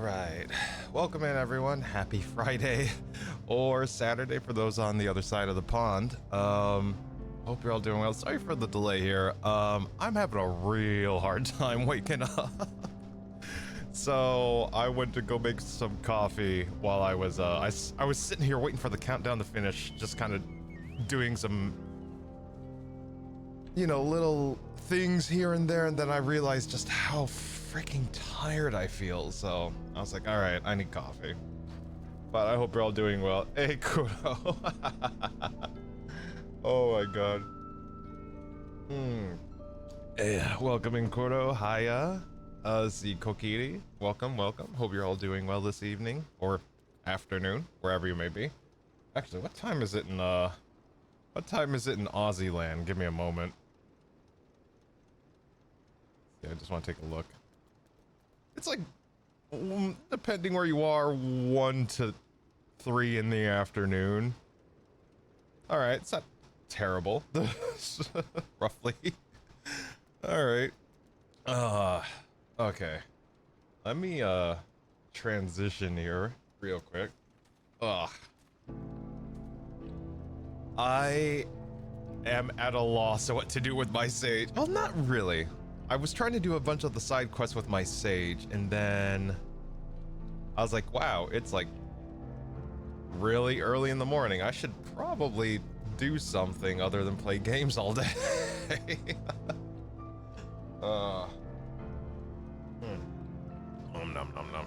right. Welcome in, everyone. Happy Friday or Saturday for those on the other side of the pond. Hope you're all doing well. Sorry for the delay here. I'm having a real hard time waking up. So I went to go make some coffee while I was I was sitting here waiting for the countdown to finish, just kind of doing some, you know, little things here and there, and then I realized just how freaking tired I feel. So I was like, all right, I need coffee. But I hope you're all doing well. Hey, Kudo. Oh my god. Hey, welcome in, Kudo. Hiya. Z Kokiri. Welcome. Hope you're all doing well this evening or afternoon, wherever you may be. Actually, what time is it in Aussie land? Give me a moment. Yeah, I just want to take a look. It's like, depending where you are, 1 to 3 in the afternoon. Alright, it's not terrible. Roughly. Alright. Okay. Let me, transition here real quick. I am at a loss of what to do with my sage. Well, not really. I was trying to do a bunch of the side quests with my sage, and then I was like, wow, it's like really early in the morning. I should probably do something other than play games all day. Nom nom nom.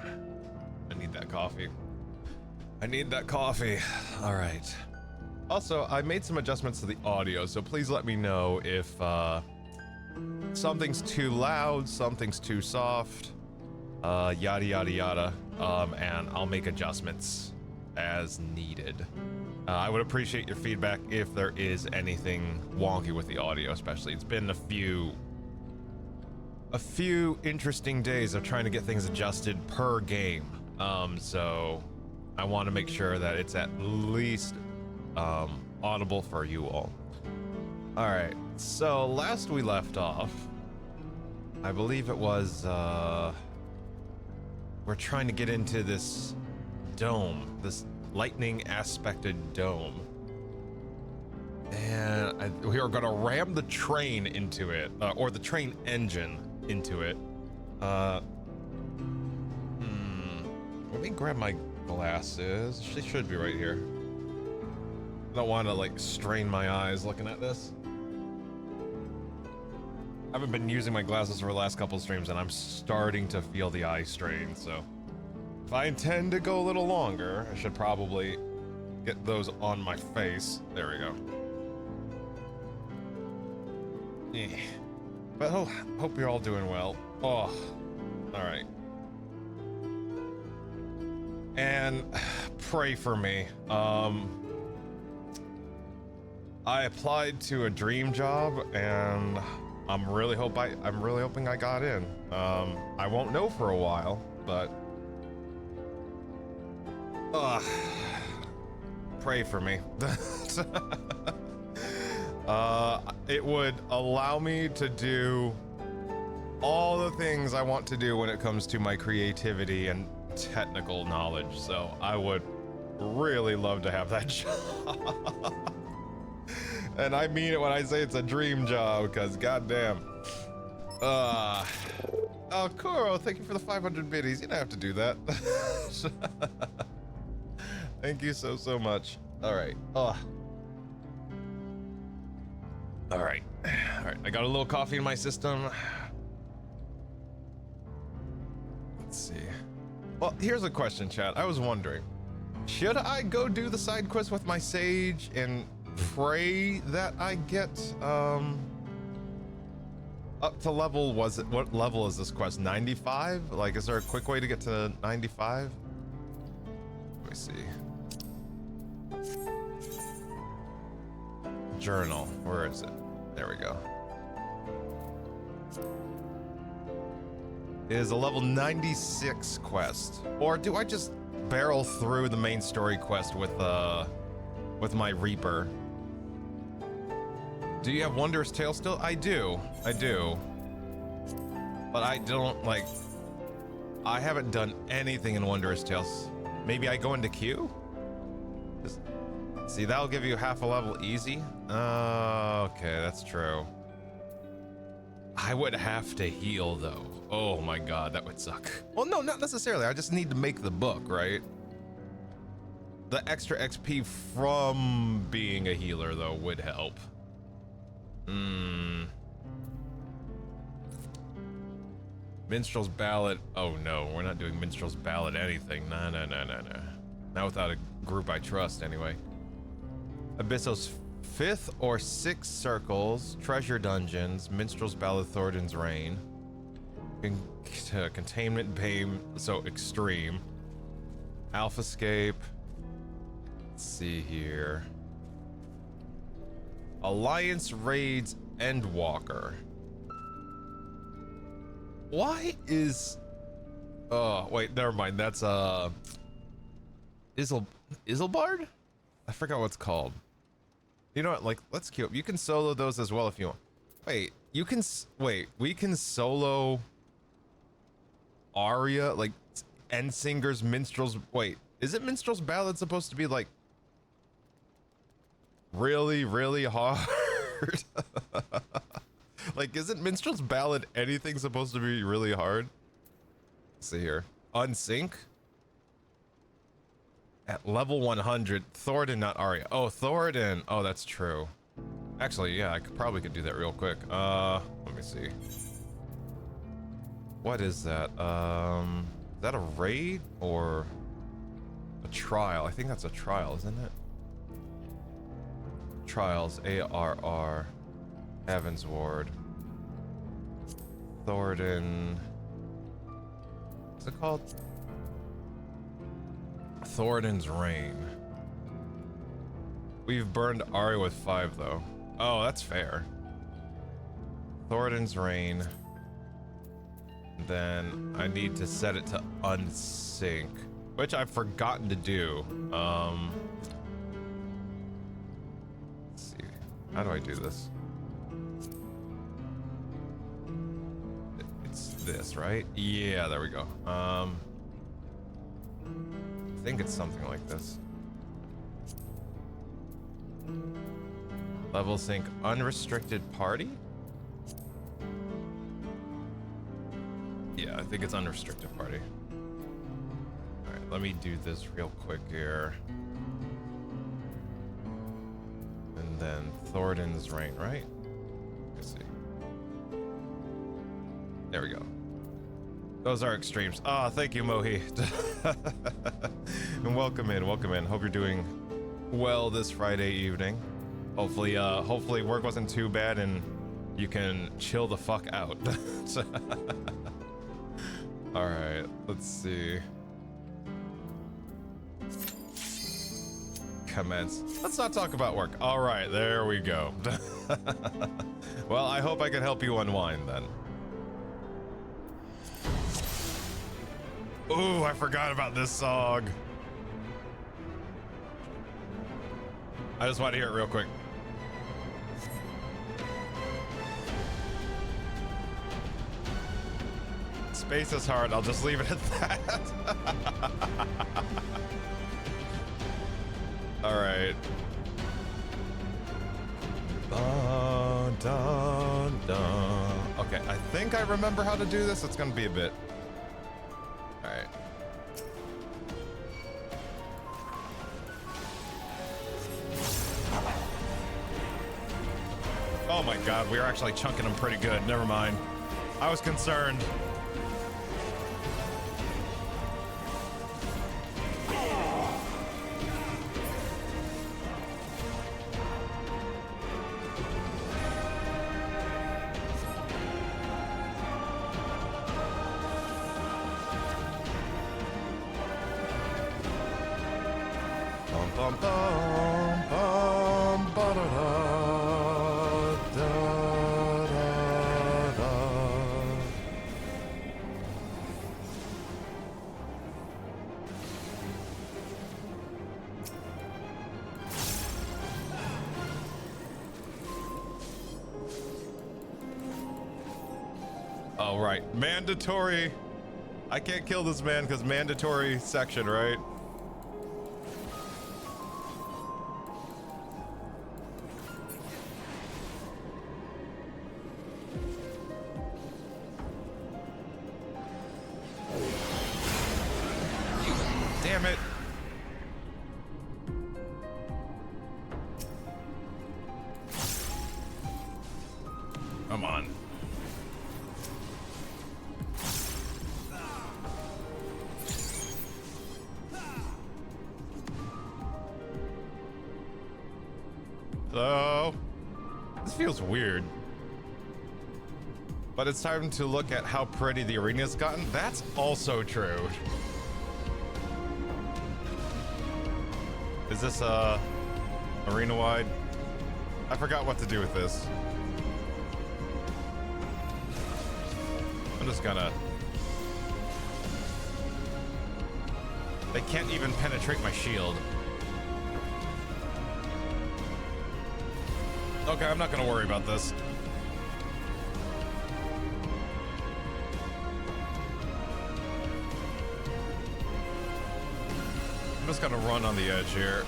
I need that coffee. All right. Also, I made some adjustments to the audio, so please let me know if something's too loud, something's too soft, yada yada yada, and I'll make adjustments as needed. I would appreciate your feedback if there is anything wonky with the audio, especially. It's been a few interesting days of trying to get things adjusted per game, so I want to make sure that it's at least audible for you all. All right, so last we left off, I believe it was, we're trying to get into this dome, this lightning aspected dome. And we are gonna ram the train into it, or the train engine into it. Let me grab my glasses. She should be right here. I don't want to like strain my eyes looking at this. I haven't been using my glasses for the last couple of streams, and I'm starting to feel the eye strain, so if I intend to go a little longer, I should probably get those on my face. There we go. Yeah. But hope you're all doing well. Oh, all right. And pray for me. I applied to a dream job, and I'm really hoping I got in. I won't know for a while, but pray for me. It would allow me to do all the things I want to do when it comes to my creativity and technical knowledge, so I would really love to have that job. And I mean it when I say it's a dream job, because goddamn. Oh, Kuro, thank you for the 500 biddies. You don't have to do that. Thank you so much. All right. All right. I got a little coffee in my system. Let's see. Well, here's a question, chat. I was wondering, should I go do the side quest with my sage and pray that I get up to level, what level is this quest? 95? Like, is there a quick way to get to 95? Let me see. Journal, where is it? There we go. It is a level 96 quest. Or do I just barrel through the main story quest with my Reaper? Do you have Wondrous Tale still? I do. But I don't, like, I haven't done anything in Wondrous Tales. Maybe I go into Q? See, that'll give you half a level easy. Okay, that's true. I would have to heal though. Oh my god, that would suck. Well, no, not necessarily. I just need to make the book, right? The extra XP from being a healer though would help. Minstrel's Ballad. Oh no, we're not doing Minstrel's Ballad anything. No. Not without a group I trust anyway. Abyssos 5th or 6th circles, treasure dungeons, Minstrel's Ballad, Thoradin's Reign, Containment Bame, so extreme, Alphascape. Let's see here. Alliance Raids Endwalker. Why is... Oh, wait, never mind. That's, Isilbard? I forgot what it's called. You know what, like, let's queue up. You can solo those as well if you want. Wait, you can... Wait, we can solo... Aria? Like, Endsinger's Minstrel's... Wait, is it Minstrel's Ballad supposed to be, like... Really, really hard? Like, isn't Minstrel's Ballad anything supposed to be really hard? Let's see here. Unsync? At level 100, Thoradin, not Aria. Oh, Thoradin. Oh, that's true. Actually, yeah, I probably could do that real quick. Let me see. What is that? Is that a raid or a trial? I think that's a trial, isn't it? Trials, ARR, Evans Ward, Thoradin. What's it called? Thoradin's Reign. We've burned Ari with 5 though. Oh, that's fair. Thoradin's Reign. Then I need to set it to unsync, which I've forgotten to do. Let's see. How do I do this? It's this, right? Yeah, there we go. I think it's something like this. Level sync unrestricted party? Yeah, I think it's unrestricted party. Alright, let me do this real quick here. And then Thoradin's Reign, right? Let's see. There we go. Those are extremes. Ah, thank you, Mohi. And welcome in, welcome in. Hope you're doing well this Friday evening. Hopefully, hopefully work wasn't too bad and you can chill the fuck out. All right, let's see. Commence. Let's not talk about work. All right, there we go. Well, I hope I can help you unwind then. Ooh, I forgot about this song. I just want to hear it real quick. Space is hard. I'll just leave it at that. All right. Dun, dun, dun. Okay, I think I remember how to do this. It's gonna be a bit. All right. Oh my god, we are actually chunking them pretty good. Never mind. I was concerned. Bum, bum, bum, ba-da-da, da-da-da. All right, mandatory. I can't kill this man because mandatory section, right? Damn it. Come on. So, this feels weird. But it's time to look at how pretty the arena's gotten. That's also true. Is this arena wide? I forgot what to do with this. I'm just gonna... They can't even penetrate my shield. Okay, I'm not gonna worry about this. I'm just gonna run on the edge here.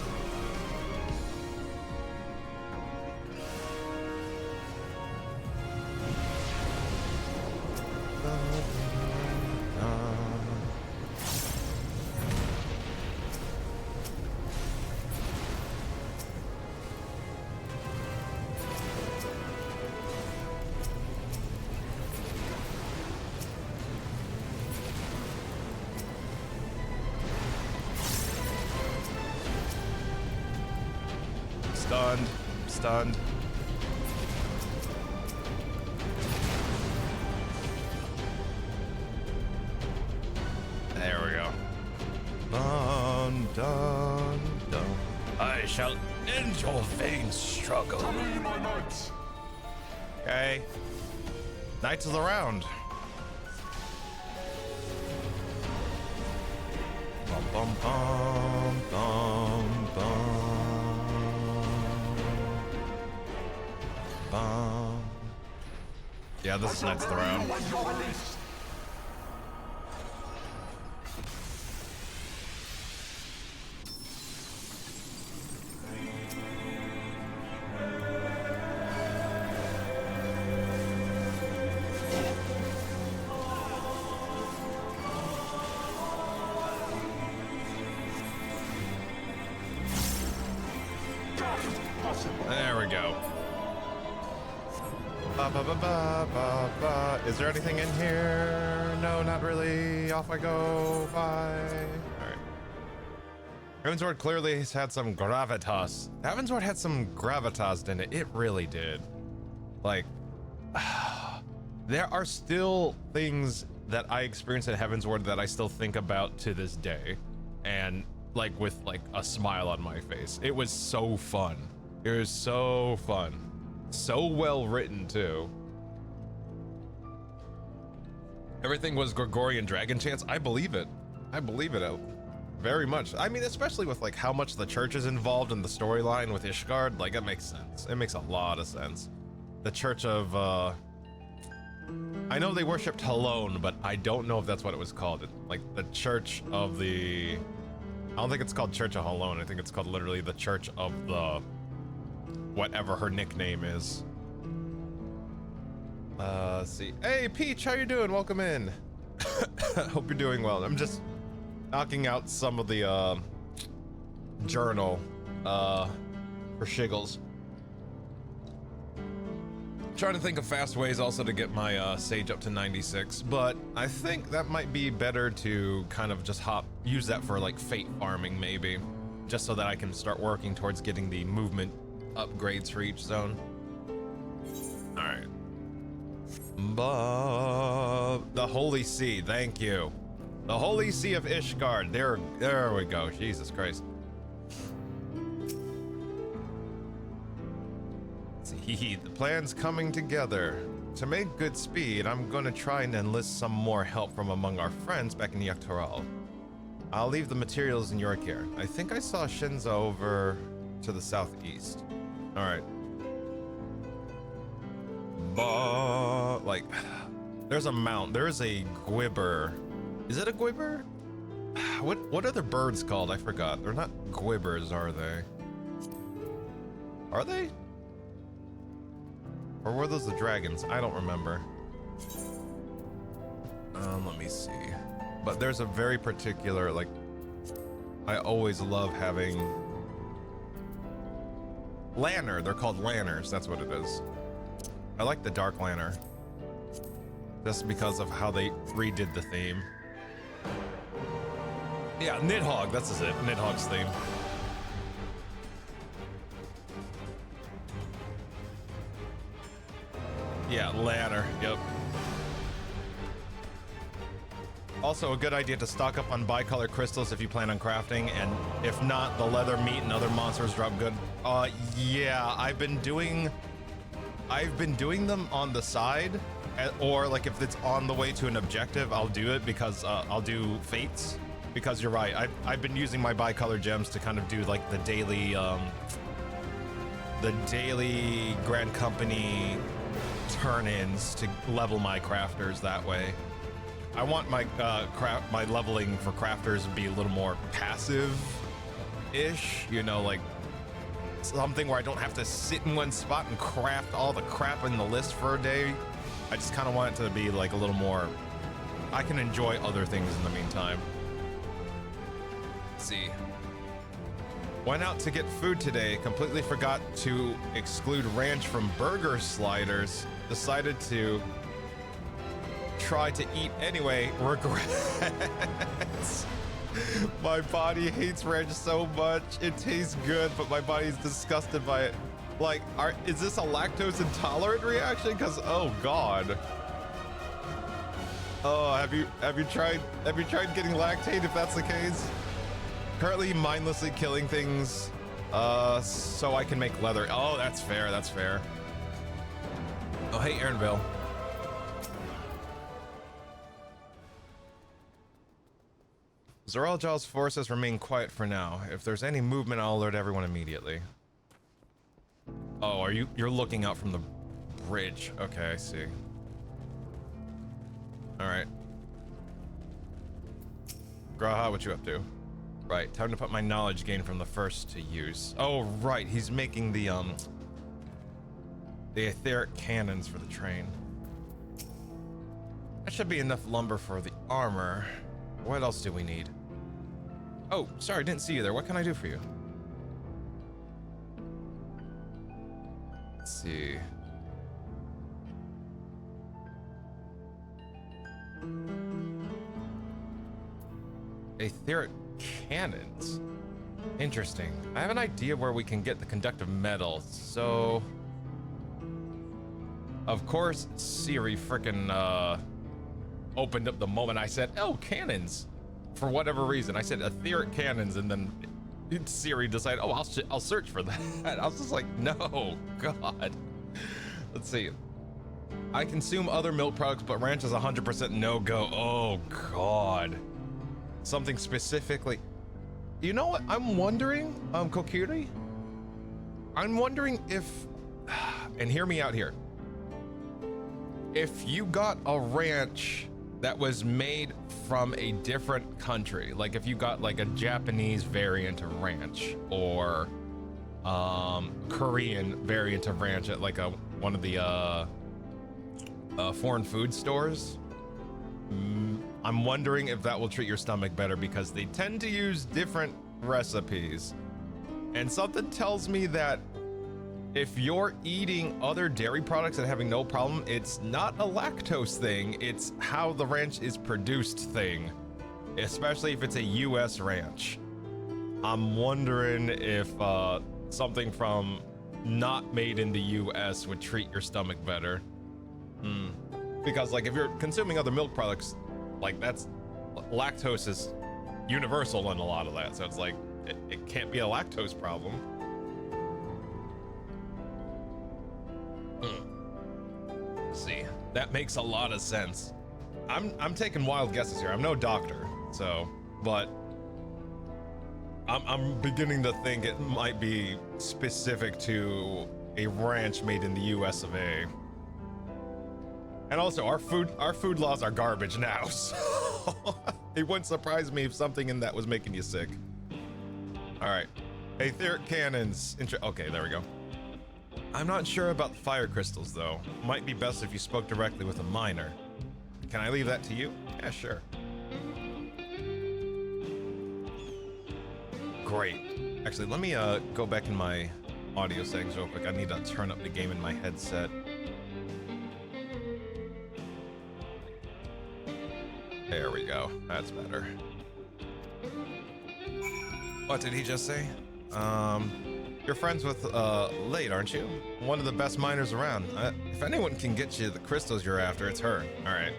Stunned. There we go. Dun, dun, dun. I shall end your vain struggle. Okay. Knights of the round. Bum, bum, bum, bum, bum. Yeah, this is Knights of the Round. There we go. Is there anything in here? No, not really. Off I go. Bye. Alright. Heavensward clearly has had some gravitas. Heavensward had some gravitas in it. It really did. Like, there are still things that I experienced at Heavensward that I still think about to this day. And like with like a smile on my face. It was so fun. It was so fun. So well written too. Everything was Gregorian dragon chants. I believe it. I believe it very much. I mean, especially with like how much the church is involved in the storyline with Ishgard. Like, it makes sense. It makes a lot of sense. The church of I know they worshipped Halone, but I don't know if that's what it was called. Like the church of the... I don't think it's called Church of Halone. I think it's called literally the church of the... whatever her nickname is. Let's see. Hey, Peach, how you doing? Welcome in. Hope you're doing well. I'm just knocking out some of the journal for shiggles. Trying to think of fast ways also to get my sage up to 96, but I think that might be better to kind of just use that for like fate farming maybe, just so that I can start working towards getting the movement upgrades for each zone. All right. The Holy Sea, thank you. The Holy Sea of Ishgard. There we go. Jesus Christ. See, the plan's coming together. To make good speed, I'm gonna try and enlist some more help from among our friends back in Yaktaral. I'll leave the materials in your care. I think I saw Shinza over to the southeast. All right. Like, there's a mount. There's a Gwibber Is it a gwibber? What are the birds called? I forgot. They're not gwibbers, are they? Are they? Or were those the dragons? I don't remember. Let me see. But there's a very particular, like, I always love having lanner. They're called lanners. That's what it is. I like the dark lanner. Just because of how they redid the theme. Yeah, Nidhogg, that's it. Nidhogg's theme. Yeah, lanner, yep. Also, a good idea to stock up on bicolor crystals if you plan on crafting, and if not, the leather meat and other monsters drop good. Yeah, I've been doing them on the side, or like if it's on the way to an objective, I'll do it because I'll do fates. Because you're right, I've been using my bicolor gems to kind of do like the daily Grand Company turn-ins to level my crafters that way. I want my my leveling for crafters to be a little more passive-ish, you know, like something where I don't have to sit in one spot and craft all the crap in the list for a day. I just kind of want it to be like a little more, I can enjoy other things in the meantime. Let's see. Went out to get food today, completely forgot to exclude ranch from burger sliders. Decided to try to eat anyway. Regrets. My body hates ranch so much. It tastes good, but my body's disgusted by it. Like, is this a lactose intolerant reaction? Because oh god. Oh, have you tried getting lactate if that's the case? Currently mindlessly killing things so I can make leather. Oh, that's fair, that's fair. Oh, hey, Aaronville. Zoraljal's forces remain quiet for now. If there's any movement, I'll alert everyone immediately. Oh, you're looking out from the bridge. Okay, I see. All right. Graha, what you up to? Right, time to put my knowledge gained from the first to use. Oh, right, he's making the etheric cannons for the train. That should be enough lumber for the armor. What else do we need? Oh, sorry, didn't see you there. What can I do for you? Let's see. Etheric cannons. Interesting. I have an idea where we can get the conductive metal, so... Of course, Siri frickin' opened up the moment I said, oh, cannons. For whatever reason, I said etheric cannons, and then Siri decided, oh, I'll search for that. I was just like, no, God. Let's see. I consume other milk products, but ranch is 100% no-go. Oh, God. Something specifically. You know what? I'm wondering, Kokiri? I'm wondering if, and hear me out here. If you got a ranch that was made from a different country, like if you got like a Japanese variant of ranch or Korean variant of ranch at like one of the foreign food stores, I'm wondering if that will treat your stomach better because they tend to use different recipes. And something tells me that if you're eating other dairy products and having no problem, it's not a lactose thing, it's how the ranch is produced thing, especially if it's a US ranch. I'm wondering if something from not made in the US would treat your stomach better. Because like if you're consuming other milk products, like that's, lactose is universal in a lot of that, so it's like it can't be a lactose problem. See, that makes a lot of sense. I'm taking wild guesses here. I'm no doctor, so, but I'm beginning to think it might be specific to a ranch made in the US of A. And also, our food laws are garbage now, so It wouldn't surprise me if something in that was making you sick. All right. Etheric cannons. Okay, there we go. I'm not sure about the fire crystals, though. Might be best if you spoke directly with a miner. Can I leave that to you? Yeah, sure. Great. Actually, let me go back in my audio settings real quick. I need to turn up the game in my headset. There we go. That's better. What did he just say? You're friends with Late, aren't you? One of the best miners around. If anyone can get you the crystals you're after, it's her. All right.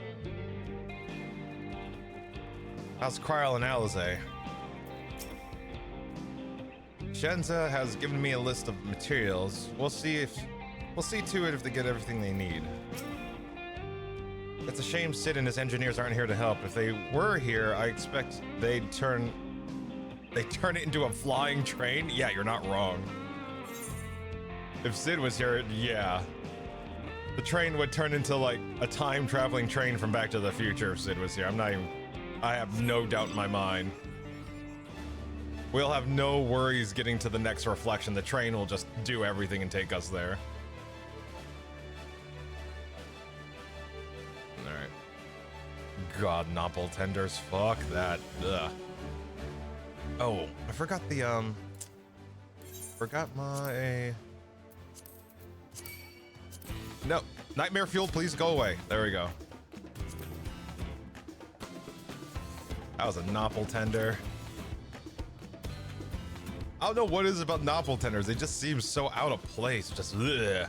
How's Kryl and Alizé? Shenza has given me a list of materials. We'll see to it if they get everything they need. It's a shame Sid and his engineers aren't here to help. If they were here, I expect they'd turn it into a flying train. Yeah, you're not wrong. If Sid was here, yeah. The train would turn into like a time traveling train from Back to the Future if Sid was here. I have no doubt in my mind. We'll have no worries getting to the next reflection. The train will just do everything and take us there. Alright. God, Nopple tenders. Fuck that. Ugh. Oh, I forgot the, forgot my... No. Nightmare fuel, please go away. There we go. That was a Nopple tender. I don't know what it is about Nopple tenders. They just seem so out of place. Just ugh.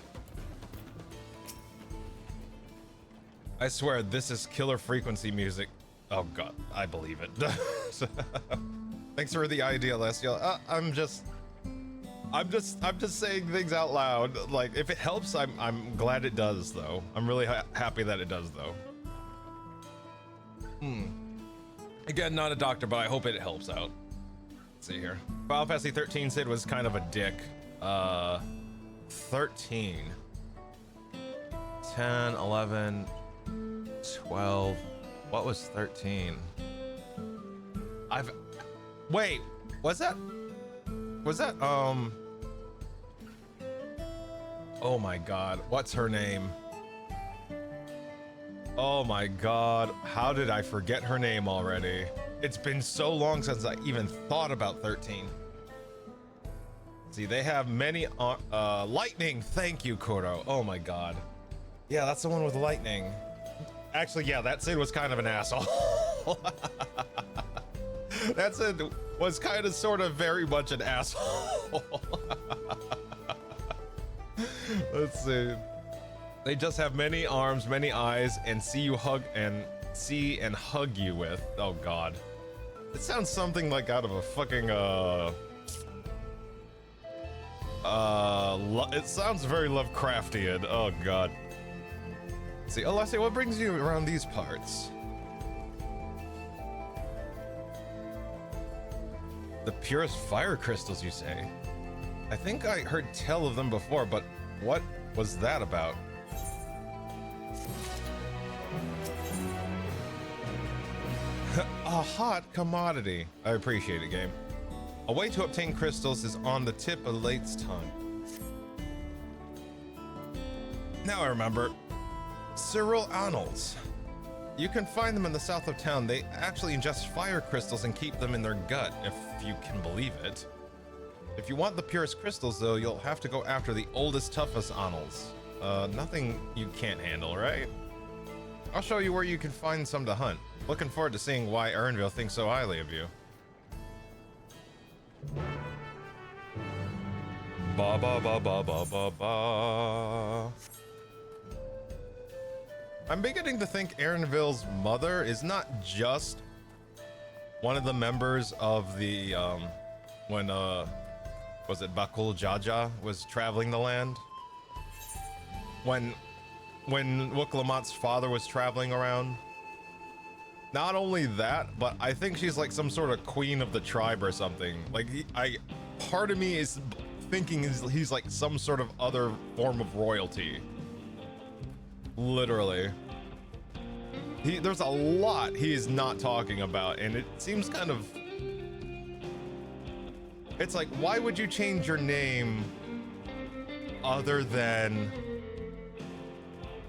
I swear this is killer frequency music. Oh god, I believe it. Thanks for the idea, Lestial. I'm just saying things out loud. Like if it helps, I'm glad it does though. I'm really happy that it does though. Again, not a doctor, but I hope it helps out. Let's see here. Final Fantasy 13 Sid was kind of a dick. 13. 10, 11, 12. What was 13? Wait, was that, oh my god, what's her name? Oh my god, how did I forget her name already? It's been so long since I even thought about 13. See, they have many, lightning, thank you, Kuro. Oh my god. Yeah, that's the one with lightning. Actually, yeah, that Sid was kind of an asshole. That Sid was kind of, sort of, very much an asshole. Let's see. They just have many arms, many eyes, and see and hug you with. Oh god. It sounds something like out of a fucking it sounds very Lovecraftian. Oh god. Let's see, Alessia, what brings you around these parts? The purest fire crystals, you say? I think I heard tell of them before, but what was that about? A hot commodity. I appreciate it, game. A way to obtain crystals is on the tip of Late's tongue. Now I remember. Cyril Annals. You can find them in the south of town. They actually ingest fire crystals and keep them in their gut, if you can believe it. If you want the purest crystals, though, you'll have to go after the oldest, toughest Annals. Nothing you can't handle, right? I'll show you where you can find some to hunt. Looking forward to seeing why Ernville thinks so highly of you. Ba ba ba ba ba ba ba. I'm beginning to think Ernville's mother is not just one of the members of the, when, was it Bakul Jaja was traveling the land? When Wuklamot's father was traveling around? Not only that, but I think she's like some sort of queen of the tribe or something. Like, part of me is thinking he's like some sort of other form of royalty. Literally. There's a lot he's not talking about, and it seems kind of... It's like, why would you change your name other than...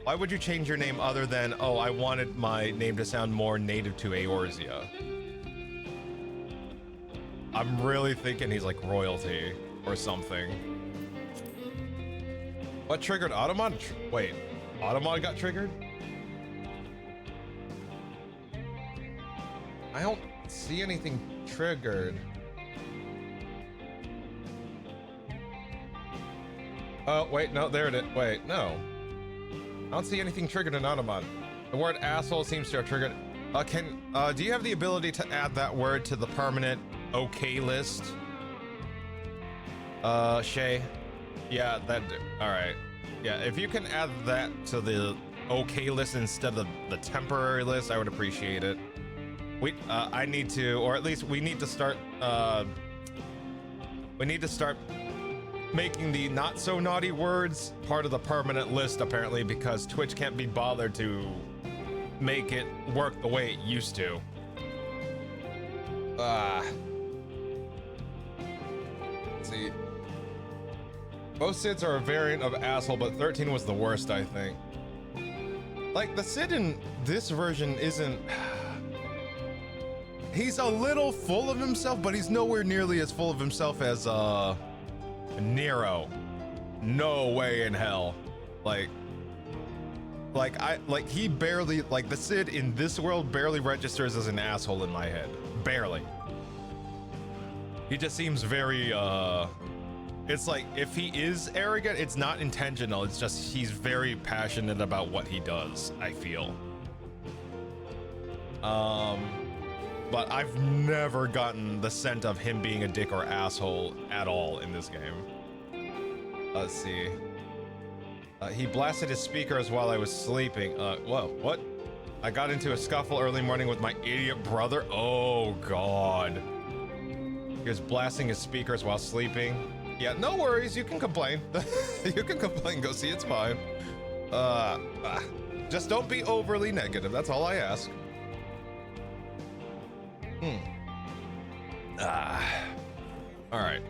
Why would you change your name other than, oh, I wanted my name to sound more native to Eorzea? I'm really thinking he's like royalty or something. What triggered Automod? Wait, Automod got triggered? I don't see anything triggered. Oh, wait, no, there it is. Wait, no. I don't see anything triggered in Automod. The word asshole seems to have triggered. Do you have the ability to add that word to the permanent okay list? Shay? Yeah, all right. Yeah, if you can add that to the okay list instead of the temporary list, I would appreciate it. I need to, or at least we need to start making the not so naughty words part of the permanent list, apparently, because Twitch can't be bothered to make it work the way it used to. Let's see. Most Sids are a variant of asshole, but 13 was the worst, I think. Like, the Sid in this version isn't... He's a little full of himself, but he's nowhere nearly as full of himself as, Nero. No way in hell. He barely, like, the Sid in this world barely registers as an asshole in my head. Barely. He just seems very, it's like, if he is arrogant, it's not intentional. It's just, he's very passionate about what he does, I feel. But I've never gotten the scent of him being a dick or asshole at all in this game. Let's see. He blasted his speakers while I was sleeping. Whoa, what? I got into a scuffle early morning with my idiot brother. Oh, God. He was blasting his speakers while sleeping. Yeah, no worries. You can complain. You can complain. Go see. It's fine. Just don't be overly negative. That's all I ask. All right.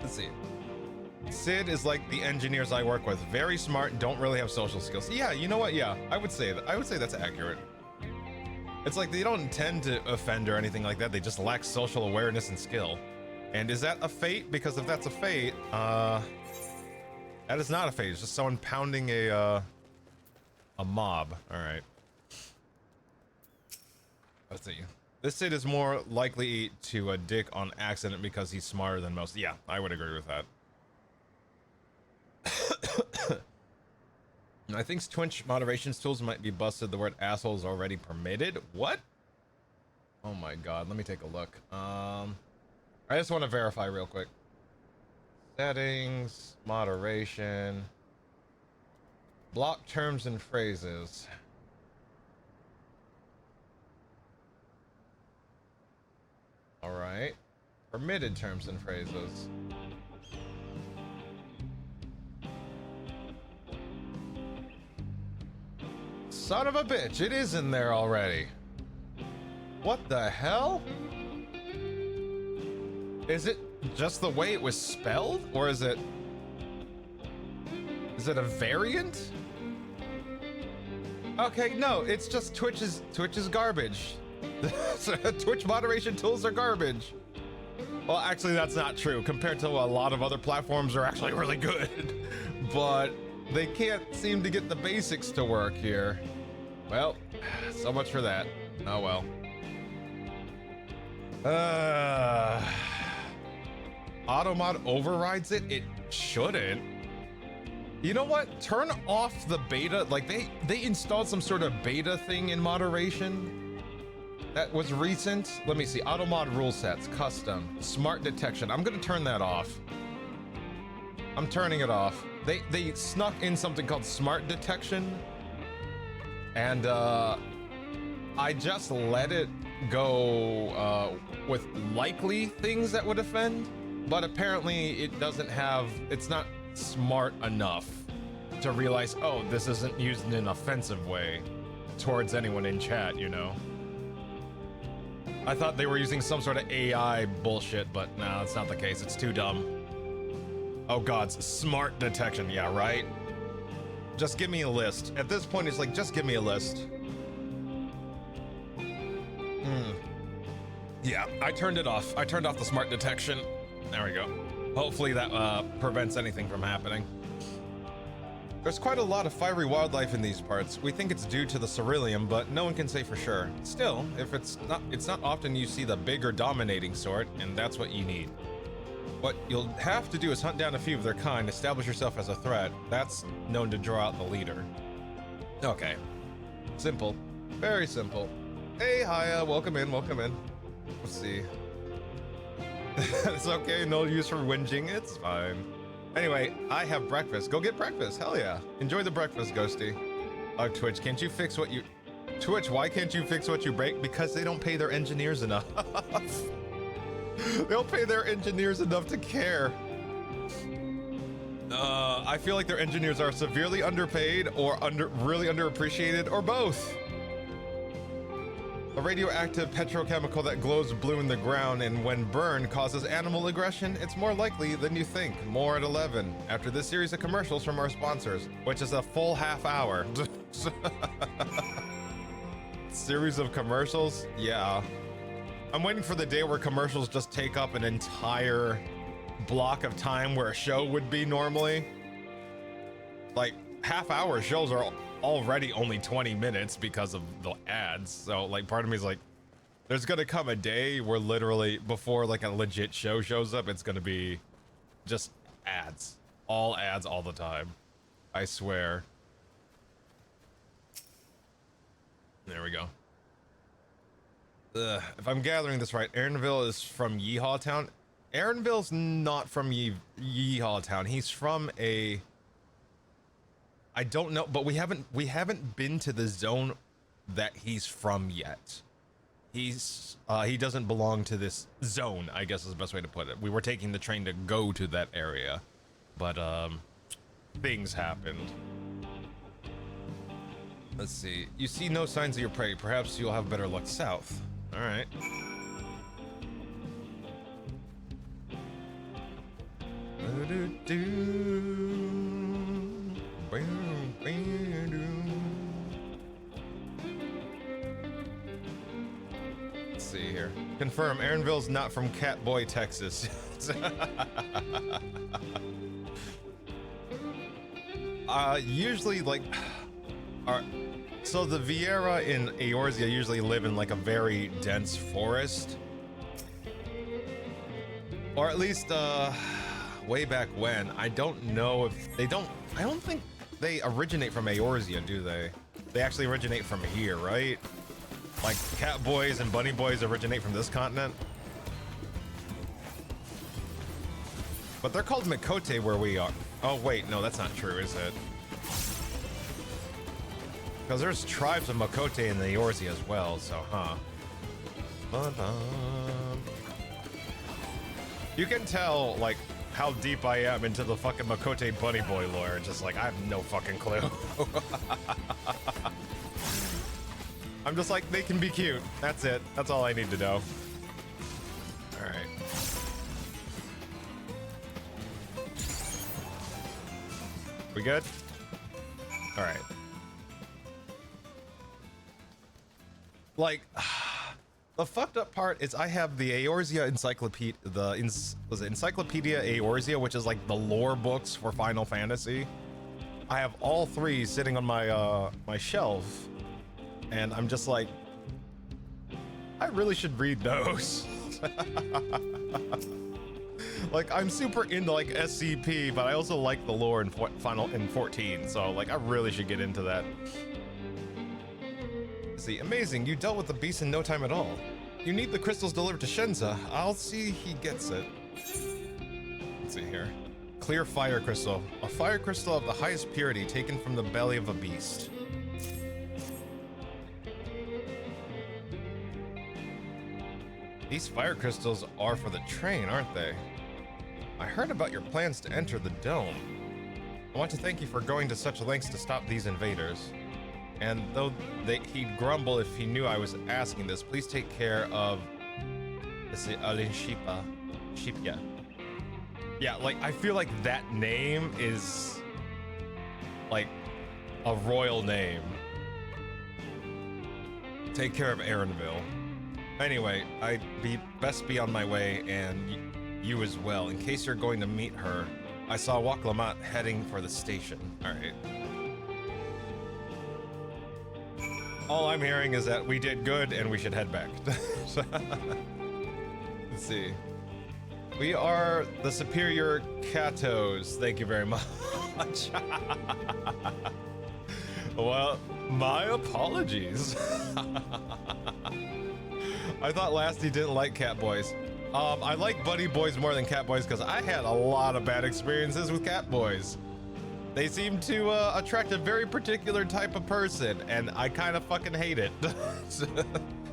Let's see. Sid is like the engineers I work with. Very smart, don't really have social skills. Yeah, you know what? Yeah, I would say that. I would say that's accurate. It's like they don't intend to offend or anything like that. They just lack social awareness and skill. And is that a fate? Because if that's a fate, that is not a fate. It's just someone pounding a mob. All right. Let's see. This Sid is more likely to a dick on accident because he's smarter than most. Yeah, I would agree with that. I think Twitch moderation tools might be busted. The word asshole is already permitted. What? Oh my God. Let me take a look. I just want to verify real quick. Settings, moderation, block terms and phrases. All right. Permitted terms and phrases. Son of a bitch, it is in there already. What the hell? Is it just the way it was spelled? Or is it a variant? Okay, no, it's just Twitch's garbage. Twitch moderation tools are garbage. Well, actually, that's not true. Compared to a lot of other platforms, are actually really good. But they can't seem to get the basics to work here. Well, so much for that. Oh well. Automod overrides it? It shouldn't. You know what? Turn off the beta. Like they installed some sort of beta thing in moderation that was recent. Let me see. Automod rule sets, custom, smart detection. I'm gonna turn that off. I'm turning it off. They snuck in something called smart detection, and I just let it go with likely things that would offend, but apparently it doesn't have, it's not smart enough to realize, oh, this isn't used in an offensive way towards anyone in chat, you know? I thought they were using some sort of AI bullshit, but no, it's not the case. It's too dumb. Oh god, smart detection. Yeah, right? Just give me a list. At this point, it's like, just give me a list. Yeah, I turned it off. I turned off the smart detection. There we go. Hopefully that prevents anything from happening. There's quite a lot of fiery wildlife in these parts. We think it's due to the ceruleum, but no one can say for sure. Still, if it's not often you see the bigger dominating sort, and that's what you need. What you'll have to do is hunt down a few of their kind, establish yourself as a threat. That's known to draw out the leader. Okay. Simple. Very simple. Hey, Haya, welcome in, welcome in. Let's see. It's okay, no use for whinging, it's fine. Anyway, I have breakfast. Go get breakfast, hell yeah. Enjoy the breakfast, Ghosty. Twitch, can't you fix what you... Twitch, why can't you fix what you break? Because they don't pay their engineers enough. They don't pay their engineers enough to care. I feel like their engineers are severely underpaid or really underappreciated, or both. A radioactive petrochemical that glows blue in the ground and when burned causes animal aggression. It's more likely than you think. More at 11 after this series of commercials from our sponsors, which is a full half hour. Series of commercials? Yeah. I'm waiting for the day where commercials just take up an entire block of time where a show would be normally. Like, half-hour shows are already only 20 minutes because of the ads. So, like, part of me is like, there's gonna come a day where literally, before, like, a legit show shows up, it's gonna be just ads. All ads all the time. I swear. There we go. If I'm gathering this right, Aaronville is from Yeehaw Town. Aaronville's not from Yeehaw Town. He's from a... I don't know, but we haven't been to the zone that he's from yet. He doesn't belong to this zone, I guess is the best way to put it. We were taking the train to go to that area, but things happened. Let's see. You see no signs of your prey. Perhaps you'll have better luck south. All right. Let's see here. Confirm, Aaronville's not from Catboy, Texas. Usually, like, so the Viera in Eorzea usually live in like a very dense forest, or at least way back when. I don't know if they don't. I don't think they originate from Eorzea, do they? They actually originate from here, right? Like cat boys and bunny boys originate from this continent. But they're called Makote where we are. Oh wait, no, that's not true, is it? Because there's tribes of Makote in the Eorzea as well, so huh. You can tell, like, how deep I am into the fucking Makote bunny boy lore. Just like, I have no fucking clue. I'm just like, they can be cute. That's it. That's all I need to know. Alright. We good? Alright. Like, the fucked up part is I have the Eorzea Encyclopedia, was it Encyclopedia Eorzea, which is like the lore books for Final Fantasy. I have all three sitting on my my shelf, and I'm just like, I really should read those. Like, I'm super into like SCP, but I also like the lore in Final 14, so like I really should get into that. See, amazing, you dealt with the beast in no time at all. You need the crystals delivered to Shenza. I'll see he gets it. Let's see here. Clear fire crystal. A fire crystal of the highest purity taken from the belly of a beast. These fire crystals are for the train, aren't they? I heard about your plans to enter the dome. I want to thank you for going to such lengths to stop these invaders. And though he'd grumble if he knew I was asking this, please take care of this Alinshipa. Shipya. Yeah, like I feel like that name is like a royal name. Take care of Aaronville. Anyway, I'd best be on my way, and you as well. In case you're going to meet her, I saw Waklamat heading for the station. All right. All I'm hearing is that we did good and we should head back. Let's see. We are the superior Katos. Thank you very much. Well, my apologies. I thought Lasty didn't like cat boys. I like bunny boys more than cat boys because I had a lot of bad experiences with cat boys. They seem to attract a very particular type of person, and I kind of fucking hate it.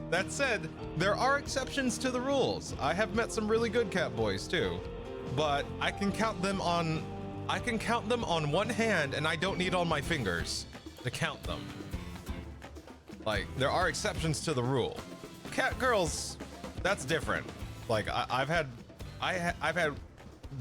That said, there are exceptions to the rules. I have met some really good cat boys too, but I can count them on one hand, and I don't need all my fingers to count them. Like, there are exceptions to the rule. Cat girls, that's different. Like I've had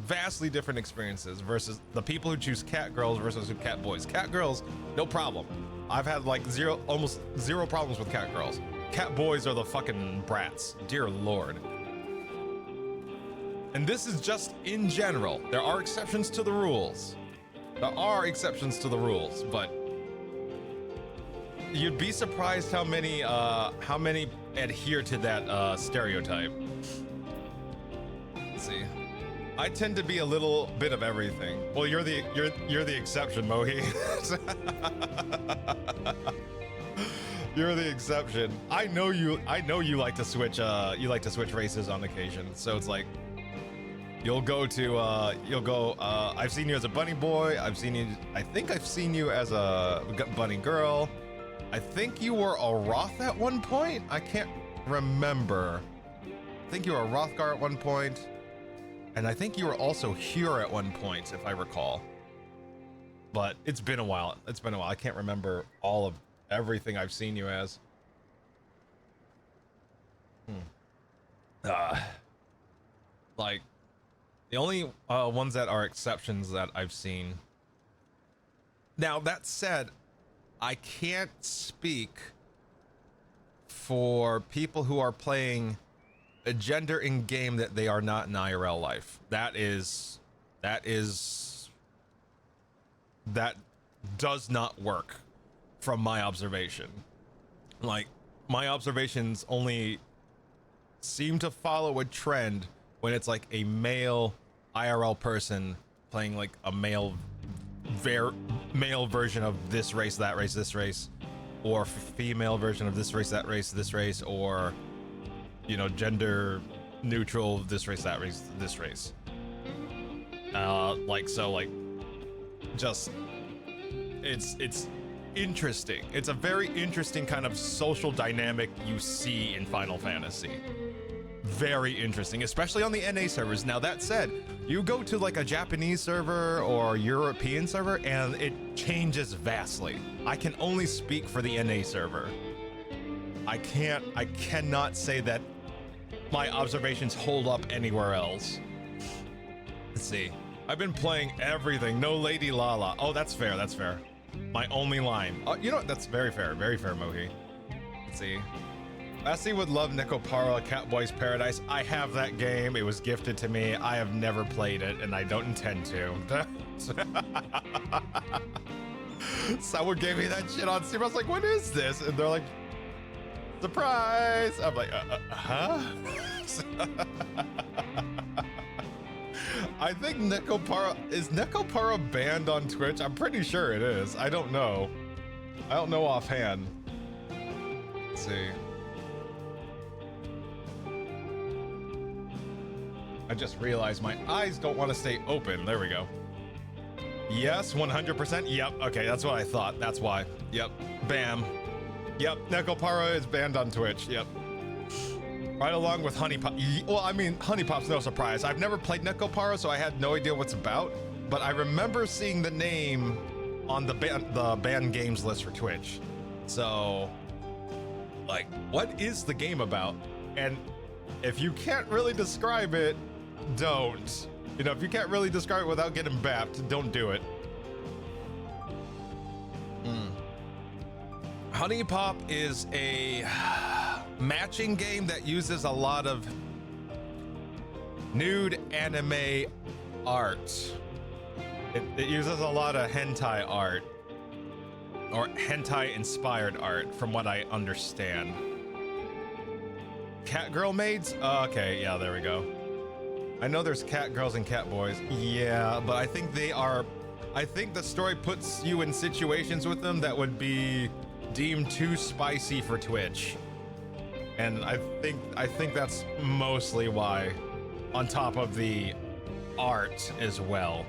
vastly different experiences versus the people who choose cat girls versus cat boys. Cat girls, no problem. I've had like almost zero problems with cat girls. Cat boys are the fucking brats. Dear Lord. And this is just in general. There are exceptions to the rules. There are exceptions to the rules, but you'd be surprised how many adhere to that stereotype. Let's see. I tend to be a little bit of everything. Well, you're the exception, Mohi. You're the exception. I know you like to switch races on occasion. So it's like you'll go I've seen you as a bunny boy. I think I've seen you as a bunny girl. I think you were a Roth at one point. I can't remember. I think you were a Rothgar at one point. And I think you were also here at one point, if I recall. But it's been a while. I can't remember all of everything I've seen you as. Like, the only ones that are exceptions that I've seen. Now, that said, I can't speak for people who are playing a gender in game that they are not in IRL life. That does not work from my observation. Like, my observations only seem to follow a trend when it's like a male IRL person playing like a male version of this race, that race, this race, or female version of this race, that race, this race, or you know, gender neutral, this race, that race, this race. It's interesting. It's a very interesting kind of social dynamic you see in Final Fantasy. Very interesting, especially on the NA servers. Now, that said, you go to like a Japanese server or European server and it changes vastly. I can only speak for the NA server. I cannot say that my observations hold up anywhere else. Let's see. I've been playing everything. No Lady Lala. Oh, that's fair. That's fair. My only line. You know what? That's very fair. Very fair, Mohi. Let's see. Lassie would love Necopara, Catboy's Paradise. I have that game. It was gifted to me. I have never played it, and I don't intend to. Someone gave me that shit on Steam. I was like, what is this? And they're like, surprise! I'm like, huh? I think is Necopara banned on Twitch? I'm pretty sure it is. I don't know. I don't know offhand. Let's see. I just realized my eyes don't want to stay open. There we go. Yes, 100%. Yep. Okay, that's what I thought. That's why. Yep. Bam. Yep. Necopara is banned on Twitch. Yep. Right along with Honey Pop. Well, I mean, Honey Pop's no surprise. I've never played Necopara, so I had no idea what's about. but I remember seeing the name on the banned games list for Twitch. So, like, what is the game about? And if you can't really describe it, don't. You know, if you can't really describe it without getting bapped, don't do it. Honey Pop is a matching game that uses a lot of nude anime art. It uses a lot of hentai art, or hentai inspired art, from what I understand. Cat girl maids? Okay, yeah, there we go. I know there's cat girls and cat boys. Yeah, but I think I think the story puts you in situations with them that would be deemed too spicy for Twitch. And I think that's mostly why, on top of the art as well.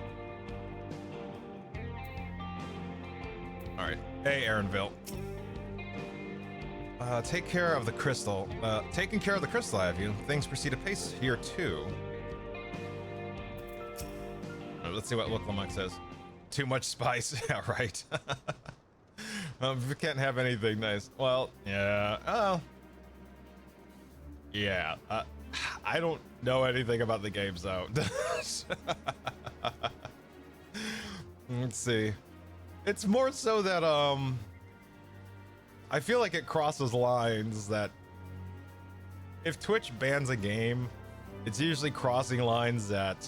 All right. Hey, Aaronville. Take care of the crystal. Taking care of the crystal, have you? Things proceed apace here too. Let's see what Look says. Too much spice. Yeah, right. We can't have anything nice. Well, yeah. Oh. Yeah. I don't know anything about the games though. Let's see. It's more so that I feel like it crosses lines that if Twitch bans a game, it's usually crossing lines that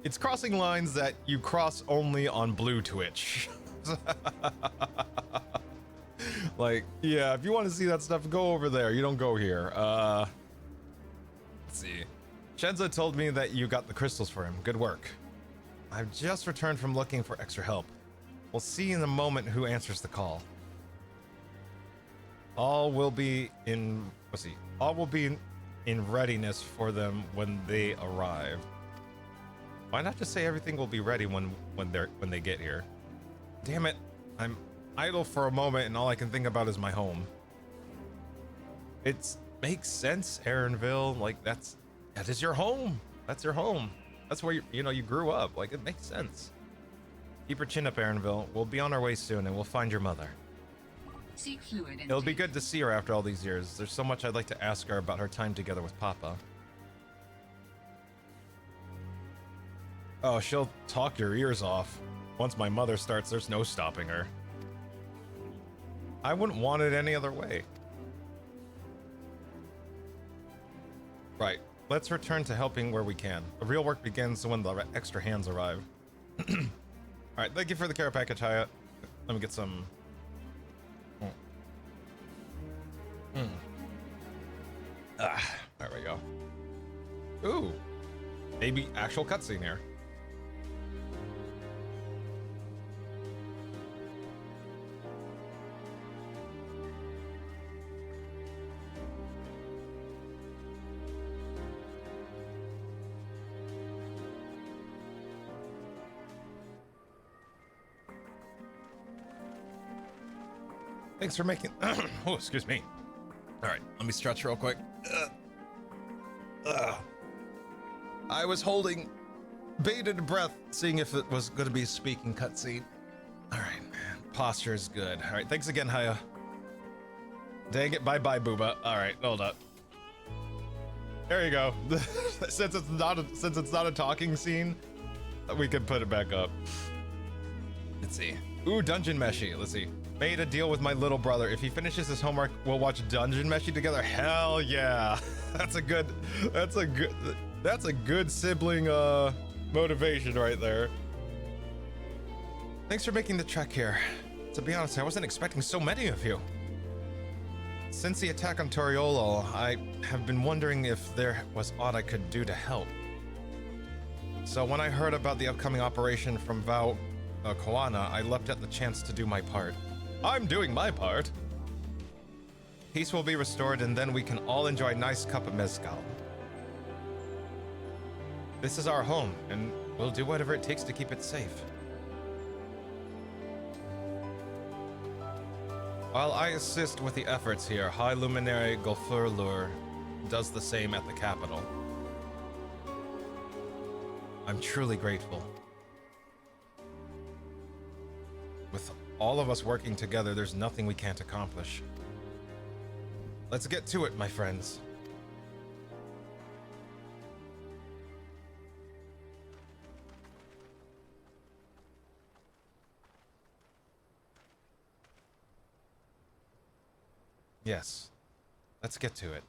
it's crossing lines that you cross only on blue Twitch. Like, yeah, if you want to see that stuff, go over there. You don't go here. Let's see. Shenza told me that you got the crystals for him. Good work. I've just returned from looking for extra help. We'll see in a moment who answers the call. All will be in readiness for them when they arrive. Why not just say everything will be ready when they get here? Damn it. I'm idle for a moment and all I can think about is my home. It makes sense, Aaronville. Like that is your home. That's your home. That's where you grew up. Like, it makes sense. Keep your chin up, Aaronville. We'll be on our way soon and we'll find your mother. Seek fluid. It'll be good to see her after all these years. There's so much I'd like to ask her about her time together with Papa. Oh, she'll talk your ears off. Once my mother starts, there's no stopping her. I wouldn't want it any other way. Right. Let's return to helping where we can. The real work begins when the extra hands arrive. Alright, thank you for the care package, Hyatt. Let me get some... there we go. Ooh. Maybe actual cutscene here. Thanks for making... oh, excuse me. All right, let me stretch real quick. I was holding bated breath, seeing if it was going to be a speaking cutscene. All right, man. Posture is good. All right, thanks again, Haya. Dang it, bye-bye, Booba. All right, hold up. There you go. Since it's not a talking scene, we can put it back up. Let's see. Ooh, Dungeon Meshi. Let's see. Made a deal with my little brother. If he finishes his homework, we'll watch Dungeon Meshi together. Hell yeah. That's a good sibling motivation right there. Thanks for making the trek here. To be honest, I wasn't expecting so many of you. Since the attack on Toriolo, I have been wondering if there was aught I could do to help. So when I heard about the upcoming operation from Koana, I leapt at the chance to do my part. I'm doing my part. Peace will be restored and then we can all enjoy a nice cup of mezcal. This is our home and we'll do whatever it takes to keep it safe. While I assist with the efforts here, High Luminary Gulfurlur does the same at the capital. I'm truly grateful. With all of us working together, there's nothing we can't accomplish. Let's get to it, my friends. Yes, let's get to it.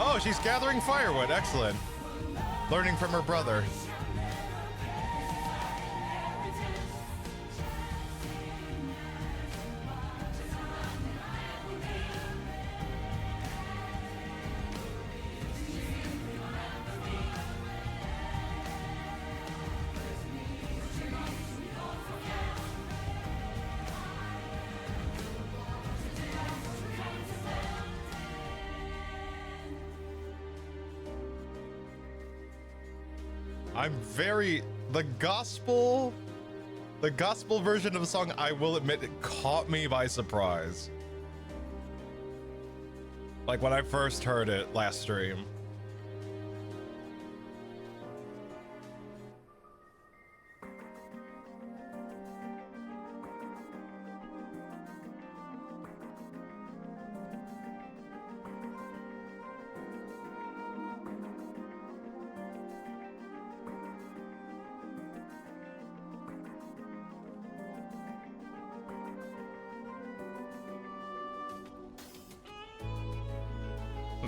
Oh, she's gathering firewood. Excellent. Learning from her brother. The gospel version of the song, I will admit, it caught me by surprise. Like when I first heard it last stream.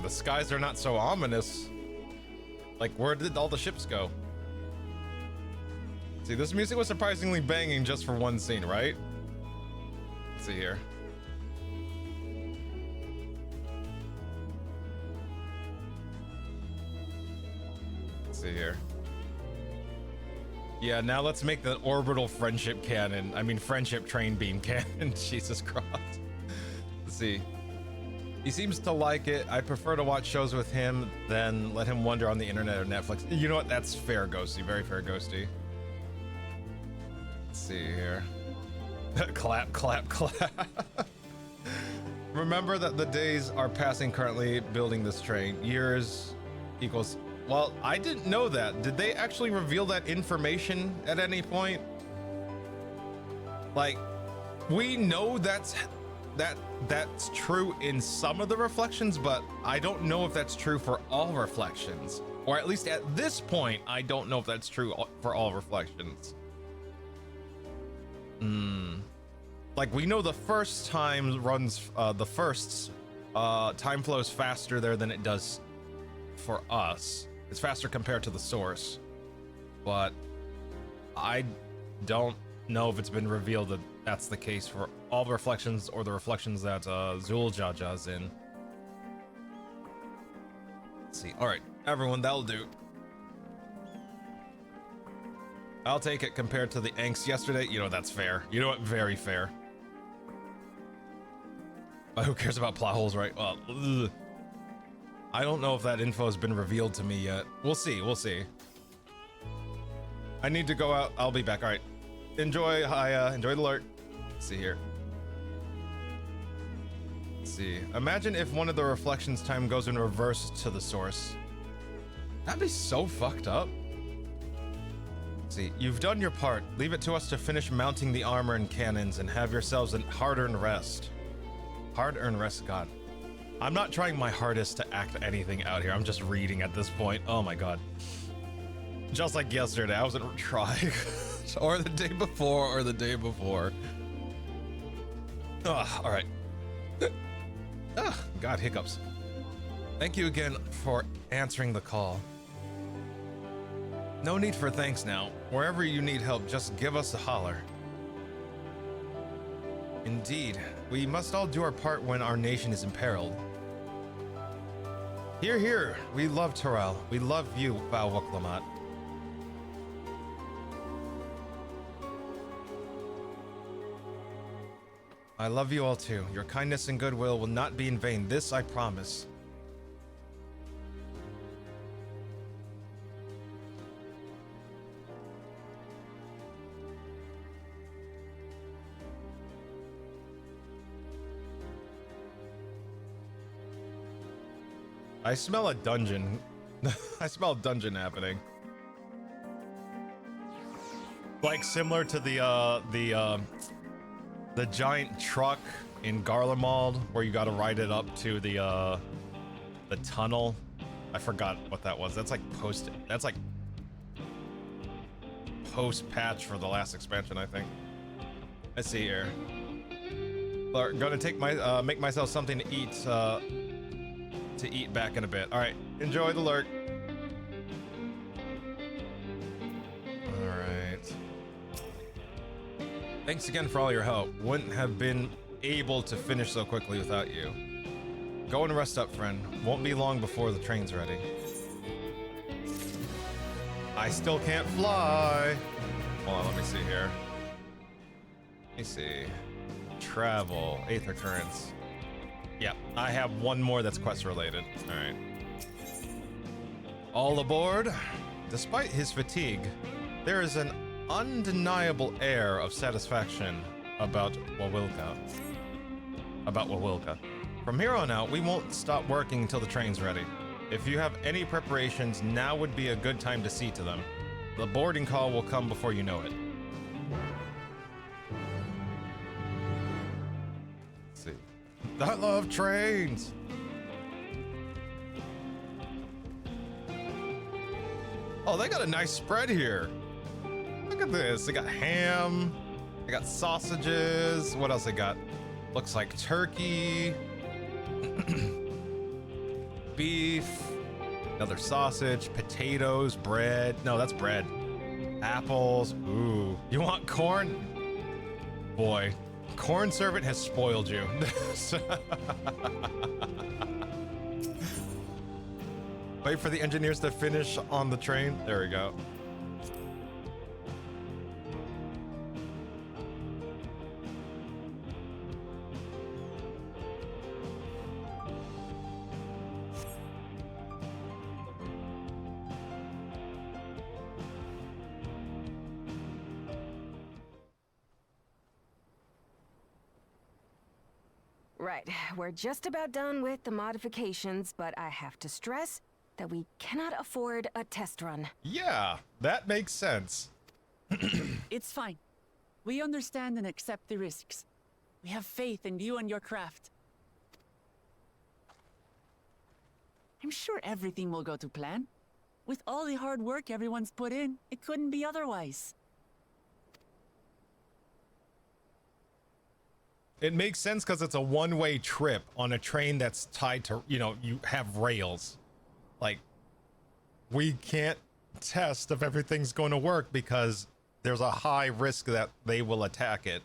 The skies are not so ominous. Like, where did all the ships go? See, this music was surprisingly banging just for one scene, right? Let's see here. Let's see here. Yeah, now let's make the orbital friendship cannon. I mean, friendship train beam cannon. Jesus Christ. Let's see. He seems to like it. I prefer to watch shows with him than let him wander on the internet or Netflix. You know what? That's fair, Ghosty. Very fair, Ghosty. Let's see here. Clap, clap, clap. Remember that the days are passing currently building this train. Years equals... Well, I didn't know that. Did they actually reveal that information at any point? Like, we know that's true in some of the reflections, but I don't know if that's true for all reflections. Or at least at this point, I don't know if that's true for all reflections. Like, we know the first time runs, the firsts, time flows faster there than it does for us. It's faster compared to the source. But I don't know if it's been revealed that that's the case for all the reflections or the reflections that Zuljaja's in. Let's see. All right, everyone, that'll do. I'll take it compared to the angst yesterday. You know, that's fair. You know what? Very fair. But who cares about plot holes, right? Well, ugh. I don't know if that info has been revealed to me yet. We'll see. We'll see. I need to go out. I'll be back. All right. Enjoy. Enjoy the alert. Let's see here. Let's see. Imagine if one of the reflections time goes in reverse to the source. That'd be so fucked up. Let's see. You've done your part. Leave it to us to finish mounting the armor and cannons and have yourselves a hard-earned rest. Hard-earned rest, God. I'm not trying my hardest to act anything out here. I'm just reading at this point. Oh my God. Just like yesterday, I wasn't trying. Or the day before. Ugh, all right. God, hiccups. Thank you again for answering the call. No need for thanks now. Wherever you need help, just give us a holler. Indeed, we must all do our part when our nation is imperiled. Hear, hear. We love Terrell. We love you, Val Wuklamat. I love you all too. Your kindness and goodwill will not be in vain. This I promise. I smell a dungeon. I smell a dungeon happening. Like similar to the giant truck in Garlemald where you got to ride it up to the tunnel. I forgot what that was. That's like post patch for the last expansion, I think. Let's see here. Gonna take my make myself something to eat back in a bit. All right, enjoy the lurk. All right. Thanks again for all your help. Wouldn't have been able to finish so quickly without you. Go and rest up, friend. Won't be long before the train's ready. I still can't fly. Hold on, let me see here. Let me see. Travel, Aether Currents. Yep, I have one more that's quest related. All right. All aboard. Despite his fatigue, there is an undeniable air of satisfaction about Wawilka. From here on out, we won't stop working until the train's ready. If you have any preparations, now would be a good time to see to them. The boarding call will come before you know it. Let's see. I love trains! Oh, they got a nice spread here. Look at this. They got ham. They got sausages. What else they got? Looks like turkey. Beef. Another sausage. Potatoes. Bread. No, that's bread. Apples. Ooh. You want corn? Boy. Corn Servant has spoiled you. Wait for the engineers to finish on the train. There we go. Right, we're just about done with the modifications, but I have to stress that we cannot afford a test run. Yeah, that makes sense. It's fine. We understand and accept the risks. We have faith in you and your craft. I'm sure everything will go to plan. With all the hard work everyone's put in, it couldn't be otherwise. It makes sense because it's a one-way trip on a train that's tied to, you know, you have rails. Like, we can't test if everything's going to work because there's a high risk that they will attack it.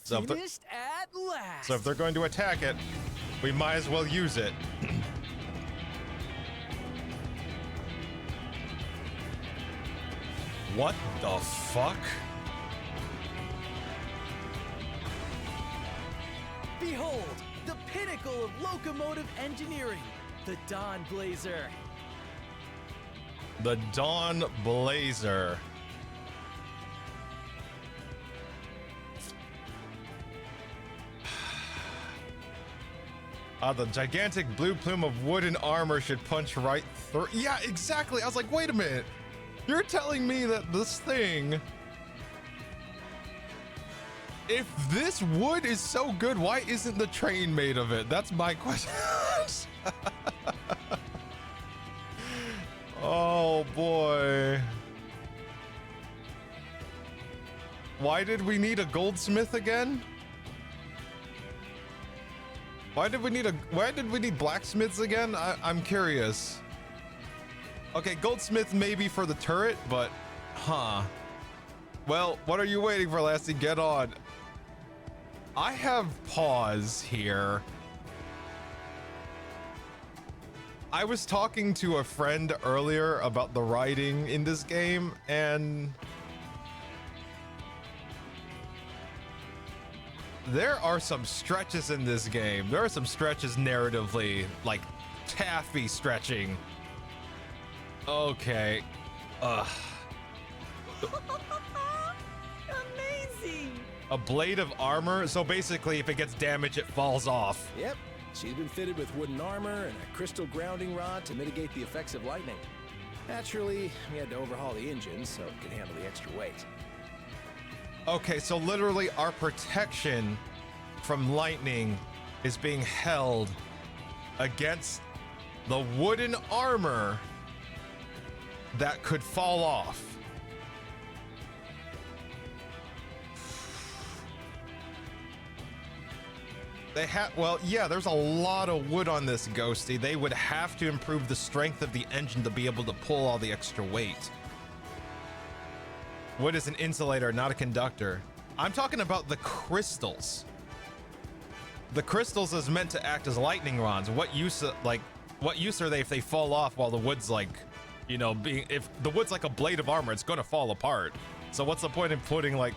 So Finished at last. So if they're going to attack it, we might as well use it. What the fuck? Behold, the pinnacle of locomotive engineering, the Dawn Blazer. The Dawn Blazer. The gigantic blue plume of wooden armor should punch right through. Yeah, exactly. I was like, wait a minute. You're telling me that this thing... If this wood is so good, why isn't the train made of it? That's my question. Oh boy. Why did we need a goldsmith again? Why did we need blacksmiths again? I'm curious. Okay, goldsmith maybe for the turret, but huh. Well, what are you waiting for, Lassie? Get on. I have pause here. I was talking to a friend earlier about the writing in this game, and there are some stretches in this game. There are some stretches narratively, like taffy stretching. Okay. Amazing. A blade of armor. So basically, if it gets damaged, it falls off. Yep. She's been fitted with wooden armor and a crystal grounding rod to mitigate the effects of lightning. Naturally, we had to overhaul the engine so it could handle the extra weight. Okay, so literally our protection from lightning is being held against the wooden armor that could fall off. They have, well, yeah, there's a lot of wood on this Ghosty. They would have to improve the strength of the engine to be able to pull all the extra weight. Wood is an insulator, not a conductor. I'm talking about the crystals. The crystals is meant to act as lightning rods. What use are they if they fall off while the wood's like, you know, if the wood's like a blade of armor, it's going to fall apart. So what's the point in putting like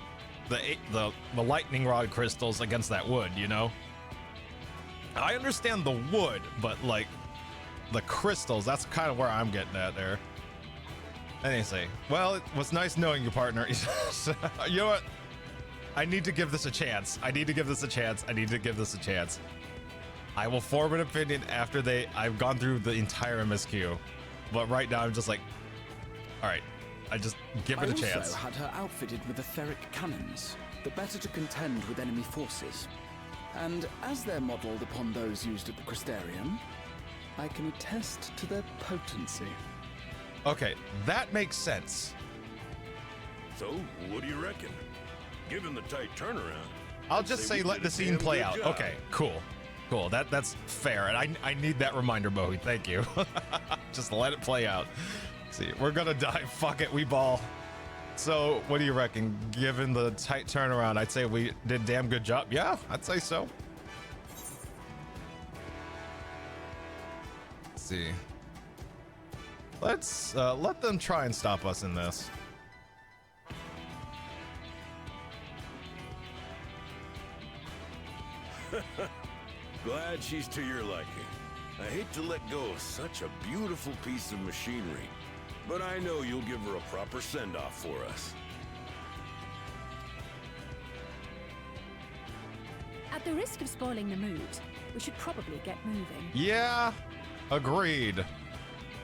the lightning rod crystals against that wood, you know? I understand the wood, but like the crystals, that's kind of where I'm getting at there. Anyway, well, it was nice knowing you, partner. You know what? I need to give this a chance. I need to give this a chance. I need to give this a chance. I will form an opinion after I've gone through the entire MSQ. But right now I'm just like, all right, I just give it a chance. I also had her outfitted with etheric cannons, the better to contend with enemy forces. And as they're modeled upon those used at the Crystarium, I can attest to their potency. Okay, that makes sense. So, what do you reckon? Given the tight turnaround, I'll just say let the scene play out. Okay, cool. Cool, that's fair. And I need that reminder, Bowie. Thank you. Just let it play out. See, we're gonna die. Fuck it, we ball. So, what do you reckon? Given the tight turnaround, I'd say we did a damn good job. Yeah, I'd say so. Let's see. Let's let them try and stop us in this. glad she's to your liking. I hate to let go of such a beautiful piece of machinery, but I know you'll give her a proper send-off for us. At the risk of spoiling the mood, we should probably get moving. Yeah, agreed.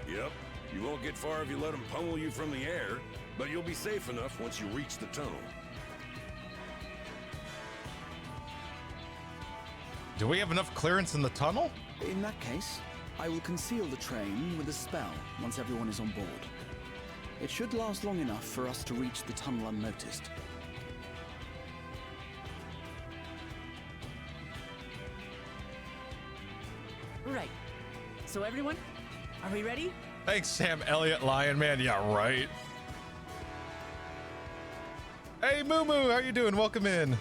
Yep, you won't get far if you let them pummel you from the air, but you'll be safe enough once you reach the tunnel. Do we have enough clearance in the tunnel? In that case, I will conceal the train with a spell once everyone is on board. It should last long enough for us to reach the tunnel unnoticed. Right. So everyone, are we ready? Thanks, Sam Elliott, Lion Man. Yeah, right. Hey, Moo Moo, how you doing? Welcome in.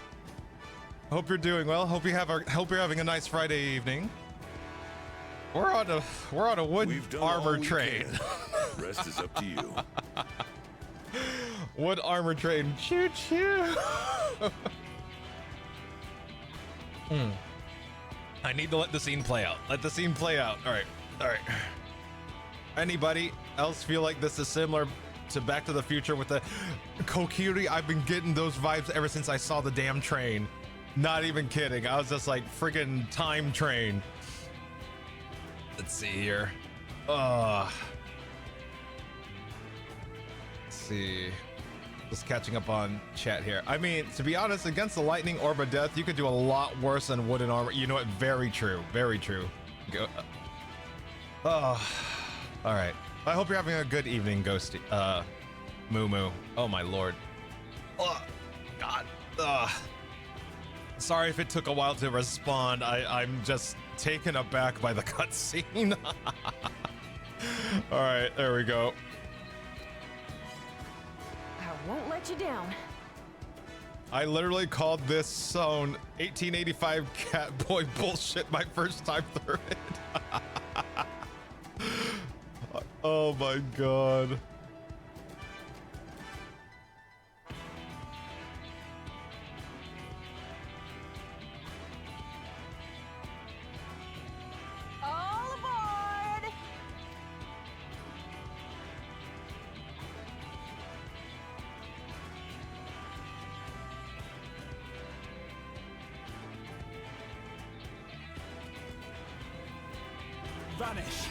Hope you're doing well. Hope you're having a nice Friday evening. We're on a wood armor train. Rest is up to you. Wood armor train. Choo choo. I need to let the scene play out. Let the scene play out. All right. All right. Anybody else feel like this is similar to Back to the Future with the Kokiri? I've been getting those vibes ever since I saw the damn train. Not even kidding. I was just like, freaking time train. Let's see here. Let's see. Just catching up on chat here. I mean, to be honest, against the lightning orb of death, you could do a lot worse than wooden armor. You know what? Very true. Very true. Go. All right. I hope you're having a good evening, Ghosty. Moo Moo. Oh my lord. Oh, God. Sorry if it took a while to respond. I'm just taken aback by the cutscene. All right, there we go. I won't let you down. I literally called this zone 1885 Catboy bullshit my first time through it. Oh my god. All aboard! vanish.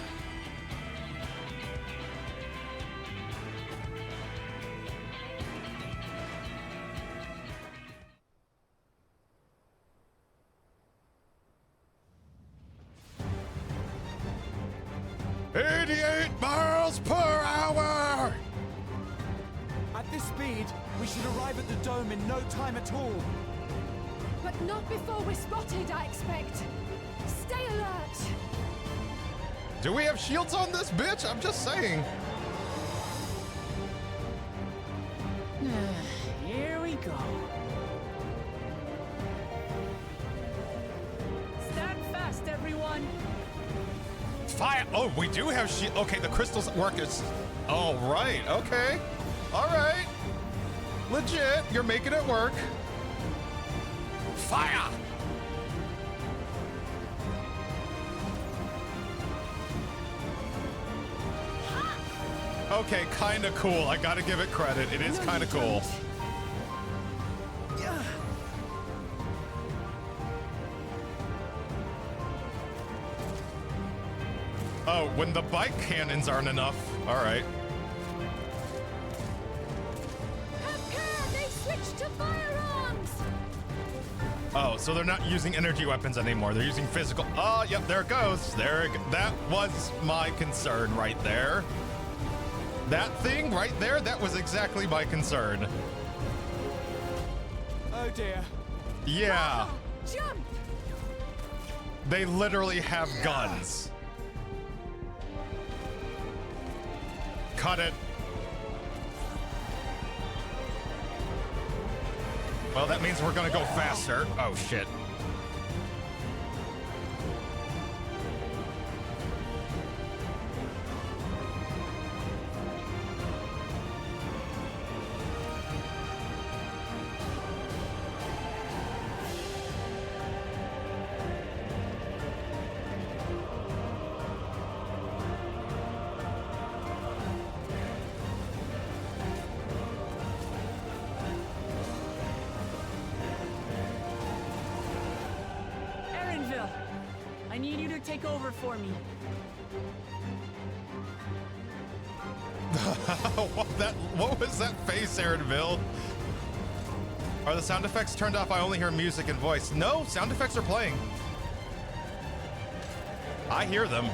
miles per hour! At this speed, we should arrive at the dome in no time at all. But not before we're spotted, I expect. Stay alert! Do we have shields on this bitch? I'm just saying. Here we go. Stand fast, everyone. Fire! Oh, we do have shield. Okay, the crystals work as. Oh, right. Okay. All right. Legit. You're making it work. Fire! Okay, kind of cool. I gotta give it credit. It is kind of cool. Oh, when the bike cannons aren't enough. All right. They switched to firearms! Oh, so they're not using energy weapons anymore. They're using physical. Oh, yep, there it goes. That was my concern right there. That thing right there, that was exactly my concern. Oh dear. Yeah. Jump! They literally have guns. Cut it. Well, that means we're gonna go faster. Oh, shit. I need you to take over for me. What was that face, Aaronville? Are the sound effects turned off? I only hear music and voice. No, sound effects are playing. I hear them.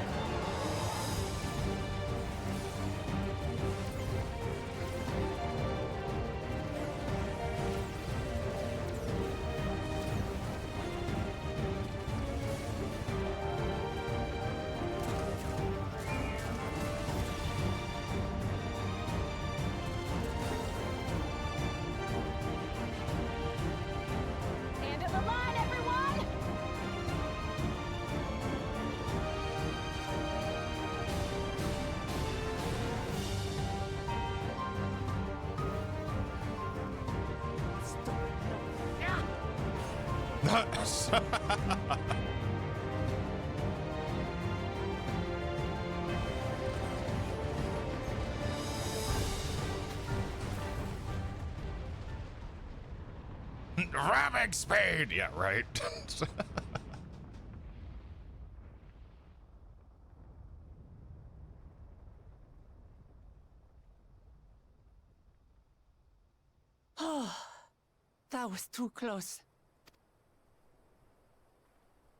Ramming speed! Yeah, right. That was too close.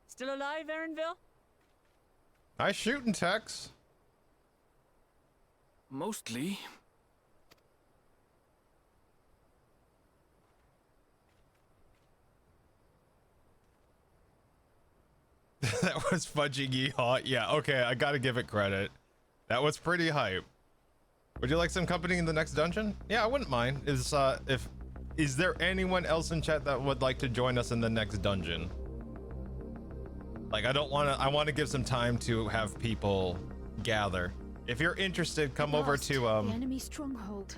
Still alive, Aaronville? I shoot in text. Mostly. That was fudging yeehaw. Yeah, okay, I gotta give it credit. That was pretty hype. Would you like some company in the next dungeon? Yeah, I wouldn't mind. Is there anyone else in chat that would like to join us in the next dungeon? Like, I want to give some time to have people gather. If you're interested, come over to the enemy stronghold.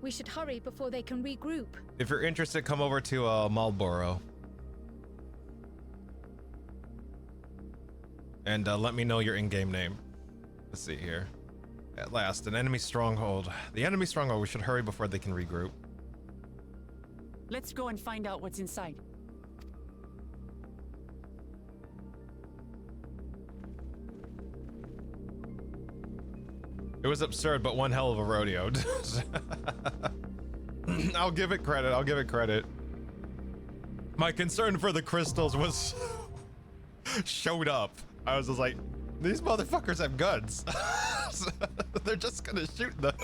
We should hurry before they can regroup. If you're interested, come over to Marlboro. And let me know your in-game name. Let's see here. At last, an enemy stronghold. The enemy stronghold, we should hurry before they can regroup. Let's go and find out what's inside. It was absurd, but one hell of a rodeo. I'll give it credit. I'll give it credit. My concern for the crystals was showed up. I was just like, these motherfuckers have guns. They're just gonna shoot them.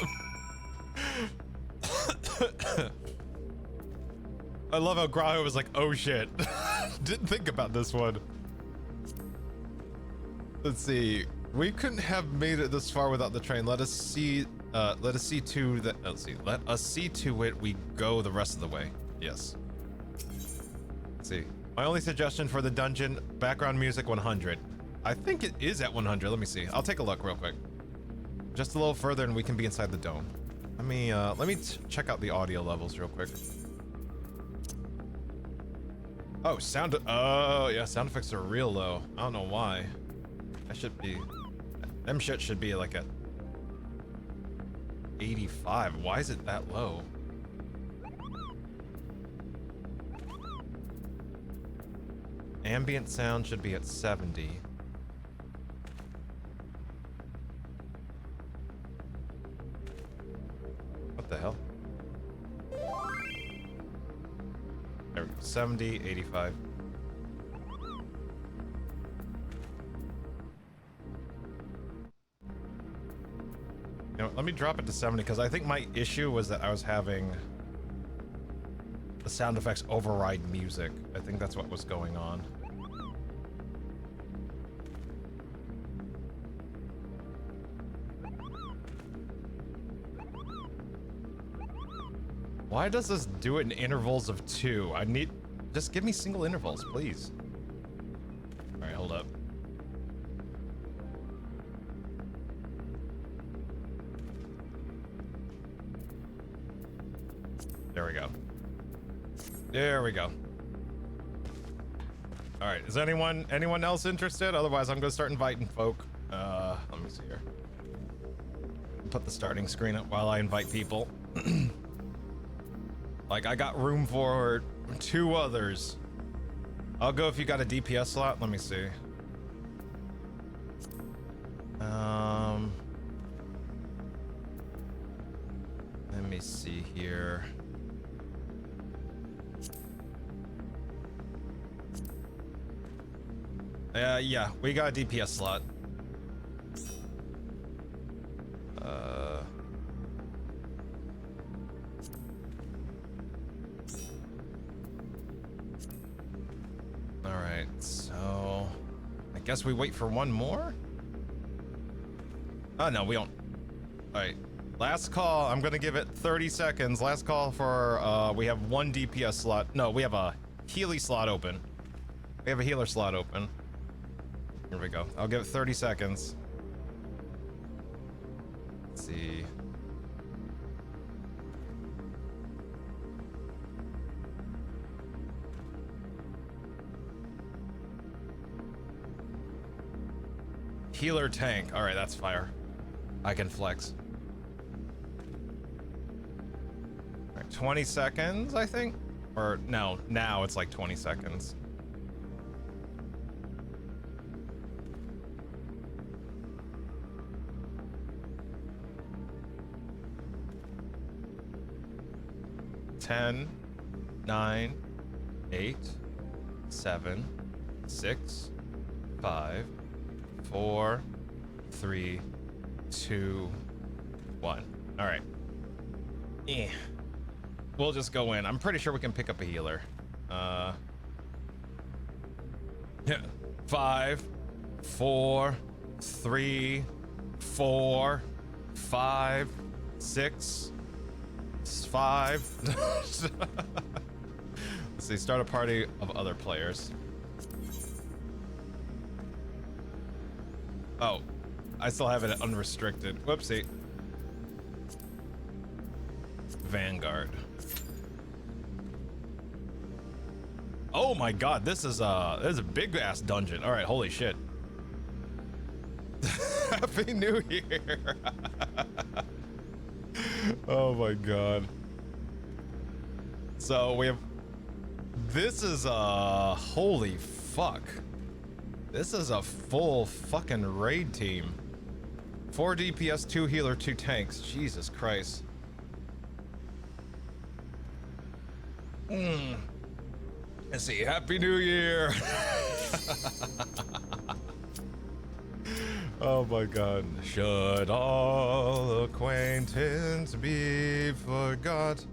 I love how Graho was like, oh shit. Didn't think about this one. Let's see. We couldn't have made it this far without the train. Let us see to that. Let's see. Let us see to it we go the rest of the way. Yes. Let's see. My only suggestion for the dungeon, background music 100. I think it is at 100. Let me see. I'll take a look real quick. Just a little further and we can be inside the dome. Let me check out the audio levels real quick. Oh, oh yeah, sound effects are real low. I don't know why. Them shit should be like at 85. Why is it that low? Ambient sound should be at 70. What the hell? There we go. 70, 85. You know, let me drop it to 70 because I think my issue was that I was having the sound effects override music. I think that's what was going on. Why does this do it in intervals of 2? Just give me single intervals, please. All right, hold up. There we go. There we go. All right, is anyone else interested? Otherwise, I'm gonna start inviting folk. Let me see here. Put the starting screen up while I invite people. Like, I got room for 2 others. I'll go if you got a DPS slot. Let me see. Let me see here. Yeah, we got a DPS slot. All right, so I guess we wait for one more. Oh no, we don't. All right, last call. I'm gonna give it 30 seconds. Last call for we have 1 DPS slot. No, we have a Healy slot open. We have a healer slot open. Here we go. I'll give it 30 seconds. Let's see. Healer tank. All right, that's fire. I can flex. All right, 20 seconds, I think. Or no, now it's like 20 seconds. Ten, 9, 8, 7, 6, 5, 4, 3, 2, 1. All right. Yeah. We'll just go in. I'm pretty sure we can pick up a healer. 5, 4, 3, 4, 5, 6, 5. Let's see. Start a party of other players. Oh, I still have it at unrestricted. Whoopsie. Vanguard. Oh my god, this is a big ass dungeon. All right, holy shit. Happy New Year. Oh my god. So we have, this is holy fuck. This is a full fucking raid team. 4 DPS, 2 healer, 2 tanks. Jesus Christ. Let's see. Happy New Year. Oh my God. Should all acquaintance be forgot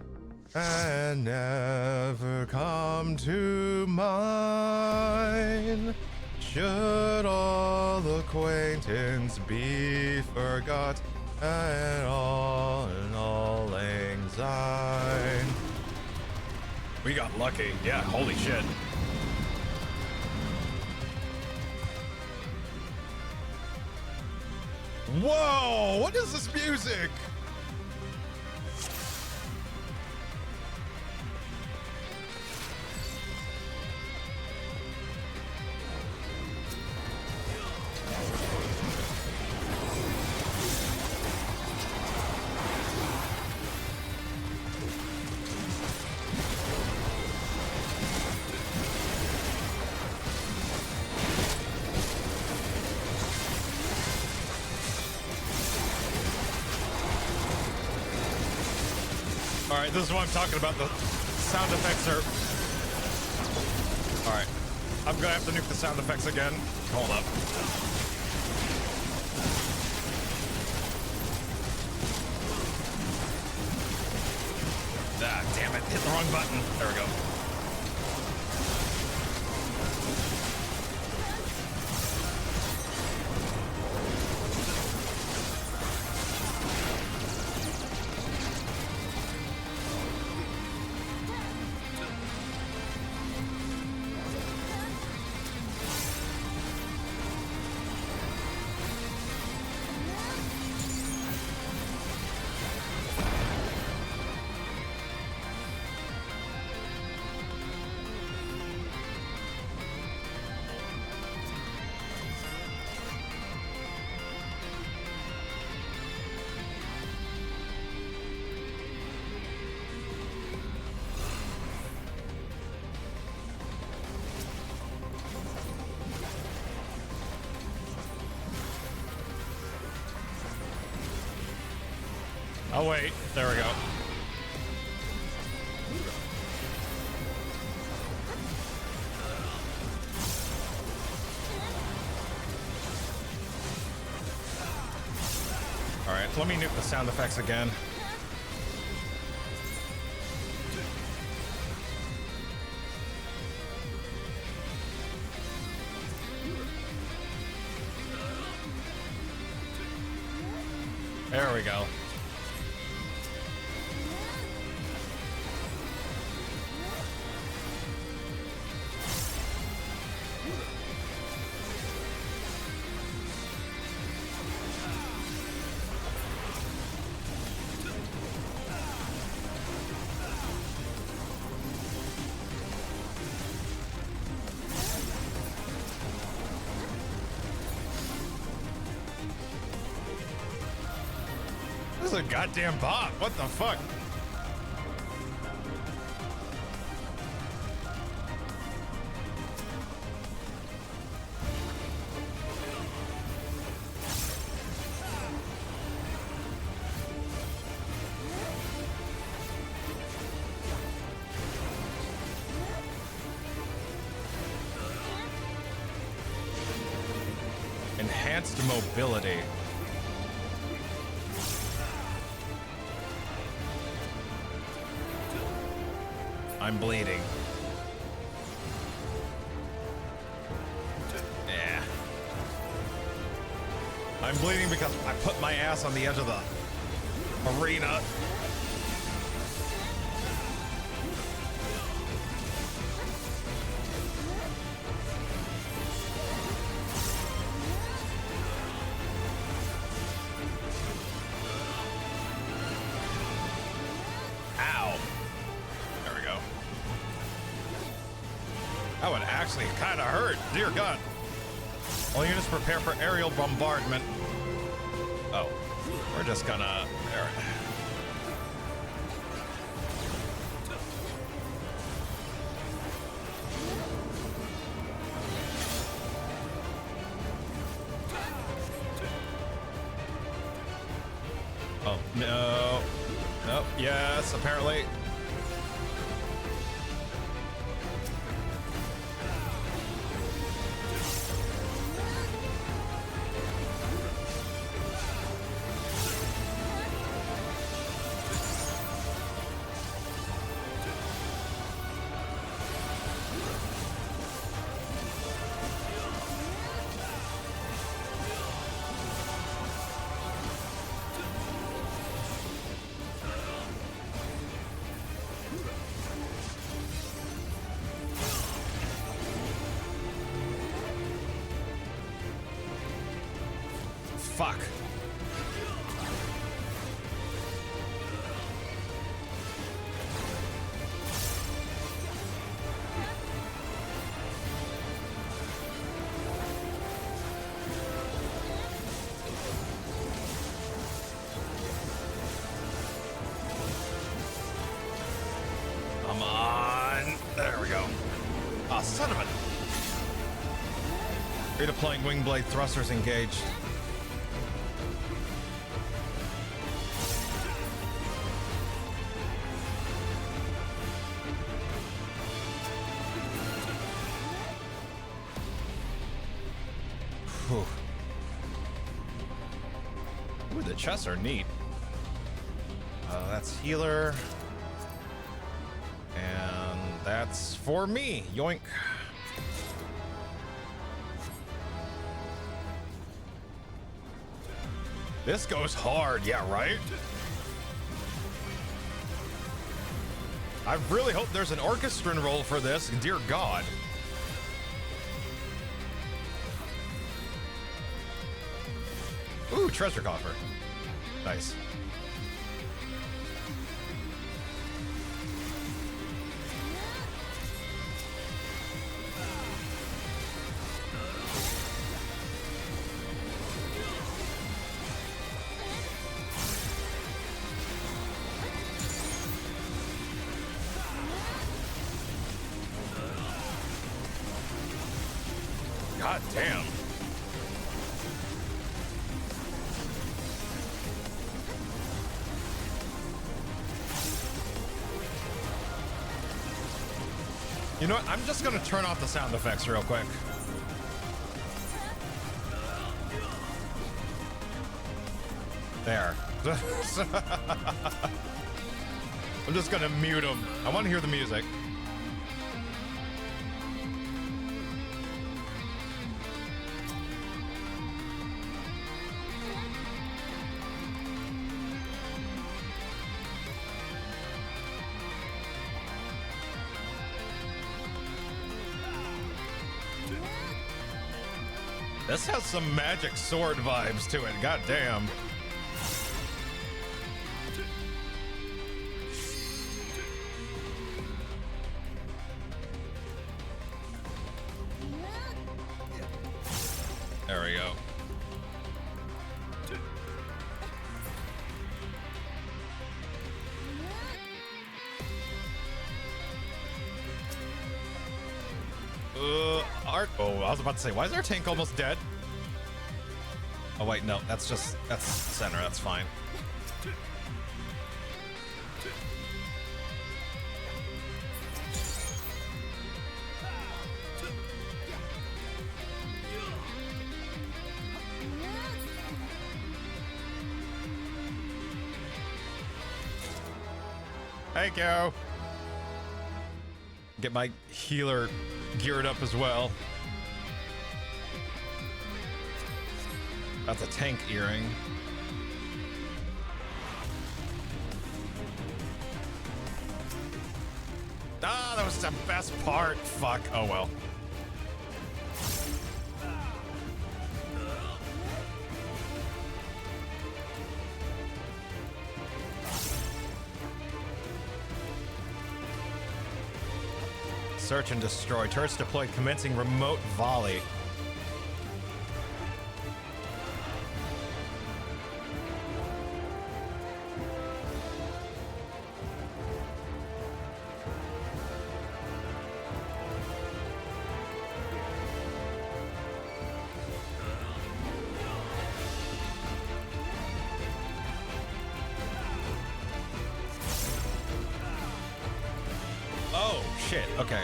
and never come to mind? Should all acquaintance be forgot and all lang syne? We got lucky. Yeah, holy shit. Whoa, what is this music? Alright, this is what I'm talking about. The sound effects are... Alright. I'm gonna have to nuke the sound effects again. Hold up. Ah, damn it. Hit the wrong button. There we go. Oh wait, there we go. All right, let me nuke the sound effects again. There we go. This is a goddamn bot. What the fuck? Enhanced mobility. I'm bleeding. Yeah. I'm bleeding because I put my ass on the edge of the arena. That would actually kind of hurt. Dear God. All units prepare for aerial bombardment. Oh, we're just gonna... There. No. Nope. Yes, apparently. Fuck. Come on. There we go. Oh, son of a... Redeploying wing blade thrusters engaged. Whew. Ooh, the chests are neat. That's healer. And that's for me. Yoink. This goes hard, yeah, right? I really hope there's an orchestran roll for this, dear God. Ooh, treasure coffer. Nice. God damn. You know what? I'm just gonna turn off the sound effects real quick. There. I'm just gonna mute them. I want to hear the music. This has some magic sword vibes to it. God damn. There we go. Oh, I was about to say, why is our tank almost dead? Oh wait, no, that's center, that's fine. Thank you. Get my healer geared up as well. That's a tank earring. Ah, that was the best part. Fuck. Oh well. Search and destroy. Turrets deployed commencing remote volley. shit, okay.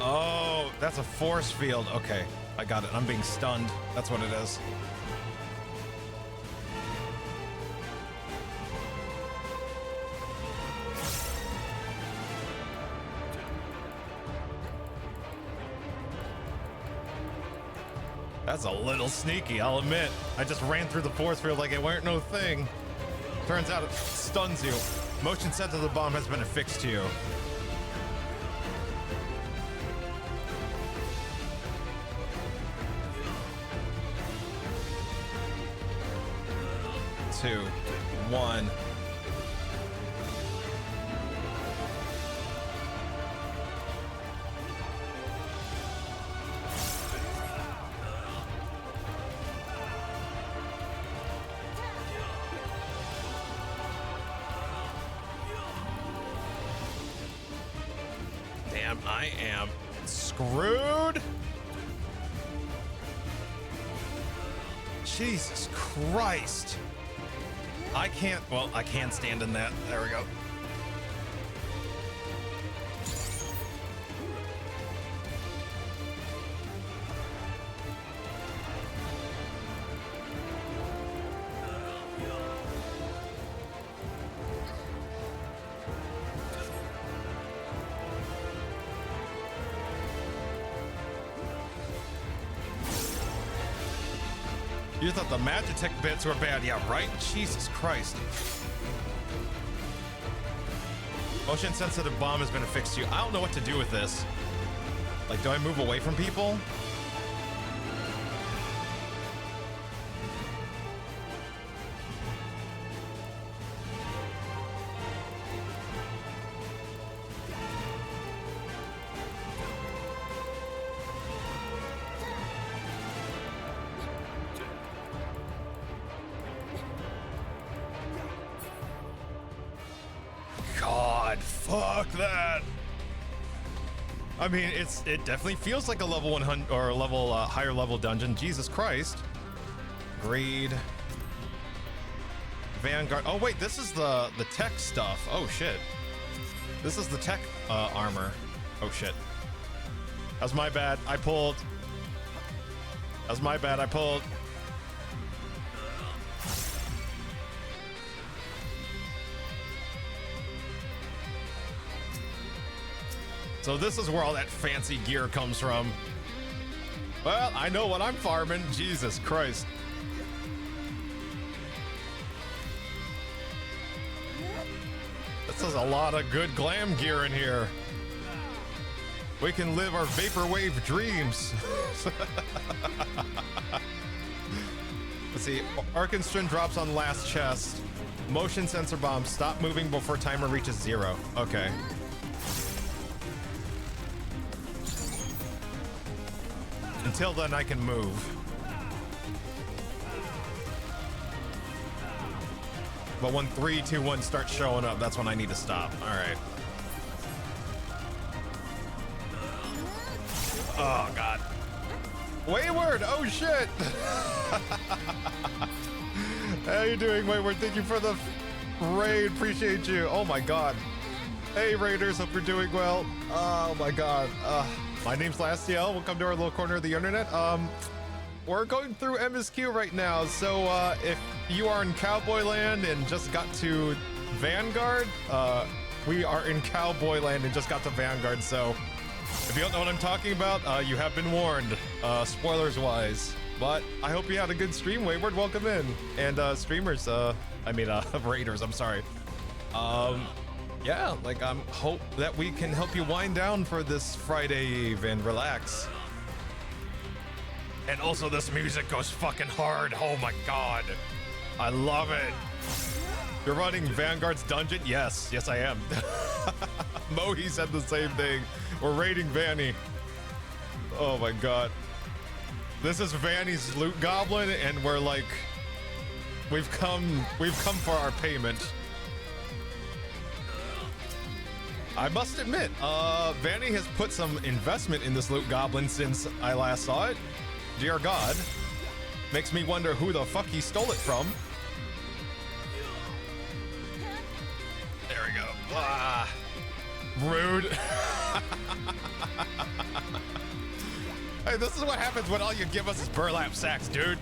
Oh, that's a force field. Okay, I got it. I'm being stunned. That's what it is. That's a little sneaky, I'll admit. I just ran through the force field like it weren't no thing. Turns out it stuns you. Motion sensor of the bomb has been affixed to you. Two, one. Damn, I am screwed. Jesus Christ. I can't, well, I can stand in that. There we go. You thought the Magitech bits were bad, yeah, right? Jesus Christ. Motion sensitive bomb has been affixed to you. I don't know what to do with this. Like, do I move away from people? Fuck that. I mean, it definitely feels like a level 100 or a level higher level dungeon. Jesus Christ. Greed. Vanguard. Oh wait, this is the tech stuff. Oh shit. This is the tech armor. Oh shit. That's my bad. I pulled. That's my bad. I pulled. So this is where all that fancy gear comes from. Well, I know what I'm farming. Jesus Christ. This is a lot of good glam gear in here. We can live our vaporwave dreams. Let's see. Arkenstron drops on last chest. Motion sensor bomb. Stop moving before timer reaches 0. Okay. Until then, I can move. But when 3, 2, 1 starts showing up, that's when I need to stop. All right. Oh, God. Wayward! Oh, shit! How you doing, Wayward? Thank you for the raid. Appreciate you. Oh, my God. Hey, Raiders. Hope you're doing well. Oh, my God. My name's Lastiel. Welcome to our little corner of the internet. We're going through MSQ right now, so if you are in Cowboy Land and just got to Vanguard, we are in Cowboy Land and just got to Vanguard, so if you don't know what I'm talking about, you have been warned, spoilers-wise. But I hope you had a good stream, Wayward. Welcome in. And streamers, raiders, I'm sorry. Yeah, like hope that we can help you wind down for this Friday Eve and relax. And also this music goes fucking hard. Oh my God. I love it. You're running Vanguard's dungeon? Yes, yes I am. Mohi said the same thing. We're raiding Vanny. Oh my God. This is Vanny's loot goblin and we're like, we've come for our payment. I must admit, Vanny has put some investment in this loot goblin since I last saw it. Dear God. Makes me wonder who the fuck he stole it from. There we go. Ah, rude. Hey, this is what happens when all you give us is burlap sacks, dude.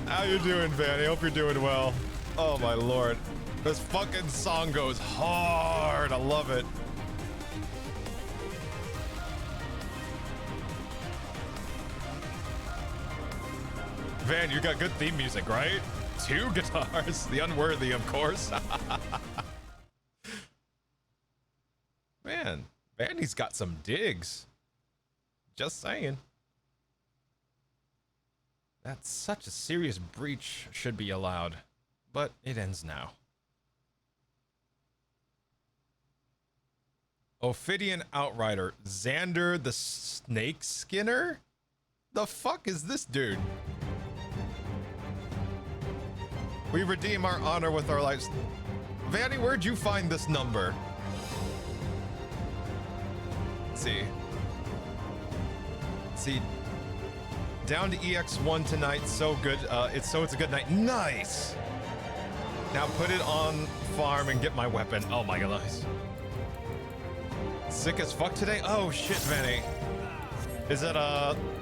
How you doing, Van? I hope you're doing well. Oh my lord. This fucking song goes hard. I love it. Van, you got good theme music, right? 2 guitars. The unworthy, of course. Man, Vandy's got some digs. Just saying. That's such a serious breach should be allowed. But it ends now. Ophidian Outrider. Xander the Snake Skinner? The fuck is this dude? We redeem our honor with our lives. Vanny, where'd you find this number? Let's see. Down to EX1 tonight. So good. It's a good night. Nice. Now put it on farm and get my weapon. Oh my goodness. Sick as fuck today. Oh shit, Vanny. Is it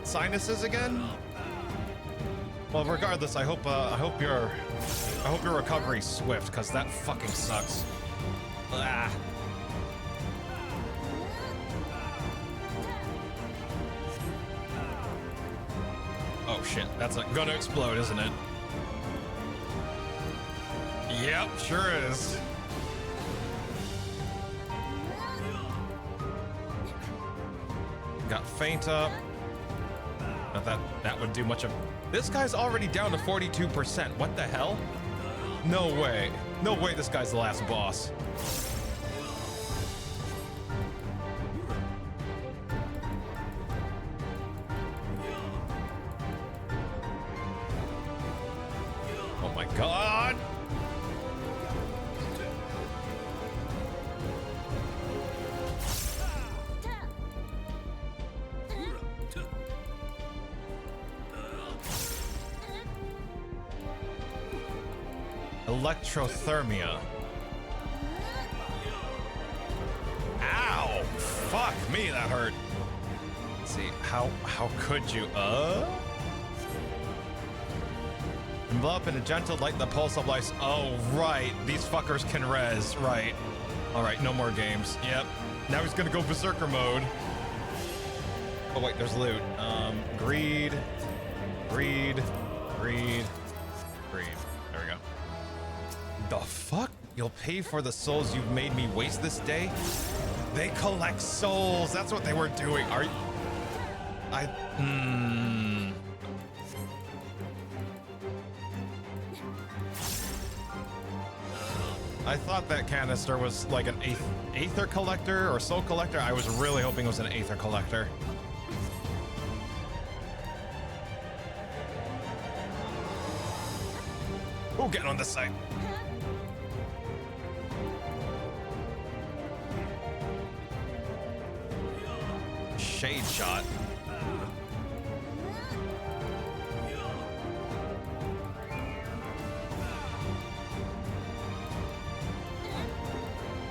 sinuses again? Well, regardless, I hope your recovery's swift, cause that fucking sucks. Ah. Oh shit, that's gonna explode, isn't it? Yep, sure is. Got faint up. Not that would do much of. This guy's already down to 42%. What the hell? No way. No way this guy's the last boss. Oh my god! Electrothermia. Ow! Fuck me, that hurt. Let's see, how could you? Envelop in a gentle light, the pulse of life. Oh right, these fuckers can res. Right. All right, no more games. Yep. Now he's gonna go berserker mode. Oh wait, there's loot. Greed. There we go. The fuck? You'll pay for the souls you've made me waste this day? They collect souls. That's what they were doing. Are you? I thought that canister was like an aether collector or soul collector. I was really hoping it was an aether collector. Oh, get on this side. Shade shot.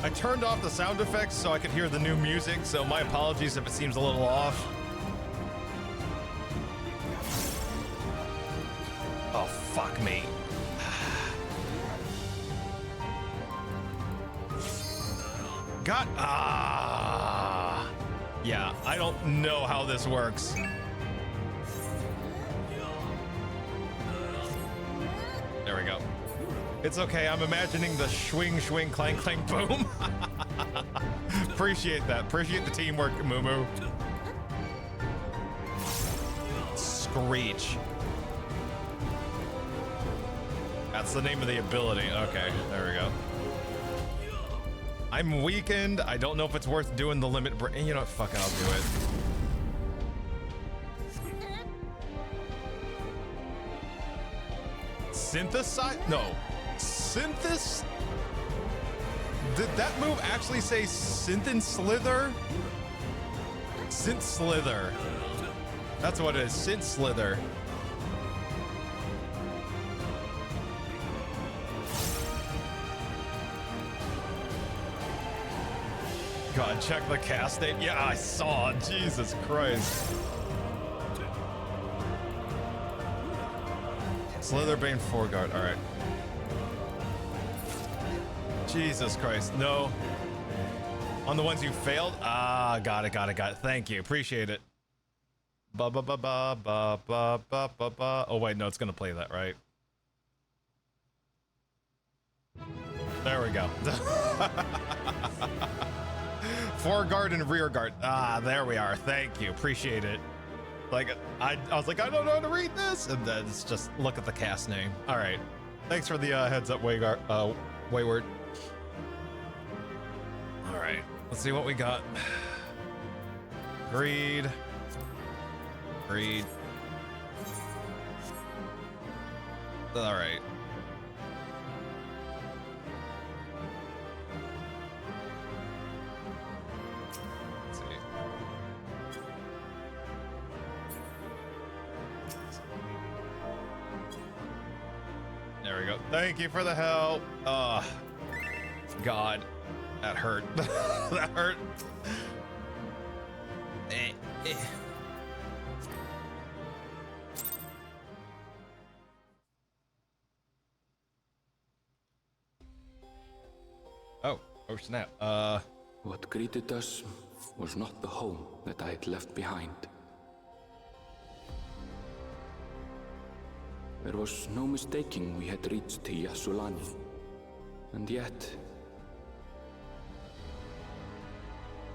I turned off the sound effects so I could hear the new music, so my apologies if it seems a little off. Oh, fuck me. Yeah, I don't know how this works. There we go. It's okay, I'm imagining the swing, swing, clang, clang, boom. Appreciate that. Appreciate the teamwork, Moo. Screech. That's the name of the ability. Okay, there we go. I'm weakened. I don't know if it's worth doing the limit break. You know what? Fuck it, I'll do it. Synthesize? No. Synthis? Did that move actually say synth and slither? Synth slither. That's what it is. Sid Slither. God, check the cast date. Yeah, I saw. Jesus Christ. Slitherbane 4 guard. All right. Jesus Christ. No. On the ones you failed? Ah, got it. Thank you. Appreciate it. Ba ba ba ba ba ba ba ba ba. Oh wait, no, it's gonna play that, right? There we go. Foreguard and rear guard. Ah, there we are. Thank you. Appreciate it. Like, I was like, I don't know how to read this, and then it's just look at the cast name. All right. Thanks for the heads up, Wayward. All right. Let's see what we got. Greed. All right. Let's see. There we go. Thank you for the help. God, that hurt. That hurt. Oh snap. What greeted us was not the home that I had left behind. There was no mistaking we had reached Yassulani, and yet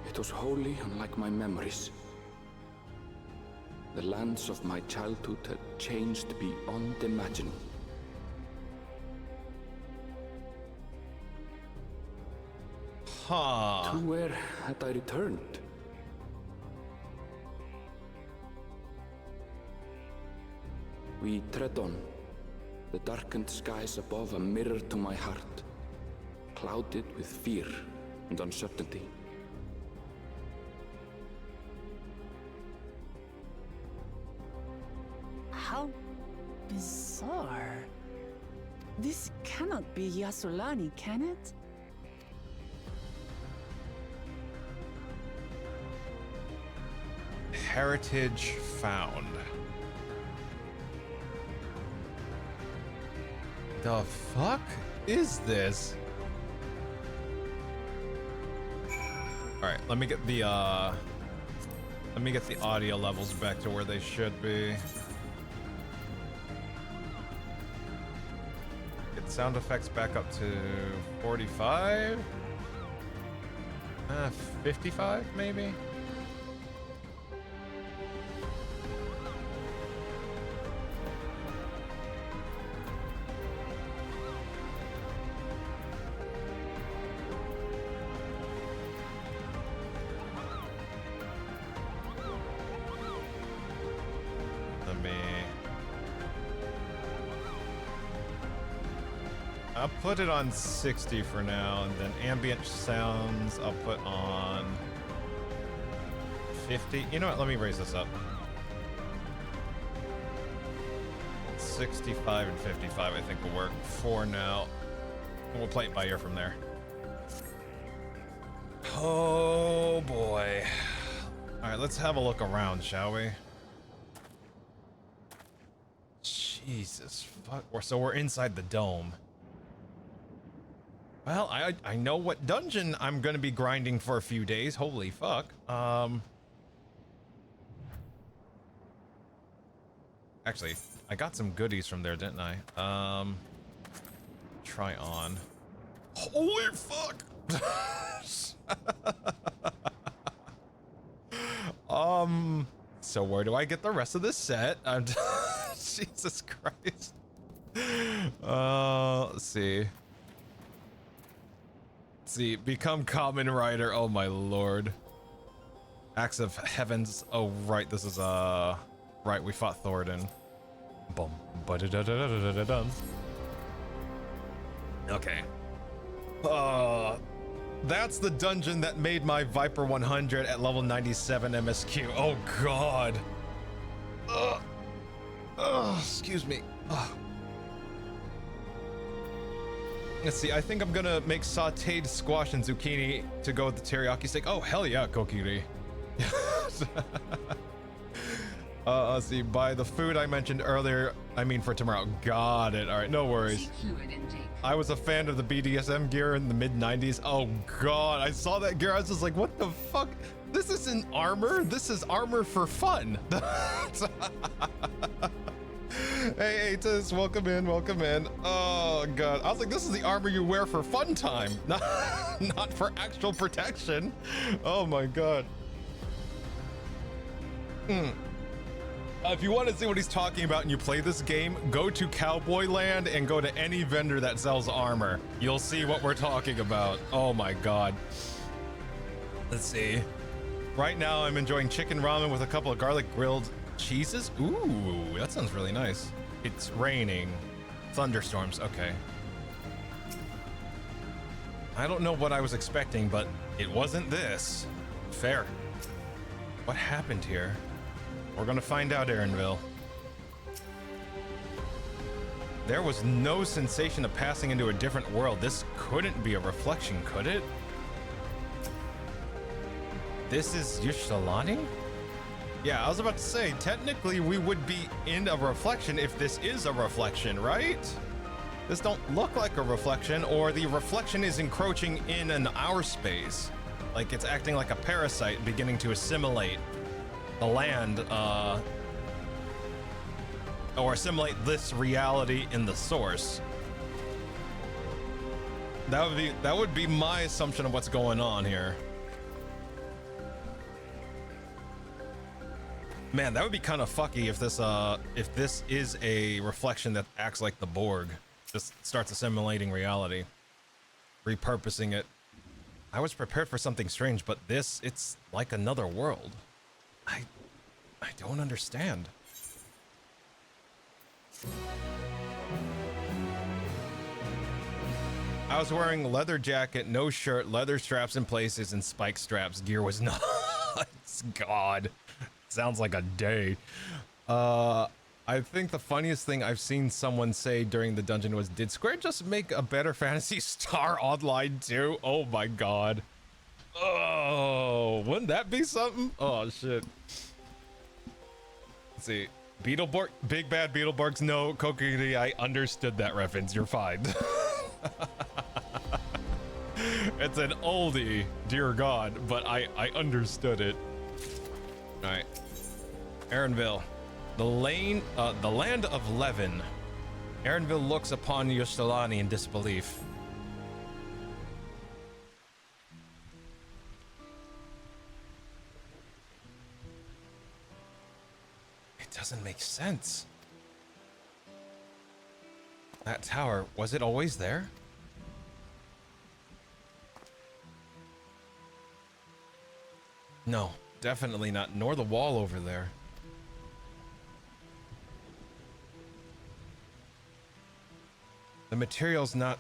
it was wholly unlike my memories. The lands of my childhood had changed beyond imagining. Huh. To where had I returned? We tread on, the darkened skies above a mirror to my heart, clouded with fear and uncertainty. How bizarre. This cannot be Yassulani, can it? Heritage found. The fuck is this? All right, let me get the audio levels back to where they should be. Get sound effects back up to 45? 55 maybe? I'll put it on 60 for now, and then ambient sounds I'll put on 50. You know what? Let me raise this up. 65 and 55 I think will work for now. We'll play it by ear from there. Oh boy. All right, let's have a look around, shall we? Jesus fuck. So we're inside the dome. Well, I know what dungeon I'm gonna be grinding for a few days. Holy fuck. Actually, I got some goodies from there, didn't I? Try on. Holy fuck. So where do I get the rest of this set? Jesus Christ. Let's see. See, become common rider. Oh my lord. Axe of Heavens. Oh right, this is right, we fought Thoradin. Boom. Ba-da-da-da-da-da-da-dun. Okay. That's the dungeon that made my Viper 100 at level 97 MSQ. Oh god. excuse me. Oh. Let's see, I think I'm gonna make sauteed squash and zucchini to go with the teriyaki steak. Oh, hell yeah, Kokiri. Let's see, by the food I mentioned earlier, I mean for tomorrow. Got it. All right, no worries. I was a fan of the BDSM gear in the mid-90s. Oh god, I saw that gear. I was just like, what the fuck? This isn't armor. This is armor for fun. Hey, Atis, welcome in, welcome in. Oh god, I was like, this is the armor you wear for fun time, not for actual protection. Oh my god. If you want to see what he's talking about and you play this game, go to Cowboy Land and go to any vendor that sells armor. You'll see what we're talking about. Oh my god. Let's see. Right now I'm enjoying chicken ramen with a couple of garlic grilled cheeses. Ooh, that sounds really nice. It's raining. Thunderstorms, okay. I don't know what I was expecting, but it wasn't this. Fair. What happened here? We're gonna find out, Aaronville. There was no sensation of passing into a different world. This couldn't be a reflection, could it? This is Yushalani? Yeah, I was about to say, technically we would be in a reflection if this is a reflection, right? This don't look like a reflection, or the reflection is encroaching in an our space. Like it's acting like a parasite beginning to assimilate the land, or assimilate this reality in the source. That would be my assumption of what's going on here. Man, that would be kind of fucky if this is a reflection that acts like the Borg, just starts assimilating reality, repurposing it. I was prepared for something strange, but it's like another world. I don't understand. I was wearing leather jacket, no shirt, leather straps in places, and spike straps. Gear was nuts. God. Sounds like a day. I think the funniest thing I've seen someone say during the dungeon was, did Square just make a better Phantasy Star Online too? Oh my god. Oh, wouldn't that be something? Oh shit. Let's see. Beetleborg, Big Bad Beetleborgs. No, Kokiri, I understood that reference. You're fine. It's an oldie, dear god, but I understood it. All right, Aaronville, the land of Levin. Aaronville looks upon Yostalani in disbelief. It doesn't make sense. That tower, was it always there? No. Definitely not, nor the wall over there. The material's not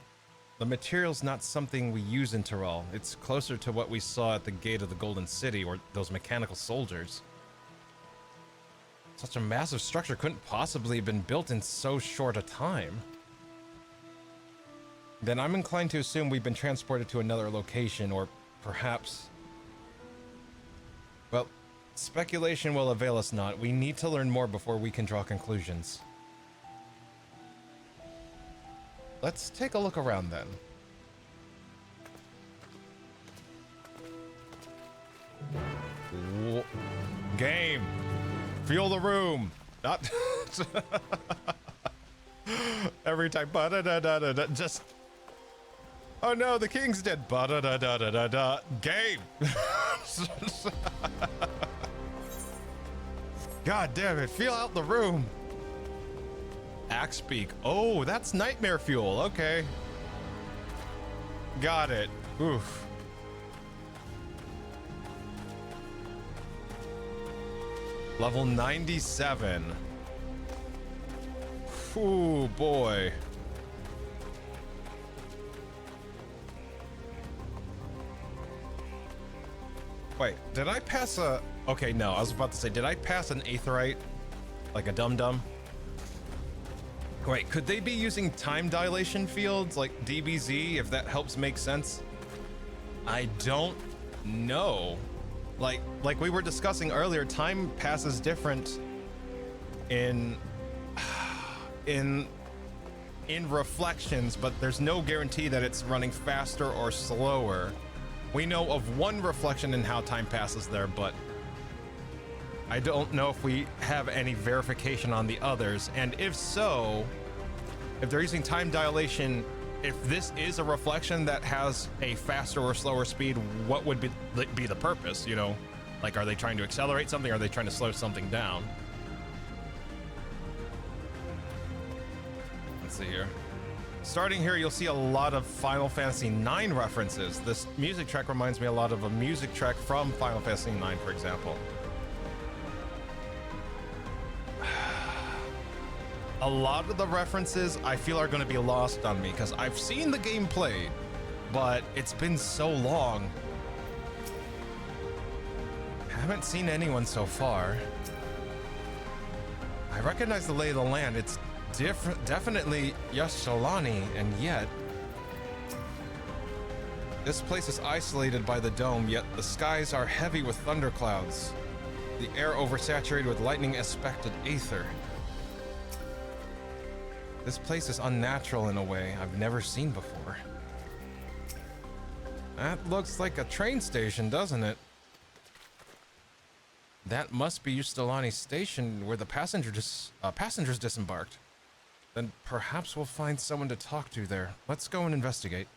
something we use in Tyrol. It's closer to what we saw at the gate of the Golden City, or those mechanical soldiers. Such a massive structure couldn't possibly have been built in so short a time. Then I'm inclined to assume we've been transported to another location, or perhaps... Well, speculation will avail us not. We need to learn more before we can draw conclusions. Let's take a look around then. Game. Feel the room. Not every time. Just. Oh no, the king's dead. Game. God damn it, feel out the room. Axe Peak. Oh, that's nightmare fuel. Okay. Got it. Oof. Level 97. Ooh, boy. Wait, did I pass a... Okay, no, I was about to say, did I pass an Aetheryte? Like a dum-dum? Wait, could they be using time dilation fields like DBZ, if that helps make sense? I don't know. Like we were discussing earlier, time passes different in reflections, but there's no guarantee that it's running faster or slower. We know of one reflection in how time passes there, but I don't know if we have any verification on the others. And if so, if they're using time dilation, if this is a reflection that has a faster or slower speed, what would be the purpose, you know? Like, are they trying to accelerate something? Or are they trying to slow something down? Let's see here. Starting here, you'll see a lot of Final Fantasy IX references. This music track reminds me a lot of a music track from Final Fantasy IX, for example. A lot of the references I feel are going to be lost on me because I've seen the game played, but it's been so long. Haven't seen anyone so far. I recognize the lay of the land. It's different, definitely Yashalani, and yet this place is isolated by the dome, yet the skies are heavy with thunderclouds. The air oversaturated with lightning-aspected aether. This place is unnatural in a way I've never seen before. That looks like a train station, doesn't it? That must be Ustalani Station where the passengers disembarked. Then perhaps we'll find someone to talk to there. Let's go and investigate.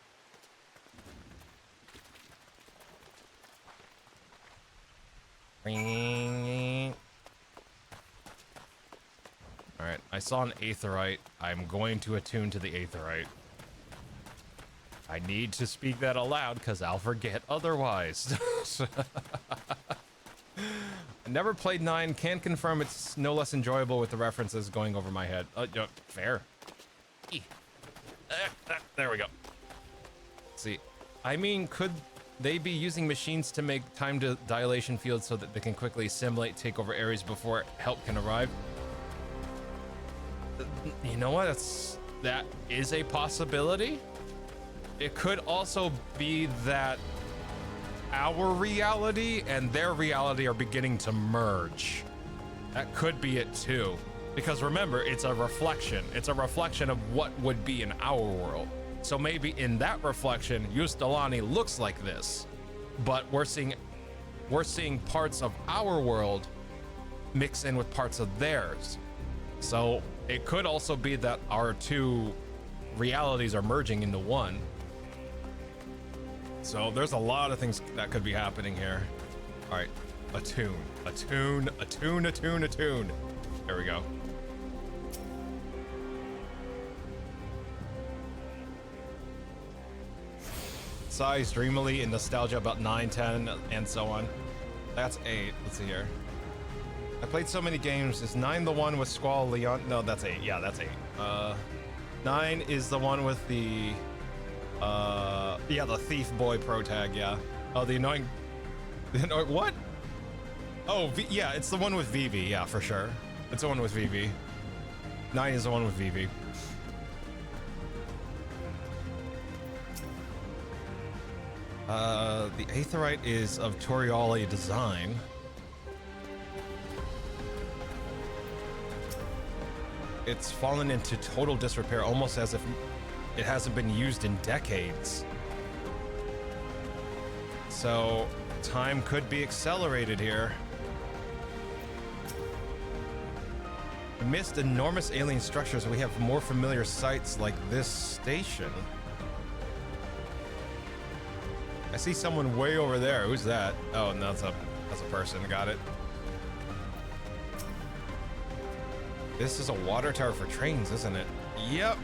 Alright, I saw an aetherite. I'm going to attune to the aetherite. I need to speak that aloud because I'll forget otherwise. I never played 9, can confirm it's no less enjoyable with the references going over my head. Fair. There we go. Let's see. I mean, could they be using machines to make time dilation fields so that they can quickly assimilate, take over areas before help can arrive? You know what? That is a possibility. It could also be that our reality and their reality are beginning to merge. That could be it too. Because remember, it's a reflection. It's a reflection of what would be in our world. So maybe in that reflection, Ustalani looks like this, but we're seeing parts of our world mix in with parts of theirs. So it could also be that our two realities are merging into one. So there's a lot of things that could be happening here. All right, attune. There we go. Sighs dreamily in nostalgia about 9, 10, and so on. That's 8. Let's see here. I played so many games. Is 9 the one with Squall Leon? No, that's 8. Yeah, that's 8. 9 is the one with the the thief boy pro tag, yeah. Oh, the annoying what? Oh, yeah, it's the one with Vivi, yeah, for sure. It's the one with Vivi. 9 is the one with Vivi. The Aetherite is of Toriali design. It's fallen into total disrepair, almost as if it hasn't been used in decades. So, time could be accelerated here. Amidst enormous alien structures, we have more familiar sights like this station. I see someone way over there. Who's that? Oh, no, that's a person. Got it. This is a water tower for trains, isn't it? Yep.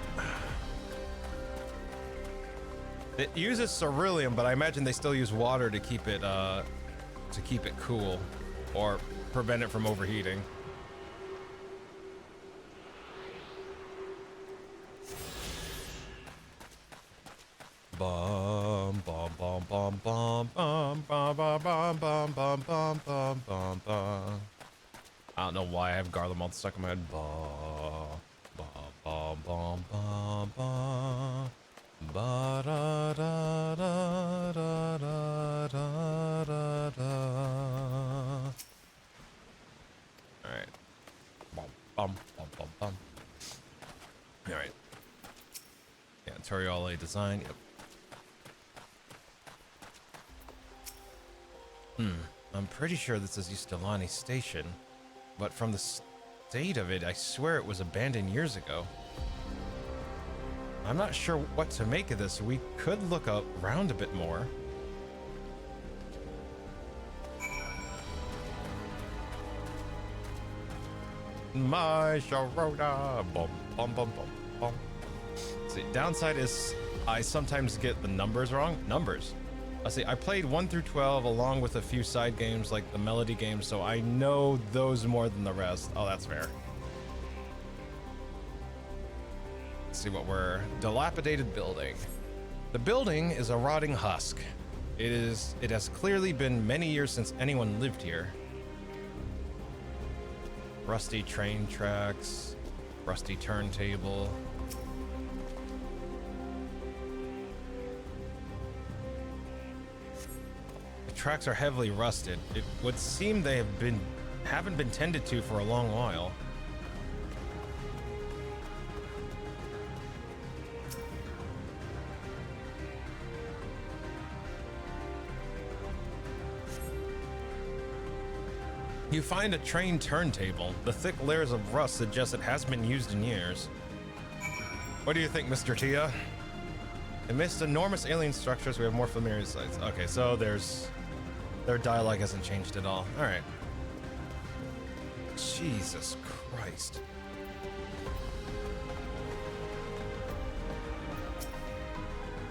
It uses ceruleum, but I imagine they still use water to keep it cool or prevent it from overheating. Bum bum bum bum bum bum bum bum bum bum bum bum bum bum bum. I don't know why I have Garlemald stuck in my head. Bum bum bum bum bum bum. Ba da da da da da da da da. All right. Bum bum bum bum bum. All right. Yeah, Toriale design. Yep. I'm pretty sure this is Ustalani Station, but from the state of it, I swear it was abandoned years ago. I'm not sure what to make of this. We could look around a bit more. My Sharona. Bum, bum, bum, bum, bum. See, downside is I sometimes get the numbers wrong. Numbers. I see, I played 1 through 12 along with a few side games like the Melody games, so I know those more than the rest. Oh, that's fair. Let's see what we're... Dilapidated building. The building is a rotting husk. It has clearly been many years since anyone lived here. Rusty train tracks, rusty turntable. The tracks are heavily rusted. It would seem they haven't been tended to for a long while. You find a train turntable. The thick layers of rust suggest it hasn't been used in years. What do you think, Mr. Tia? Amidst enormous alien structures, we have more familiar sights. Okay, so their dialogue hasn't changed at all. All right. Jesus Christ.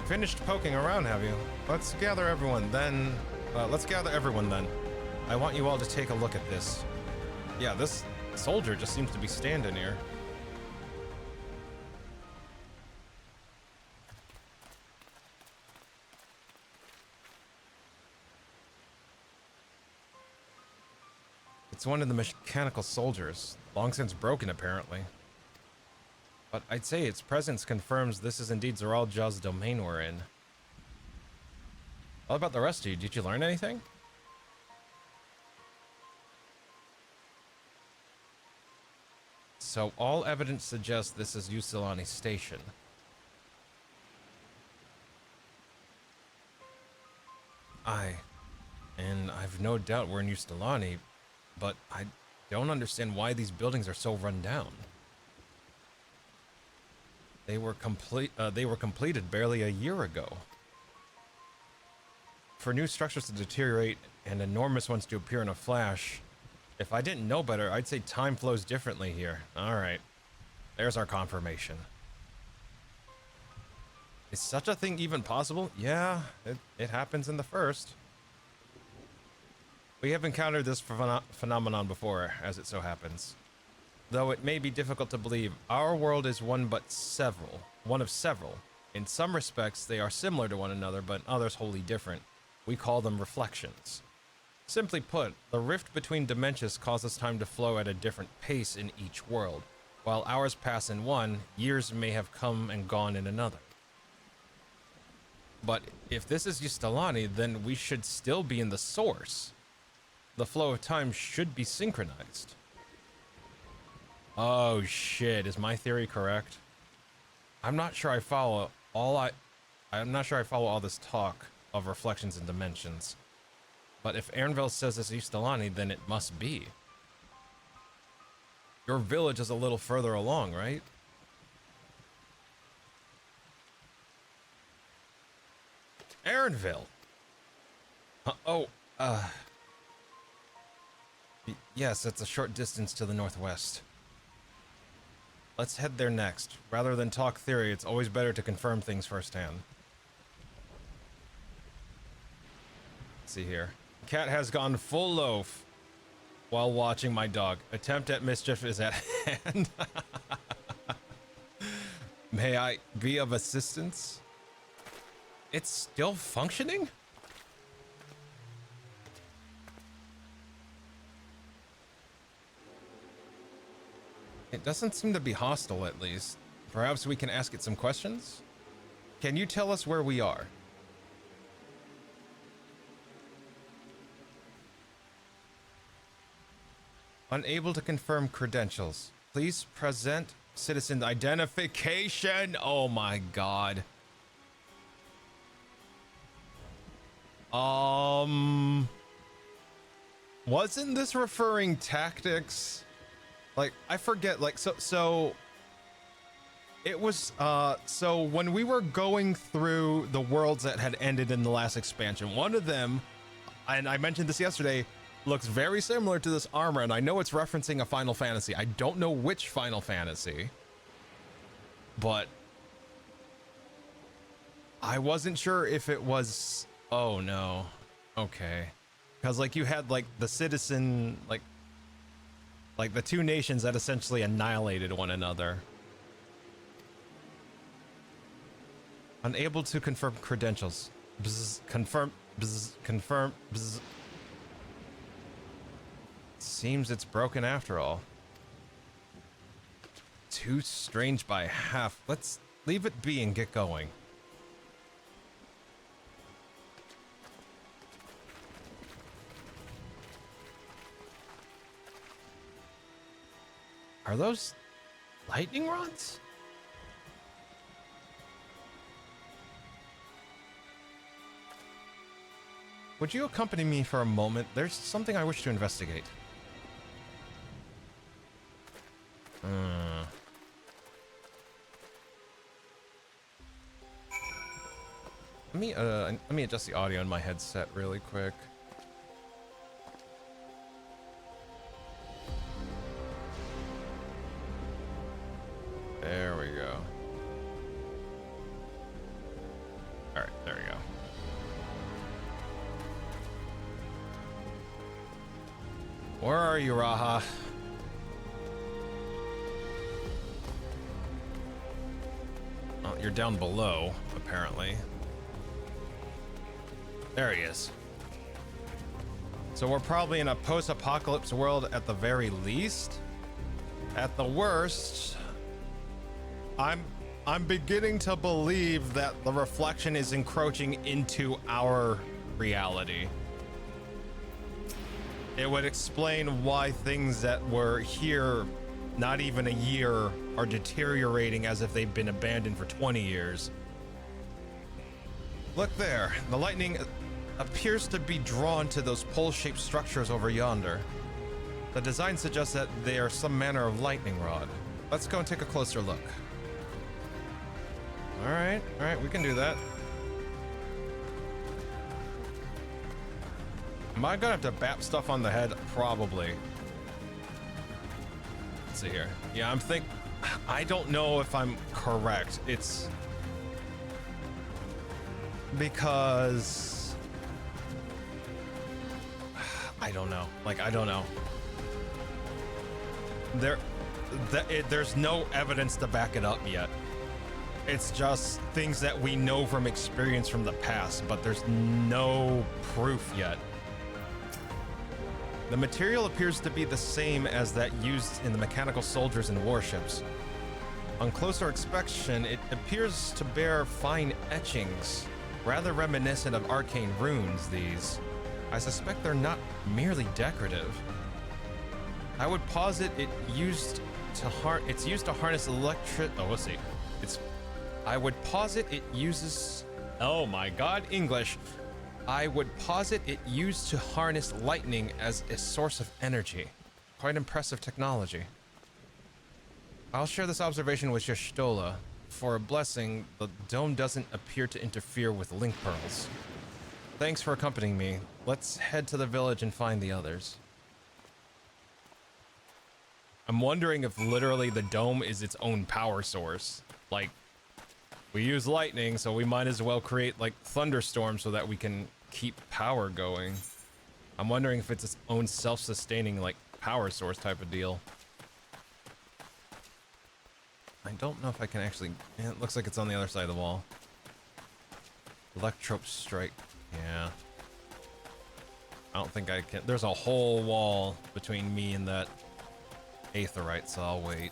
Finished poking around, have you? Let's gather everyone then. I want you all to take a look at this. Yeah, this soldier just seems to be standing here. It's one of the mechanical soldiers, long since broken apparently. But I'd say its presence confirms this is indeed Zeralja's domain we're in. What about the rest of you? Did you learn anything? So all evidence suggests this is Usilani Station. And I've no doubt we're in Ustalani, but I don't understand why these buildings are so run down. They were completed barely a year ago. For new structures to deteriorate and enormous ones to appear in a flash, if I didn't know better, I'd say time flows differently here. All right. There's our confirmation. Is such a thing even possible? Yeah, it happens in the first. We have encountered this phenomenon before, as it so happens. Though it may be difficult to believe, our world is one of several. In some respects, they are similar to one another, but in others wholly different. We call them reflections. Simply put, the rift between dimensions causes time to flow at a different pace in each world. While hours pass in one, years may have come and gone in another. But if this is Ustalani, then we should still be in the source. The flow of time should be synchronized. Oh shit, is my theory correct? I'm not sure I follow all this talk of reflections and dimensions. But if Ernville says it's Ustalani, then it must be. Your village is a little further along, right? Ernville! Yes, it's a short distance to the northwest. Let's head there next. Rather than talk theory, it's always better to confirm things firsthand. Let's see here. Cat has gone full loaf while watching my dog. Attempt at mischief is at hand. May I be of assistance? It's still functioning? It doesn't seem to be hostile, at least. Perhaps we can ask it some questions? Can you tell us where we are? Unable to confirm credentials. Please present citizen identification. Oh my god. Wasn't this referring tactics? Like, I forget, like, so it was, so when we were going through the worlds that had ended in the last expansion, one of them, and I mentioned this yesterday, looks very similar to this armor, and I know it's referencing a Final Fantasy. I don't know which Final Fantasy, but I wasn't sure if it was, oh no, okay. Because, like, you had, like, the citizen, like the two nations that essentially annihilated one another. Unable to confirm credentials. Bzz, confirm. Bzz, confirm. Bzz. Seems it's broken after all. Too strange by half. Let's leave it be and get going. Are those lightning rods? Would you accompany me for a moment? There's something I wish to investigate. Let me adjust the audio in my headset really quick. There we go. All right, there we go. Where are you, Raha? Oh, you're down below, apparently. There he is. So we're probably in a post-apocalypse world at the very least. At the worst, I'm beginning to believe that the reflection is encroaching into our reality. It would explain why things that were here not even a year are deteriorating as if they've been abandoned for 20 years. Look there, the lightning appears to be drawn to those pole-shaped structures over yonder. The design suggests that they are some manner of lightning rod. Let's go and take a closer look. All right, we can do that. Am I gonna have to bap stuff on the head? Probably. Let's see here. Yeah, I don't know if I'm correct. It's because I don't know. Like, I don't know. There's no evidence to back it up yet. It's just things that we know from experience from the past, but there's no proof yet. The material appears to be the same as that used in the mechanical soldiers and warships. On closer inspection, it appears to bear fine etchings, rather reminiscent of arcane runes, these. I suspect they're not merely decorative. I would posit it's used to harness electric. Oh, let's see. I would posit it uses. Oh my God, English. I would posit it used to harness lightning as a source of energy. Quite impressive technology. I'll share this observation with Y'shtola. For a blessing, the dome doesn't appear to interfere with link pearls. Thanks for accompanying me. Let's head to the village and find the others. I'm wondering if literally the dome is its own power source. Like, we use lightning, so we might as well create like thunderstorms so that we can keep power going. I'm wondering if it's its own self-sustaining like power source type of deal. I don't know if I can actually. Yeah, it looks like it's on the other side of the wall. Electrope strike. Yeah. I don't think I can. There's a whole wall between me and that aetherite, so I'll wait.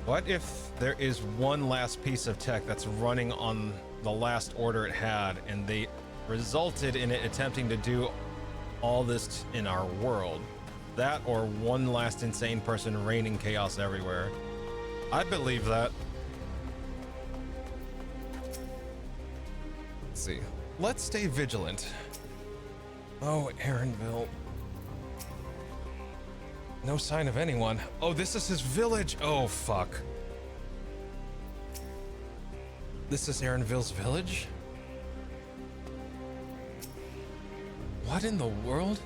What if there is one last piece of tech that's running on the last order it had, and they resulted in it attempting to do all this in our world? That or one last insane person raining chaos everywhere. I believe that. Let's see. Let's stay vigilant. Oh, Aaronville. No sign of anyone. Oh, this is his village. Oh, fuck. This is Aaronville's village? What in the world?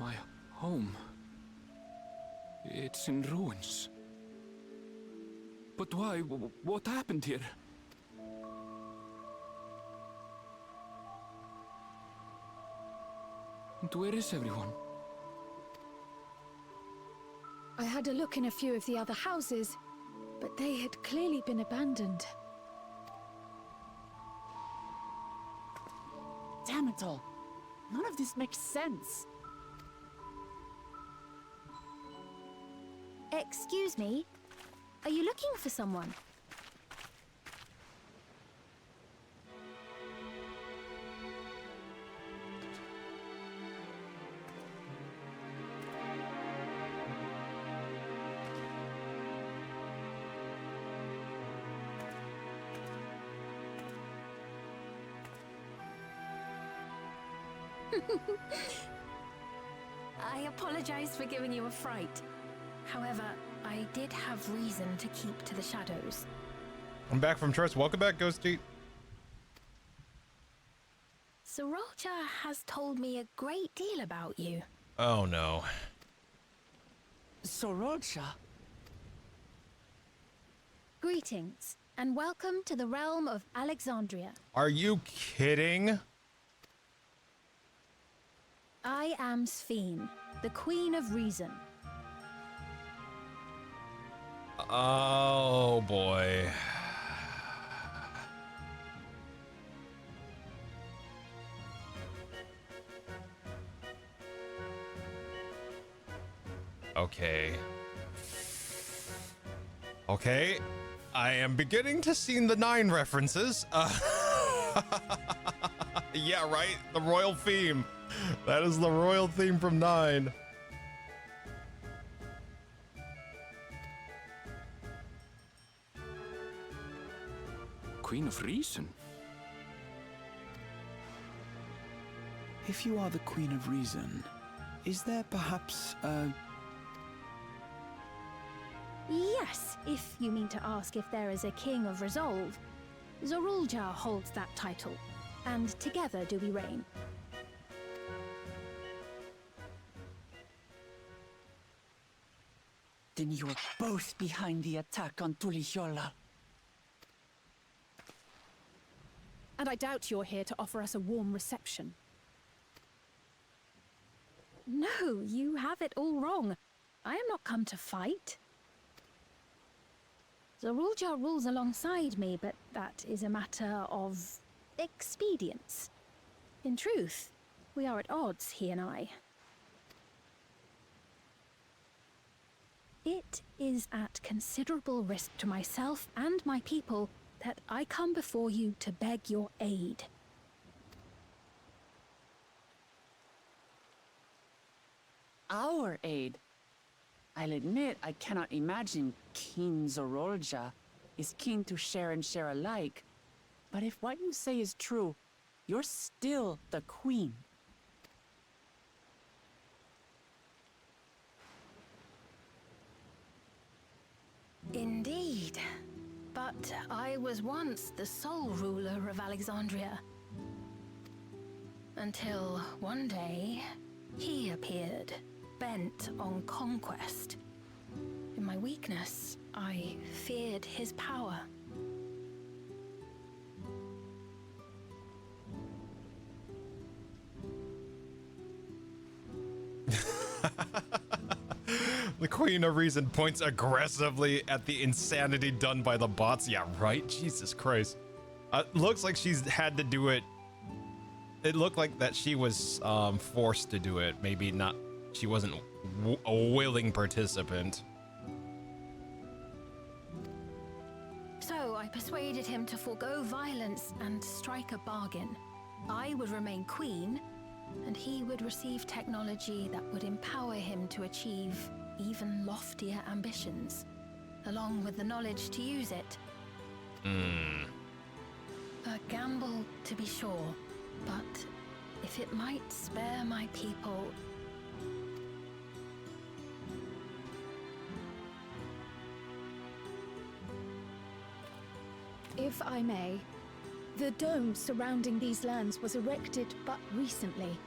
My home. It's in ruins. But why? What happened here? And where is everyone? I had a look in a few of the other houses, but they had clearly been abandoned. Damn it all. None of this makes sense. Excuse me? Are you looking for someone? I apologize for giving you a fright. However, I did have reason to keep to the shadows. I'm back from church. Welcome back, Ghosty. Sorolja has told me a great deal about you. Oh no. Sorolja? Greetings, and welcome to the realm of Alexandria. Are you kidding? I am Sphene, the Queen of Reason. Oh boy. Okay. Okay. I am beginning to see the 9 references. Yeah, right. The royal theme. That is the royal theme from 9. Queen of Reason? If you are the Queen of Reason, is there perhaps a... Yes, if you mean to ask if there is a King of Resolve. Zorulja holds that title, and together do we reign. Then you are both behind the attack on Tulihiola. And I doubt you're here to offer us a warm reception. No, you have it all wrong. I am not come to fight. Zorulja rules alongside me, but that is a matter of expedience. In truth, we are at odds, he and I. It is at considerable risk to myself and my people that I come before you to beg your aid. Our aid? I'll admit I cannot imagine King Zorolja is keen to share and share alike. But if what you say is true, you're still the queen. Indeed. But I was once the sole ruler of Alexandria. Until one day, he appeared, bent on conquest. In my weakness, I feared his power. The Queen of Reason points aggressively at the insanity done by the bots. Yeah, right? Jesus Christ. Looks like she's had to do it. It looked like that she was forced to do it. Maybe not. She wasn't a willing participant. So I persuaded him to forego violence and strike a bargain. I would remain queen, and he would receive technology that would empower him to achieve even loftier ambitions, along with the knowledge to use it. A gamble, to be sure, but if it might spare my people... If I may, the dome surrounding these lands was erected but recently.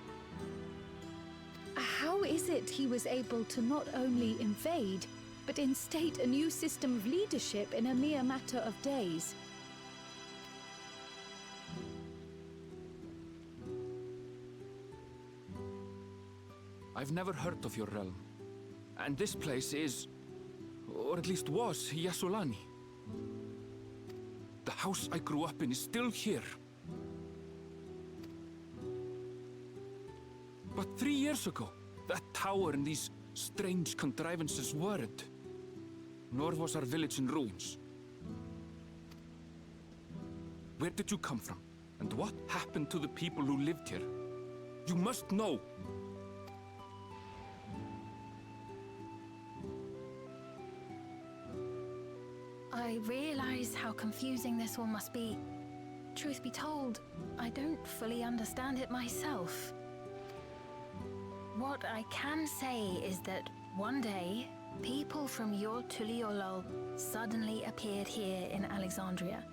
How is it he was able to not only invade, but instate a new system of leadership in a mere matter of days? I've never heard of your realm. And this place is, or at least was, Yasulani. The house I grew up in is still here. But 3 years ago, that tower and these strange contrivances weren't. Nor was our village in ruins. Where did you come from? And what happened to the people who lived here? You must know. I realize how confusing this all must be. Truth be told, I don't fully understand it myself. What I can say is that one day, people from Yor Tuliolol suddenly appeared here in Alexandria.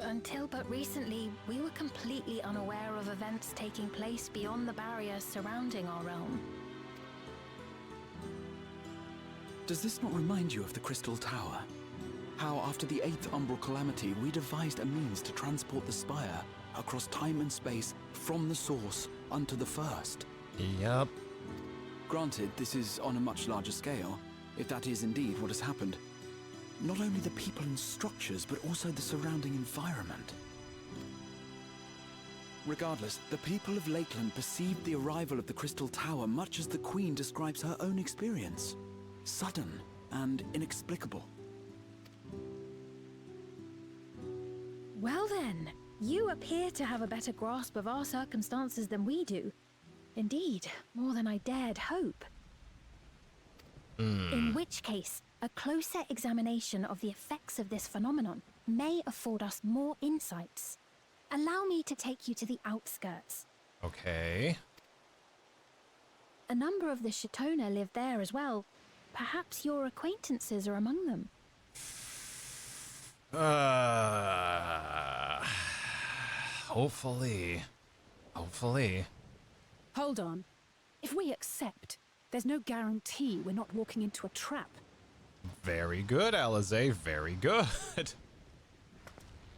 Until but recently, we were completely unaware of events taking place beyond the barriers surrounding our realm. Does this not remind you of the Crystal Tower? How after the 8th Umbral Calamity, we devised a means to transport the Spire across time and space from the source unto the first? Yep. Granted, this is on a much larger scale, if that is indeed what has happened. Not only the people and structures, but also the surrounding environment. Regardless, the people of Lakeland perceived the arrival of the Crystal Tower much as the Queen describes her own experience. Sudden and inexplicable. Well then, you appear to have a better grasp of our circumstances than we do. Indeed, more than I dared hope. In which case, a closer examination of the effects of this phenomenon may afford us more insights. Allow me to take you to the outskirts. Okay. A number of the Shatona live there as well. Perhaps your acquaintances are among them. Hopefully. Hopefully. Hold on. If we accept, there's no guarantee we're not walking into a trap. Very good, Alize. Very good.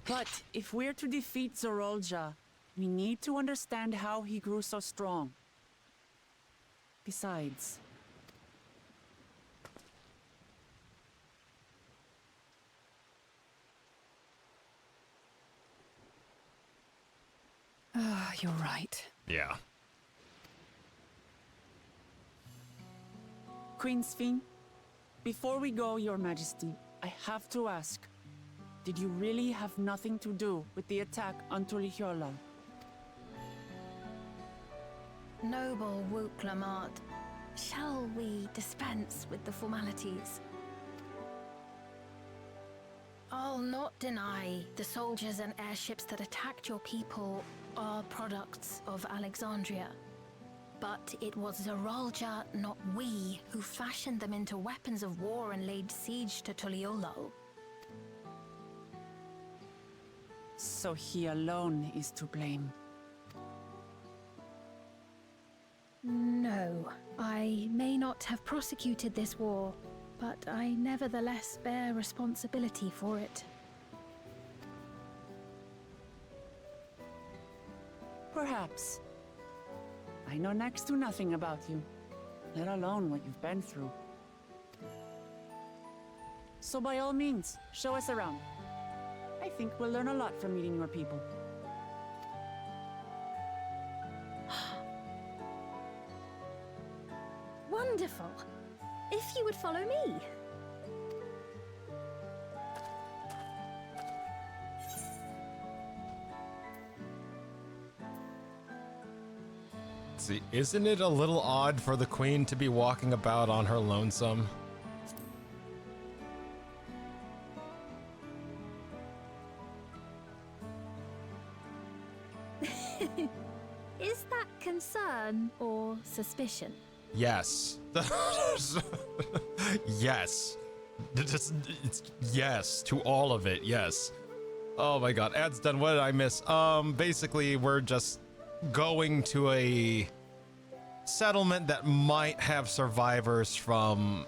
But if we're to defeat Zorolja, we need to understand how he grew so strong. Besides... You're right. Yeah. Queen Sphene, before we go, Your Majesty, I have to ask, did you really have nothing to do with the attack on Tulihiolal? Noble Wook Lamart, shall we dispense with the formalities? I'll not deny the soldiers and airships that attacked your people are products of Alexandria. But it was Zeralja, not we, who fashioned them into weapons of war and laid siege to Tuliolo. So he alone is to blame. No, I may not have prosecuted this war, but I nevertheless bear responsibility for it. Perhaps. I know next to nothing about you, let alone what you've been through. So by all means, show us around. I think we'll learn a lot from meeting your people. Wonderful. If you would follow me. See, isn't it a little odd for the queen to be walking about on her lonesome? Is that concern or suspicion? Yes. Yes. It's yes to all of it. Yes. Oh my god. Ad's done. What did I miss? Basically, we're just going to a settlement that might have survivors from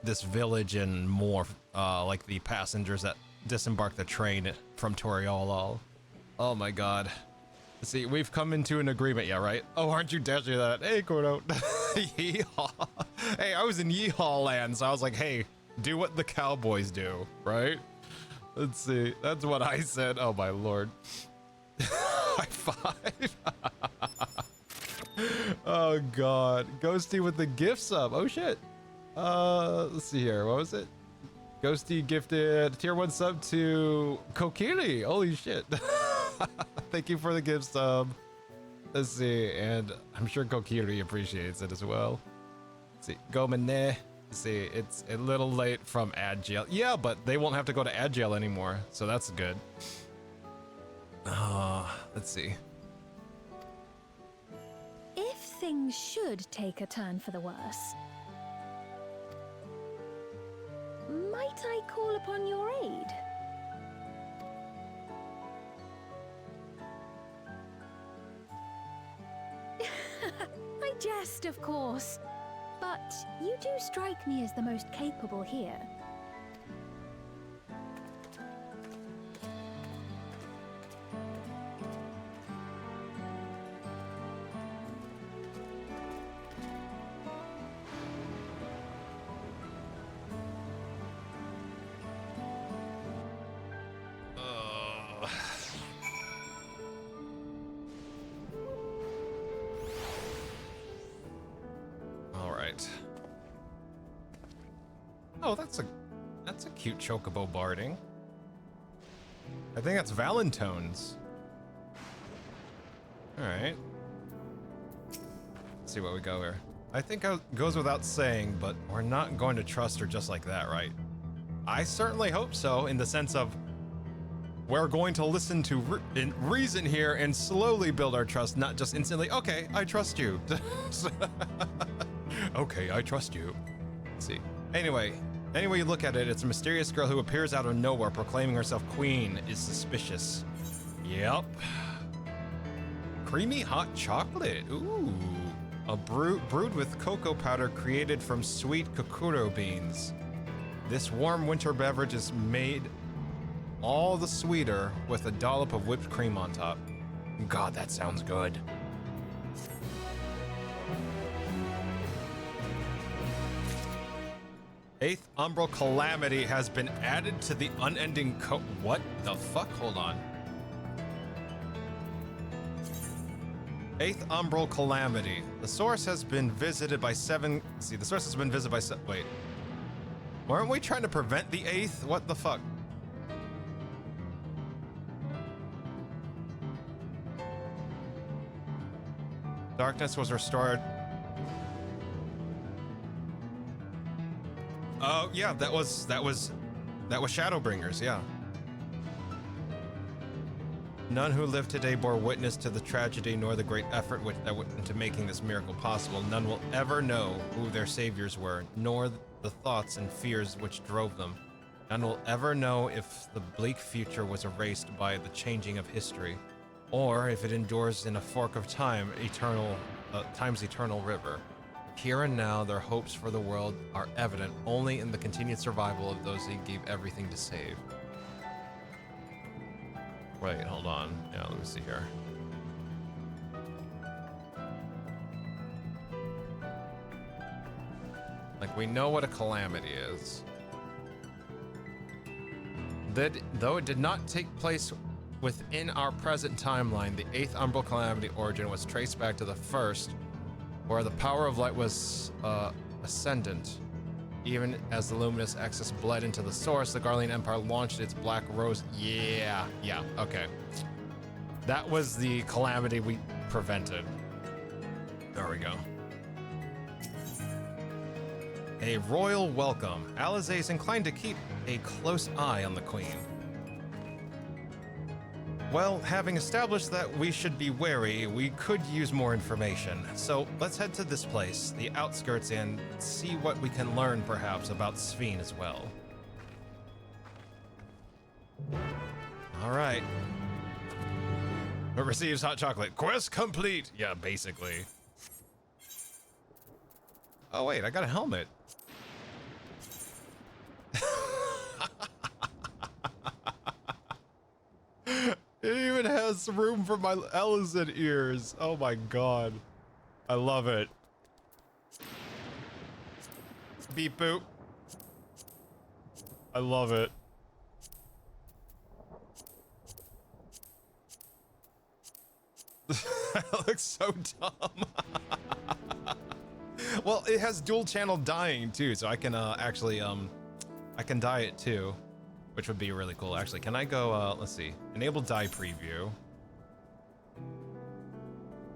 this village and more, like the passengers that disembarked the train from Toriolo. Oh my god. See, we've come into an agreement, yeah, right? Oh, aren't you dashing that? Hey, Cordo. Yeehaw. Hey, I was in Yeehaw land, so I was like, hey, do what the cowboys do, right? Let's see. That's what I said. Oh, my lord. High five. Oh, God. Ghosty with the gift sub. Oh, shit. Let's see here. What was it? Ghosty gifted tier 1 sub to Kokiri. Holy shit. Thank you for the gift sub. Let's see, and I'm sure Kokiri appreciates it as well. Let's see, Gomene. Let's see, it's a little late from ad jail. Yeah, but they won't have to go to ad jail anymore, so that's good. Let's see. If things should take a turn for the worse, might I call upon your aid? I jest, of course, but you do strike me as the most capable here. Oh, that's a cute chocobo barding. I think that's Valentone's. All right. Let's see what we go here. I think it goes without saying, but we're not going to trust her just like that, right? I certainly hope so, in the sense of we're going to listen to reason here and slowly build our trust, not just instantly, okay, I trust you. Okay, I trust you. Let's see. Anyway, any way you look at it, it's a mysterious girl who appears out of nowhere proclaiming herself queen is suspicious. Yep. Creamy hot chocolate. Ooh. A brewed with cocoa powder created from sweet kokoro beans. This warm winter beverage is made all the sweeter with a dollop of whipped cream on top. God, that sounds good. Eighth Umbral Calamity has been added to the unending what the fuck? Hold on. Eighth Umbral Calamity. The source has been visited by seven. See, the source has been visited by wait. Weren't we trying to prevent the eighth? What the fuck? Darkness was restored. Oh yeah, that was Shadowbringers, yeah. None who live today bore witness to the tragedy nor the great effort that went into making this miracle possible. None will ever know who their saviors were, nor the thoughts and fears which drove them. None will ever know if the bleak future was erased by the changing of history, or if it endures in a fork of time, time's eternal river. Here and now, their hopes for the world are evident only in the continued survival of those they gave everything to save. Wait, hold on. Yeah, let me see here. Like, we know what a calamity is. That, though it did not take place within our present timeline, the 8th Umbral Calamity origin was traced back to the first, where the power of light was ascendant. Even as the luminous excess bled into the source, the Garlean Empire launched its black rose. Yeah, okay. That was the calamity we prevented. There we go. A royal welcome. Alizé is inclined to keep a close eye on the Queen. Well, having established that we should be wary, we could use more information. So let's head to this place, the outskirts, and see what we can learn perhaps about Sphene as well. All right. It receives hot chocolate. Quest complete. Yeah, basically. Oh, wait, I got a helmet. It even has room for my Ellison ears. Oh my god. I love it. Beep boop. I love it. That looks so dumb. Well, it has dual channel dyeing too, so I can actually I can dye it too, which would be really cool. Actually, can I go let's see, enable dye preview.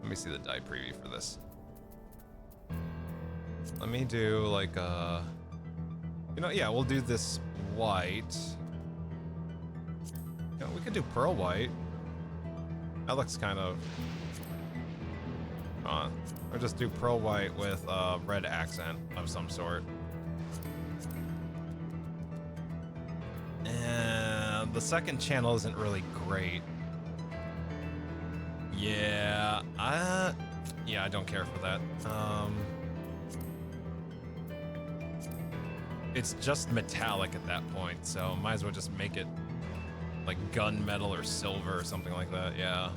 Let me see the dye preview for this. Let me do like you know, yeah, we'll do this white. You know, we could do pearl white. That looks kind of or just do pearl white with red accent of some sort. And the second channel isn't really great. Yeah, I don't care for that. It's just metallic at that point, so might as well just make it like gunmetal or silver or something like that. Yeah.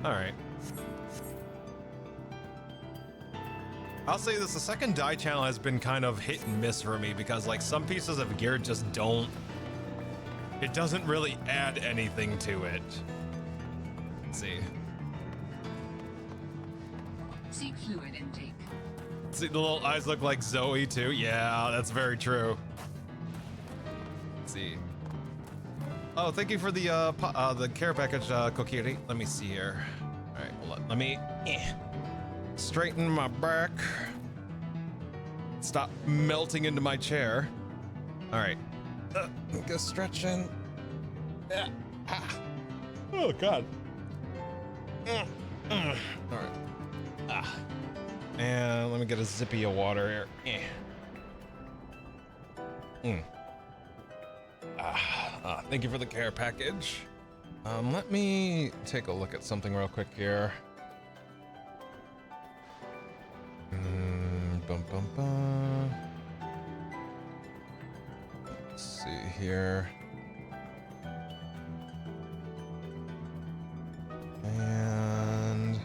All right. I'll say this, the second dye channel has been kind of hit and miss for me because like some pieces of gear just don't, it doesn't really add anything to it. Let's see. Seek fluid intake. See, the little eyes look like Zoe too. Yeah, that's very true. Let's see. Oh, thank you for the care package, Kokiri. Let me see here. All right, hold on. Let me straighten my back. Stop melting into my chair. All right. Go stretching. Oh God. All right. And let me get a zippy of water here. Thank you for the care package. Let me take a look at something real quick here. Let's see here. And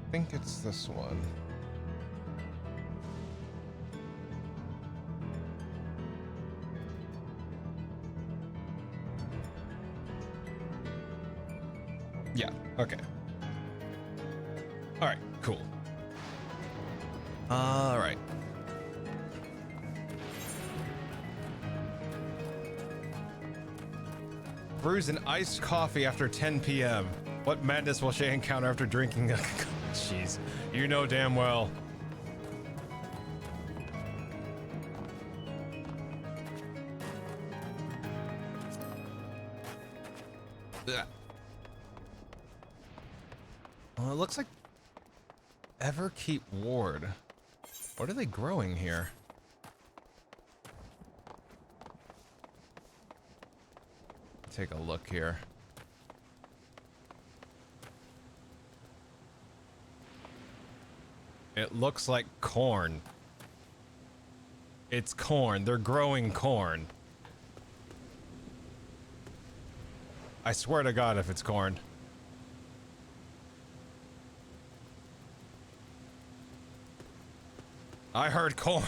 I think it's this one. Yeah, okay. All right, cool. All right. Brews an iced coffee after 10 p.m. What madness will she encounter after drinking a Jeez. You know damn well. Ugh. Well, it looks like Everkeep Ward. What are they growing here? Take a look here. It looks like corn. It's corn. They're growing corn. I swear to God if it's corn. I heard corn.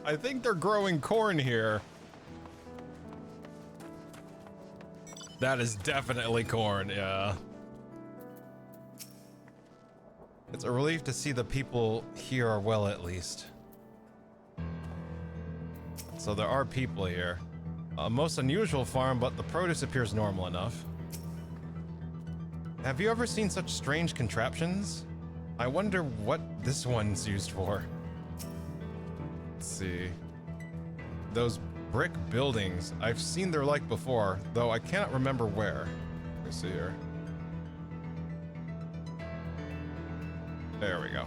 I think they're growing corn here. That is definitely corn, yeah. It's a relief to see the people here are well, at least. So there are people here. A most unusual farm, but the produce appears normal enough. Have you ever seen such strange contraptions? I wonder what this one's used for. Let's see. Those brick buildings, I've seen their like before, though I cannot remember where. Let me see here. There we go.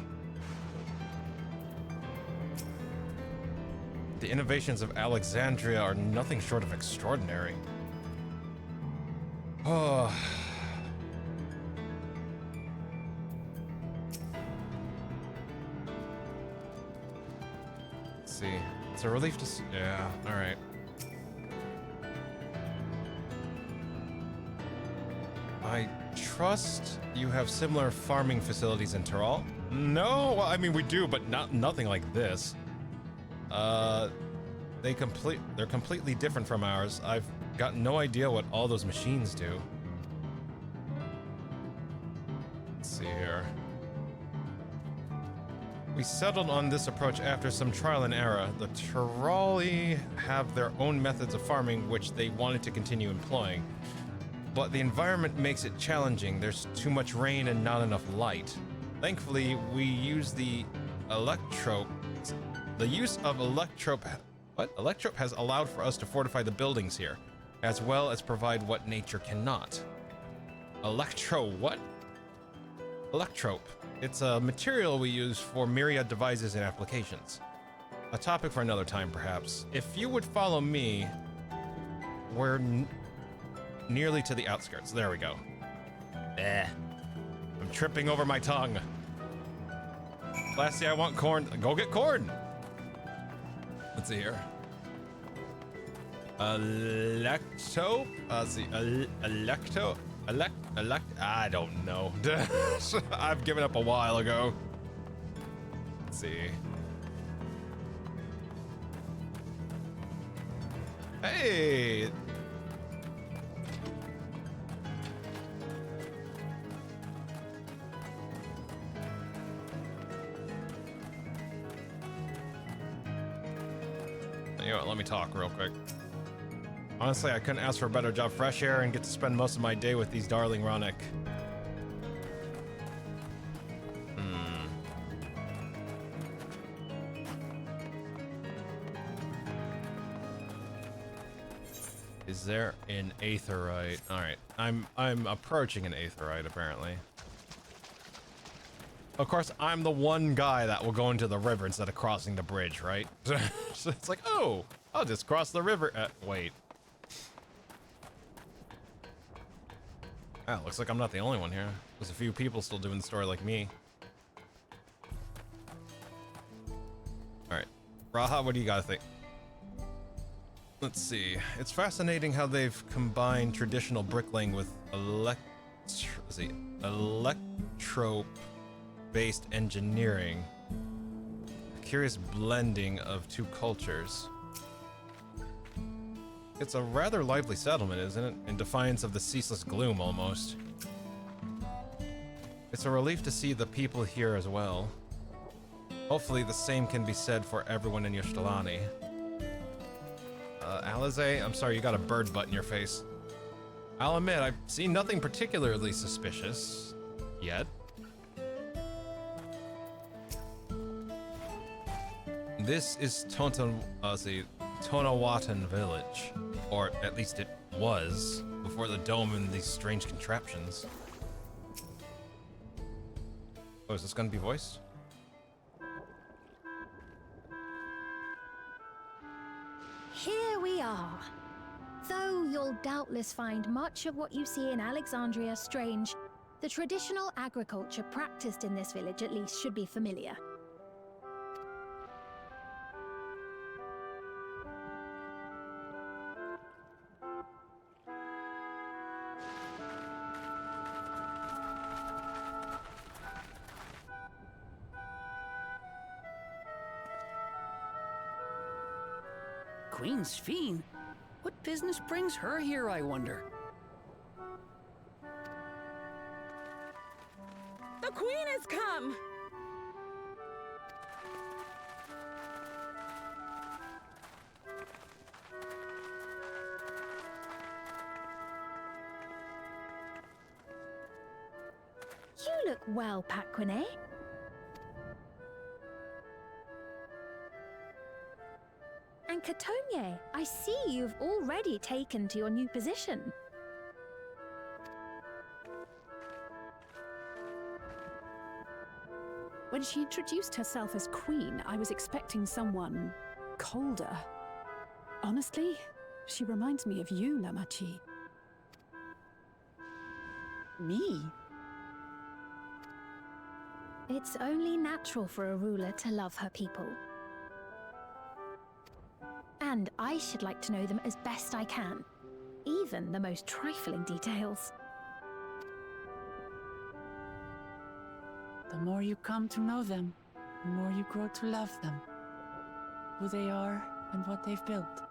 The innovations of Alexandria are nothing short of extraordinary. Oh. Let's see. It's a relief to see. Yeah, alright. I trust you have similar farming facilities in Tyrol? No, well, I mean we do, but nothing like this. They're completely different from ours. I've got no idea what all those machines do. Let's see here. We settled on this approach after some trial and error. The Tyroli have their own methods of farming which they wanted to continue employing. But the environment makes it challenging. There's too much rain and not enough light. Thankfully, we use the electrope. The use of electrope has allowed for us to fortify the buildings here, as well as provide what nature cannot. Electrope. It's a material we use for myriad devices and applications. A topic for another time, perhaps. If you would follow me, we're nearly to the outskirts. There we go. I'm tripping over my tongue. Classy, I want corn. Go get corn. Let's see here. Electo? Let's see. Electo? I don't know. I've given up a while ago. Let's see. Hey! You know what, let me talk real quick. Honestly, I couldn't ask for a better job. Fresh air and get to spend most of my day with these darling Ronick. Is there an aetheryte? Alright, I'm approaching an aetheryte apparently. Of course, I'm the one guy that will go into the river instead of crossing the bridge, right? So it's like, oh, I'll just cross the river. Wait. Ah, looks like I'm not the only one here. There's a few people still doing the story like me. Alright. Raha, what do you gotta think? Let's see. It's fascinating how they've combined traditional bricklaying with electrope-based engineering. A curious blending of two cultures. It's a rather lively settlement, isn't it? In defiance of the ceaseless gloom, almost. It's a relief to see the people here as well. Hopefully the same can be said for everyone in Yashtalani. Alize, I'm sorry, you got a bird butt in your face. I'll admit, I've seen nothing particularly suspicious. Yet. This is Tonawatan Village, or at least it was before the dome and these strange contraptions. Oh, is this gonna be voiced? Here we are. Though you'll doubtless find much of what you see in Alexandria strange, the traditional agriculture practiced in this village at least should be familiar. Queen Sphene? What business brings her here, I wonder? The Queen has come! You look well, Paquine. And Katonye, I see you've already taken to your new position. When she introduced herself as queen, I was expecting someone colder. Honestly, she reminds me of you, Lamachi. Me? It's only natural for a ruler to love her people. And I should like to know them as best I can, even the most trifling details. The more you come to know them, the more you grow to love them. Who they are and what they've built.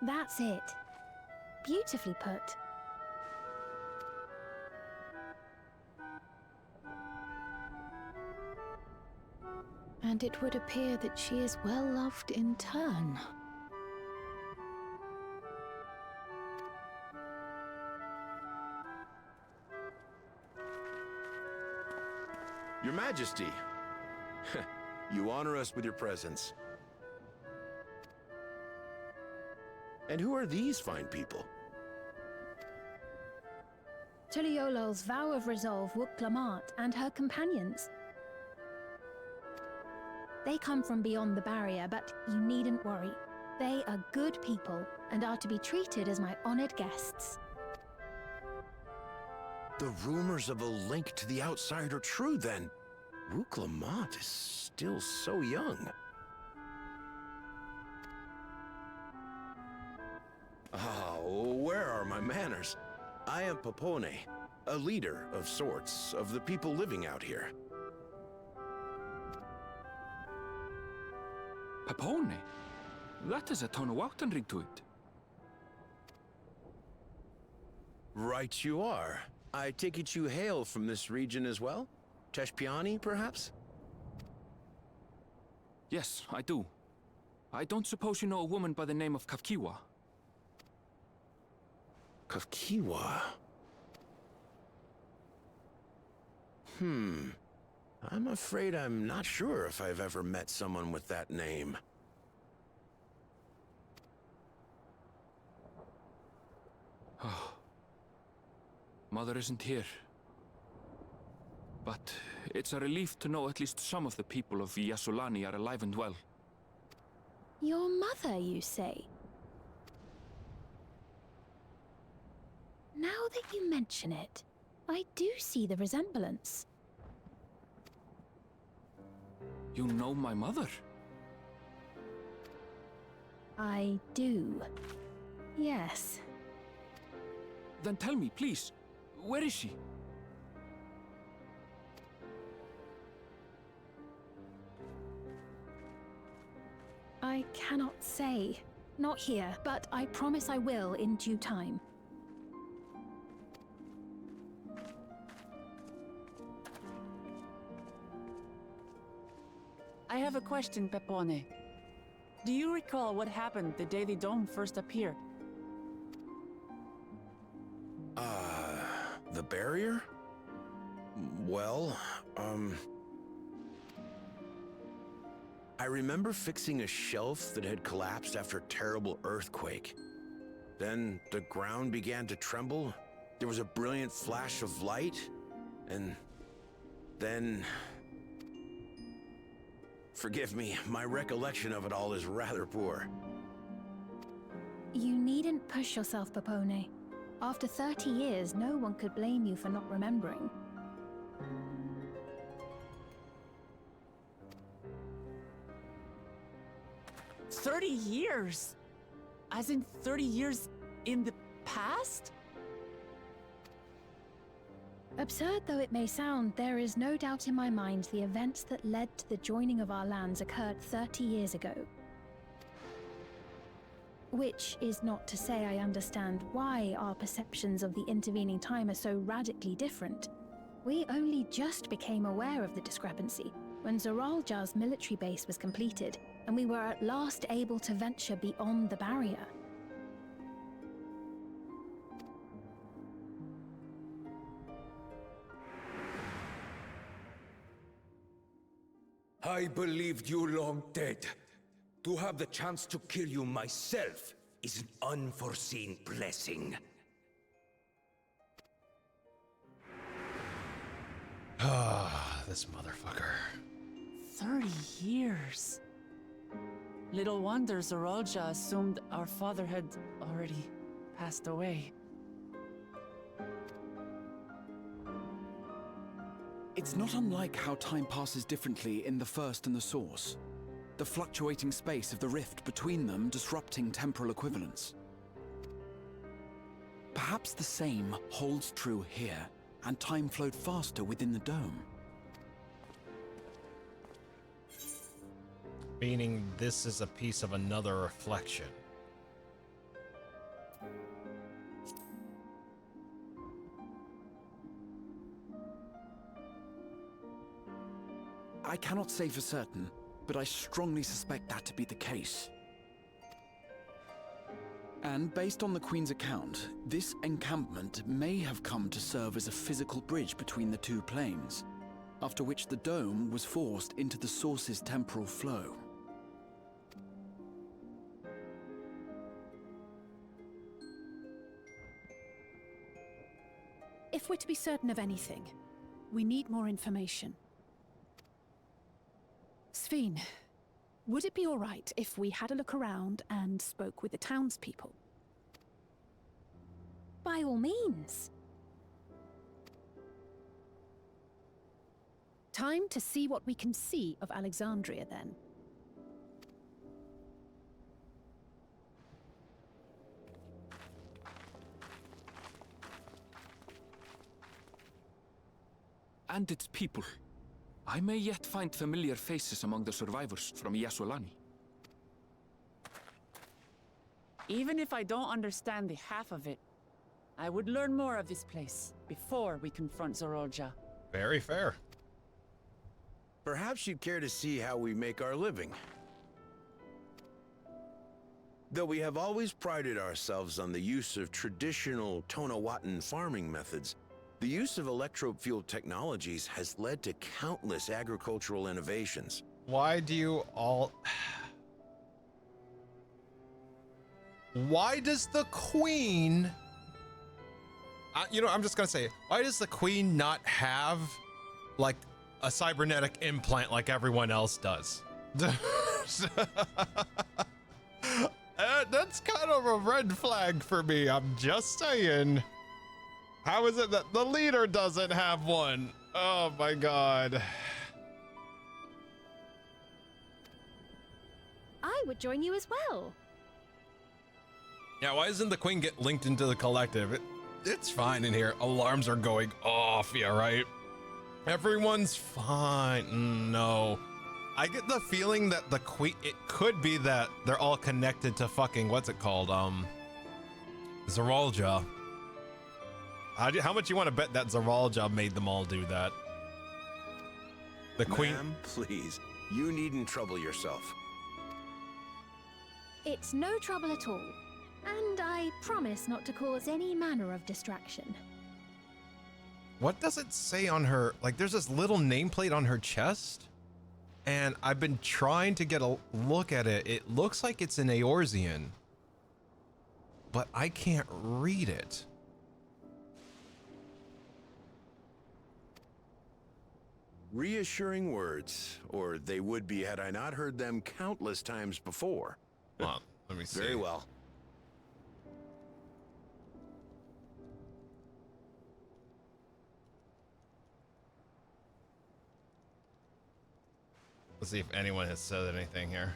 That's it. Beautifully put. And it would appear that she is well loved in turn. Your Majesty, you honor us with your presence. And who are these fine people? Tuliolol's vow of resolve Wuk-Lamat and her companions. They come from beyond the barrier, but you needn't worry. They are good people and are to be treated as my honored guests. The rumors of a link to the outside are true, then. Wuk-Lamat is still so young. Where are my manners? I am Papone, a leader of sorts of the people living out here. Papone? That is a Tonawatan ring to it. Right you are. I take it you hail from this region as well? Teshpiani, perhaps? Yes, I do. I don't suppose you know a woman by the name of Kafkiwa? Kafkiwa? I'm afraid I'm not sure if I've ever met someone with that name. Oh. Mother isn't here. But it's a relief to know at least some of the people of Yasulani are alive and well. Your mother, you say? Now that you mention it, I do see the resemblance. You know my mother? I do. Yes. Then tell me, please, where is she? I cannot say. Not here, but I promise I will in due time. I have a question, Pepone. Do you recall what happened the day the dome first appeared? The barrier? Well, I remember fixing a shelf that had collapsed after a terrible earthquake. Then the ground began to tremble. There was a brilliant flash of light, and then... Forgive me, my recollection of it all is rather poor. You needn't push yourself, Popone. After 30 years, no one could blame you for not remembering. "30 years? As in 30 years in the past?" Absurd though it may sound, there is no doubt in my mind the events that led to the joining of our lands occurred 30 years ago. Which is not to say I understand why our perceptions of the intervening time are so radically different. We only just became aware of the discrepancy when Zoralja's military base was completed, and we were at last able to venture beyond the barrier. I believed you long dead. To have the chance to kill you myself is an unforeseen blessing. Ah, this motherfucker. 30 years. Little wonder Zoralja assumed our father had already passed away. It's not unlike how time passes differently in the First and the Source. The fluctuating space of the rift between them disrupting temporal equivalence. Perhaps the same holds true here, and time flowed faster within the dome. Meaning this is a piece of another reflection. I cannot say for certain, but I strongly suspect that to be the case. And based on the Queen's account, this encampment may have come to serve as a physical bridge between the two planes, after which the dome was forced into the Source's temporal flow. If we're to be certain of anything, we need more information. Sphene, would it be all right if we had a look around and spoke with the townspeople? By all means. Time to see what we can see of Alexandria, then. And its people. I may yet find familiar faces among the survivors from Yasolani. Even if I don't understand the half of it, I would learn more of this place before we confront Zoralja. Very fair. Perhaps you'd care to see how we make our living. Though we have always prided ourselves on the use of traditional Tonawatan farming methods, the use of electro-fueled technologies has led to countless agricultural innovations. Why do you all... Why does the Queen... you know, I'm just gonna say, why does the Queen not have, like, a cybernetic implant like everyone else does? That's kind of a red flag for me, I'm just saying. How is it that the leader doesn't have one? Oh my god. I would join you as well. Yeah, why doesn't the Queen get linked into the collective? It's fine in here. Alarms are going off, yeah, right? Everyone's fine. No. I get the feeling that the Queen, it could be that they're all connected to fucking, what's it called? Zoralja. How much you want to bet that Zoralja made them all do that? The Queen. Ma'am, please, you needn't trouble yourself. It's no trouble at all. And I promise not to cause any manner of distraction. what does it say on her? Like, there's this little nameplate on her chest, and I've been trying to get a look at it. It looks like it's an Eorzean, but I can't read it. Reassuring words, or they would be had I not heard them countless times before. Well, let me see. Very well. Let's see if anyone has said anything here.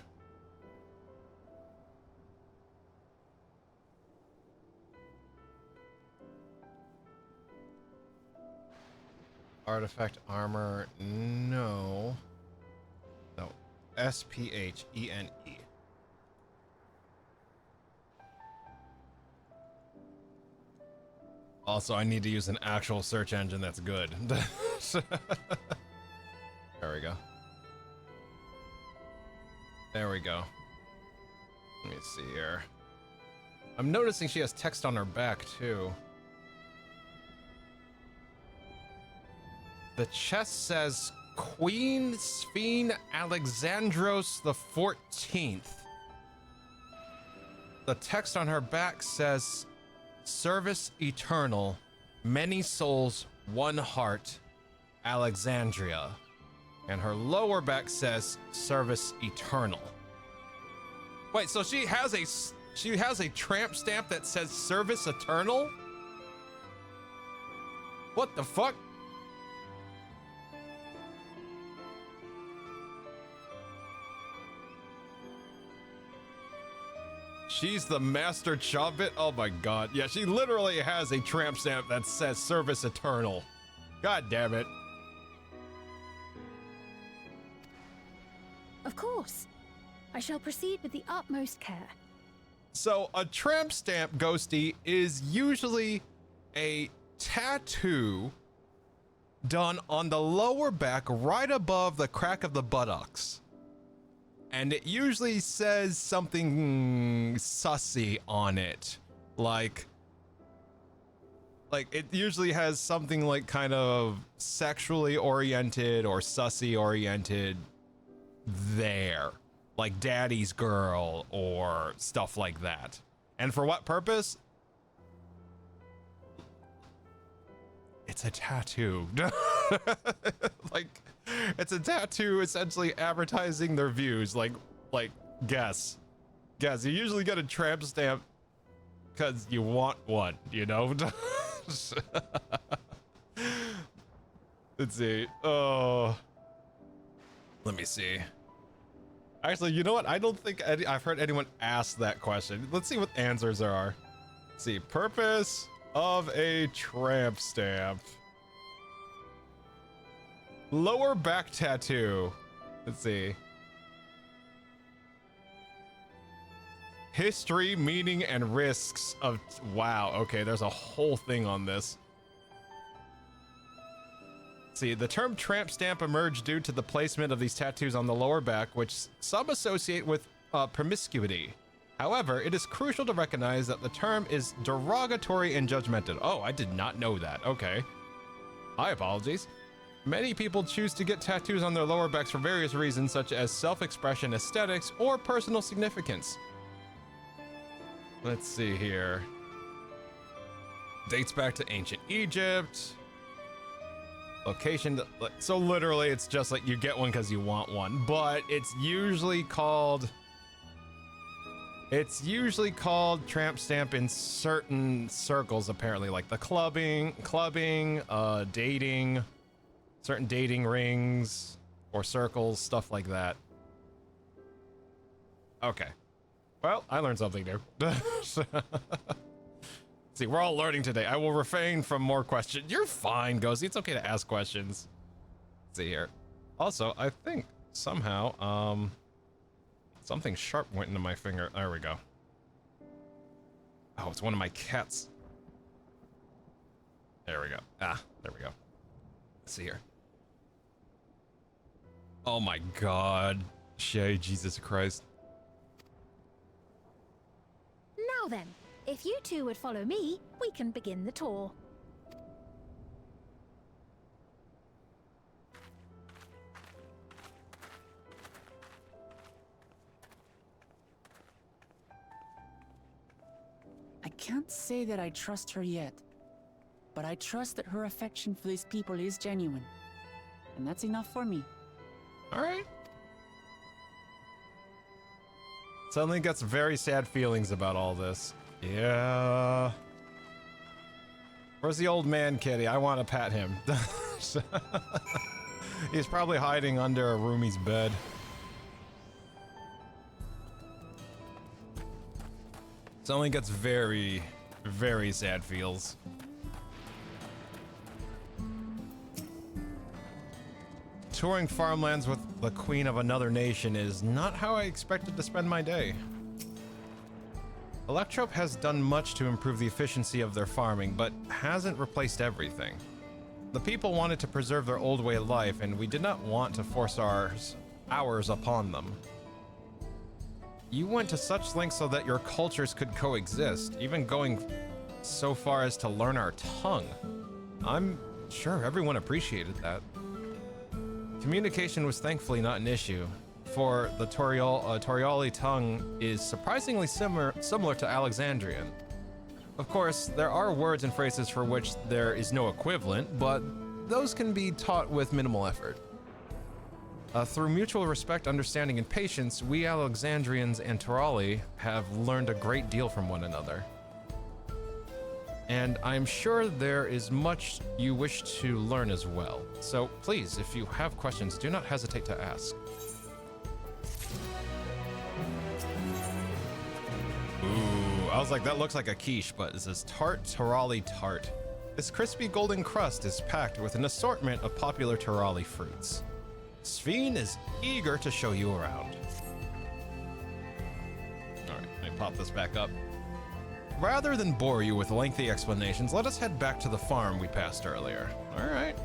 Artifact armor, no. No. SPHENE. Also, I need to use an actual search engine that's good. There we go. There we go. Let me see here. I'm noticing she has text on her back, too. The chest says Queen Sphene Alexandros the 14th. The text on her back says Service Eternal, Many Souls, One Heart, Alexandria. And her lower back says Service Eternal. Wait, so she has a tramp stamp that says Service Eternal? What the fuck? She's the master chobbit? Oh my god. Yeah, she literally has a tramp stamp that says Service Eternal. God damn it. Of course. I shall proceed with the utmost care. So a tramp stamp, Ghosty, is usually a tattoo done on the lower back right above the crack of the buttocks. And it usually says something sussy on it. Like it usually has something like kind of sexually oriented or sussy oriented there. Like daddy's girl or stuff like that. And for what purpose? It's a tattoo. Like, it's a tattoo essentially advertising their views. Like guess. You usually get a tramp stamp because you want one, you know? Let's see. Oh. Let me see. Actually, you know what? I don't think I've heard anyone ask that question. Let's see what answers there are. Let's see. Purpose of a tramp stamp. Lower back tattoo. Let's see. History, meaning, and risks of... Wow, okay, there's a whole thing on this. See, the term tramp stamp emerged due to the placement of these tattoos on the lower back, which some associate with promiscuity. However, it is crucial to recognize that the term is derogatory and judgmental. Oh, I did not know that. Okay. My apologies. Many people choose to get tattoos on their lower backs for various reasons, such as self-expression, aesthetics, or personal significance. Let's see here. Dates back to ancient Egypt. Location, so literally it's just like you get one because you want one, but it's usually called tramp stamp in certain circles, apparently, like the clubbing, dating, certain dating rings or circles, stuff like that. Okay. Well, I learned something new. See, we're all learning today. I will refrain from more questions. You're fine, Ghosty. It's okay to ask questions. Let's see here. Also, I think somehow, something sharp went into my finger. There we go. Oh, it's one of my cats. There we go. Ah, there we go. Let's see here. Oh my god. Shay, Jesus Christ. Now then, if you two would follow me, we can begin the tour. can't say that I trust her yet, but I trust that her affection for these people is genuine. And that's enough for me. All right. Suddenly gets very sad feelings about all this. Yeah. Where's the old man kitty? I want to pat him. He's probably hiding under a roomie's bed. Suddenly gets very, very sad feels. Touring farmlands with the queen of another nation is not how I expected to spend my day. Electrope has done much to improve the efficiency of their farming, but hasn't replaced everything. The people wanted to preserve their old way of life, and we did not want to force ours upon them. You went to such lengths so that your cultures could coexist, even going so far as to learn our tongue. I'm sure everyone appreciated that. Communication was thankfully not an issue, for the Toriali tongue is surprisingly similar to Alexandrian. Of course, there are words and phrases for which there is no equivalent, but those can be taught with minimal effort. Through mutual respect, understanding, and patience, we Alexandrians and Torali have learned a great deal from one another. And I'm sure there is much you wish to learn as well. So please, if you have questions, do not hesitate to ask. Ooh, I was like, that looks like a quiche, but it says Tart Torali Tart. This crispy golden crust is packed with an assortment of popular Torali fruits. Sphene is eager to show you around. All right, let me pop this back up. Rather than bore you with lengthy explanations, let us head back to the farm we passed earlier. All right.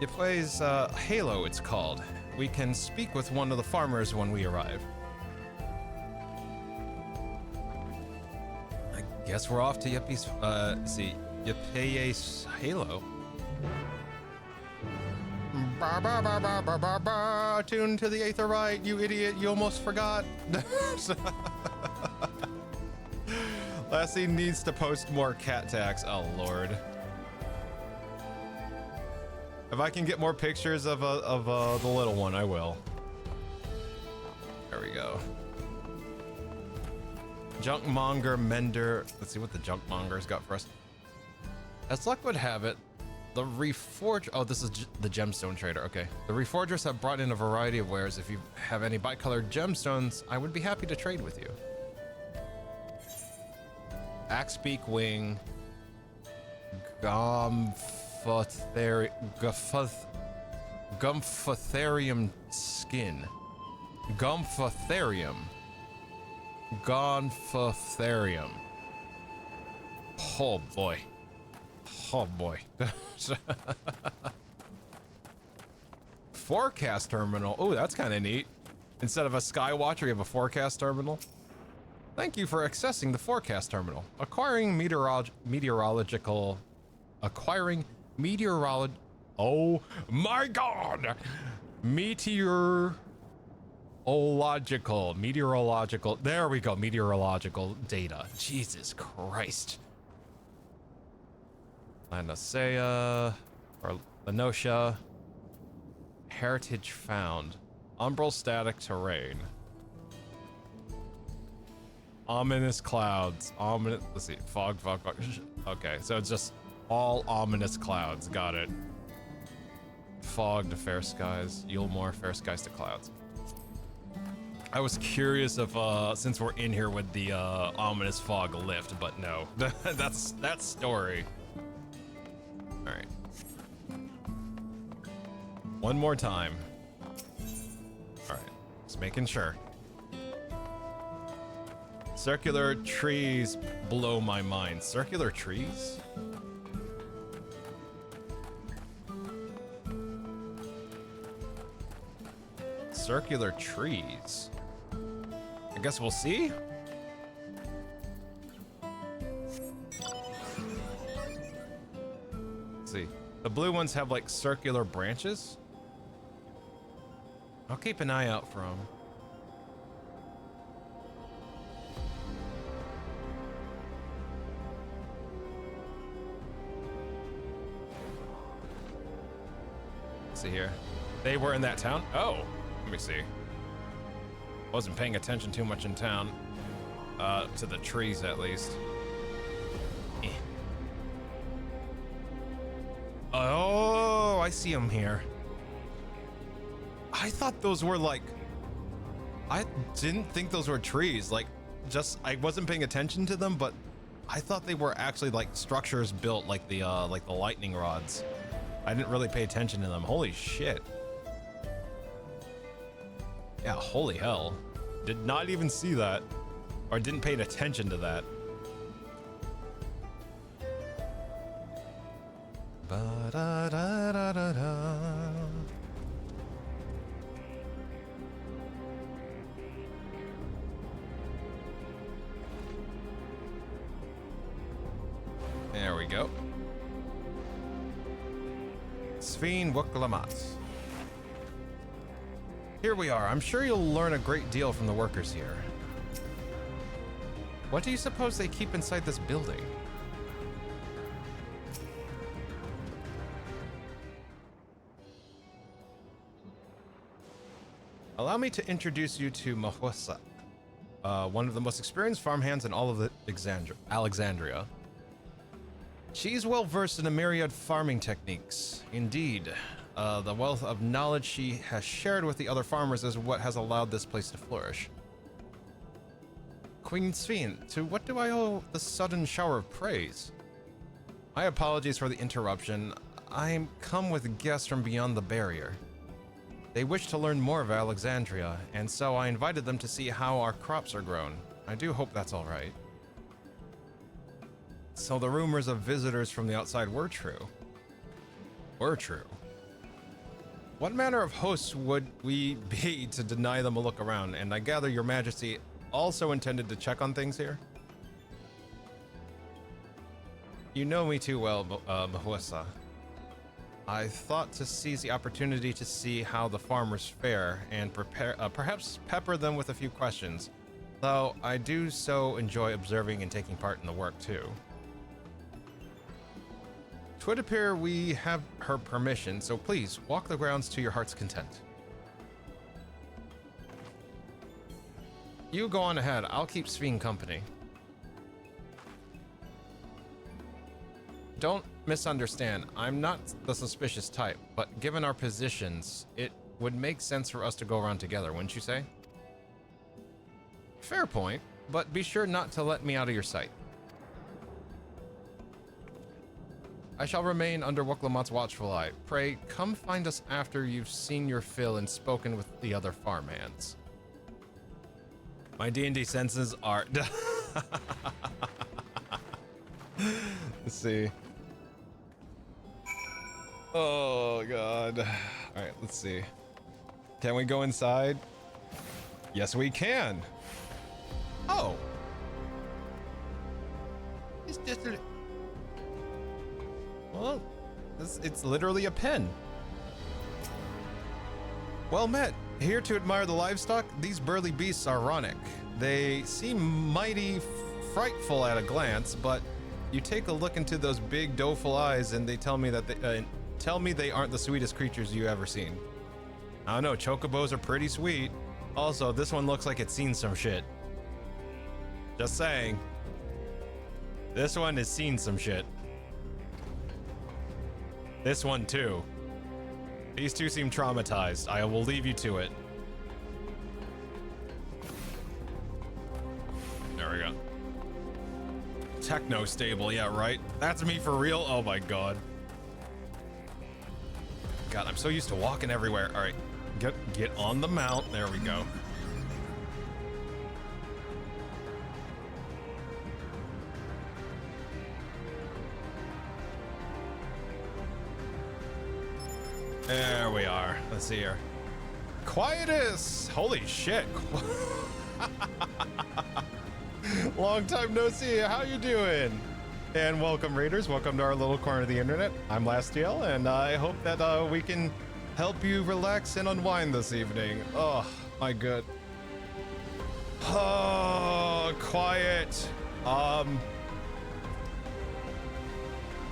It plays Halo, it's called. We can speak with one of the farmers when we arrive. I guess we're off to Yuppie's, Yuppie's Halo. Ba ba ba ba ba ba ba. Tune to the Aetherite, you idiot! You almost forgot. Lassie needs to post more cat tags. Oh lord! If I can get more pictures of the little one, I will. There we go. Junkmonger Mender. Let's see what the Junkmonger's got for us. As luck would have it, the Reforger... Oh, this is the Gemstone Trader. Okay. The Reforgers have brought in a variety of wares. If you have any bicolored gemstones, I would be happy to trade with you. Axebeak Wing. Gumphotherium Skin. Gumphotherium. Gonfotherium. Oh boy. Oh boy. Forecast terminal. Oh, that's kind of neat. Instead of a Skywatcher, you have a forecast terminal. Thank you for accessing the forecast terminal. Acquiring meteorological. Oh my god! Meteorological. There we go. Meteorological data. Jesus Christ. Lanacea, or Lenosha. Heritage found. Umbral static terrain. Ominous clouds. Let's see. Fog. Okay, so it's just all ominous clouds. Got it. Fog to fair skies. Yulmore, fair skies to clouds. I was curious if, since we're in here with the ominous fog lift, but no. That's story. All right. One more time. All right, just making sure. Circular trees blow my mind. Circular trees? Circular trees. I guess we'll see. Let's see. The blue ones have like circular branches. I'll keep an eye out for them. see here. They were in that town? Oh, let me see. Wasn't paying attention too much in town. To the trees at least. Eh. Oh, I see them here. I thought those were like, I didn't think those were trees. Like, just, I wasn't paying attention to them, but I thought they were actually like structures built like the lightning rods. I didn't really pay attention to them. Holy shit. Yeah, holy hell. Did not even see that. Or didn't pay attention to that. Ba-da-da-da-da-da. There we go. Sveen Wuklamat. Here we are. I'm sure you'll learn a great deal from the workers here. What do you suppose they keep inside this building? Allow me to introduce you to Mahusa, one of the most experienced farmhands in all of Alexandria. She's well versed in a myriad farming techniques. Indeed, the wealth of knowledge she has shared with the other farmers is what has allowed this place to flourish. Queen Sveen, to what do I owe the sudden shower of praise? My apologies for the interruption. I'm come with guests from beyond the barrier. They wish to learn more of Alexandria, and so I invited them to see how our crops are grown. I do hope that's all right. So the rumors of visitors from the outside were true. Were true. What manner of hosts would we be to deny them a look around? And I gather your majesty also intended to check on things here? You know me too well, Mahusa. I thought to seize the opportunity to see how the farmers fare and perhaps pepper them with a few questions, though I do so enjoy observing and taking part in the work too. It would appear we have her permission, so please walk the grounds to your heart's content. You go on ahead. I'll keep Sveen company. Don't misunderstand. I'm not the suspicious type, but given our positions, it would make sense for us to go around together, wouldn't you say? Fair point, but be sure not to let me out of your sight. I shall remain under Wuklamat's watchful eye. Pray, come find us after you've seen your fill and spoken with the other farmhands. My D&D senses are... Let's see. Oh, God. All right, let's see. Can we go inside? Yes, we can. Oh. It's just a... Well, it's literally a pen. Well met. Here to admire the livestock, these burly beasts are ironic. They seem mighty frightful at a glance, but you take a look into those big doleful eyes and they tell me that they aren't the sweetest creatures you've ever seen. I don't know, chocobos are pretty sweet. Also, this one looks like it's seen some shit. Just saying. This one has seen some shit. This one too. These two seem traumatized. I will leave you to it. There we go. Techno stable, yeah, right? That's me for real? Oh my god. God, I'm so used to walking everywhere. All right, get on the mount. There we go. There we are. Let's see here. Quietus! Holy shit. Long time no see. How you doing? And welcome, Raiders. Welcome to our little corner of the internet. I'm Lastiel, and I hope that we can help you relax and unwind this evening. Oh, my good. Oh, quiet.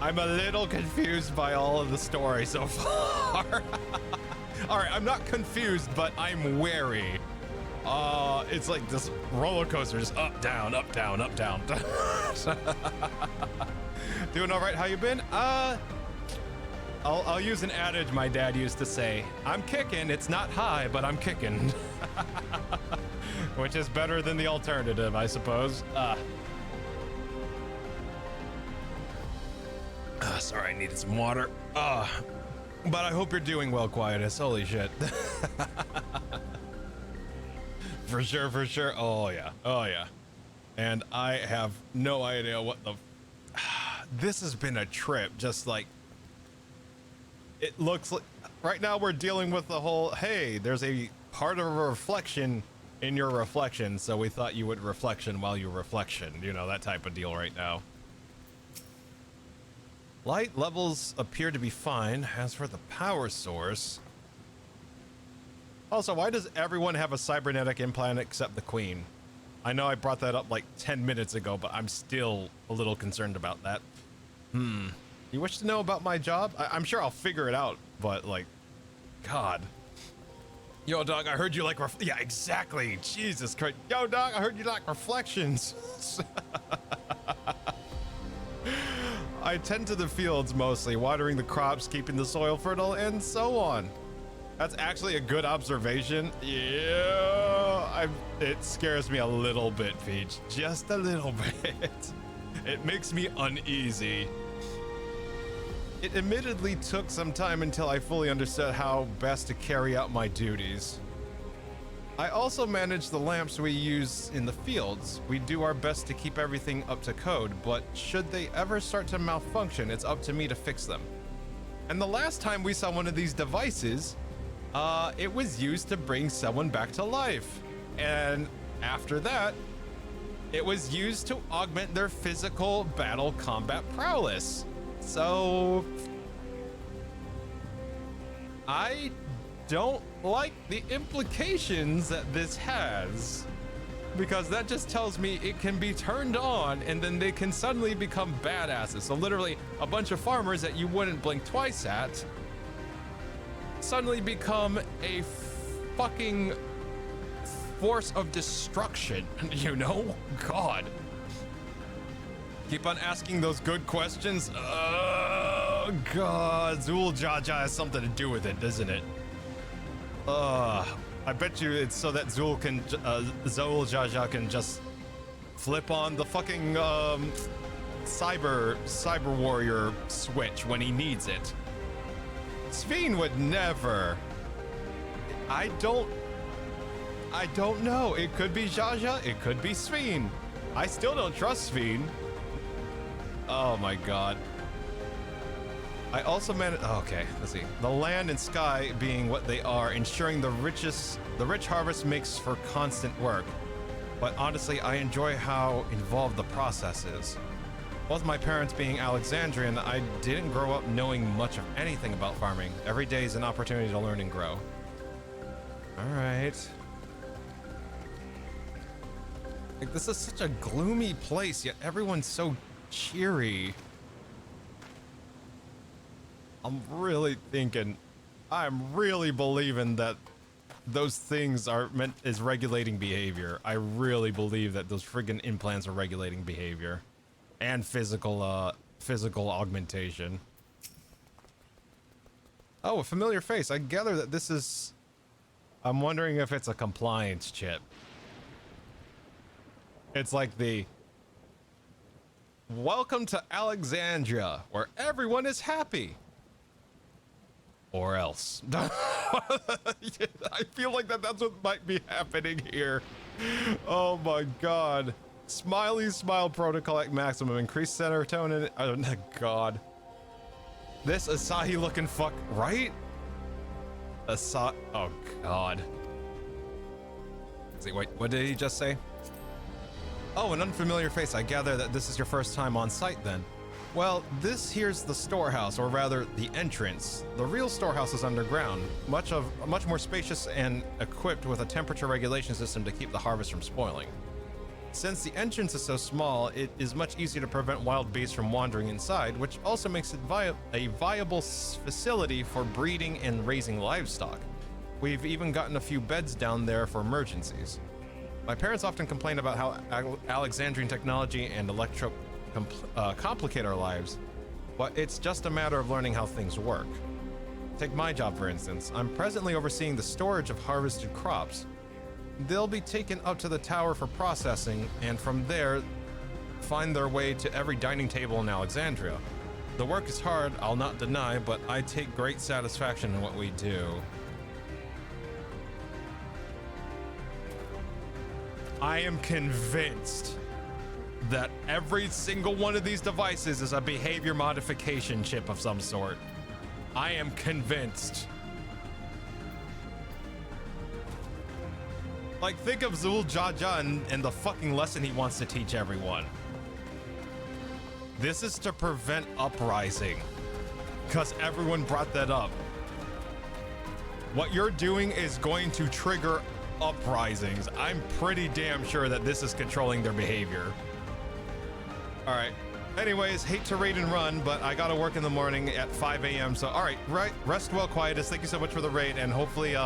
I'm a little confused by all of the story so far. All right, I'm not confused, but I'm wary. It's like this roller coaster, just up, down, up, down, up, down. Doing all right? How you been? I'll use an adage my dad used to say. I'm kicking. It's not high, but I'm kicking. Which is better than the alternative, I suppose. Sorry, I needed some water. But I hope you're doing well, Quietus. Holy shit. For sure, for sure. Oh, yeah. Oh, yeah. And I have no idea what the... This has been a trip, just like... It looks like... Right now we're dealing with the whole, hey, there's a part of a reflection in your reflection, so we thought you would reflection while you reflection. You know, that type of deal right now. Light levels appear to be fine. As for the power source... Also, why does everyone have a cybernetic implant except the Queen? I know I brought that up like 10 minutes ago, but I'm still a little concerned about that. You wish to know about my job? I'm sure I'll figure it out, but like, God. Yo, dog, I heard you like yeah, exactly. Jesus Christ. Yo, dog, I heard you like reflections. I tend to the fields mostly, watering the crops, keeping the soil fertile, and so on. That's actually a good observation. Yeah, it scares me a little bit, Peach. Just a little bit. It makes me uneasy. It admittedly took some time until I fully understood how best to carry out my duties. I also manage the lamps we use in the fields. We do our best to keep everything up to code, but should they ever start to malfunction, it's up to me to fix them. And the last time we saw one of these devices, it was used to bring someone back to life. And after that, it was used to augment their physical battle combat prowess. So I don't like the implications that this has, because that just tells me it can be turned on and then they can suddenly become badasses. So literally a bunch of farmers that you wouldn't blink twice at suddenly become a fucking force of destruction, you know? God. Keep on asking those good questions. Oh, God. Zool Jaja has something to do with it, doesn't it? I bet you it's so that Zool Jaja can just flip on the fucking cyber warrior switch when he needs it. Sveen would never. I don't know. It could be Jaja. It could be Sveen. I still don't trust Sveen. Oh my God. I also manage. Oh, okay, let's see. The land and sky being what they are, ensuring the rich harvest makes for constant work. But honestly, I enjoy how involved the process is. Both my parents being Alexandrian, I didn't grow up knowing much of anything about farming. Every day is an opportunity to learn and grow. All right. Like, this is such a gloomy place, yet everyone's so cheery. I'm really believing that those things are meant as regulating behavior. I really believe that those friggin' implants are regulating behavior and physical augmentation. Oh, a familiar face. I gather that this is... I'm wondering if it's a compliance chip. It's like the... Welcome to Alexandria, where everyone is happy. Or else. I feel like that's what might be happening here. Oh my God. Smile protocol at maximum. Increased serotonin. Oh God. This Asahi looking fuck, right? Oh God. Let's see, wait, what did he just say? Oh, an unfamiliar face. I gather that this is your first time on site then. Well, this here's the storehouse, or rather the entrance. The real storehouse is underground, much more spacious and equipped with a temperature regulation system to keep the harvest from spoiling. Since the entrance is so small, it is much easier to prevent wild beasts from wandering inside, which also makes it a viable facility for breeding and raising livestock. We've even gotten a few beds down there for emergencies. My parents often complain about how Alexandrian technology and electro complicate our lives, but it's just a matter of learning how things work. Take my job, for instance. I'm presently overseeing the storage of harvested crops. They'll be taken up to the tower for processing, and from there, find their way to every dining table in Alexandria. The work is hard, I'll not deny, but I take great satisfaction in what we do. I am convinced that every single one of these devices is a behavior modification chip of some sort. I am convinced. Like, think of Zul Jaja and the fucking lesson he wants to teach everyone. This is to prevent uprising, because everyone brought that up. What you're doing is going to trigger uprisings. I'm pretty damn sure that this is controlling their behavior. All right. Anyways, hate to raid and run, but I gotta work in the morning at 5 a.m. So, all right, rest well, Quietus. Thank you so much for the raid, and hopefully,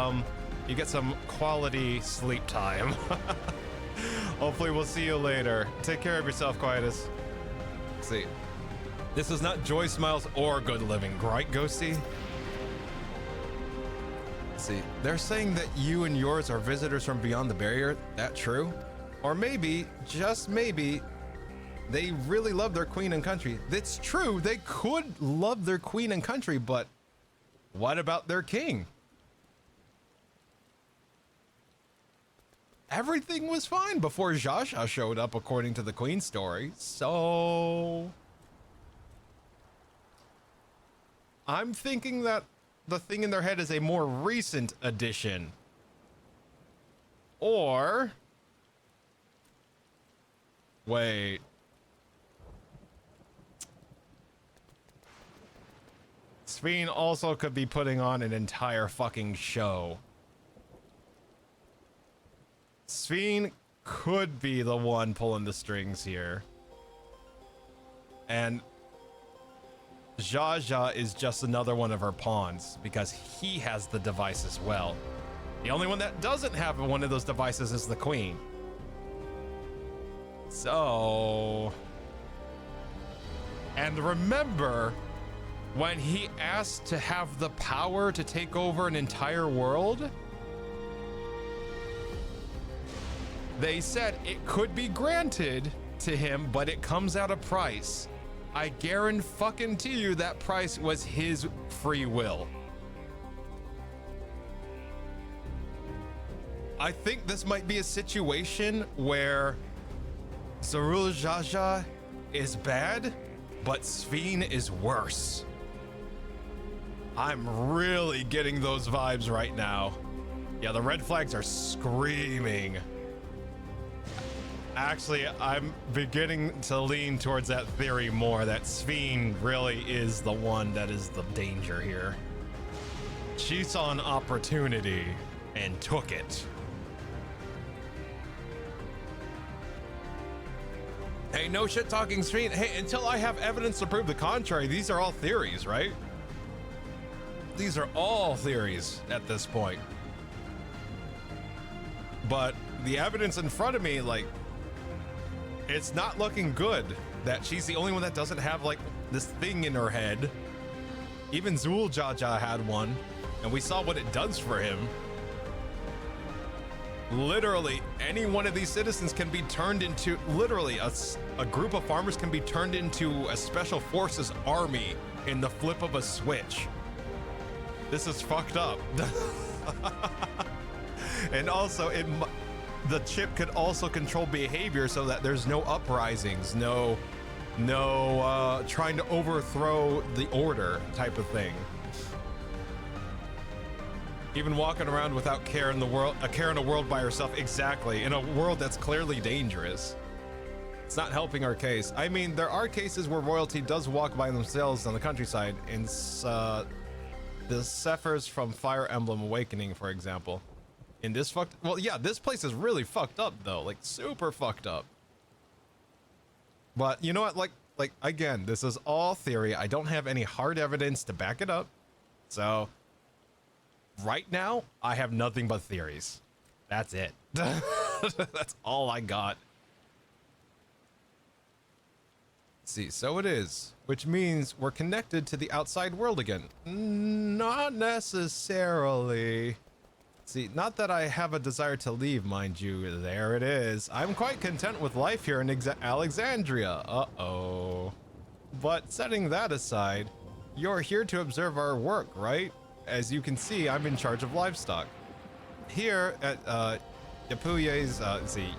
you get some quality sleep time. Hopefully, we'll see you later. Take care of yourself, Quietus. Let's see. This is not Joy Smiles or Good Living, right, Ghosty? Let's see. They're saying that you and yours are visitors from beyond the barrier. That true? Or maybe, just maybe, they really love their queen and country. That's true. They could love their queen and country, but what about their king? Everything was fine before Jaja showed up, according to the queen story. So I'm thinking that the thing in their head is a more recent addition. Or wait. Sveen also could be putting on an entire fucking show. Sveen could be the one pulling the strings here. And Jaja is just another one of her pawns because he has the device as well. The only one that doesn't have one of those devices is the queen. So, and remember when he asked to have the power to take over an entire world? They said it could be granted to him, but it comes at a price. I guarantee you that price was his free will. I think this might be a situation where Zorul Jaja is bad, but Sveen is worse. I'm really getting those vibes right now. Yeah, the red flags are screaming. Actually, I'm beginning to lean towards that theory more, that Sveen really is the one that is the danger here. She saw an opportunity and took it. Hey, no shit talking Sveen. Hey, until I have evidence to prove the contrary, these are all theories, right? These are all theories at this point. But the evidence in front of me, like, it's not looking good that she's the only one that doesn't have like this thing in her head. Even Zul Jaja had one, and we saw what it does for him. Literally, any one of these citizens can be turned into, literally, a group of farmers can be turned into a special forces army in the flip of a switch. This is fucked up. And also, the chip could also control behavior so that there's no uprisings, no trying to overthrow the order type of thing. Even walking around without care in the world, a care in a world by herself, exactly, in a world that's clearly dangerous. It's not helping our case. I mean, there are cases where royalty does walk by themselves on the countryside, in the Zephyrs from Fire Emblem Awakening, for example. In this well, yeah, this place is really fucked up though, like super fucked up. But you know what? Like again, this is all theory. I don't have any hard evidence to back it up. So right now, I have nothing but theories. That's it. That's all I got. Let's see, so it is, which means we're connected to the outside world again. Not necessarily. See, not that I have a desire to leave, mind you. There it is. I'm quite content with life here in Alexandria. Uh-oh. But setting that aside, you're here to observe our work, right? As you can see, I'm in charge of livestock. Here at Yapuye's, let's see,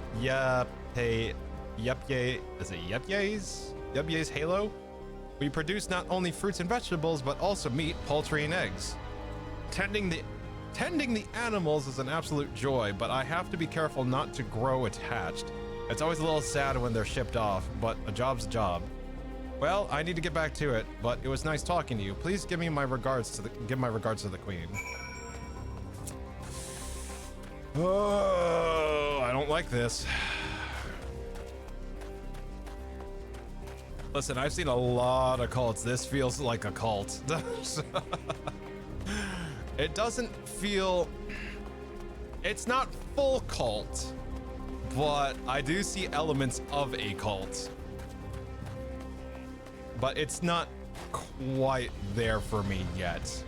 Yepye's Halo, we produce not only fruits and vegetables, but also meat, poultry, and eggs. Tending the animals is an absolute joy, but I have to be careful not to grow attached. It's always a little sad when they're shipped off, but a job's a job. Well, I need to get back to it, but it was nice talking to you. Please give my regards to the Queen. Oh, I don't like this. Listen, I've seen a lot of cults. This feels like a cult. It doesn't feel... It's not full cult, but I do see elements of a cult. But it's not quite there for me yet.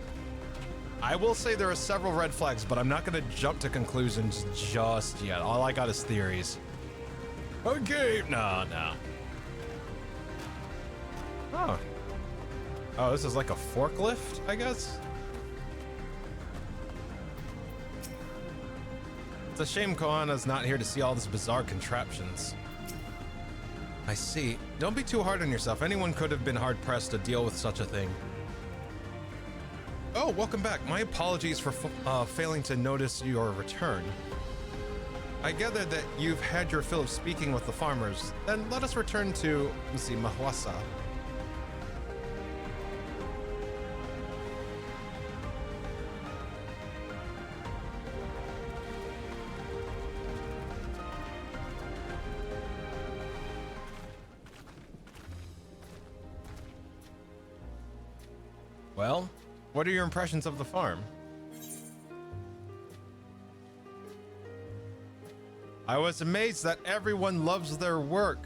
I will say there are several red flags, but I'm not going to jump to conclusions just yet. All I got is theories. Okay, no. Oh, this is like a forklift, I guess? It's a shame Koana's not here to see all these bizarre contraptions. I see. Don't be too hard on yourself. Anyone could have been hard-pressed to deal with such a thing. Oh, welcome back. My apologies for failing to notice your return. I gather that you've had your fill of speaking with the farmers. Then let us return to, let's see, Mahwasa. Well, what are your impressions of the farm? I was amazed that everyone loves their work.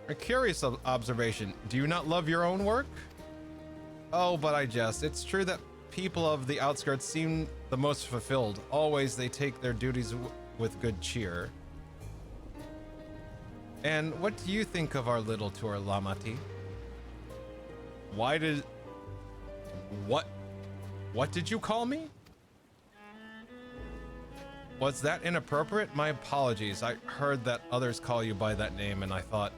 A curious observation. Do you not love your own work? Oh, but I jest. It's true that people of the outskirts seem the most fulfilled. Always they take their duties with good cheer. And what do you think of our little tour, Lamati? What did you call me? Was that inappropriate? My apologies. I heard that others call you by that name and I thought...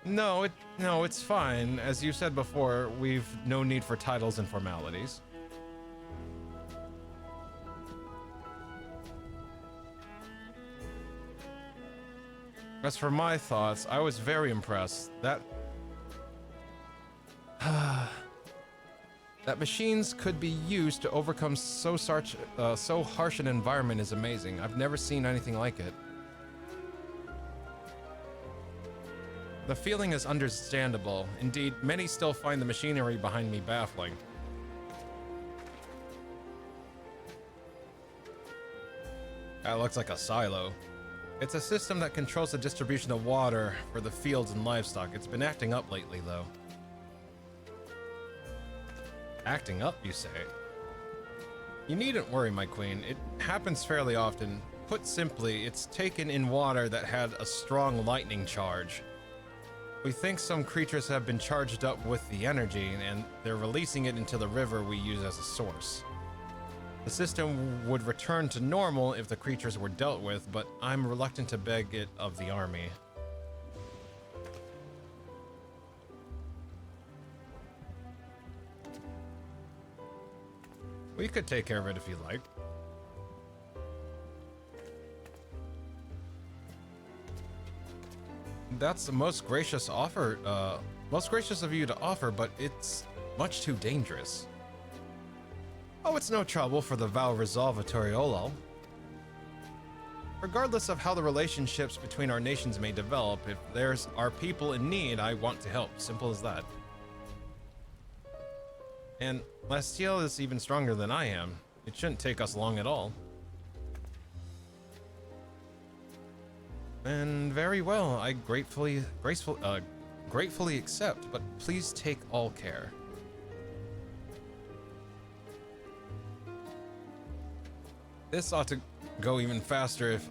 No, it's fine. As you said before, we've no need for titles and formalities. As for my thoughts, I was very impressed. That machines could be used to overcome so harsh an environment is amazing. I've never seen anything like it. The feeling is understandable. Indeed, many still find the machinery behind me baffling. That looks like a silo. It's a system that controls the distribution of water for the fields and livestock. It's been acting up lately, though. Acting up, you say? You needn't worry, my queen. It happens fairly often. Put simply, it's taken in water that had a strong lightning charge. We think some creatures have been charged up with the energy, and they're releasing it into the river we use as a source. The system would return to normal if the creatures were dealt with, but I'm reluctant to beg it of the army. We could take care of it if you like. That's the most gracious offer, most gracious of you to offer, but it's much too dangerous. Oh, it's no trouble for the Val Resolvatoriolo. Regardless of how the relationships between our nations may develop, if there's our people in need, I want to help. Simple as that. And Lastiel is even stronger than I am. It shouldn't take us long at all. And very well, I gratefully accept, but please take all care. This ought to go even faster if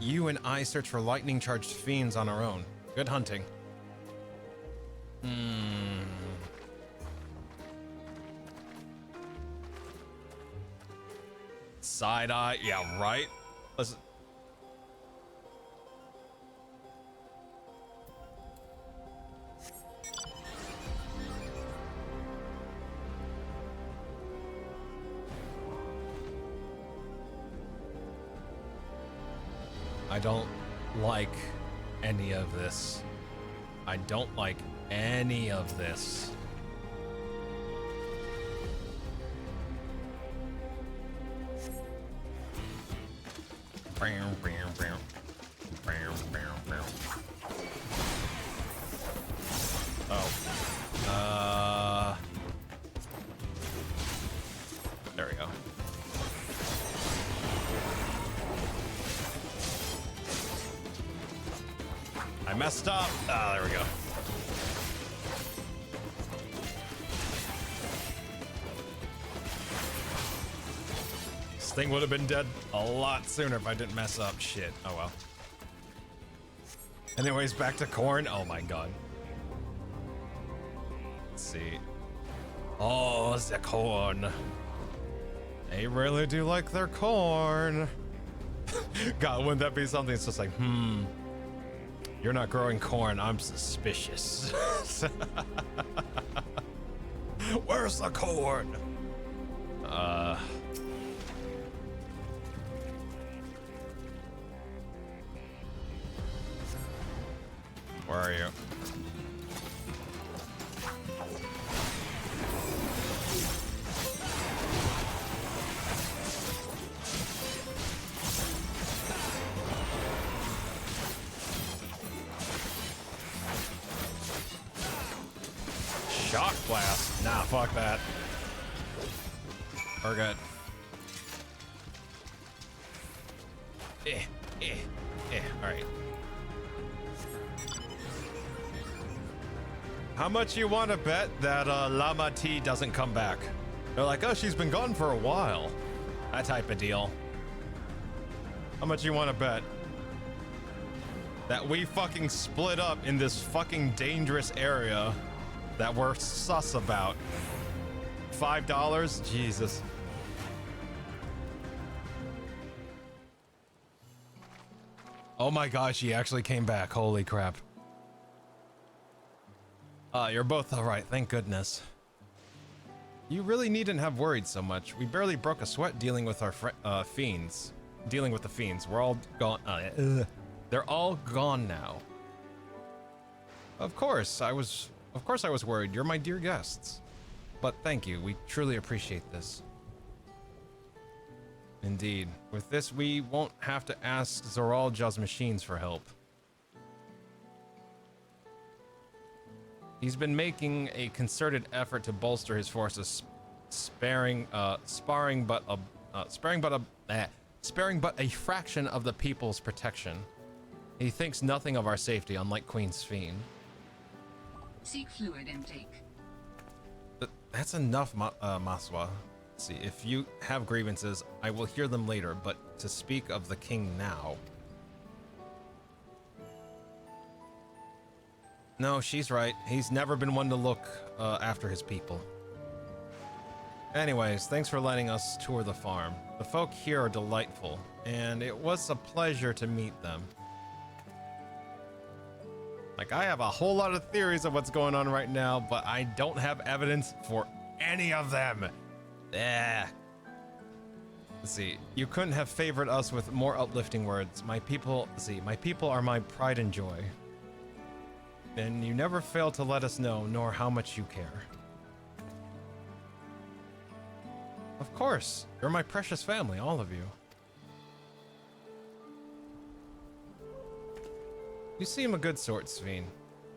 you and I search for lightning-charged fiends on our own. Good hunting. Side eye, yeah, right. Listen. I don't like any of this. I don't like any of this. Oh. There we go. I messed up. Ah, there we go. This thing would have been dead a lot sooner if I didn't mess up. Shit. Oh well. Anyways, back to corn. Oh my god. Let's see. Oh, the corn. They really do like their corn. God, wouldn't that be something? It's just like, you're not growing corn. I'm suspicious. Where's the corn? Where are you? Shock blast. Nah, fuck that. We're good. Alright. How much you want to bet that Lama T doesn't come back? They're like, oh, she's been gone for a while. That type of deal. How much you want to bet that we fucking split up in this fucking dangerous area that we're sus about? $5? Jesus. Oh my gosh, he actually came back. Holy crap. You're both alright, thank goodness. You really needn't have worried so much. We barely broke a sweat dealing with our fiends. Dealing with the fiends. We're all gone. They're all gone now. Of course I was worried. You're my dear guests. But thank you. We truly appreciate this. Indeed. With this, we won't have to ask Zoralja's machines for help. He's been making a concerted effort to bolster his forces, sparing but a fraction of the people's protection. He thinks nothing of our safety, unlike Queen's Fiend. Seek fluid intake. That's enough, Maswa. Let's see, if you have grievances, I will hear them later, but to speak of the king now. No, she's right. He's never been one to look after his people. Anyways, thanks for letting us tour the farm. The folk here are delightful, and it was a pleasure to meet them. Like, I have a whole lot of theories of what's going on right now, but I don't have evidence for any of them. Let's see. You couldn't have favored us with more uplifting words. My people are my pride and joy. And you never fail to let us know, nor how much you care. Of course. You're my precious family, all of you. You seem a good sort, Sveen.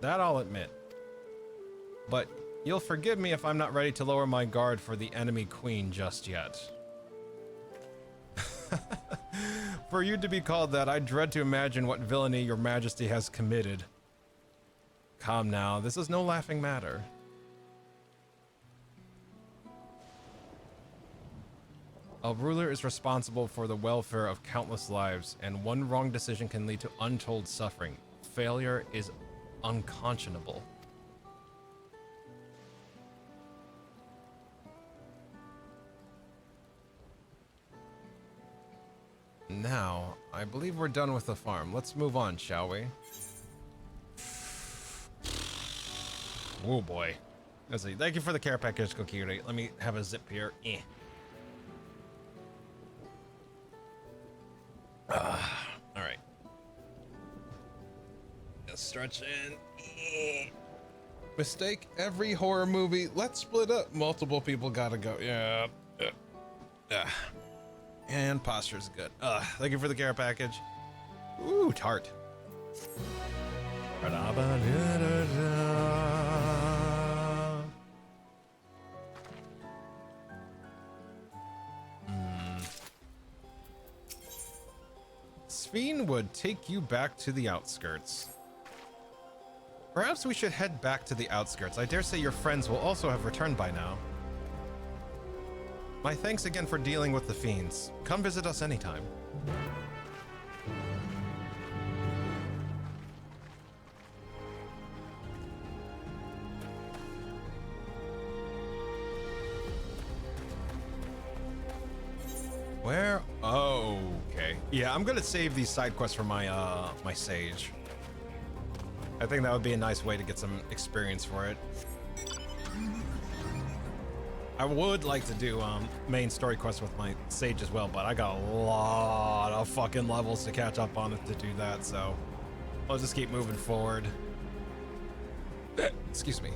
That I'll admit. But you'll forgive me if I'm not ready to lower my guard for the enemy queen just yet. For you to be called that, I dread to imagine what villainy your majesty has committed. Calm now, this is no laughing matter. A ruler is responsible for the welfare of countless lives, and one wrong decision can lead to untold suffering. Failure is unconscionable. Now, I believe we're done with the farm. Let's move on, shall we? Oh boy. Let's see. Thank you for the care package, Kokiri. Let me have a zip here. Alright. Just stretch in. Mistake every horror movie. Let's split up. Multiple people gotta go. Yeah. And posture's good. Thank you for the care package. Ooh, tart. Sveen would take you back to the outskirts. Perhaps we should head back to the outskirts. I dare say your friends will also have returned by now. My thanks again for dealing with the fiends. Come visit us anytime. Where? Oh, okay. Yeah, I'm gonna save these side quests for my my sage. I think that would be a nice way to get some experience for it. I would like to do main story quests with my sage as well, but I got a lot of fucking levels to catch up on to do that, so I'll just keep moving forward. Excuse me.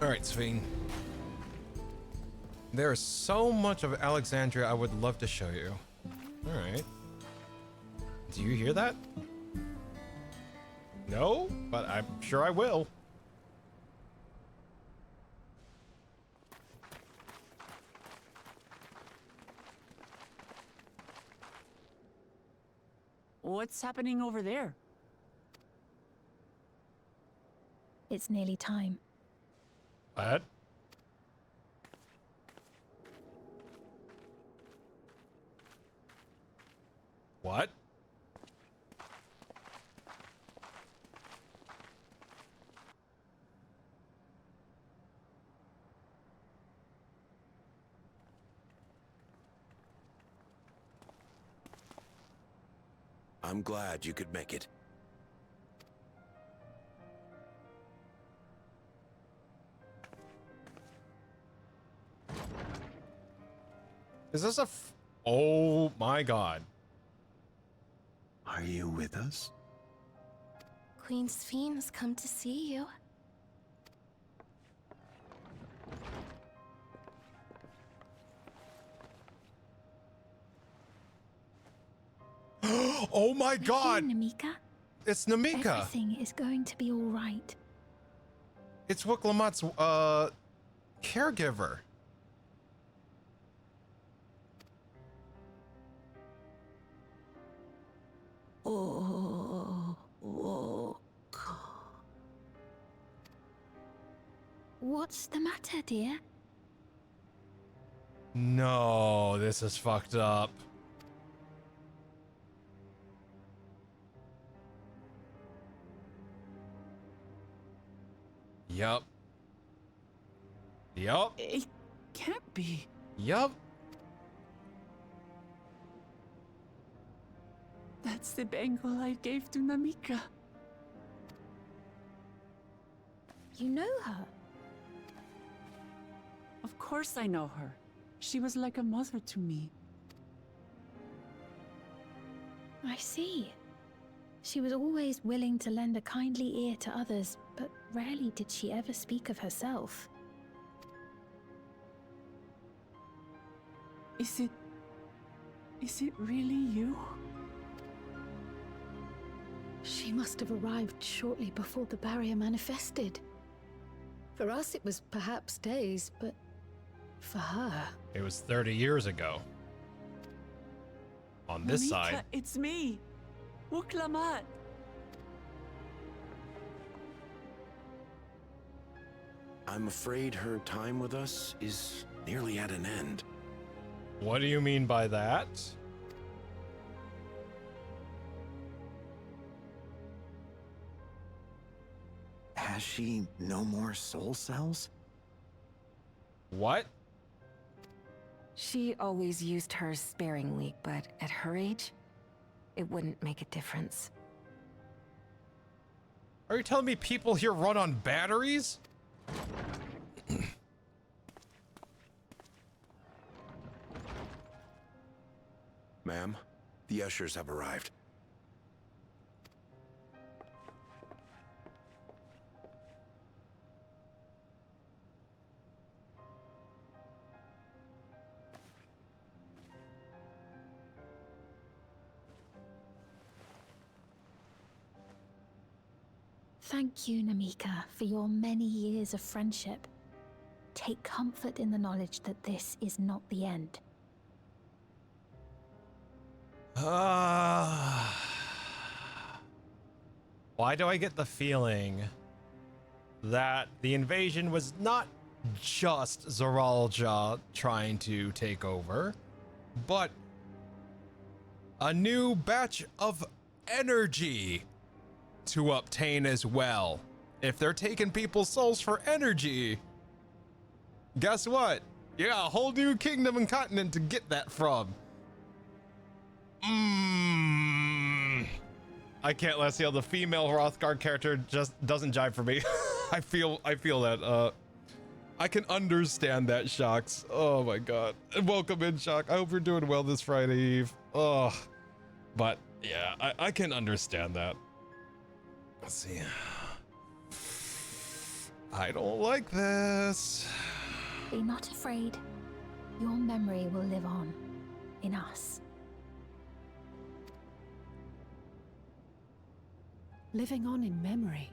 All right, Sveen. There is so much of Alexandria I would love to show you. All right. Do you hear that? No, but I'm sure I will. What's happening over there? It's nearly time. What? What? I'm glad you could make it. Is this a oh my god. Are you with us? Queen Sveen has come to see you. Oh my god! Namika? It's Namika! Everything is going to be all right. It's Wiklamat's caregiver. What's the matter, dear? No, this is fucked up. Yup. Yup. It can't be. Yup. That's the bangle I gave to Namika. You know her? Of course I know her. She was like a mother to me. I see. She was always willing to lend a kindly ear to others, but rarely did she ever speak of herself. Is it really you? She must have arrived shortly before the barrier manifested. For us, it was perhaps days, but for her... It was 30 years ago. On this Namika, side. it's me. Wuklamat. I'm afraid her time with us is nearly at an end. What do you mean by that? Has she no more soul cells? What? She always used hers sparingly, but at her age, it wouldn't make a difference. Are you telling me people here run on batteries? Ma'am, the ushers have arrived. Thank you, Namika, for your many years of friendship. Take comfort in the knowledge that this is not the end. Why do I get the feeling that the invasion was not just Zoralja trying to take over, but a new batch of energy to obtain as well? If they're taking people's souls for energy, guess what? You got a whole new kingdom and continent to get that from. I can't let see how the female Hrothgar character just doesn't jive for me. I feel that. I can understand that, Shocks. Oh my god. Welcome in, Shock. I hope you're doing well this Friday Eve. Oh, but yeah, I can understand that. Let's see. I don't like this. Be not afraid. Your memory will live on in us. Living on in memory.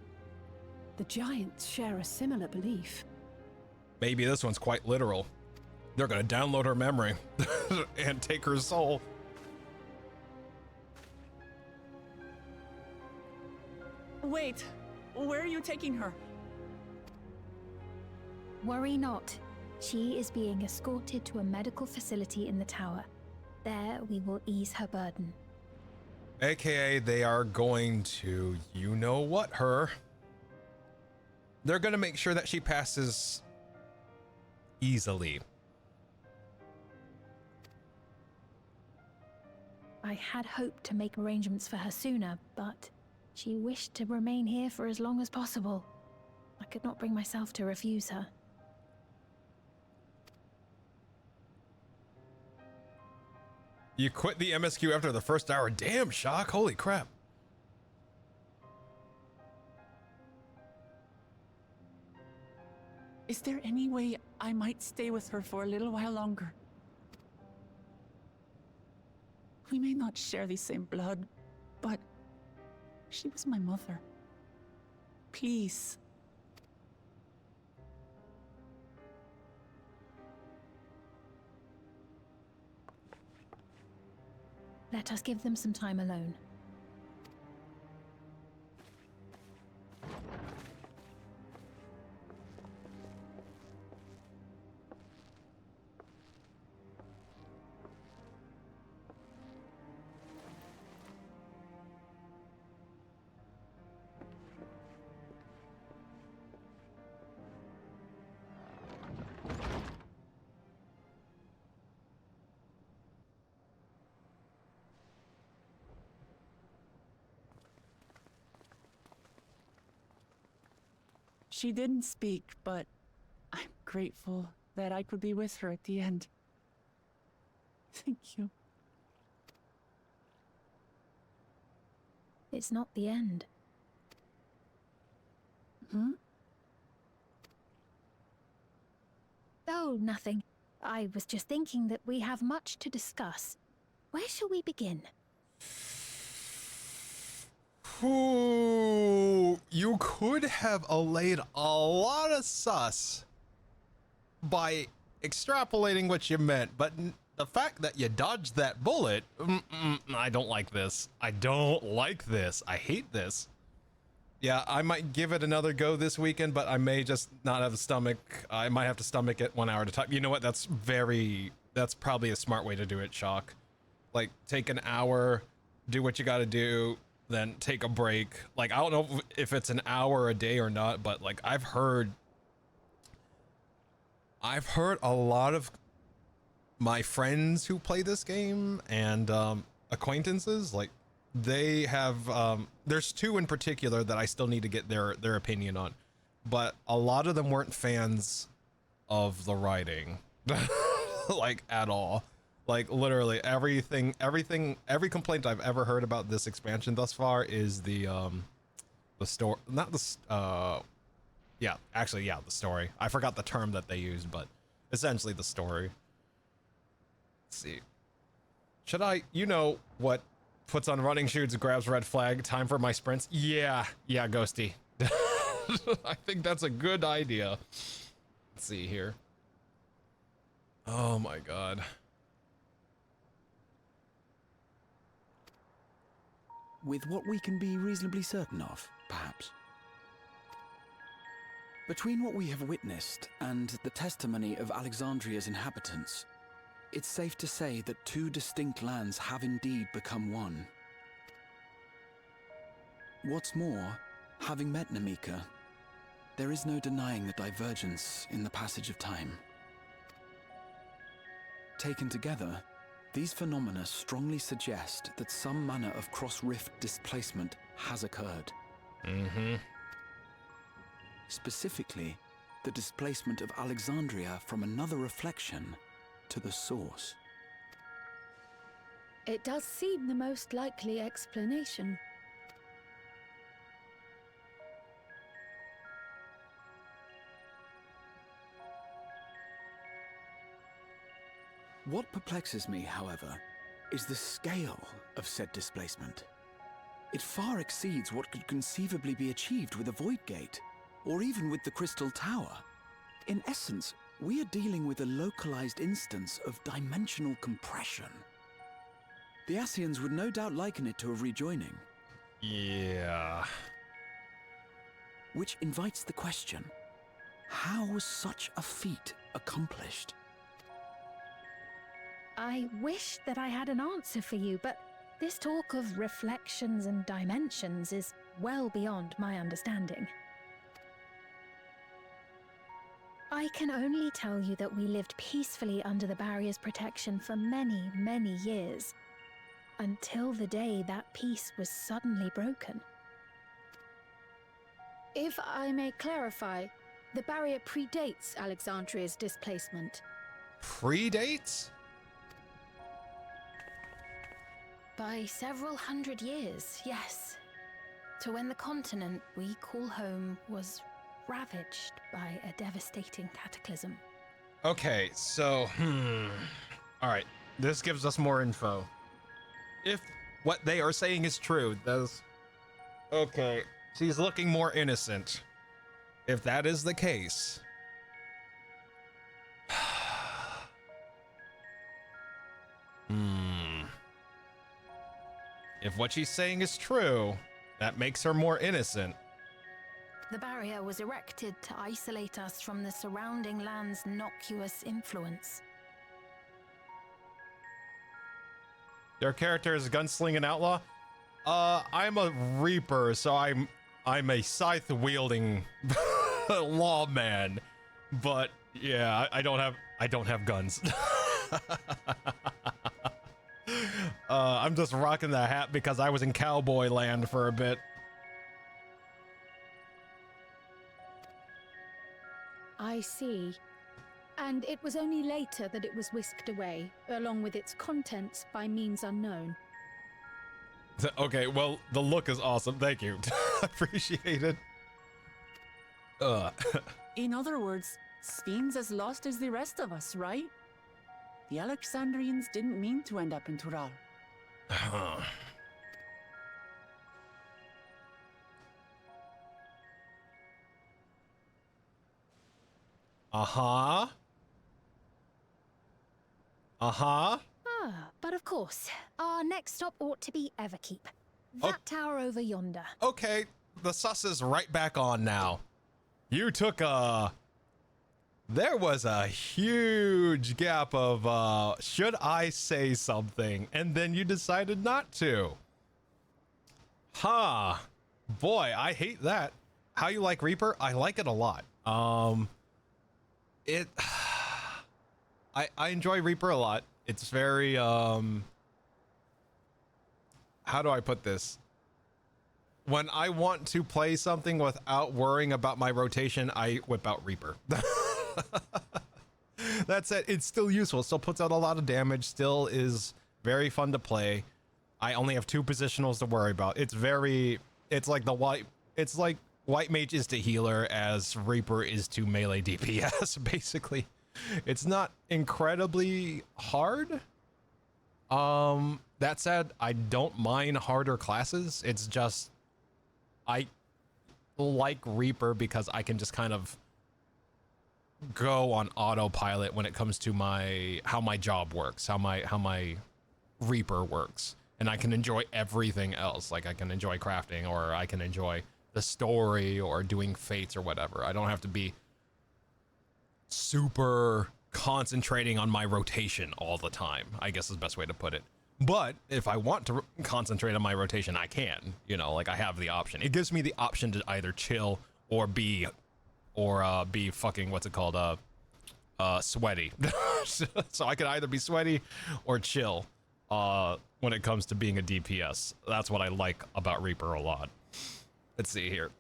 The giants share a similar belief. Maybe this one's quite literal. They're gonna download her memory and take her soul. Wait, where are you taking her? Worry not. She is being escorted to a medical facility in the tower. There we will ease her burden. AKA they are going to, you know what, her. They're gonna make sure that she passes easily. I had hoped to make arrangements for her sooner, but she wished to remain here for as long as possible. I could not bring myself to refuse her. You quit the MSQ after the first hour. Damn, Shock. Holy crap. Is there any way I might stay with her for a little while longer? We may not share the same blood, but she was my mother. Please. Let us give them some time alone. She didn't speak, but I'm grateful that I could be with her at the end. Thank you. It's not the end. Hmm? Oh, nothing. I was just thinking that we have much to discuss. Where shall we begin? Ooh, you could have allayed a lot of sus by extrapolating what you meant, but the fact that you dodged that bullet, I don't like this. I don't like this. I hate this. Yeah, I might give it another go this weekend, but I may just not have a stomach. I might have to stomach it 1 hour at a time. You know what? That's probably a smart way to do it, Shock. Like, take an hour, do what you gotta do, then take a break. Like, I don't know if it's an hour a day or not, but like, I've heard a lot of my friends who play this game and acquaintances, like, they have there's two in particular that I still need to get their opinion on, but a lot of them weren't fans of the writing like at all. Like, literally every complaint I've ever heard about this expansion thus far is the story, not the the story. I forgot the term that they used, but essentially the story. Let's see, should I, you know what, puts on running shoes, grabs red flag, time for my sprints? Yeah, Ghosty. I think that's a good idea. Let's see here. Oh my god. With what we can be reasonably certain of, perhaps. Between what we have witnessed and the testimony of Alexandria's inhabitants, it's safe to say that two distinct lands have indeed become one. What's more, having met Namika, there is no denying the divergence in the passage of time. Taken together, these phenomena strongly suggest that some manner of cross-rift displacement has occurred. Specifically, the displacement of Alexandria from another reflection to the source. It does seem the most likely explanation. What perplexes me, however, is the scale of said displacement. It far exceeds what could conceivably be achieved with a Void Gate, or even with the Crystal Tower. In essence, we are dealing with a localized instance of dimensional compression. The Ascians would no doubt liken it to a rejoining. Yeah. Which invites the question, how was such a feat accomplished? I wish that I had an answer for you, but this talk of reflections and dimensions is well beyond my understanding. I can only tell you that we lived peacefully under the barrier's protection for many, many years, until the day that peace was suddenly broken. If I may clarify, the barrier predates Alexandria's displacement. Predates? By several hundred years, yes. To when the continent we call home was ravaged by a devastating cataclysm. Okay, so, all right, this gives us more info. If what they are saying is true, that's okay. She's looking more innocent. If that is the case, if what she's saying is true, that makes her more innocent. The barrier was erected to isolate us from the surrounding land's noxious influence. Their character is a gunslinging outlaw. I'm a reaper, so I'm a scythe-wielding lawman. But yeah, I don't have guns. I'm just rocking the hat because I was in cowboy land for a bit. I see. And it was only later that it was whisked away, along with its contents, by means unknown. Okay, well, the look is awesome. Thank you. Appreciate it. In other words, Sven's as lost as the rest of us, right? The Alexandrians didn't mean to end up in Tural. Uh-huh. Uh-huh. Ah, but of course, our next stop ought to be Everkeep. That tower over yonder. Okay, the sus is right back on now. You took a... There was a huge gap of, should I say something? And then you decided not to. Huh. Boy, I hate that. How you like Reaper? I like it a lot. I enjoy Reaper a lot. It's very, how do I put this? When I want to play something without worrying about my rotation, I whip out Reaper. That said, it's still useful. Still puts out a lot of damage. Still is very fun to play. I only have 2 positionals to worry about. It's like White Mage is to healer as Reaper is to melee DPS, basically. It's not incredibly hard. That said, I don't mind harder classes. It's just, I like Reaper because I can just kind of go on autopilot when it comes to how my job works, how my Reaper works, and I can enjoy everything else. Like I can enjoy crafting, or I can enjoy the story, or doing fates or whatever. I don't have to be super concentrating on my rotation all the time, I guess is the best way to put it. But if I want to concentrate on my rotation, I can, you know, like I have the option. It gives me the option to either chill or be fucking, what's it called? Sweaty. So I could either be sweaty or chill, when it comes to being a DPS. That's what I like about Reaper a lot. Let's see here.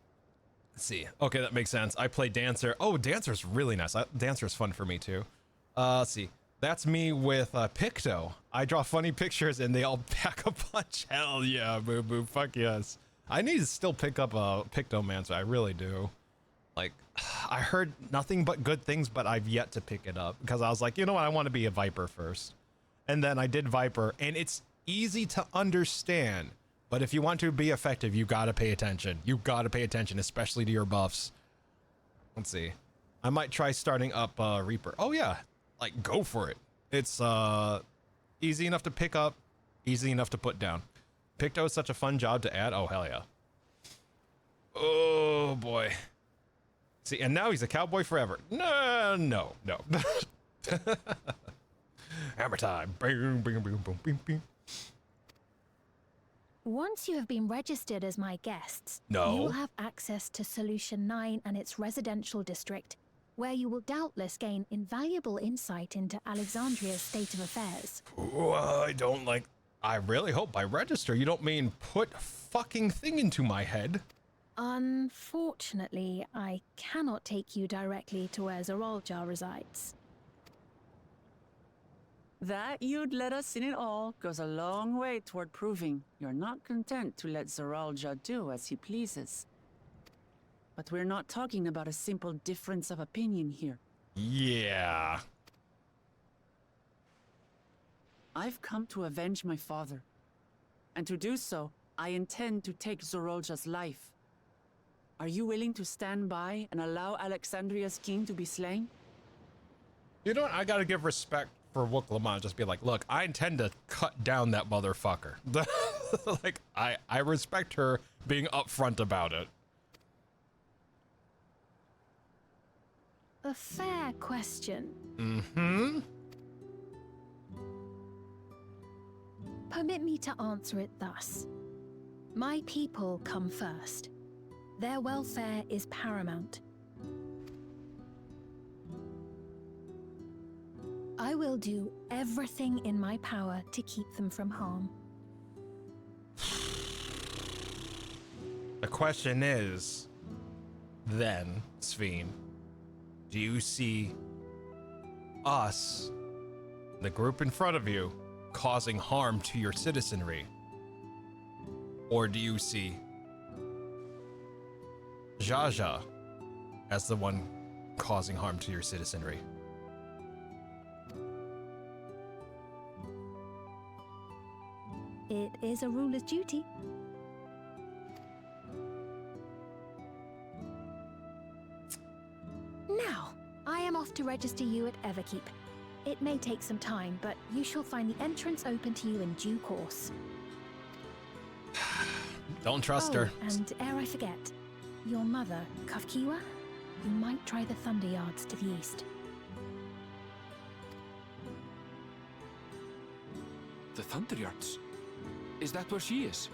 Let's see. Okay, that makes sense. I play Dancer. Oh, Dancer's really nice. Dancer's fun for me too. Let's see. That's me with Picto. I draw funny pictures and they all pack a punch. Hell yeah, boo boo. Fuck yes. I need to still pick up a Pictomancer. I really do. Like, I heard nothing but good things, but I've yet to pick it up because I was like, you know what? I want to be a Viper first. And then I did Viper, and it's easy to understand. But if you want to be effective, you gotta pay attention. You gotta pay attention, especially to your buffs. Let's see. I might try starting up Reaper. Oh yeah, like go for it. It's easy enough to pick up, easy enough to put down. Picto is such a fun job to add. Oh hell yeah. Oh boy. See, and now he's a cowboy forever. No. Hammer time. Boom, boom, boom, boom, boom, boom. Once you have been registered as my guests, you will have access to Solution 9 and its residential district, where you will doubtless gain invaluable insight into Alexandria's state of affairs. Ooh, I really hope by register you don't mean put fucking thing into my head. Unfortunately, I cannot take you directly to where Zorolja resides. That you'd let us in it all goes a long way toward proving you're not content to let Zorolja do as he pleases. But we're not talking about a simple difference of opinion here. Yeah. I've come to avenge my father. And to do so, I intend to take Zorolja's life. Are you willing to stand by and allow Alexandria's king to be slain? You know what? I gotta give respect for Wook Lamont. Just be like, look, I intend to cut down that motherfucker. Like, I respect her being upfront about it. A fair question. Mm-hmm. Permit me to answer it thus. My people come first. Their welfare is paramount. I will do everything in my power to keep them from harm. The question is, then, Sveen, do you see us, the group in front of you, causing harm to your citizenry? Or do you see Jaja as the one causing harm to your citizenry? It is a ruler's duty. Now, I am off to register you at Everkeep. It may take some time, but you shall find the entrance open to you in due course. Don't trust her. And ere I forget, your mother, Kafkiwa, you might try the Thunder Yards to the east. The Thunder Yards? Is that where she is?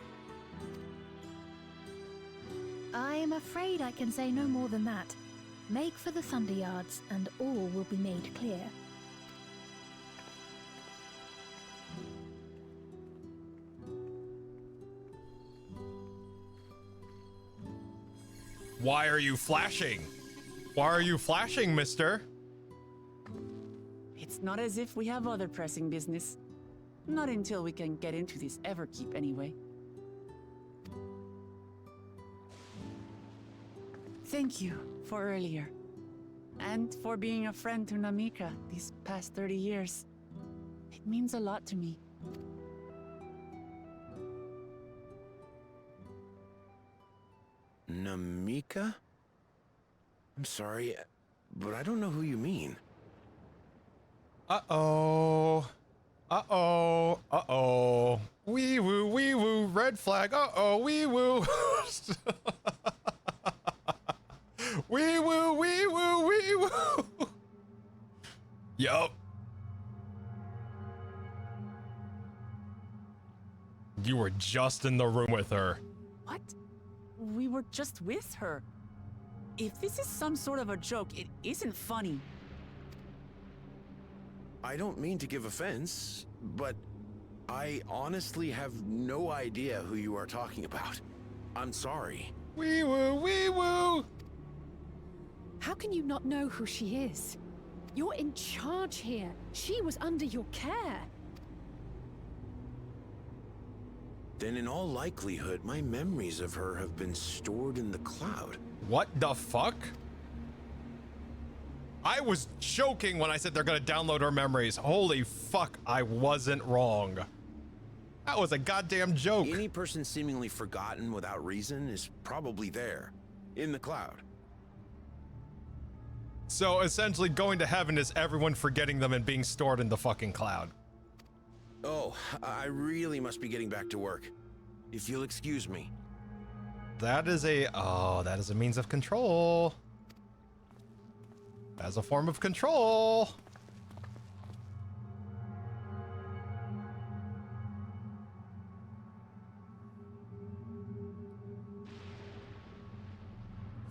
I'm afraid I can say no more than that. Make for the Thunder Yards, and all will be made clear. Why are you flashing? Why are you flashing, mister? It's not as if we have other pressing business. Not until we can get into this Everkeep, anyway. Thank you for earlier. And for being a friend to Namika these past 30 years. It means a lot to me. Namika? I'm sorry, but I don't know who you mean. Uh-oh. Uh-oh. Uh-oh. Wee-woo, wee-woo, red flag. Uh-oh, wee-woo. Wee-woo, wee-woo, wee-woo. Yup. You were just in the room with her. What? We were just with her. If this is some sort of a joke, it isn't funny. I don't mean to give offense, but I honestly have no idea who you are talking about. I'm sorry. Wee-woo, wee-woo. How can you not know who she is? You're in charge here. She was under your care. Then in all likelihood, my memories of her have been stored in the cloud. What the fuck? I was joking when I said they're gonna download our memories. Holy fuck, I wasn't wrong. That was a goddamn joke. Any person seemingly forgotten without reason is probably there, in the cloud. So essentially going to heaven is everyone forgetting them and being stored in the fucking cloud. Oh, I really must be getting back to work. If you'll excuse me. That is a means of control. As a form of control.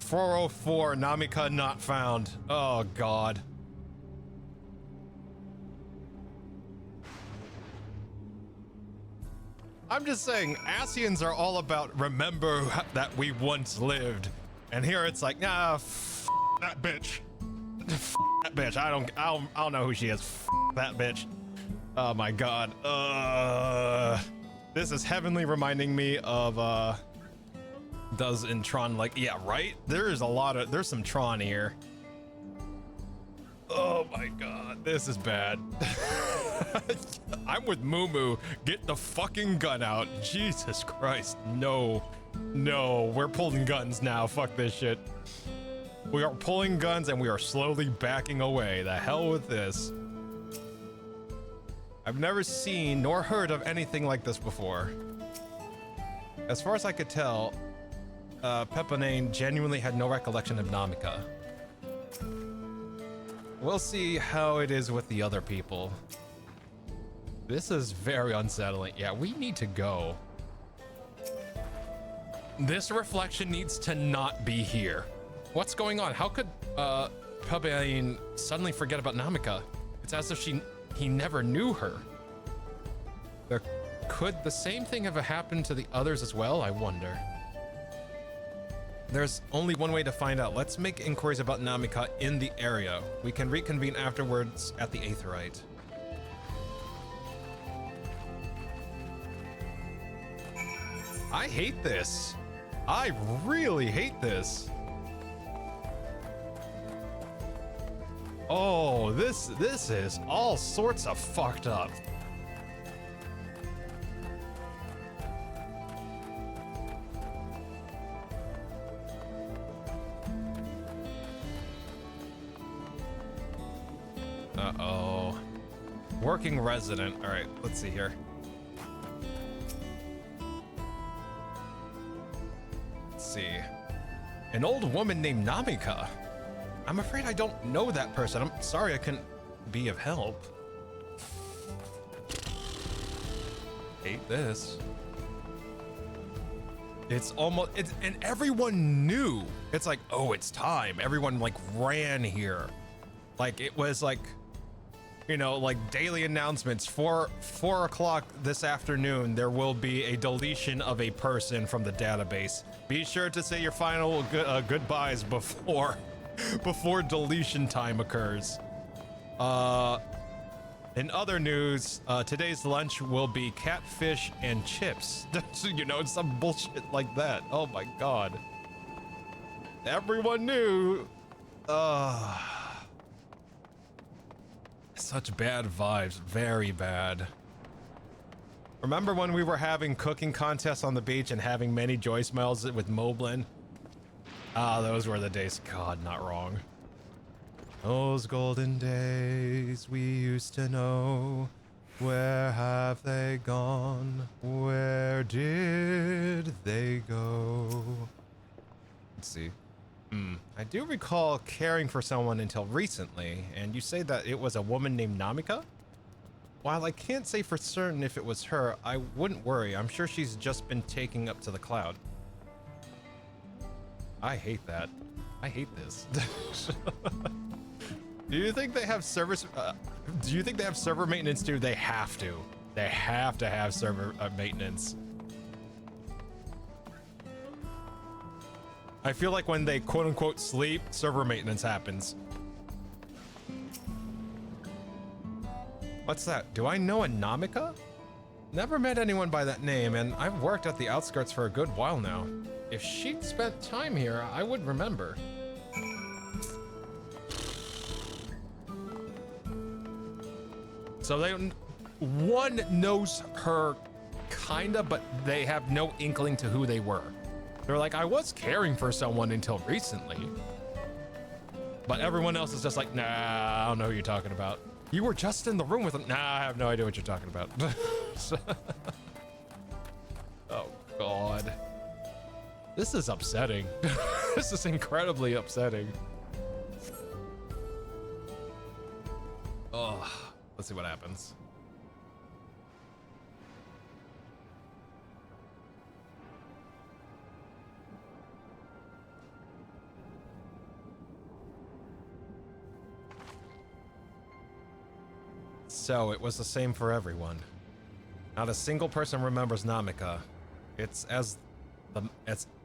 "404, Namika not found." Oh god. I'm just saying, Asians are all about remember that we once lived. And here it's like, nah, that bitch. That bitch. I don't know who she is. That bitch. Oh my god. This is heavenly reminding me of does in Tron, like, yeah, right? There's some Tron here. Oh my god, this is bad. I'm with Moo. Get the fucking gun out. Jesus Christ. No, we're pulling guns now. Fuck this shit. We are pulling guns and we are slowly backing away. The hell with this. I've never seen nor heard of anything like this before. As far as I could tell, Peppanane genuinely had no recollection of Namika. We'll see how it is with the other people. This is very unsettling. Yeah, we need to go. This reflection needs to not be here. What's going on? How could Peppanane suddenly forget about Namika? It's as if he never knew her. Could the same thing have happened to the others as well? I wonder. There's only one way to find out. Let's make inquiries about Namika in the area. We can reconvene afterwards at the Aetheryte. I hate this. I really hate this. Oh, this is all sorts of fucked up. Uh-oh. Working resident. All right, let's see here. Let's see. An old woman named Namika. I'm afraid I don't know that person. I'm sorry I couldn't be of help. Hate this. It's almost, and everyone knew. It's like, oh, it's time. Everyone like ran here. Like it was like, you know, like daily announcements. 4 o'clock this afternoon, there will be a deletion of a person from the database. Be sure to say your final goodbyes before deletion time occurs. In other news, today's lunch will be catfish and chips. You know, some bullshit like that. Oh my god. Everyone knew. Such bad vibes. Very bad. Remember when we were having cooking contests on the beach and having many joy smells with Moblin? Ah, those were the days. God, not wrong. Those golden days we used to know. Where have they gone? Where did they go? Let's see. I do recall caring for someone until recently, and you say that it was a woman named Namika? While I can't say for certain if it was her, I wouldn't worry. I'm sure she's just been taking up to the cloud. I hate that. I hate this. Do you think they have servers? Do you think they have server maintenance too? They have to. They have to have server maintenance. I feel like when they quote unquote sleep, server maintenance happens. What's that? Do I know a Namika? Never met anyone by that name, and I've worked at the outskirts for a good while now. If she'd spent time here, I would remember. So one knows her kinda, but they have no inkling to who they were. They're like, I was caring for someone until recently. But everyone else is just like, nah, I don't know who you're talking about. You were just in the room with them. Nah, I have no idea what you're talking about. Oh, God. This is upsetting. This is incredibly upsetting. Oh, let's see what happens. So it was the same for everyone. Not a single person remembers Namika. It's as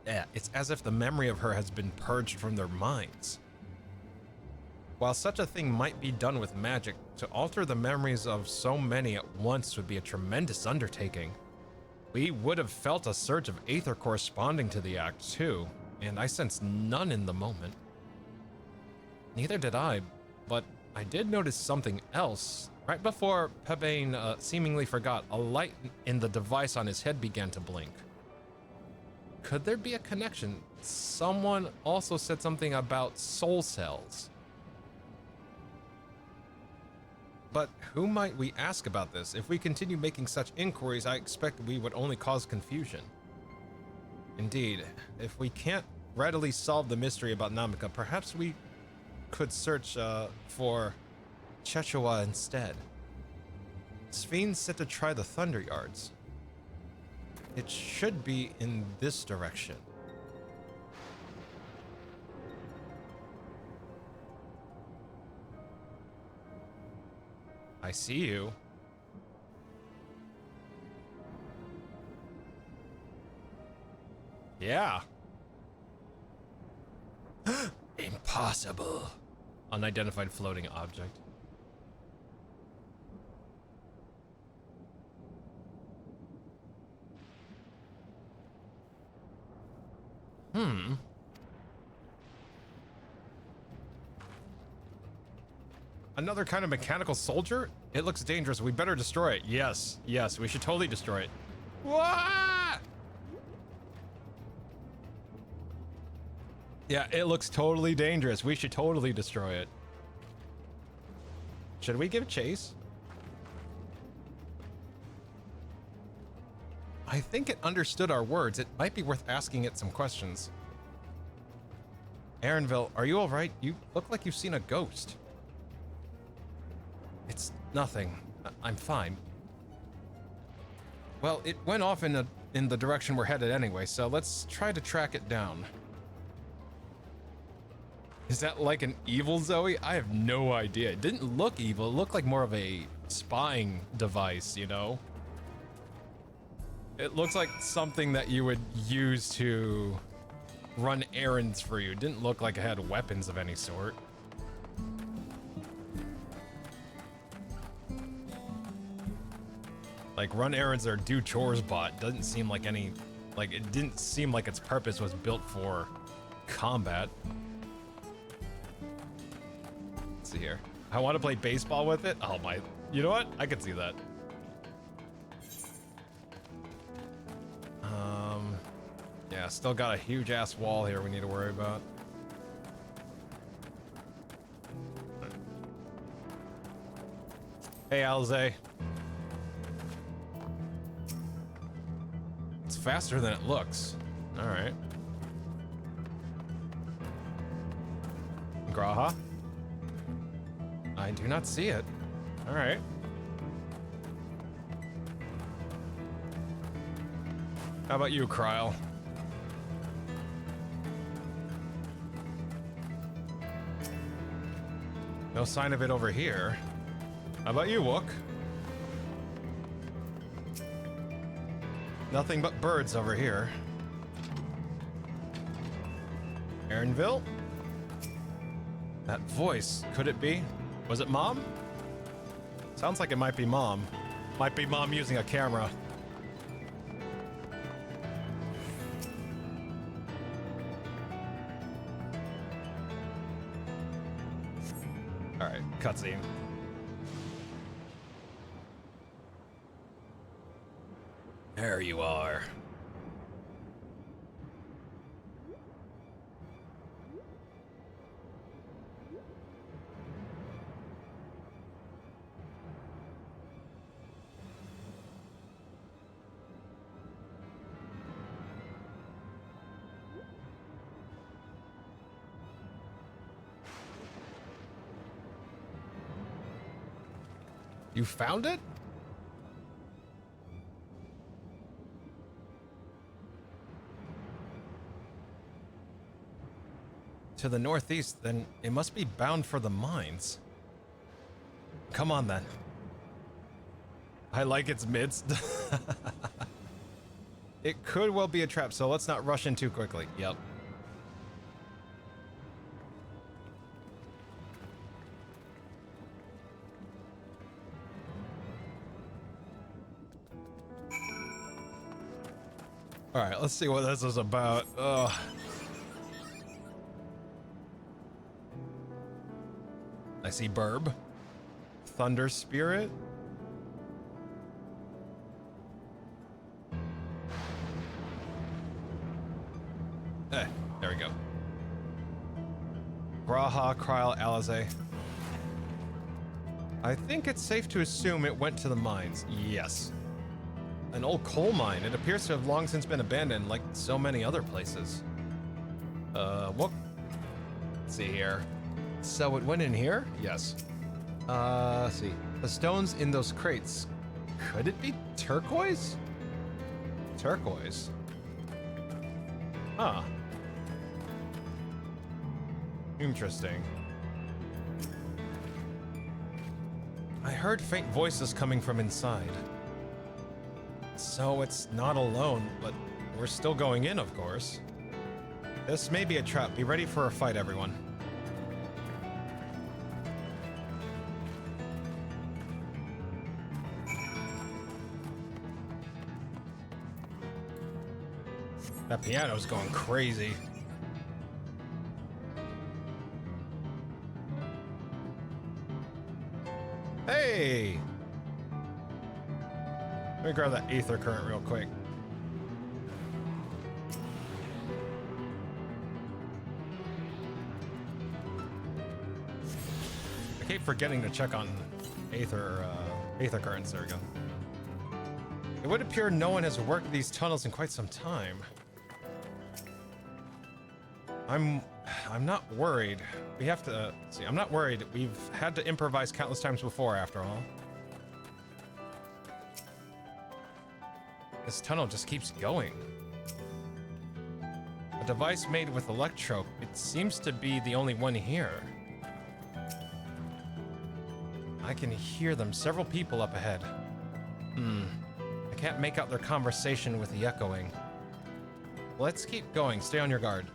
if the memory of her has been purged from their minds. While such a thing might be done with magic, to alter the memories of so many at once would be a tremendous undertaking. We would have felt a surge of aether corresponding to the act too, and I sensed none in the moment. Neither did I, but I did notice something else. Right before Pebane seemingly forgot, a light in the device on his head began to blink. Could there be a connection? Someone also said something about soul cells. But who might we ask about this? If we continue making such inquiries, I expect we would only cause confusion. Indeed, if we can't readily solve the mystery about Namika, perhaps we could search for Chechua instead. Sphene said to try the Thunder Yards. It should be in this direction. I see you. Yeah. Impossible. Unidentified floating object. Another kind of mechanical soldier? It looks dangerous. We better destroy it. Yes, yes, we should totally destroy it. Wah! Yeah, it looks totally dangerous. We should totally destroy it. Should we give chase? I think it understood our words. It might be worth asking it some questions. Aaronville, are you all right? You look like you've seen a ghost. It's nothing. I'm fine. Well, it went off in the direction we're headed anyway, so let's try to track it down. Is that like an evil Zoe? I have no idea. It didn't look evil. It looked like more of a spying device, you know? It looks like something that you would use to run errands for you. It didn't look like it had weapons of any sort. Like run errands or do chores bot doesn't seem like any, like it didn't seem like its purpose was built for combat. Let's see here. I want to play baseball with it. Oh my, you know what? I could see that. Yeah, still got a huge ass wall here we need to worry about. Hey, Alze. It's faster than it looks. All right. Graha? I do not see it. All right. How about you, Kryle? No sign of it over here. How about you, Wook? Nothing but birds over here. Aaronville? That voice, could it be? Was it Mom? Sounds like it might be Mom. Might be Mom using a camera. Alright, cutscene. There you are. You found it? To the northeast, then it must be bound for the mines. Come on then. I like its midst. It could well be a trap, so let's not rush in too quickly. Yep. All right, let's see what this is about. Ugh. I see Burb. Thunder Spirit. There we go. Graha, Kryle, Alize. I think it's safe to assume it went to the mines. Yes. An old coal mine. It appears to have long since been abandoned, like so many other places. What? Let's see here. So it went in here? Yes. Let's see. The stones in those crates. Could it be turquoise? Turquoise. Huh. Interesting. I heard faint voices coming from inside. So it's not alone, but we're still going in, of course. This may be a trap. Be ready for a fight, everyone. That piano's going crazy. Hey! Let me grab that Aether Current real quick. I keep forgetting to check on Aether currents, there we go. It would appear no one has worked these tunnels in quite some time. I'm not worried. We have to see. I'm not worried. We've had to improvise countless times before, after all. This tunnel just keeps going. A device made with electro. It seems to be the only one here. I can hear them. Several people up ahead. I can't make out their conversation with the echoing. Let's keep going. Stay on your guard.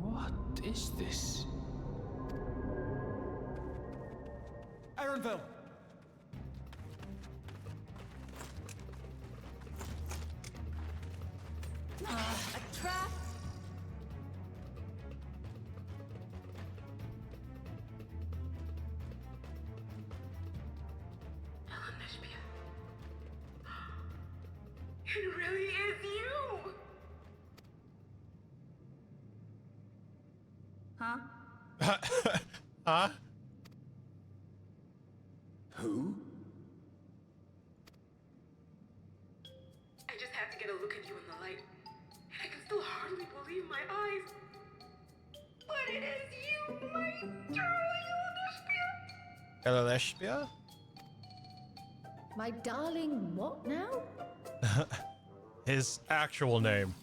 What is this? Ironville! A trap! It really is you! Huh? Huh? Who? I just had to get a look at you in the light, and I can still hardly believe my eyes. But it is you, my darling Elespia? My darling, what now? His actual name.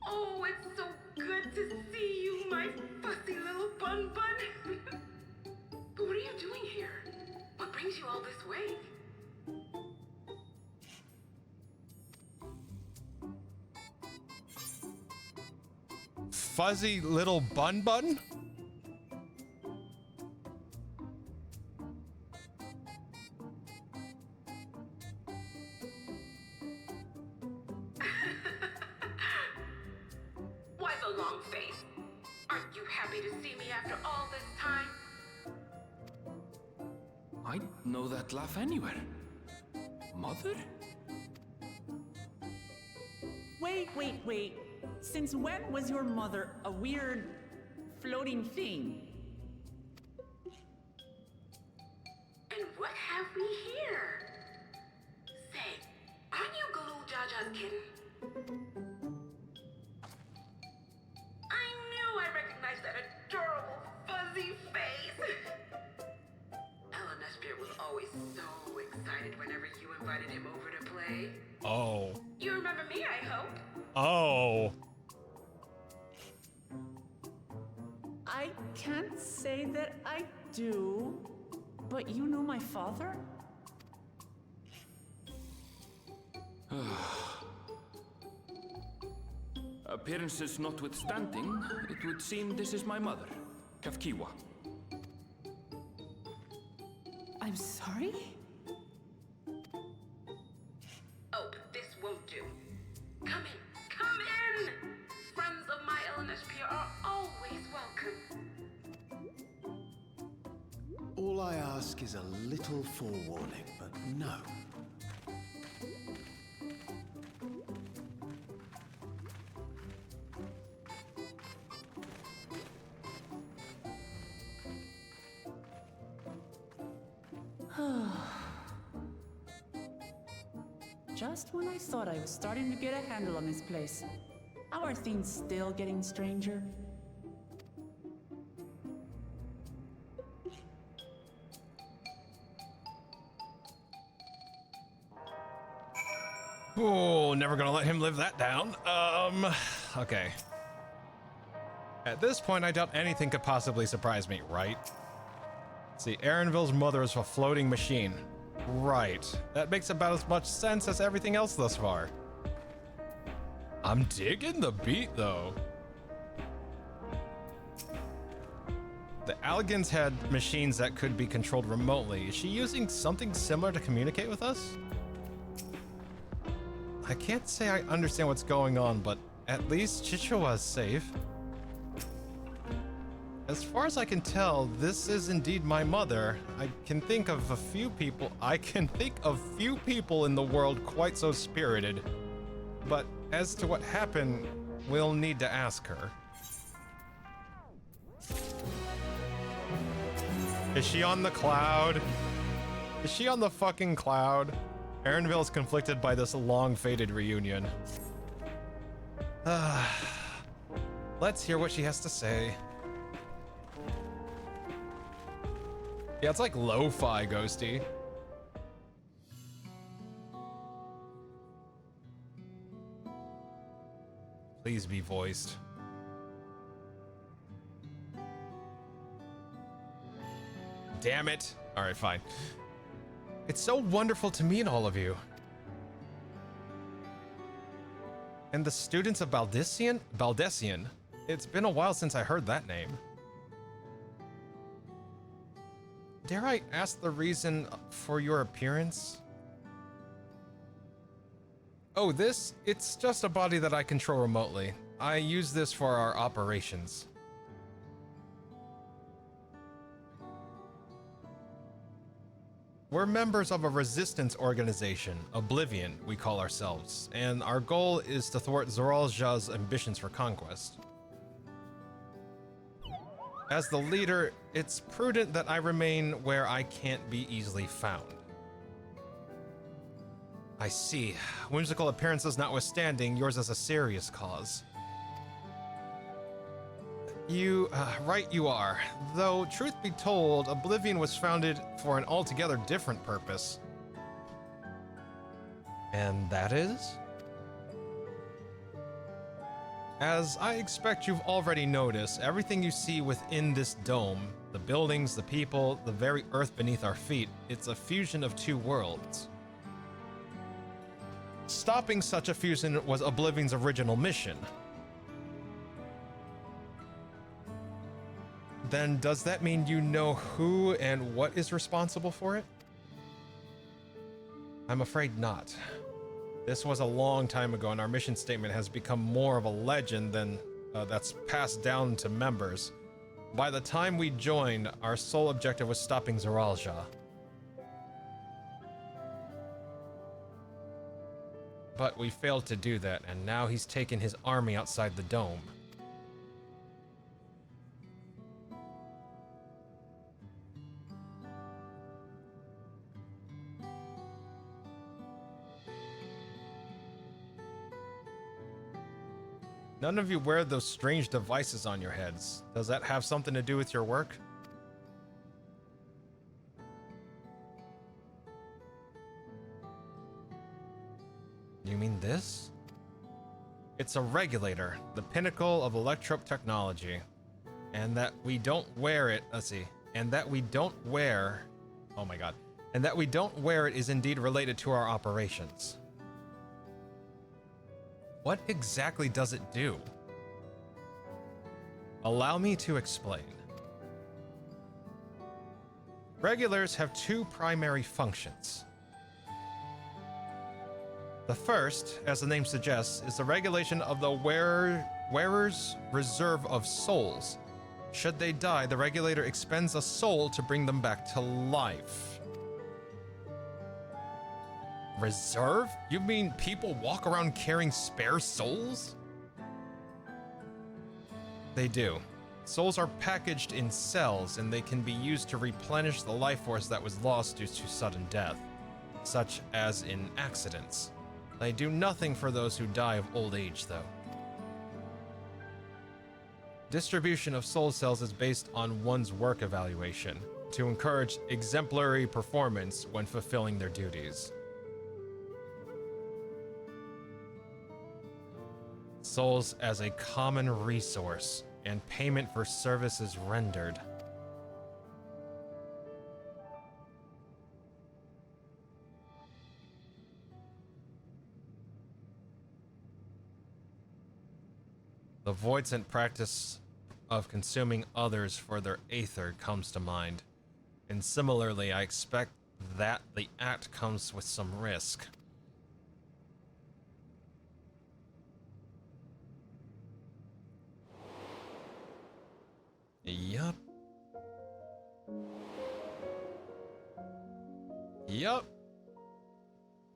Oh, it's so good to see you, my fussy little bun bun. But what are you doing here? What brings you all this way? Fuzzy little bun bun? Why the long face? Aren't you happy to see me after all this time? I know that laugh anywhere. Mother? Wait. Since when was your mother a weird floating thing? And what have we here? Say, aren't you Galoo Jaja's kitten? I knew I recognized that adorable fuzzy face. Ellen Espia was always so excited whenever you invited him over to play. Oh. You remember me, I hope? Oh. I can't say that I do, but you know my father? Appearances notwithstanding, it would seem this is my mother, Kafkiwa. I'm sorry? Oh, this won't do. Come in! Friends of my Ellen Espia are always welcome. All I ask is a little forewarning, but no. Just when I thought I was starting to get a handle on this place, how are things still getting stranger? Oh, never gonna let him live that down. Okay. At this point, I doubt anything could possibly surprise me, right? See, Aaronville's mother is a floating machine. Right. That makes about as much sense as everything else thus far. I'm digging the beat, though. The Alligans had machines that could be controlled remotely. Is she using something similar to communicate with us? I can't say I understand what's going on, but at least Chichewa is safe. As far as I can tell, this is indeed my mother. I can think of few people in the world quite so spirited. But as to what happened, we'll need to ask her. Is she on the cloud? Is she on the fucking cloud? Aaronville's conflicted by this long-fated reunion. Let's hear what she has to say. Yeah, it's like lo-fi, Ghosty. Please be voiced. Damn it. All right, fine. It's so wonderful to meet all of you. And the students of Baldessian? It's been a while since I heard that name. Dare I ask the reason for your appearance? Oh, it's just a body that I control remotely. I use this for our operations. We're members of a resistance organization, Oblivion, we call ourselves, and our goal is to thwart Zoralja's ambitions for conquest. As the leader, it's prudent that I remain where I can't be easily found. I see. Whimsical appearances notwithstanding, yours is a serious cause. Right you are. Though, truth be told, Oblivion was founded for an altogether different purpose. And that is? As I expect you've already noticed, everything you see within this dome, the buildings, the people, the very earth beneath our feet, it's a fusion of two worlds. Stopping such a fusion was Oblivion's original mission. Then does that mean you know who and what is responsible for it? I'm afraid not. This was a long time ago, and our mission statement has become more of a legend than that's passed down to members. By the time we joined, our sole objective was stopping Zoralja. But we failed to do that, and now he's taken his army outside the dome. None of you wear those strange devices on your heads. Does that have something to do with your work? You mean this? It's a regulator, the pinnacle of electro technology. And that we don't wear it, and that we don't wear it is indeed related to our operations. What exactly does it do? Allow me to explain. Regulators have two primary functions. The first, as the name suggests, is the regulation of the wearer's reserve of souls. Should they die, the regulator expends a soul to bring them back to life. Reserve? You mean people walk around carrying spare souls? They do. Souls are packaged in cells, and they can be used to replenish the life force that was lost due to sudden death, such as in accidents. They do nothing for those who die of old age, though. Distribution of soul cells is based on one's work evaluation, to encourage exemplary performance when fulfilling their duties. souls as a common resource and payment for services rendered. The voidsent practice of consuming others for their aether comes to mind. And similarly, I expect that the act comes with some risk. Yup. Yup.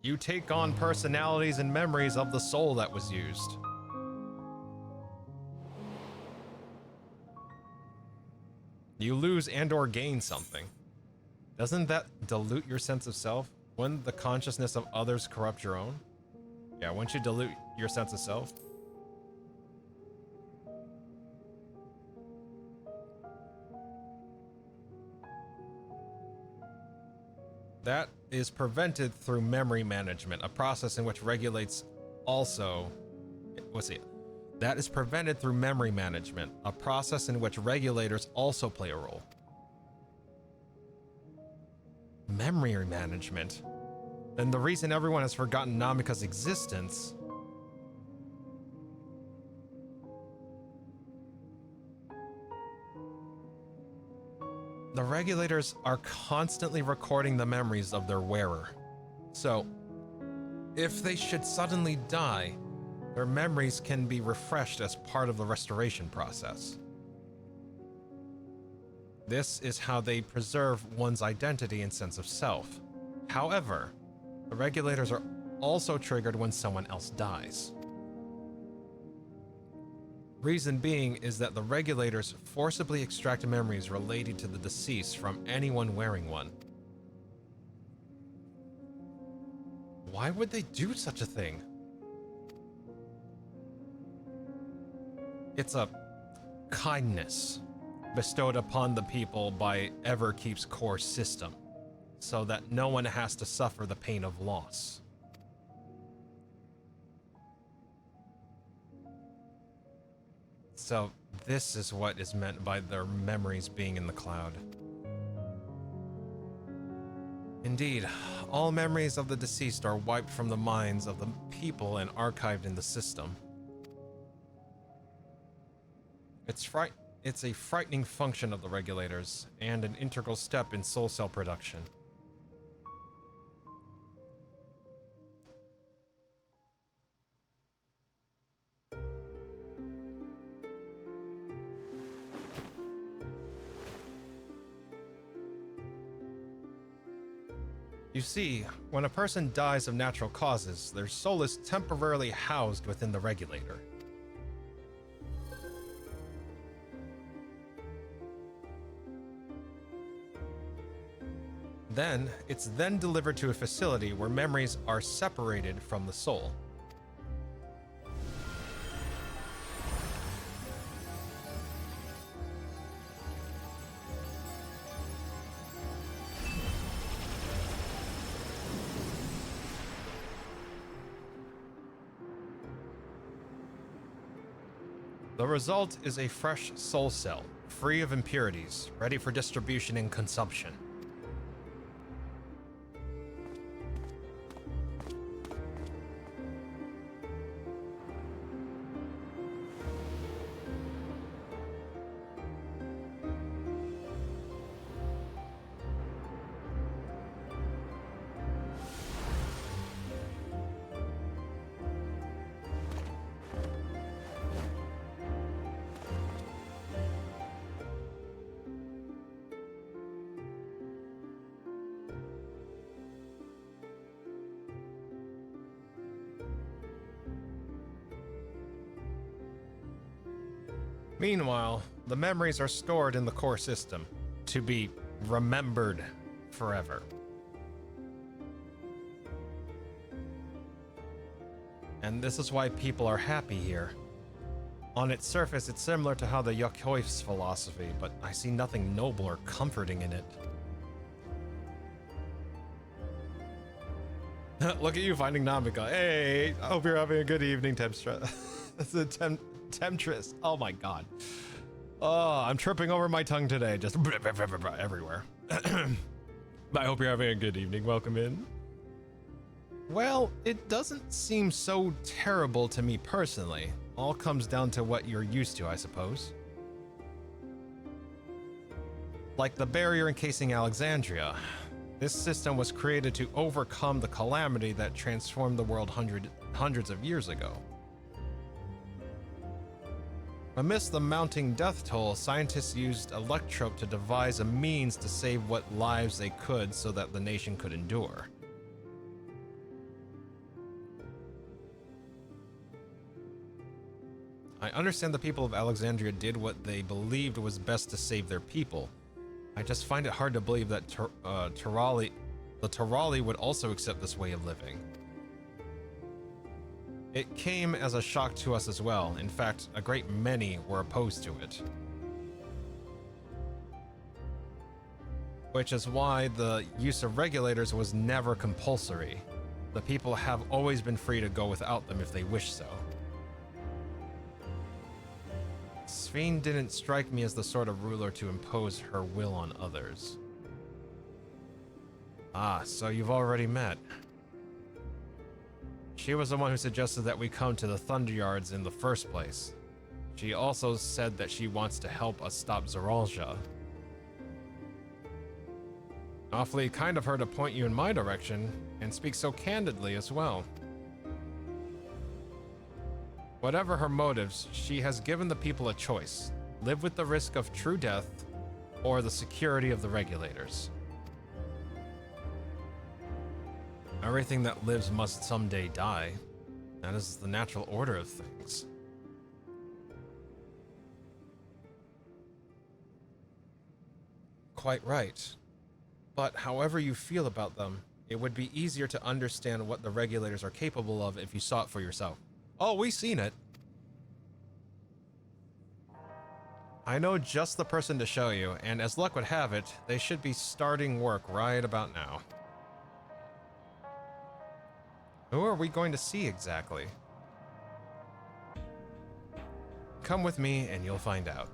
You take on personalities and memories of the soul that was used. You lose and or gain something. Doesn't that dilute your sense of self? Wouldn't the consciousness of others corrupt your own? Yeah, wouldn't you dilute your sense of self? That is prevented through memory management, a process in which regulates also... That is prevented through memory management, a process in which regulators also play a role. Memory management? Then the reason everyone has forgotten Namika's existence... The regulators are constantly recording the memories of their wearer. So, if they should suddenly die, their memories can be refreshed as part of the restoration process. This is how they preserve one's identity and sense of self. However, the regulators are also triggered when someone else dies. Reason being is that the regulators forcibly extract memories related to the deceased from anyone wearing one. Why would they do such a thing? It's a kindness bestowed upon the people by Everkeep's core system, so that no one has to suffer the pain of loss. So this is what is meant by their memories being in the cloud. Indeed, all memories of the deceased are wiped from the minds of the people and archived in the system. It's a frightening function of the regulators, and an integral step in soul cell production. You see, when a person dies of natural causes, their soul is temporarily housed within the regulator. Then, it's then delivered to a facility where memories are separated from the soul. The result is a fresh soul cell, free of impurities, ready for distribution and consumption. Meanwhile, the memories are stored in the core system, to be remembered forever. And this is why people are happy here. On its surface, it's similar to how the Yakoif's philosophy, but I see nothing noble or comforting in it. Look at you finding Namika. Hey, I hope you're having a good evening, Tempstra. That's a temptress. Oh my god. Oh, I'm tripping over my tongue today. Just everywhere. I hope you're having a good evening. Welcome in. Well, it doesn't seem so terrible to me personally. All comes down to what you're used to, I suppose. Like the barrier encasing Alexandria. This system was created to overcome the calamity that transformed the world hundreds of years ago. Amidst the mounting death toll, scientists used Electrope to devise a means to save what lives they could so that the nation could endure. I understand the people of Alexandria did what they believed was best to save their people. I just find it hard to believe that the Turali would also accept this way of living. It came as a shock to us as well. In fact, a great many were opposed to it. Which is why the use of regulators was never compulsory. The people have always been free to go without them if they wish so. Sphene didn't strike me as the sort of ruler to impose her will on others. Ah, so you've already met. She was the one who suggested that we come to the Thunderyards in the first place. She also said that she wants to help us stop Zoralja. Awfully kind of her to point you in my direction, and speak so candidly as well. Whatever her motives, she has given the people a choice. Live with the risk of true death, or the security of the regulators. Everything that lives must someday die. That is the natural order of things. Quite right. But however you feel about them, it would be easier to understand what the regulators are capable of if you saw it for yourself. Oh, we've seen it. I know just the person to show you, and as luck would have it, they should be starting work right about now. Who are we going to see exactly? Come with me and you'll find out.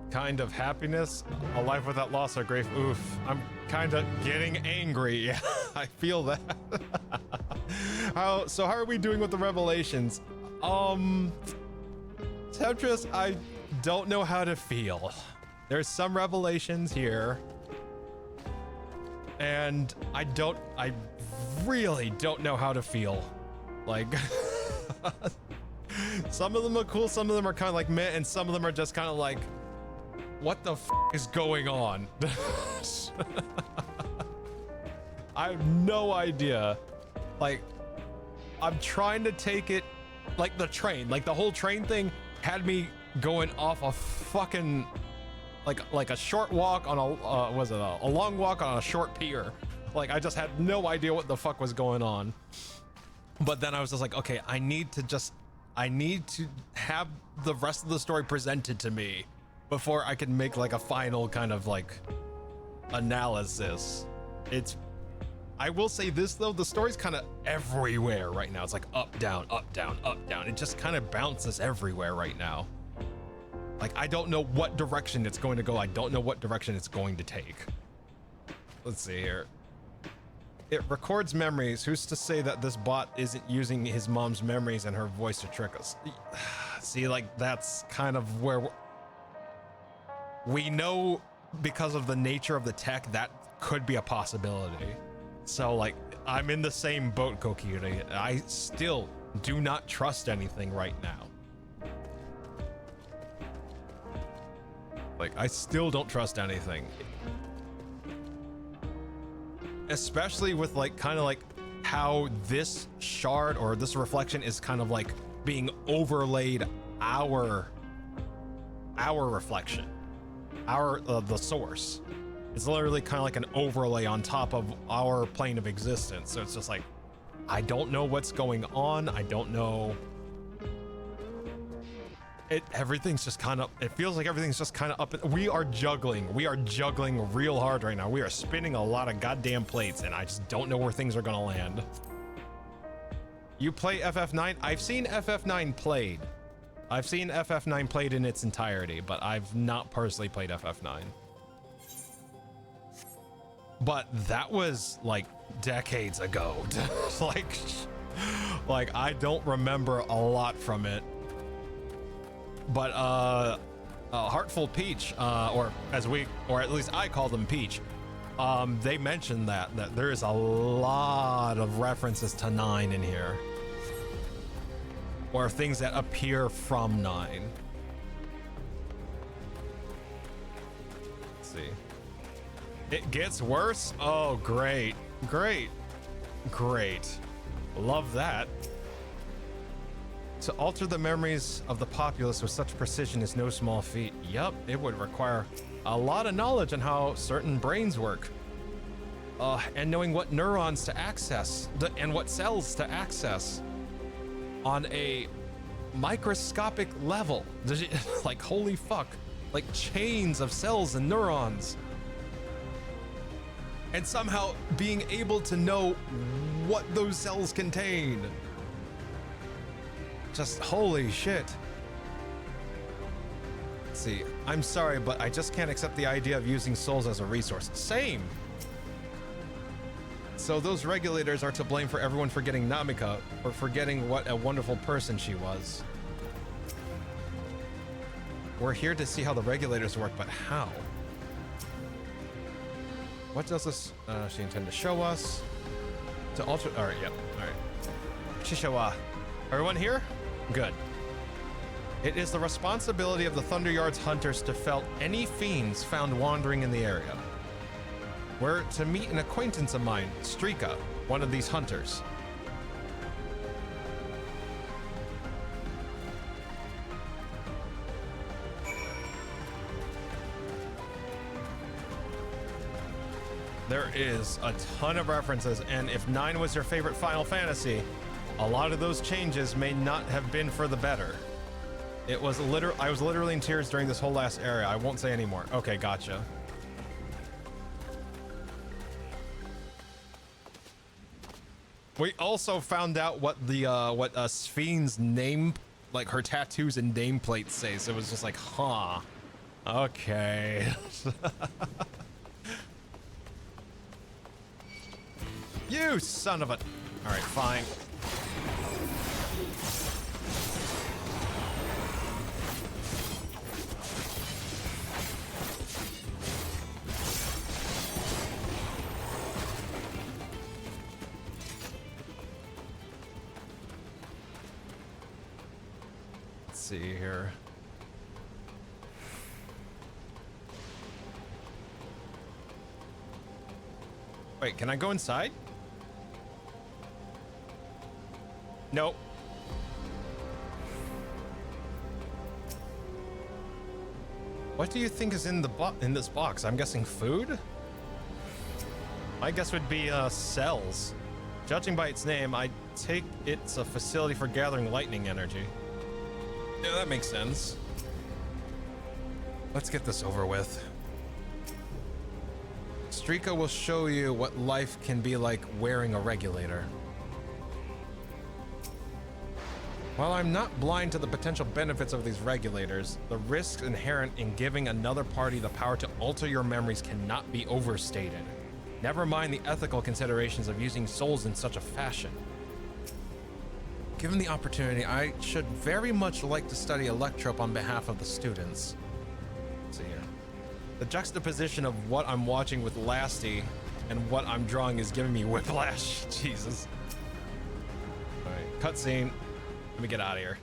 Kind of happiness, a life without loss or grief. Oof, I'm kind of getting angry. I feel that. So how are we doing with the revelations? Temptress, I don't know how to feel. There's some revelations here, and I really don't know how to feel. Like, some of them are cool, some of them are kind of like meh, and some of them are just kind of like, what the f is going on? I have no idea. Like, I'm trying to take it like the train. Like, the whole train thing had me going off a fucking like a short walk on a long walk on a short pier. Like, I just had no idea what the fuck was going on. But then I was just like, okay, I need to have the rest of the story presented to me before I can make like a final kind of like analysis. I will say this though, the story's kind of everywhere right now. It's like up, down, up, down, up, down. It just kind of bounces everywhere right now. Like, I don't know what direction it's going to go. I don't know what direction it's going to take. Let's see here. It records memories. Who's to say that this bot isn't using his mom's memories and her voice to trick us? See, like, that's kind of where we know, because of the nature of the tech, that could be a possibility. So, like, I'm in the same boat, Kokiri. I still do not trust anything right now. Like, I still don't trust anything. Especially with, like, kind of like how this shard or this reflection is kind of like being overlaid our reflection. The source. It's literally kind of like an overlay on top of our plane of existence. So it's just like, I don't know what's going on. I don't know. Everything's just kind of, it feels like everything's just kind of up. We are juggling real hard right now. We are spinning a lot of goddamn plates, and I just don't know where things are gonna land. You play FF9? I've seen FF9 played. I've seen FF9 played in its entirety, but I've not personally played FF9. But that was like decades ago. like I don't remember a lot from it. But Heartful Peach, or at least I call them Peach, they mentioned that there is a lot of references to 9 in here, or things that appear from 9. Let's see. It gets worse? Oh, great. Love that. To alter the memories of the populace with such precision is no small feat. Yup, it would require a lot of knowledge on how certain brains work. And knowing what neurons to access, and what cells to access on a microscopic level. Like, holy fuck. Like chains of cells and neurons. And somehow being able to know what those cells contain. Just holy shit. Let's see, I'm sorry, but I just can't accept the idea of using souls as a resource. Same. So those regulators are to blame for everyone forgetting Namika, or forgetting what a wonderful person she was. We're here to see how the regulators work, but how? What does this she intend to show us? To alter, all right, yep, all right. Shishawa. Everyone here? Good. It is the responsibility of the Thunderyard's hunters to fell any fiends found wandering in the area. We're to meet an acquaintance of mine, Strika, one of these hunters. There is a ton of references, and if 9 was your favorite Final Fantasy, a lot of those changes may not have been for the better. It was I was literally in tears during this whole last area. I won't say anymore. Okay, gotcha. We also found out what the what Sphene's name, like her tattoos and nameplates say. So it was just like, huh. Okay. You son of a... All right, fine. Let's see here. Wait, can I go inside? Nope. What do you think is in the in this box? I'm guessing food? My guess would be cells. Judging by its name, I take it's a facility for gathering lightning energy. Yeah, that makes sense. Let's get this over with. Strika will show you what life can be like wearing a regulator. While I'm not blind to the potential benefits of these regulators, the risks inherent in giving another party the power to alter your memories cannot be overstated. Never mind the ethical considerations of using souls in such a fashion. Given the opportunity, I should very much like to study Electrope on behalf of the students. Let's see here. The juxtaposition of what I'm watching with Lasty and what I'm drawing is giving me whiplash. Jesus. All right, cutscene. Let me get out of here.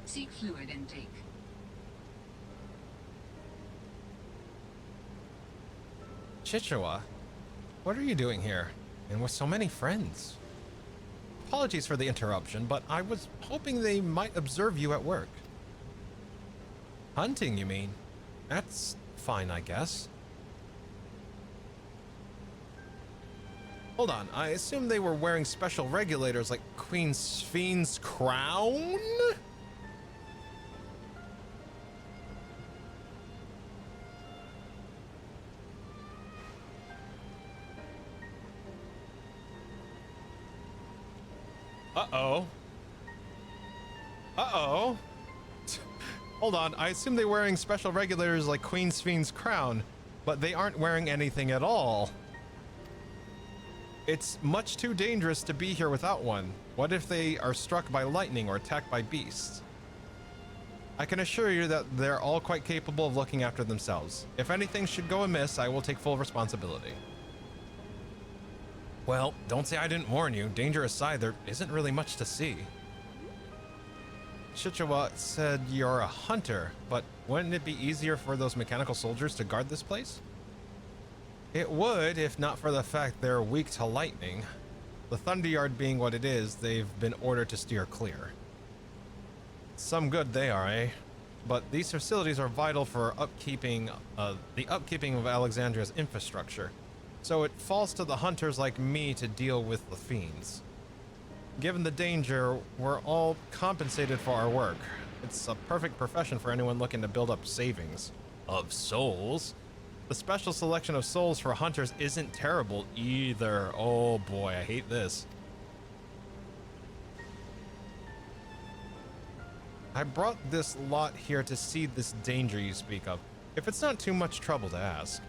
Seek fluid intake. Chichewa, what are you doing here? And with so many friends? Apologies for the interruption, but I was hoping they might observe you at work. Hunting, you mean? That's fine, I guess. Hold on, I assume they were wearing special regulators like Queen Spheen's crown? Uh-oh. Uh-oh. Hold on, I assume they're wearing special regulators like Queen Spheen's crown, but they aren't wearing anything at all. It's much too dangerous to be here without one. What if they are struck by lightning or attacked by beasts? I can assure you that they're all quite capable of looking after themselves. If anything should go amiss, I will take full responsibility. Well, don't say I didn't warn you. Danger aside, there isn't really much to see. Shichiwa said you're a hunter, but wouldn't it be easier for those mechanical soldiers to guard this place? It would, if not for the fact they're weak to lightning. The Thunderyard being what it is, they've been ordered to steer clear. Some good they are, eh? But these facilities are vital for the upkeeping of Alexandria's infrastructure. So it falls to the hunters like me to deal with the fiends. Given the danger, we're all compensated for our work. It's a perfect profession for anyone looking to build up savings. Of souls? The special selection of souls for hunters isn't terrible either. Oh boy, I hate this. I brought this lot here to see this danger you speak of, if it's not too much trouble to ask.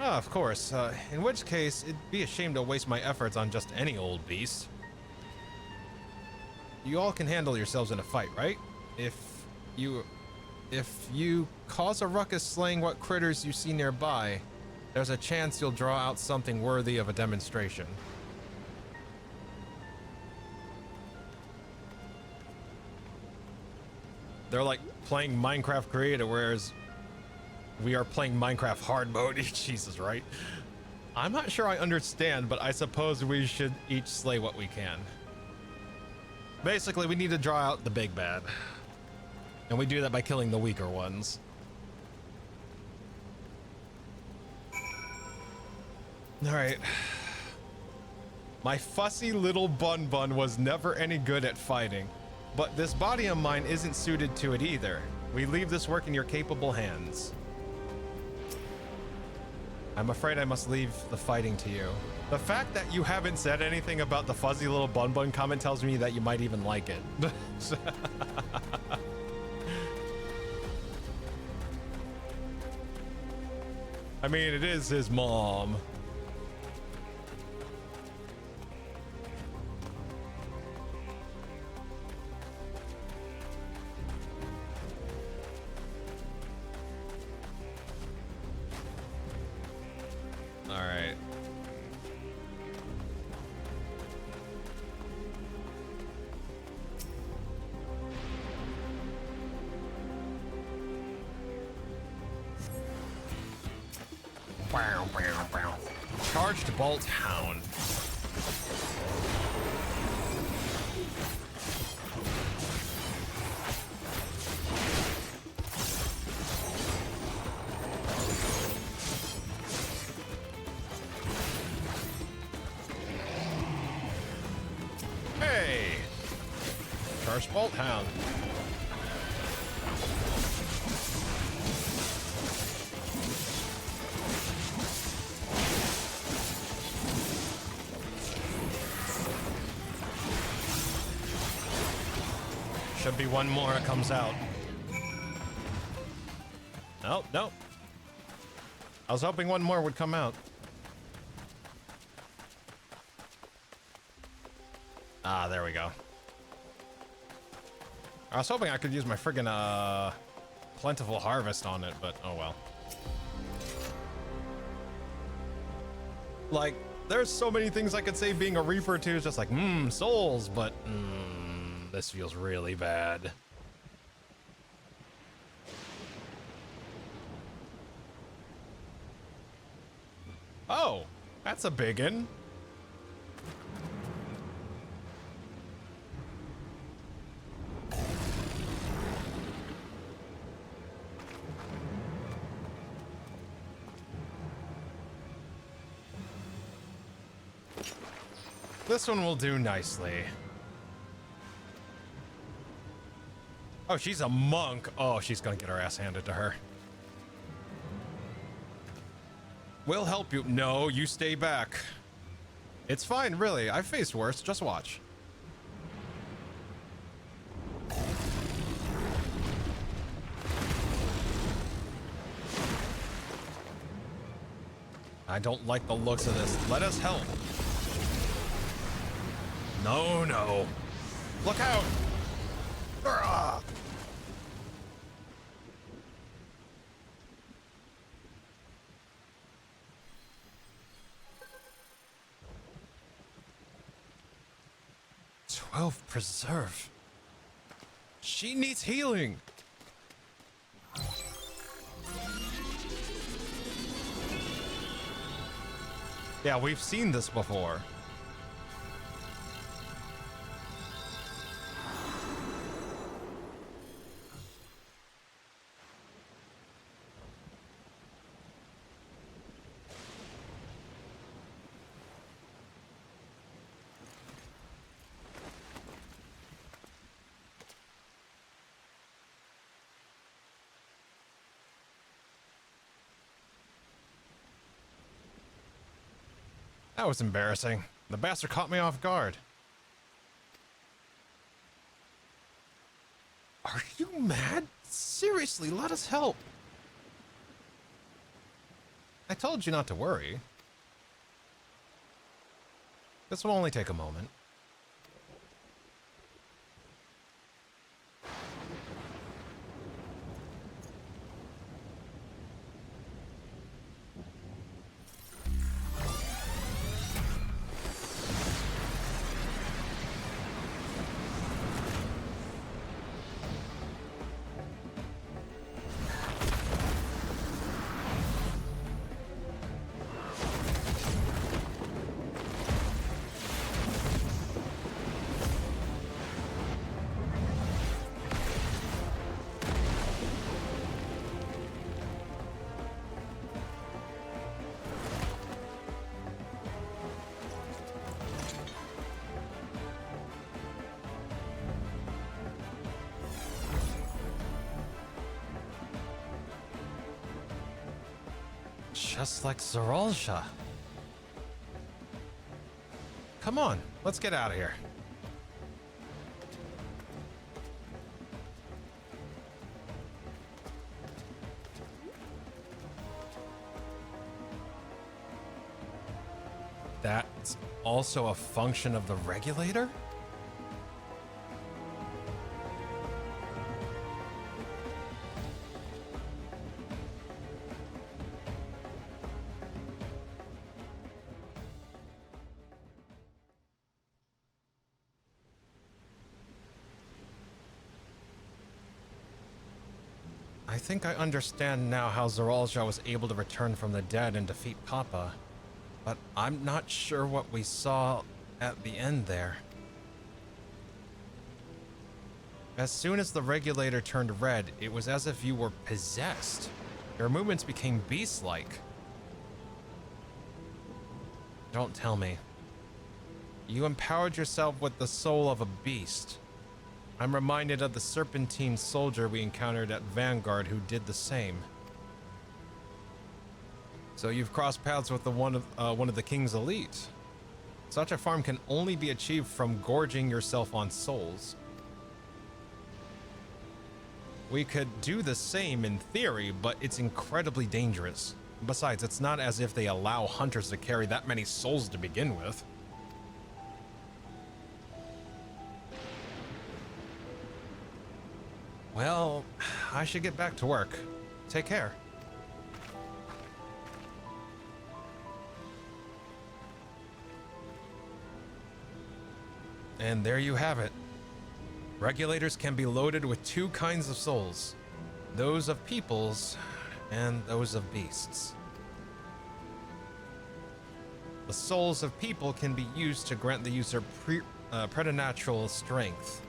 Ah, of course, in which case, it'd be a shame to waste my efforts on just any old beast. You all can handle yourselves in a fight, right? If you cause a ruckus slaying what critters you see nearby, there's a chance you'll draw out something worthy of a demonstration. They're like playing Minecraft creative, whereas we are playing Minecraft hard mode. Jesus, right? I'm not sure I understand, but I suppose we should each slay what we can. Basically, we need to draw out the big bad. And we do that by killing the weaker ones. Alright. My fussy little bun was never any good at fighting. But this body of mine isn't suited to it either. We leave this work in your capable hands. I'm afraid I must leave the fighting to you. The fact that you haven't said anything about the fuzzy little bun comment tells me that you might even like it. I mean, it is his mom. All right. Charged Bolt Hound. Hey! Charged Bolt Hound. Should be one more that comes out. Nope, nope. I was hoping one more would come out. Ah, there we go. I was hoping I could use my friggin' plentiful harvest on it, but oh well. Like, there's so many things I could say being a Reaper too, just like, souls, but this feels really bad. Oh, that's a biggin. This one will do nicely. Oh, she's a monk. Oh, she's gonna get her ass handed to her. We'll help you. No, you stay back. It's fine, really. I've faced worse. Just watch. I don't like the looks of this. Let us help. No, no. Look out! Urgh. Preserve. She needs healing. Yeah, we've seen this before. That was embarrassing. The bastard caught me off guard. Are you mad? Seriously, let us help. I told you not to worry. This will only take a moment. Just like Zoralsha. Come on, let's get out of here. That's also a function of the regulator? I think I understand now how Zoralsha was able to return from the dead and defeat Papa, but I'm not sure what we saw at the end there. As soon as the regulator turned red, it was as if you were possessed. Your movements became beast-like. Don't tell me. You empowered yourself with the soul of a beast. I'm reminded of the serpentine soldier we encountered at Vanguard who did the same. So you've crossed paths with one of the king's elite. Such a farm can only be achieved from gorging yourself on souls. We could do the same in theory, but it's incredibly dangerous. Besides, it's not as if they allow hunters to carry that many souls to begin with. Well, I should get back to work. Take care. And there you have it. Regulators can be loaded with two kinds of souls. Those of peoples and those of beasts. The souls of people can be used to grant the user preternatural strength.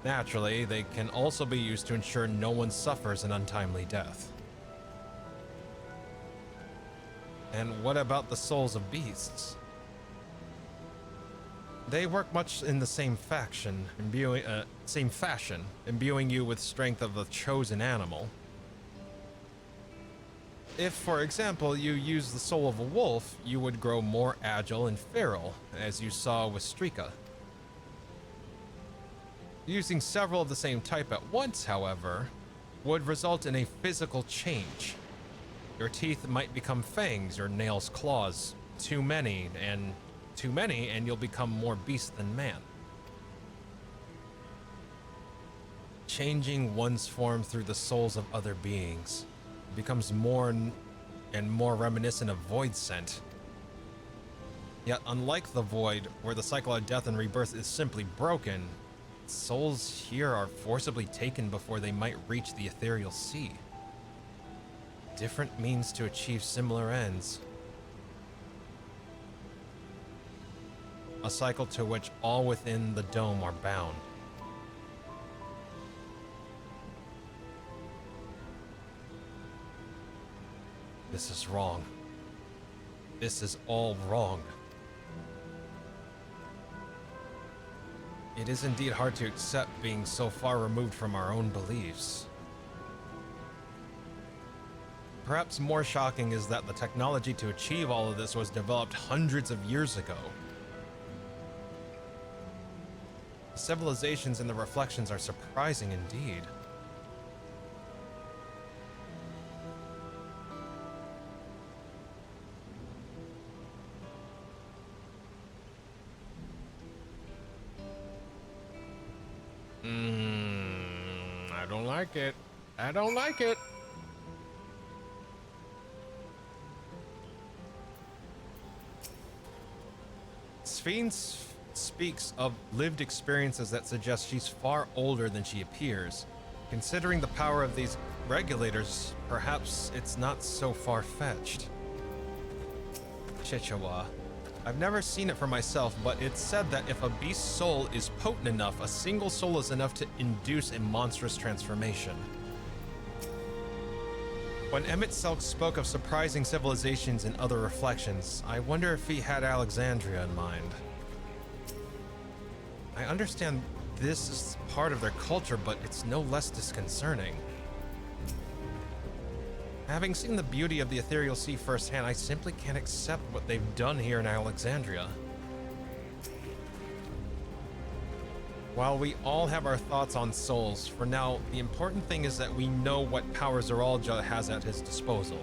Naturally, they can also be used to ensure no one suffers an untimely death. And what about the souls of beasts? They work much in the same fashion, imbuing you with strength of the chosen animal. If, for example, you use the soul of a wolf, you would grow more agile and feral, as you saw with Strika. Using several of the same type at once, however, would result in a physical change. Your teeth might become fangs, your nails claws. Too many, and you'll become more beast than man. Changing one's form through the souls of other beings becomes more and more reminiscent of Void Scent. Yet, unlike the Void, where the cycle of death and rebirth is simply broken, souls here are forcibly taken before they might reach the ethereal sea. Different means to achieve similar ends. A cycle to which all within the dome are bound. This is wrong. This is all wrong. It is indeed hard to accept being so far removed from our own beliefs. Perhaps more shocking is that the technology to achieve all of this was developed hundreds of years ago. The civilizations in the reflections are surprising indeed. I don't like it. I don't like it. Sphene speaks of lived experiences that suggest she's far older than she appears. Considering the power of these regulators, perhaps it's not so far-fetched. Chichewa. I've never seen it for myself, but it's said that if a beast's soul is potent enough, a single soul is enough to induce a monstrous transformation. When Emmett Selk spoke of surprising civilizations in other reflections, I wonder if he had Alexandria in mind. I understand this is part of their culture, but it's no less disconcerting. Having seen the beauty of the ethereal sea firsthand, I simply can't accept what they've done here in Alexandria. While we all have our thoughts on souls, for now, the important thing is that we know what power Zoralja has at his disposal.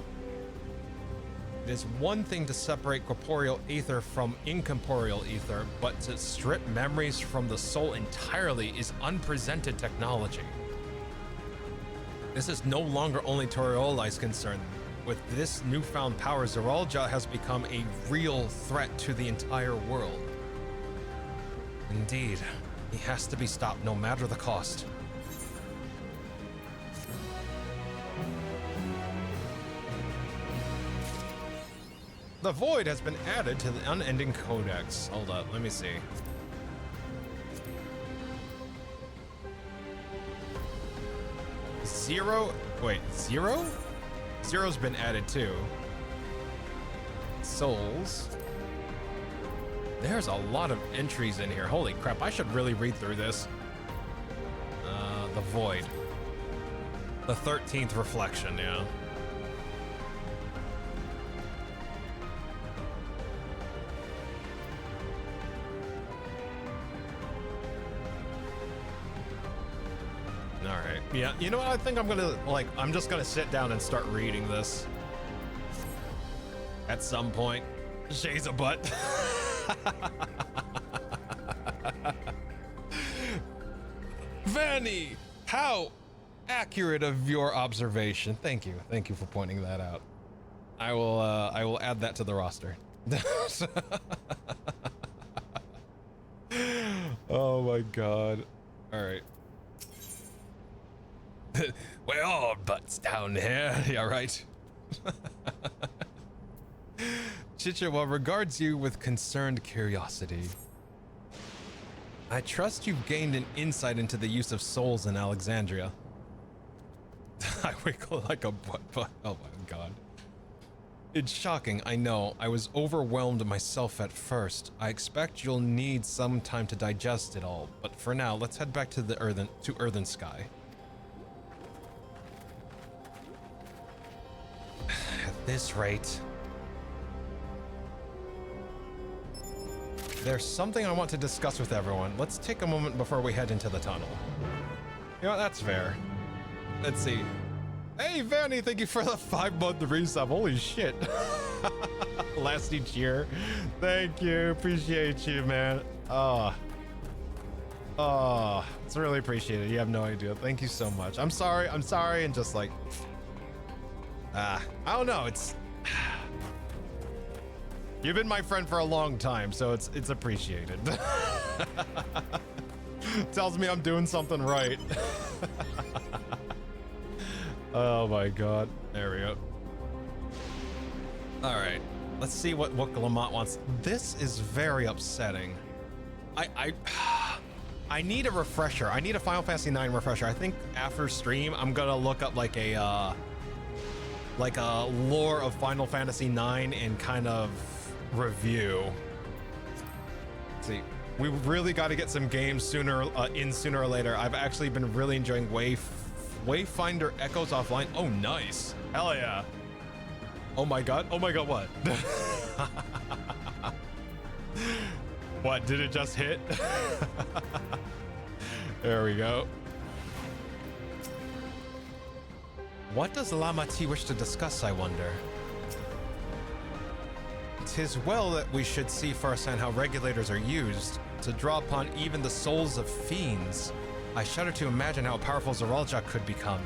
It is one thing to separate corporeal ether from incorporeal ether, but to strip memories from the soul entirely is unprecedented technology. This is no longer only Toriolai's concern. With this newfound power, Zoralja has become a real threat to the entire world. Indeed, he has to be stopped no matter the cost. The Void has been added to the Unending Codex. Hold up, let me see. Zero? Wait, zero? Zero's been added too. Souls. There's a lot of entries in here. Holy crap, I should really read through this. The Void. The 13th Reflection, yeah. Alright. Yeah, you know what? I think I'm gonna, I'm just gonna sit down and start reading this. At some point. Shay's a butt. Vanny! How accurate of your observation. Thank you. Thank you for pointing that out. I will add that to the roster. Oh my god. Alright. We're all butts down here. Yeah, right. Chichewa regards you with concerned curiosity. I trust you've gained an insight into the use of souls in Alexandria. I wiggle like a butt. Oh my god. It's shocking, I know. I was overwhelmed myself at first. I expect you'll need some time to digest it all, but for now, let's head back to the Earthen Sky. At this rate... There's something I want to discuss with everyone. Let's take a moment before we head into the tunnel. You know, that's fair. Let's see. Hey, Vanny, thank you for the 5-month resub. Holy shit. Last each year. Thank you. Appreciate you, man. Oh, it's really appreciated. You have no idea. Thank you so much. I'm sorry, and just like... I don't know. It's... You've been my friend for a long time, so it's appreciated. Tells me I'm doing something right. Oh my god. There we go. Alright. Let's see what Lamont wants. This is very upsetting. I need a refresher. I need a Final Fantasy IX refresher. I think after stream, I'm gonna look up like a lore of Final Fantasy IX and kind of review. Let's see. We really got to get some games sooner or later. I've actually been really enjoying Wayfinder Echoes Offline. Oh, nice. Hell yeah. Oh my god. Oh my god, what? What, did it just hit? There we go. What does Lama T wish to discuss, I wonder? 'Tis well that we should see firsthand how regulators are used to draw upon even the souls of fiends. I shudder to imagine how powerful Zoralja could become.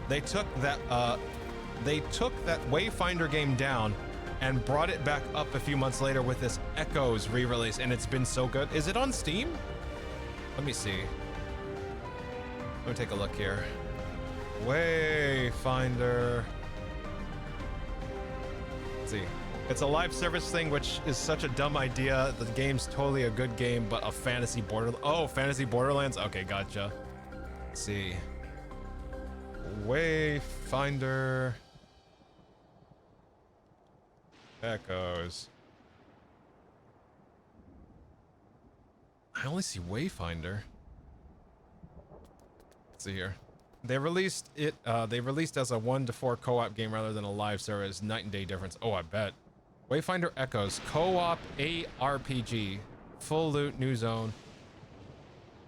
They took that Wayfinder game down and brought it back up a few months later with this Echoes re-release, and it's been so good. Is it on Steam? Let me see. Let me take a look here. Wayfinder. Let's see. It's a live service thing, which is such a dumb idea. The game's totally a good game, but a fantasy fantasy Borderlands? Okay, gotcha. Let's see. Wayfinder Echoes. I only see Wayfinder. Let's see here. They released it. They released as a 1 to 4 co-op game rather than a live service. Night and day difference. Oh, I bet. Wayfinder Echoes, co-op ARPG, full loot, new zone.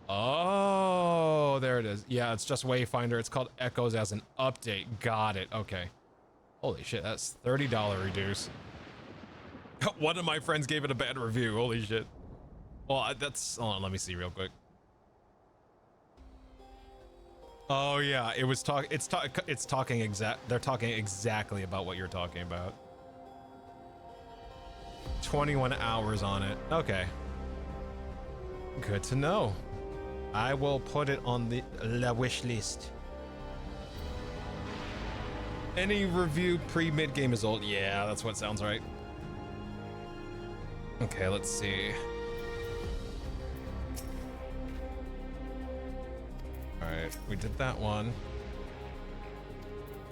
Oh, there it is. Yeah, it's just Wayfinder. It's called Echoes as an update. Got it. Okay. Holy shit, that's $30 reduce. One of my friends gave it a bad review. Holy shit. Well, that's... Hold on, let me see real quick. Oh yeah, it was they're talking exactly about what you're talking about. 21 hours on it. Okay. Good to know. I will put it on the wish list. Any review pre-mid game is old. Yeah, that's what sounds right. Okay, let's see. Alright, we did that one.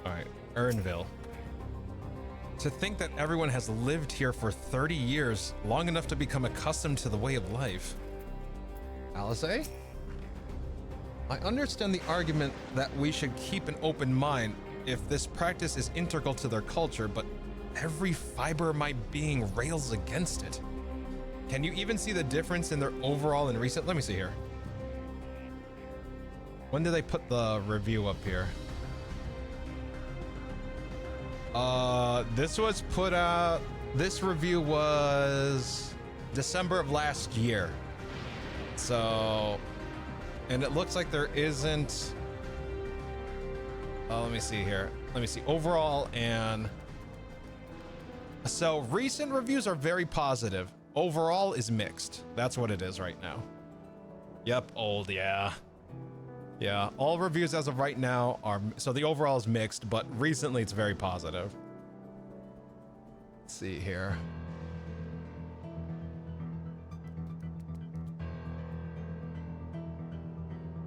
Alright, Urnville. To think that everyone has lived here for 30 years, long enough to become accustomed to the way of life. Alice? I understand the argument that we should keep an open mind if this practice is integral to their culture, but every fiber of my being rails against it. Can you even see the difference in their overall and recent? Let me see here. When did they put the review up here? This was put out, this review was December of last year. So, and it looks like there isn't, let me see here. Let me see, overall and, so recent reviews are very positive. Overall is mixed. That's what it is right now. Yep, old, yeah. Yeah, all reviews as of right now are, so the overall is mixed, but recently it's very positive. Let's see here.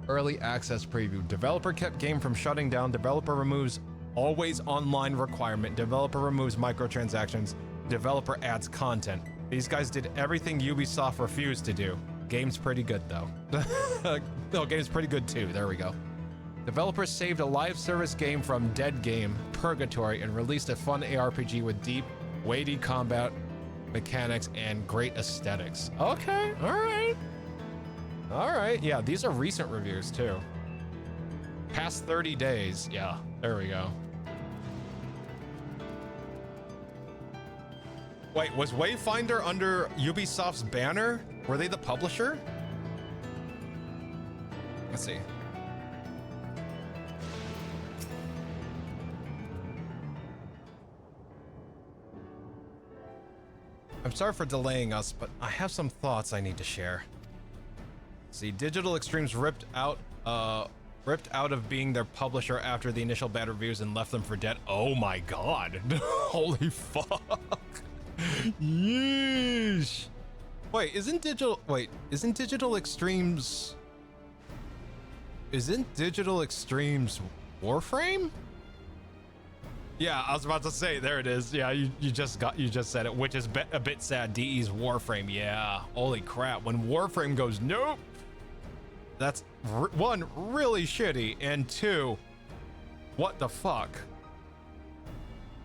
Early access preview. Developer kept game from shutting down. Developer removes Always online requirement. Developer removes microtransactions. Developer adds content. These guys did everything Ubisoft refused to do. Game's pretty good though. No, game's pretty good too. There we go. Developers saved a live service game from dead game, Purgatory, and released a fun ARPG with deep, weighty combat mechanics and great aesthetics. Okay, all right. All right, yeah, these are recent reviews too. Past 30 days, yeah, there we go. Wait, was Wayfinder under Ubisoft's banner? Were they the publisher? Let's see. I'm sorry for delaying us, but I have some thoughts I need to share. See, Digital Extremes ripped out of being their publisher after the initial bad reviews and left them for dead. Oh my god. Holy fuck. Yeesh. Wait, isn't Digital Extremes Warframe? Yeah, I was about to say, there it is. Yeah, you just said it, which is a bit sad. DE's Warframe. Yeah, holy crap. When Warframe goes nope, that's one, really shitty, and two, what the fuck?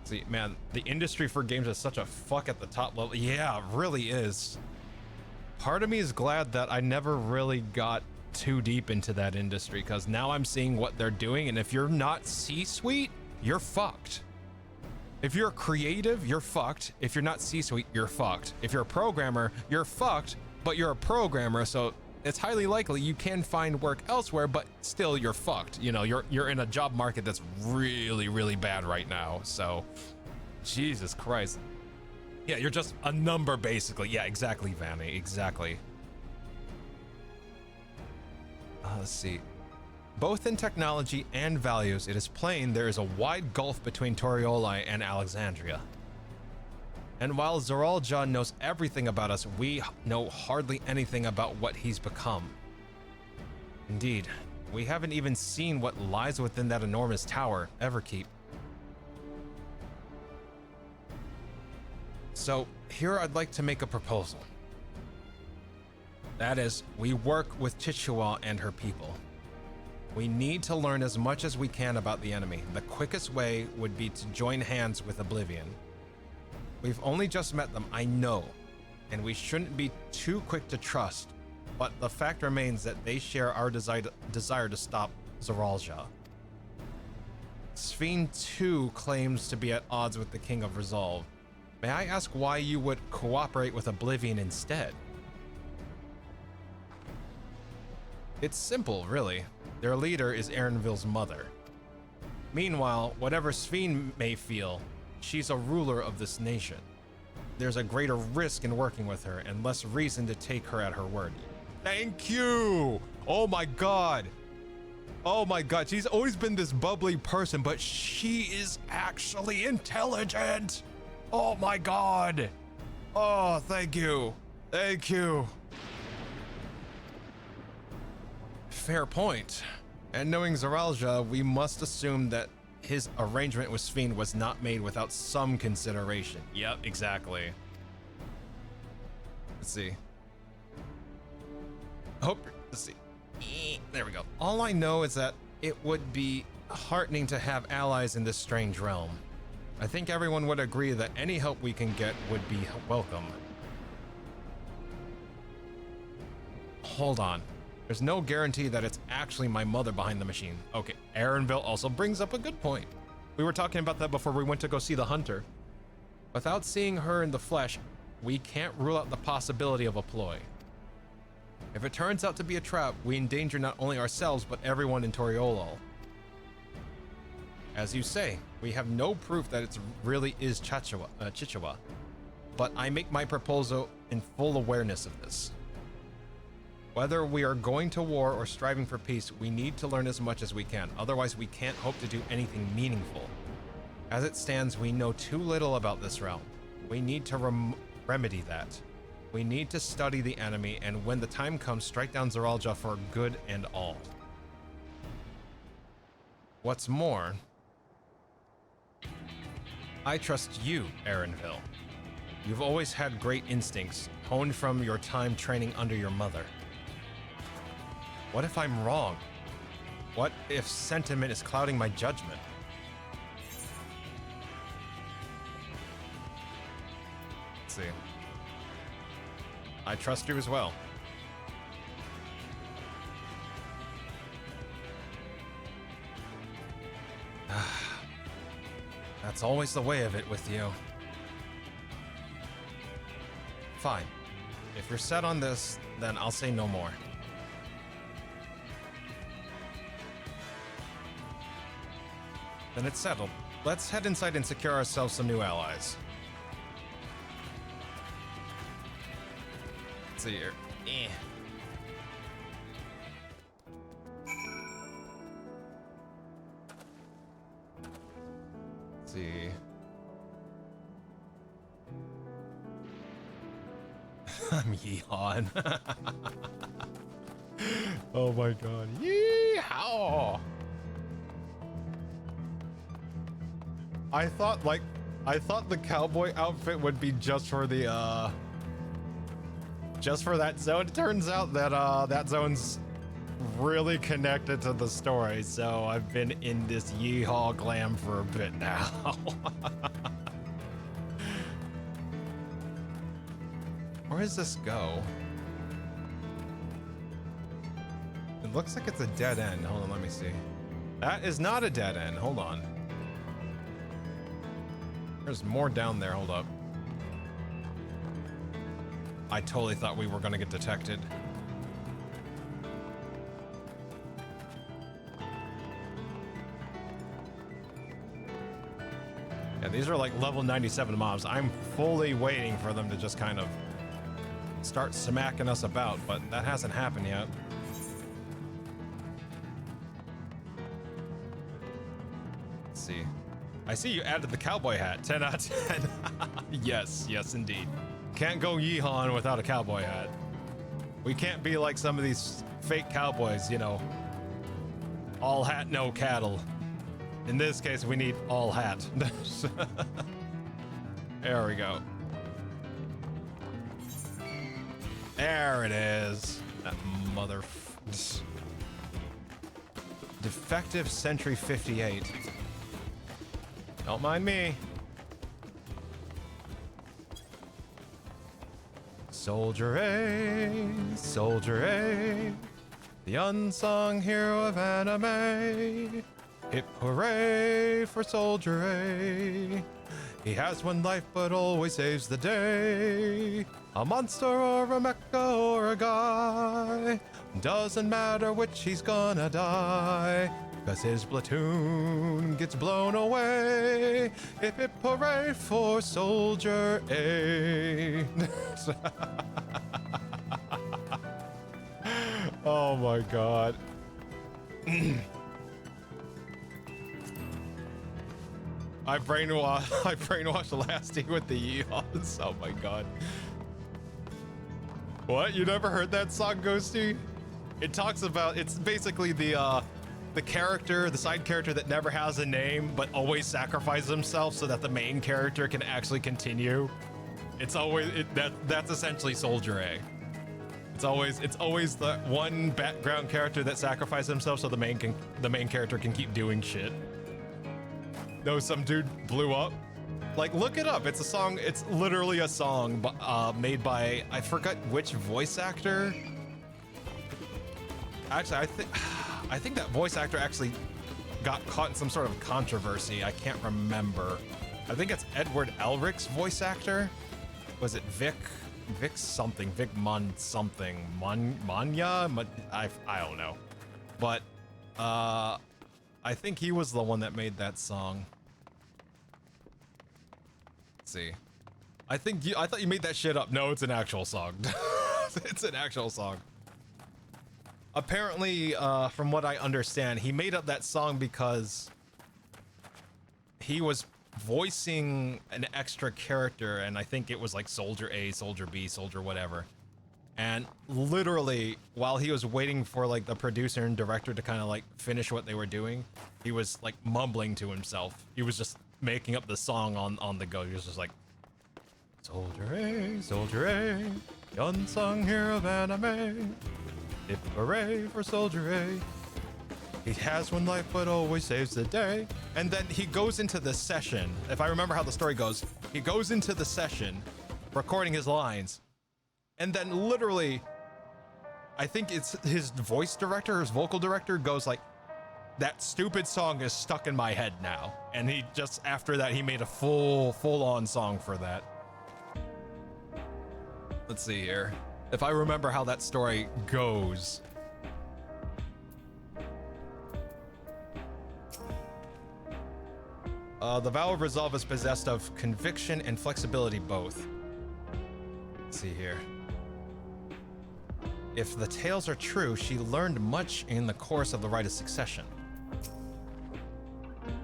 See, man, the industry for games is such a fuck at the top level. Yeah, it really is. Part of me is glad that I never really got too deep into that industry, because now I'm seeing what they're doing, and if you're not C-suite, you're fucked. If you're creative, you're fucked. If you're not C-suite, you're fucked. If you're a programmer, you're fucked, but you're a programmer, so it's highly likely you can find work elsewhere, but still you're fucked. You know, you're in a job market that's really, really bad right now. So, Jesus Christ. Yeah, you're just a number, basically. Yeah, exactly, Vanny, exactly. Let's see. Both in technology and values, it is plain there is a wide gulf between Torioli and Alexandria. And while Zoralja knows everything about us, we know hardly anything about what he's become. Indeed, we haven't even seen what lies within that enormous tower, Everkeep. So, here I'd like to make a proposal. That is, we work with Chichewa and her people. We need to learn as much as we can about the enemy. The quickest way would be to join hands with Oblivion. We've only just met them, I know, and we shouldn't be too quick to trust, but the fact remains that they share our desire to stop Zoralja. Sphene too claims to be at odds with the King of Resolve. May I ask why you would cooperate with Oblivion instead? It's simple, really. Their leader is Erenville's mother. Meanwhile, whatever Sphene may feel, she's a ruler of this nation. There's a greater risk in working with her and less reason to take her at her word. Thank you! Oh my god! Oh my god, she's always been this bubbly person, but she is actually intelligent! Oh my god! Oh, thank you. Thank you. Fair point. And knowing Zoralja, we must assume that his arrangement with Sphene was not made without some consideration. Yep, exactly. Let's see. Let's see. There we go. All I know is that it would be heartening to have allies in this strange realm. I think everyone would agree that any help we can get would be welcome. Hold on. There's no guarantee that it's actually my mother behind the machine. Okay, Erenville also brings up a good point. We were talking about that before we went to go see the hunter. Without seeing her in the flesh, we can't rule out the possibility of a ploy. If it turns out to be a trap, we endanger not only ourselves, but everyone in Toriolol. As you say, we have no proof that it really is Chichewa, but I make my proposal in full awareness of this. Whether we are going to war or striving for peace, we need to learn as much as we can, otherwise we can't hope to do anything meaningful. As it stands, we know too little about this realm. We need to remedy that. We need to study the enemy, and when the time comes, strike down Zoralja for good and all. What's more, I trust you, Aaronville. You've always had great instincts, honed from your time training under your mother. What if I'm wrong? What if sentiment is clouding my judgment? Let's see. I trust you as well. That's always the way of it with you. Fine. If you're set on this, then I'll say no more. Then it's settled. Let's head inside and secure ourselves some new allies. Let's see here. Let's see. I'm yeehawing. Oh my god. Yeehaw! I thought the cowboy outfit would be just for the just for that zone. It turns out that that zone's really connected to the story, so I've been in this yeehaw glam for a bit now. Where does this go? It looks like it's a dead end. Hold on, let me see. That is not a dead end. Hold on. There's more down there. Hold up. I totally thought we were gonna get detected. Yeah, these are like level 97 mobs. I'm fully waiting for them to just kind of start smacking us about, but that hasn't happened yet. Let's see. I see you added the cowboy hat. 10 out of 10. Yes, yes, indeed. Can't go yeehawing without a cowboy hat. We can't be like some of these fake cowboys, you know. All hat, no cattle. In this case, we need all hat. There we go. There it is. That mother... Defective Sentry 58. Don't mind me. Soldier A, Soldier A, the unsung hero of anime. Hip hooray for Soldier A. He has one life but always saves the day. A monster or a mecha or a guy. Doesn't matter which, he's gonna die. Cause his platoon gets blown away. Hip hip hooray for Soldier A. Oh my god. I brainwashed Lasty with the yeehaws. Oh my god. What? You never heard that song, Ghosty? It talks about, it's basically the character, the side character that never has a name but always sacrifices himself so that the main character can actually continue. It's always that's essentially Soldier A. It's always the one background character that sacrifices himself so the main character can keep doing shit. No, some dude blew up. Like, look it up. It's a song. It's literally a song made by, I forgot which voice actor. Actually, I think that voice actor actually got caught in some sort of controversy. I can't remember. I think it's Edward Elric's voice actor. Was it Vic something? Vic Mun something? Manya? I don't know. But I think he was the one that made that song. Let's see. I thought you made that shit up. No, it's an actual song. It's an actual song. Apparently, from what I understand, he made up that song because he was voicing an extra character, and I think it was like Soldier A, Soldier B, Soldier whatever. And literally, while he was waiting for like the producer and director to kind of like finish what they were doing, he was like mumbling to himself. He was just making up the song on the go. He was just like, Soldier A, the unsung hero of anime. Hip hooray for Soldier A. He has one life but always saves the day. And then he goes into the session. If I remember how the story goes, he goes into the session recording his lines. And then literally, I think it's his voice director, his vocal director goes like, that stupid song is stuck in my head now. And he just, after that, he made a full-on song for that. Let's see here. If I remember how that story goes. The vow of resolve is possessed of conviction and flexibility both. Let's see here. If the tales are true, she learned much in the course of the rite of succession.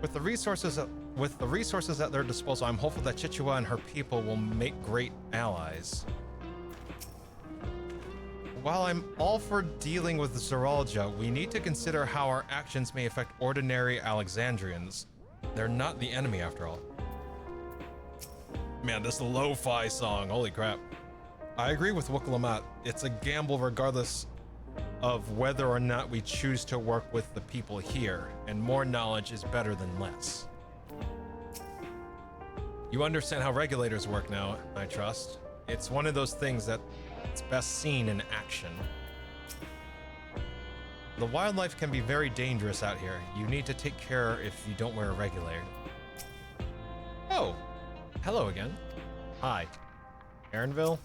With the resources at their disposal, I'm hopeful that Chichewa and her people will make great allies. While I'm all for dealing with Zoraljah, we need to consider how our actions may affect ordinary Alexandrians. They're not the enemy after all. Man, this lo-fi song, holy crap. I agree with Wukalamat. It's a gamble regardless of whether or not we choose to work with the people here, and more knowledge is better than less. You understand how regulators work now, I trust. It's one of those things that it's best seen in action. The wildlife can be very dangerous out here. You need to take care if you don't wear a regulator. Oh, hello again. Hi. Erinville?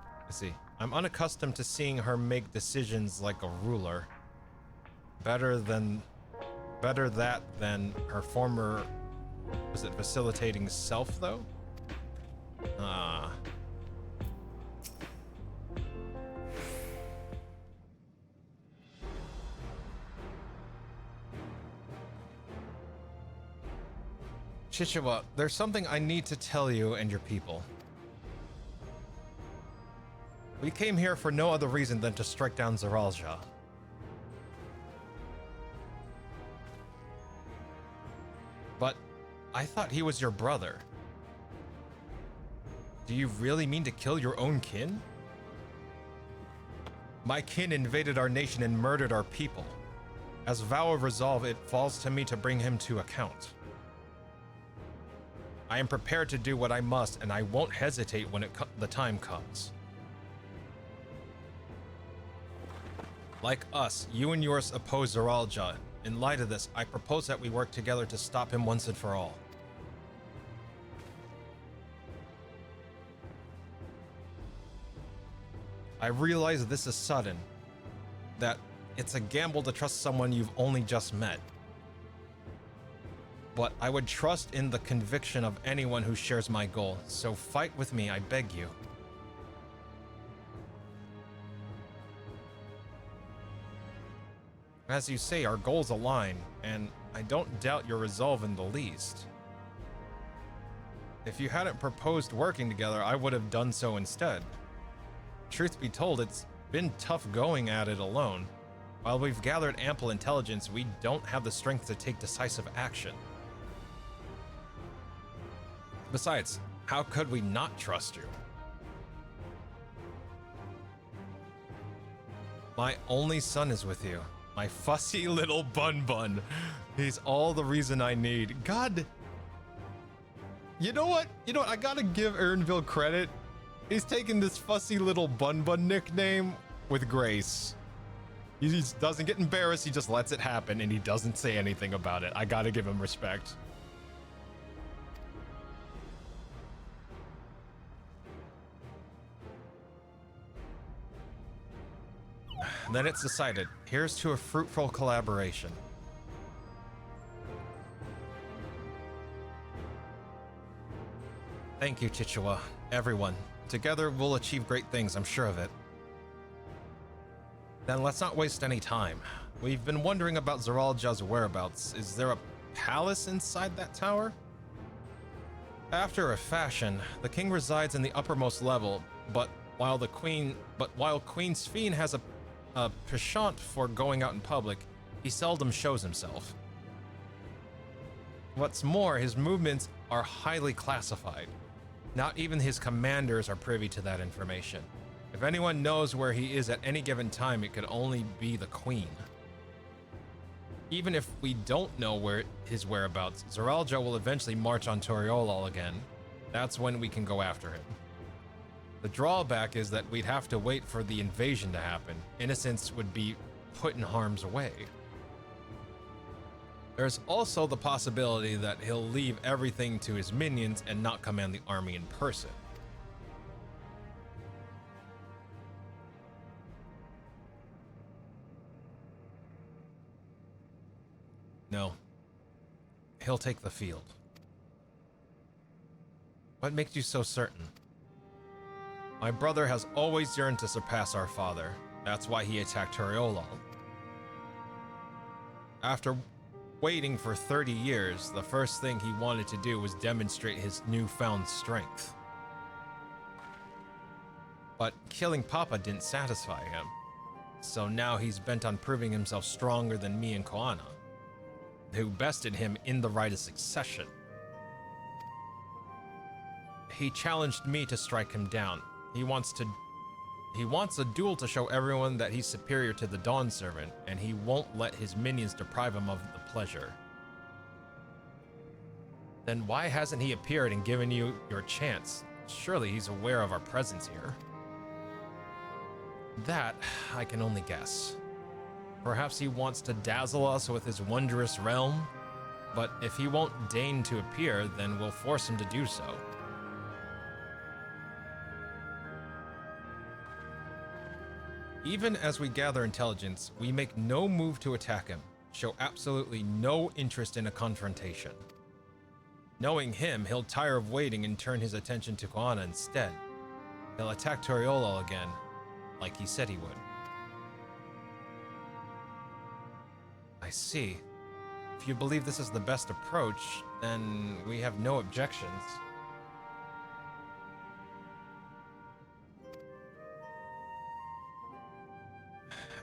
I see. I'm unaccustomed to seeing her make decisions like a ruler. Better that than her former, was it facilitating self though? Ah. Chichewa, there's something I need to tell you and your people. We came here for no other reason than to strike down Zoraljah. But I thought he was your brother. Do you really mean to kill your own kin? My kin invaded our nation and murdered our people. As a vow of resolve, it falls to me to bring him to account. I am prepared to do what I must, and I won't hesitate when the time comes. Like us, you and yours oppose Zoraljah. In light of this, I propose that we work together to stop him once and for all. I realize this is sudden, that it's a gamble to trust someone you've only just met. But I would trust in the conviction of anyone who shares my goal, so fight with me, I beg you. As you say, our goals align, and I don't doubt your resolve in the least. If you hadn't proposed working together, I would have done so instead. Truth be told, it's been tough going at it alone. While we've gathered ample intelligence, we don't have the strength to take decisive action. Besides, how could we not trust you? My only son is with you. My fussy little bun. He's all the reason I need. God. You know what? I gotta give Erinville credit. He's taking this fussy little bun nickname with grace. He just doesn't get embarrassed. He just lets it happen and he doesn't say anything about it. I gotta give him respect. Then it's decided. Here's to a fruitful collaboration. Thank you, Chichewa. Everyone. Together, we'll achieve great things, I'm sure of it. Then let's not waste any time. We've been wondering about Zoraljah's whereabouts. Is there a palace inside that tower? After a fashion, the king resides in the uppermost level, but while Queen Sphene has a penchant for going out in public, he seldom shows himself. What's more, his movements are highly classified. Not even his commanders are privy to that information. If anyone knows where he is at any given time, it could only be the Queen. Even if we don't know where his whereabouts, Zoralja will eventually march on Toriolol again. That's when we can go after him. The drawback is that we'd have to wait for the invasion to happen. Innocents would be put in harm's way. There's also the possibility that he'll leave everything to his minions and not command the army in person. No. He'll take the field. What makes you so certain? My brother has always yearned to surpass our father. That's why he attacked Toriolol. After waiting for 30 years, the first thing he wanted to do was demonstrate his newfound strength. But killing Papa didn't satisfy him, so now he's bent on proving himself stronger than me and Koana, who bested him in the right of succession. He challenged me to strike him down. He wants a duel to show everyone that he's superior to the Dawn Servant, and he won't let his minions deprive him of the pleasure. Then why hasn't he appeared and given you your chance? Surely he's aware of our presence here. That, I can only guess. Perhaps he wants to dazzle us with his wondrous realm, but if he won't deign to appear, then we'll force him to do so. Even as we gather intelligence, we make no move to attack him, show absolutely no interest in a confrontation. Knowing him, he'll tire of waiting and turn his attention to Koana instead. He'll attack Toriolol again, like he said he would. I see. If you believe this is the best approach, then we have no objections.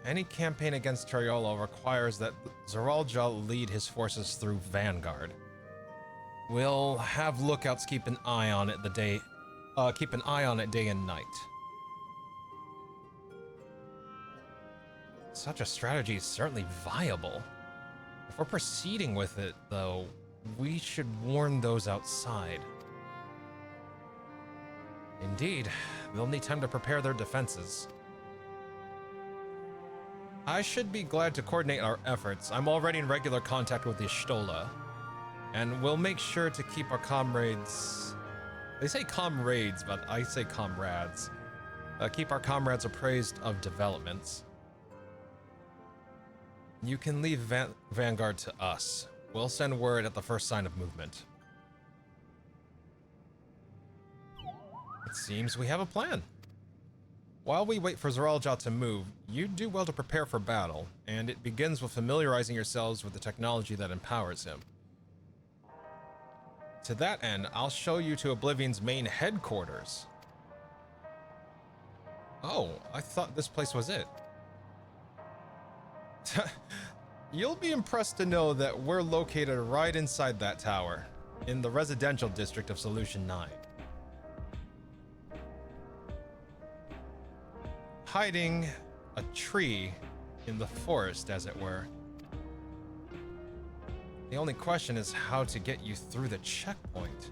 Any campaign against Toriolol requires that Zoralja lead his forces through Vanguard. We'll have lookouts keep an eye on it day and night. Such a strategy is certainly viable. If we're proceeding with it, though, we should warn those outside. Indeed, they'll need time to prepare their defenses. I should be glad to coordinate our efforts. I'm already in regular contact with the Shtola, and we'll make sure to keep our comrades... They say comrades, but I say comrades. Keep our comrades appraised of developments. You can leave Vanguard to us. We'll send word at the first sign of movement. It seems we have a plan. While we wait for Zoralja to move, you do well to prepare for battle, and it begins with familiarizing yourselves with the technology that empowers him. To that end, I'll show you to Oblivion's main headquarters. Oh, I thought this place was it. You'll be impressed to know that we're located right inside that tower, in the residential district of Solution 9. Hiding a tree in the forest, as it were. The only question is how to get you through the checkpoint.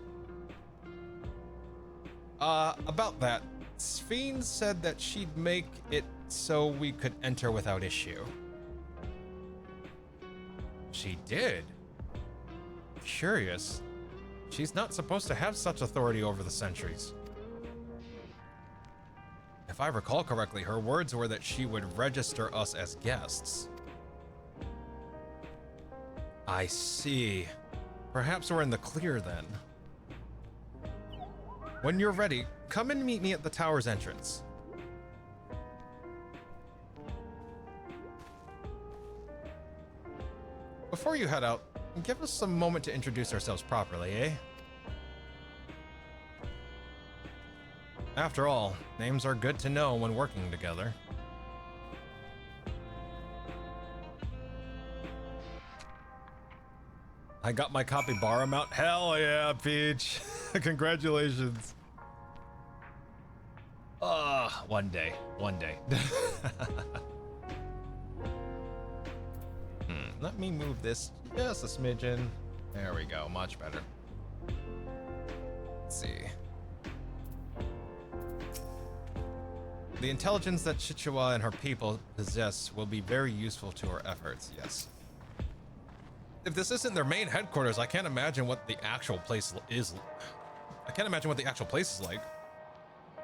About that, Sphene said that she'd make it so we could enter without issue. She did? Curious. She's not supposed to have such authority over the sentries. If I recall correctly, her words were that she would register us as guests. I see. Perhaps we're in the clear then. When you're ready, come and meet me at the tower's entrance. Before you head out, give us some moment to introduce ourselves properly, eh? After all, names are good to know when working together. I got my capybara mount. Hell yeah, Peach. Congratulations. One day. Let me move this just a smidgen. There we go, much better. Let's see. The intelligence that Chichewa and her people possess will be very useful to our efforts, yes. If this isn't their main headquarters, I can't imagine what the actual place is. Like.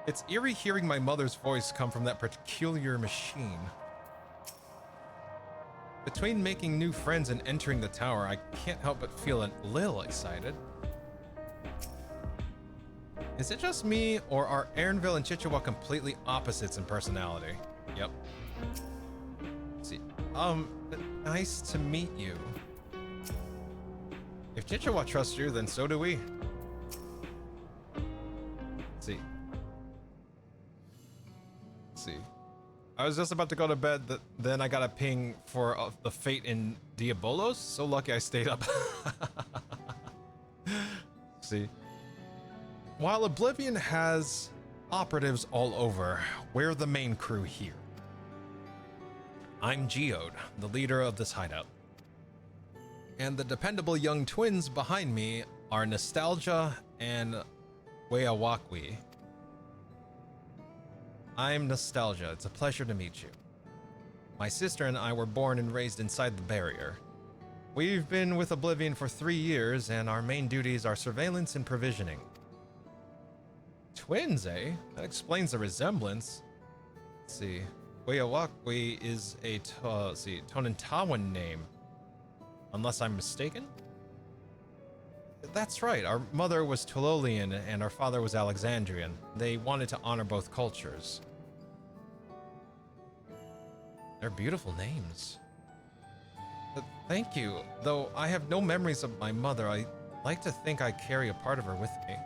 It's eerie hearing my mother's voice come from that peculiar machine. Between making new friends and entering the tower, I can't help but feel a little excited. Is it just me, or are Aaronville and Chichewa completely opposites in personality? Yep. Let's see. Nice to meet you. If Chichewa trusts you, then so do we. Let's see. I was just about to go to bed, then I got a ping for the fate in Diabolos. So lucky I stayed up. See. While Oblivion has operatives all over, we're the main crew here. I'm Geode, the leader of this hideout. And the dependable young twins behind me are Nostalgia and Weawakwi. I'm Nostalgia. It's a pleasure to meet you. My sister and I were born and raised inside the barrier. We've been with Oblivion for 3 years, and our main duties are surveillance and provisioning. Twins, eh? That explains the resemblance. Let's see. Weawakwi is a Tonantawan name. Unless I'm mistaken? That's right. Our mother was Tololian and our father was Alexandrian. They wanted to honor both cultures. They're beautiful names. Thank you. Though I have no memories of my mother, I like to think I carry a part of her with me.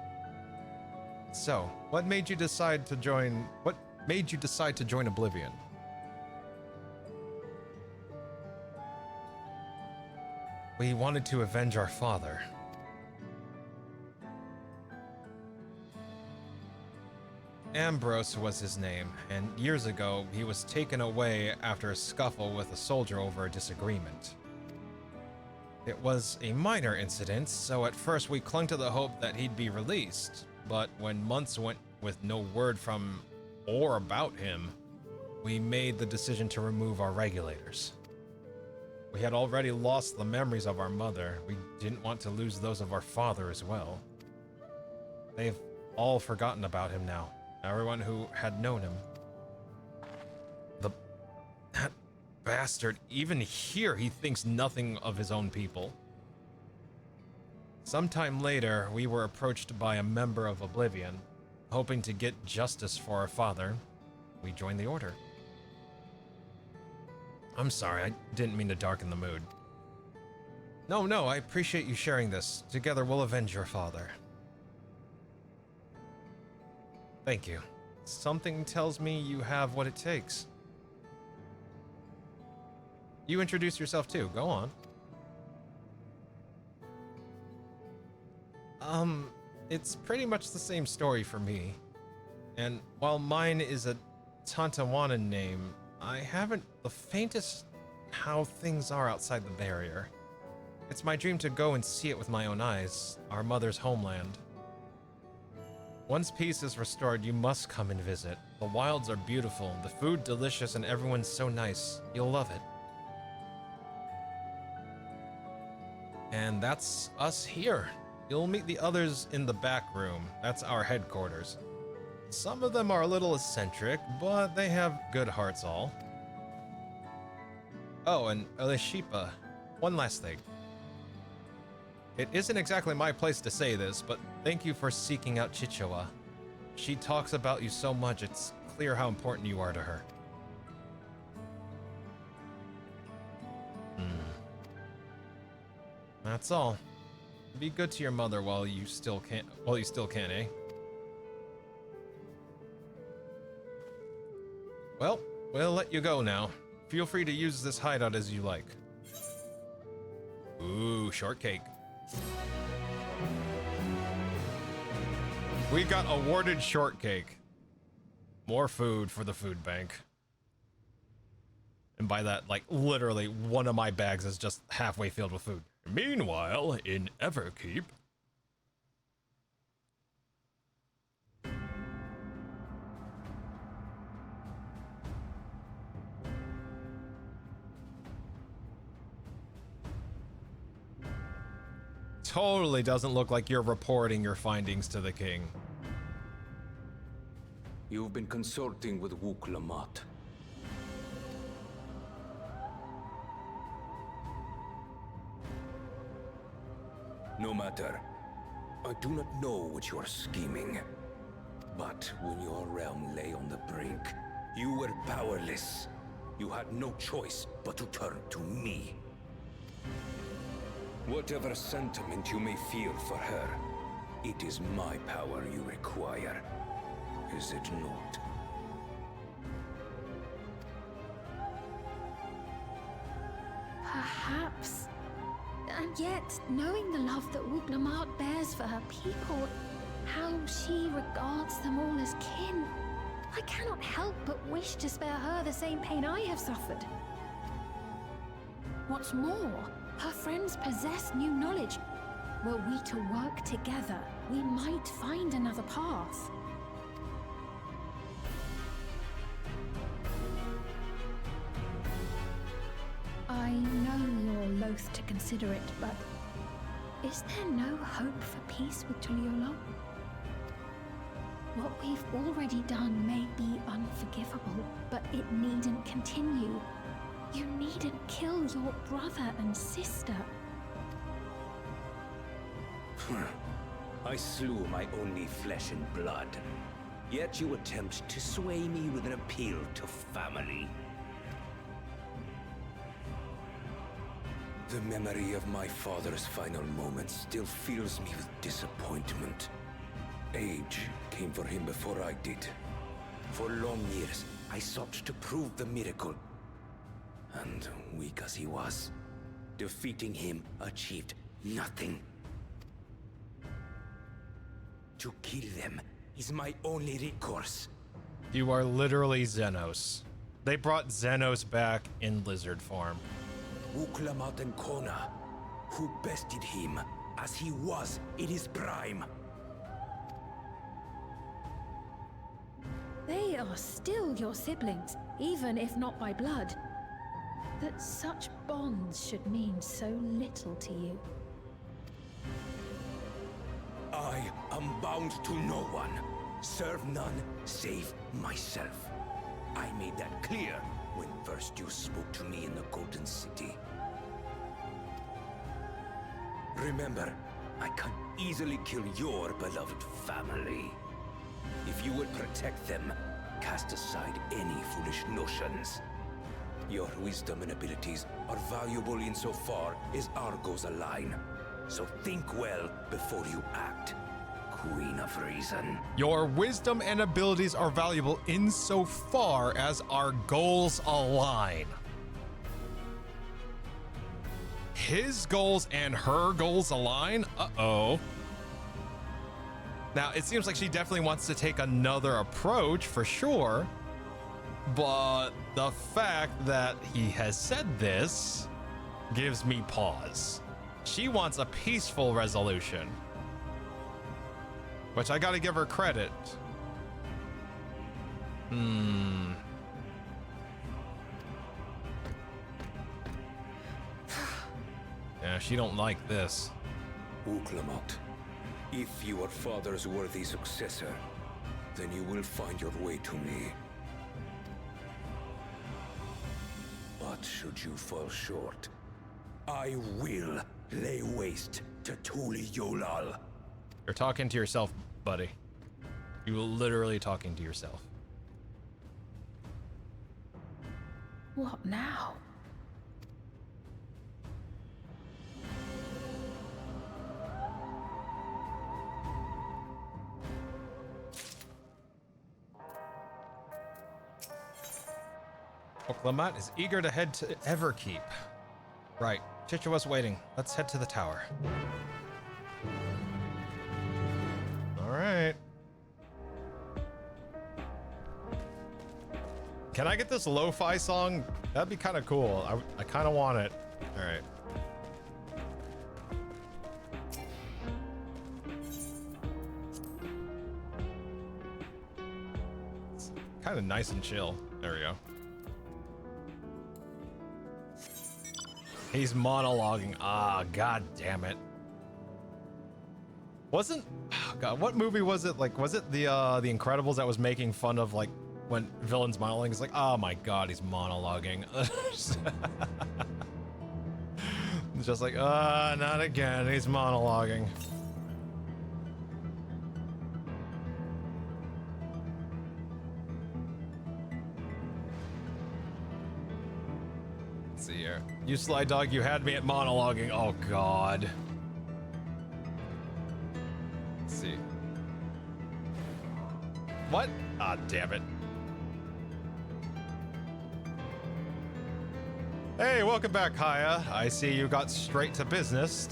So, what made you decide to join Oblivion? We wanted to avenge our father. Ambrose was his name, and years ago, he was taken away after a scuffle with a soldier over a disagreement. It was a minor incident, so at first we clung to the hope that he'd be released, but when months went with no word from or about him, we made the decision to remove our regulators. We had already lost the memories of our mother. We didn't want to lose those of our father as well. They've all forgotten about him now. Everyone who had known him. That bastard, even here he thinks nothing of his own people. Sometime later, we were approached by a member of Oblivion, hoping to get justice for our father. We joined the Order. I'm sorry, I didn't mean to darken the mood. No, I appreciate you sharing this. Together we'll avenge your father. Thank you. Something tells me you have what it takes. You introduce yourself too. Go on. It's pretty much the same story for me. And while mine is a Tantawanan name, I haven't the faintest how things are outside the barrier. It's my dream to go and see it with my own eyes, our mother's homeland. Once peace is restored, you must come and visit. The wilds are beautiful, the food delicious, and everyone's so nice. You'll love it. And that's us here. You'll meet the others in the back room. That's our headquarters. Some of them are a little eccentric, but they have good hearts all. Oh, and Elishipa, one last thing. It isn't exactly my place to say this, but thank you for seeking out Chichewa. She talks about you so much, it's clear how important you are to her. That's all. Be good to your mother while you still can, eh? Well, we'll let you go now. Feel free to use this hideout as you like. Ooh, shortcake. We got awarded shortcake. More food for the food bank. And by that, like, literally, one of my bags is just halfway filled with food. Meanwhile, in Everkeep... Totally doesn't look like you're reporting your findings to the king. You've been consulting with Wook Lamont. No matter. I do not know what you are scheming. But when your realm lay on the brink, you were powerless. You had no choice but to turn to me. Whatever sentiment you may feel for her, it is my power you require. Is it not? Perhaps. And yet, knowing the love that Wook Lamont bears for her people, how she regards them all as kin, I cannot help but wish to spare her the same pain I have suffered. What's more, her friends possess new knowledge. Were we to work together, we might find another path. I know you're loath to consider it, but is there no hope for peace with Tuliolo? What we've already done may be unforgivable, but it needn't continue. You needn't kill your brother and sister. I slew my only flesh and blood. Yet you attempt to sway me with an appeal to family. The memory of my father's final moments still fills me with disappointment. Age came for him before I did. For long years, I sought to prove the miracle. And weak as he was, defeating him achieved nothing. To kill them is my only recourse. You are literally Xenos. They brought Xenos back in lizard form. Wook Lamont and Kona, who bested him as he was in his prime. They are still your siblings, even if not by blood. That such bonds should mean so little to you. I am bound to no one. Serve none save myself. I made that clear when first you spoke to me in the Golden City. Remember, I can easily kill your beloved family. If you would protect them, cast aside any foolish notions. Your wisdom and abilities are valuable insofar as our goals align. So think well before you act, Queen of Reason. Your wisdom and abilities are valuable insofar as our goals align. His goals and her goals align? Uh-oh. Now, it seems like she definitely wants to take another approach for sure, but the fact that he has said this gives me pause. She wants a peaceful resolution, which I gotta give her credit. Yeah, she don't like this. Wook Lamont, if you are father's worthy successor, then you will find your way to me. But should you fall short, I will lay waste to Tuliolal. You're talking to yourself, buddy. You're literally talking to yourself. What now? Lamont is eager to head to Everkeep. Right. Chichua's waiting. Let's head to the tower. All right. Can I get this lo-fi song? That'd be kind of cool. I kind of want it. All right. It's kind of nice and chill. There we go. He's monologuing. Ah, god damn it. Wasn't, oh god, what movie was it? Like, was it the Incredibles that was making fun of like when villains monologuing? It's like, oh my god, he's monologuing. It's just like, not again. He's monologuing. Let's see here. You sly dog, you had me at monologuing. Oh god. Let's see. What? Ah, damn it. Hey, welcome back, Haya. I see you got straight to business.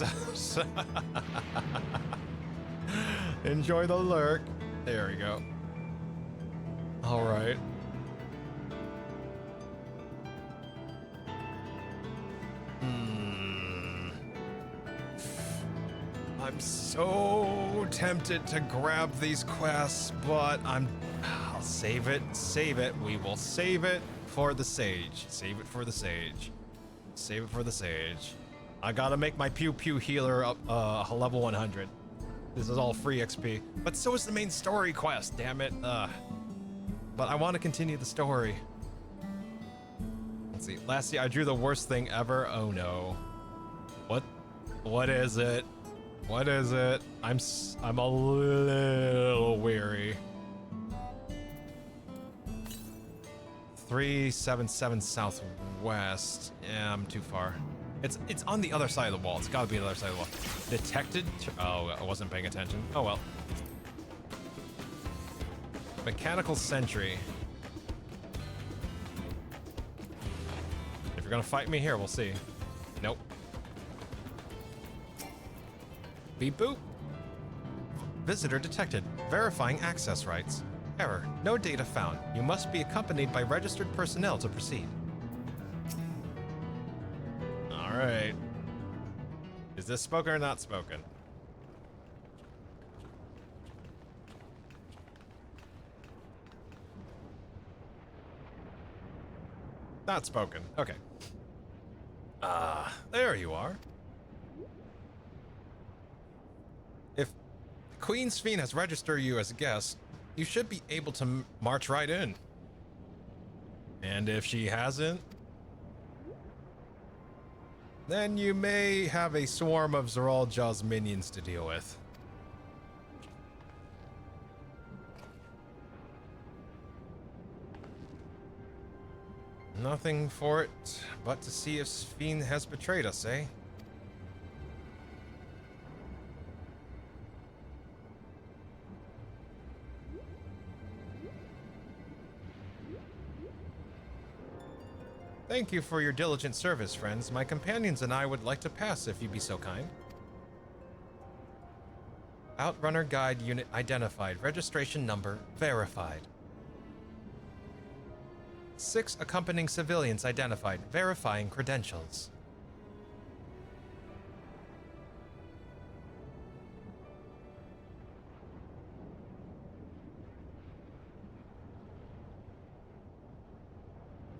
Enjoy the lurk. There we go. All right. I'm so tempted to grab these quests, but I'll save it. Save it. We will save it for the sage. Save it for the sage. Save it for the sage. I gotta make my pew pew healer up level 100. This is all free XP, but so is the main story quest. Damn it. But I want to continue the story. Let's see. Last year I drew the worst thing ever. Oh no. What is it? What is it? I'm a little weary. 377 southwest. Yeah, I'm too far. It's on the other side of the wall. It's gotta be on the other side of the wall. Detected? Oh, I wasn't paying attention. Oh well. Mechanical sentry. If you're gonna fight me here, we'll see. Nope. Beep boop. Visitor detected. Verifying access rights. Error. No data found. You must be accompanied by registered personnel to proceed. All right. Is this spoken or not spoken? Not spoken. Okay. There you are. If Queen Sphene has registered you as a guest, you should be able to march right in. And if she hasn't, then you may have a swarm of Zeralja's minions to deal with. Nothing for it but to see if Sphene has betrayed us, eh? Thank you for your diligent service, friends. My companions and I would like to pass if you'd be so kind. Outrunner Guide Unit identified. Registration number verified. 6 accompanying civilians identified. Verifying credentials.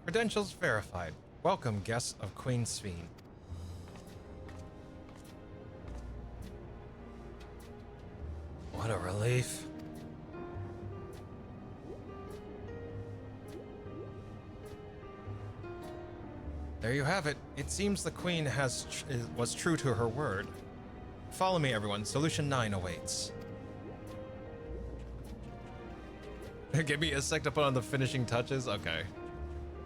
Credentials verified. Welcome, guests of Queen Sphene. What a relief. There you have it. It seems the Queen was true to her word. Follow me, everyone. Solution 9 awaits. Give me a sec to put on the finishing touches? Okay.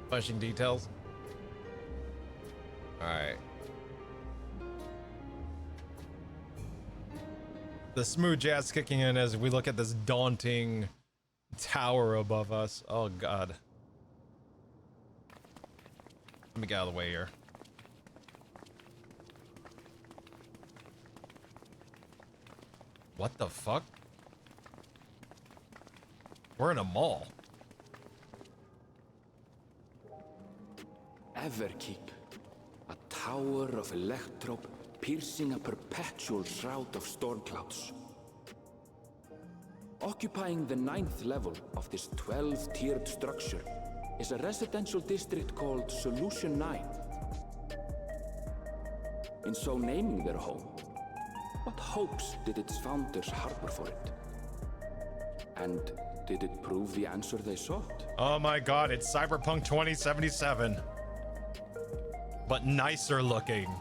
Finishing details. Alright. The smooth jazz kicking in as we look at this daunting tower above us. Oh god. Let me get out of the way here. What the fuck? We're in a mall. Everkeep, a tower of electrope piercing a perpetual shroud of storm clouds. Occupying the 9th level of this 12-tiered structure is a residential district called Solution 9. In so naming their home, what hopes did its founders harbor for it? And did it prove the answer they sought? Oh my god, it's Cyberpunk 2077. But nicer looking.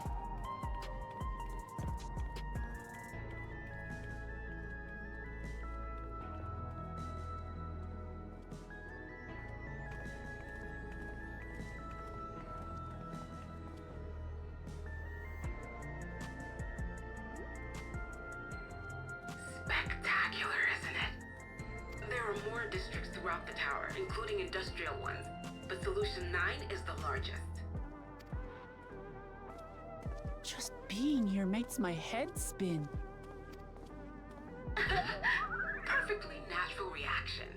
Spectacular, isn't it? There are more districts throughout the tower, including industrial ones, but Solution 9 is the largest. Just being here makes my head spin. Perfectly natural reaction.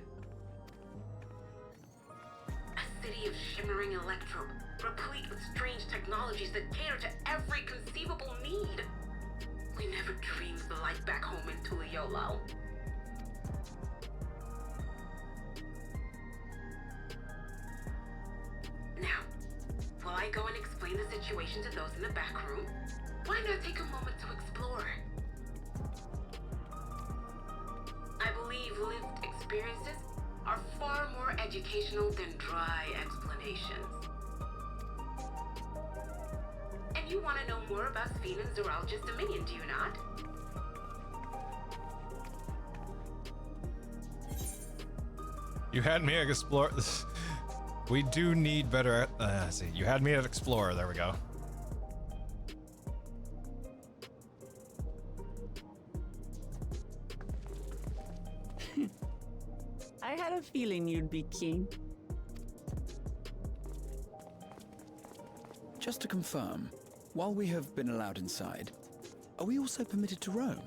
A city of shimmering electrope, replete with strange technologies that cater to every conceivable need. We never dreamed the life back home in Tuliolo. Now, while I go and explain the situation to those in the back room, why not take a moment to explore? I believe lived experiences are far more educational than dry explanations. And you want to know more about Sphene and Zoology's Dominion, do you not? You had me at explore. We do need better. See, you had me at Explorer. There we go. I had a feeling you'd be keen. Just to confirm, while we have been allowed inside, are we also permitted to roam?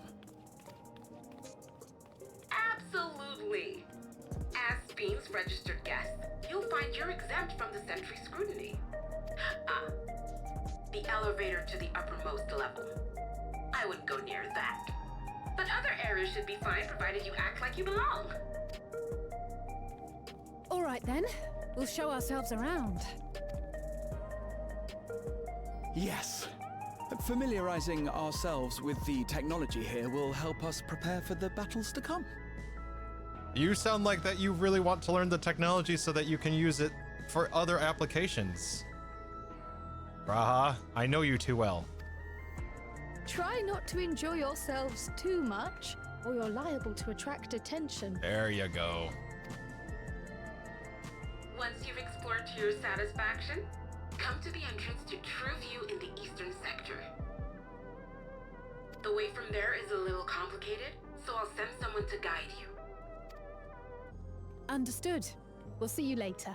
Absolutely. As Sphene's registered guest, you'll find you're exempt from the sentry scrutiny. The elevator to the uppermost level. I wouldn't go near that. But other areas should be fine provided you act like you belong. All right then, we'll show ourselves around. Yes. Familiarizing ourselves with the technology here will help us prepare for the battles to come. You sound like that you really want to learn the technology so that you can use it for other applications. Raha, I know you too well. Try not to enjoy yourselves too much, or you're liable to attract attention. There you go. Once you've explored to your satisfaction, come to the entrance to True View in the eastern sector. The way from there is a little complicated, so I'll send someone to guide you. Understood. We'll see you later.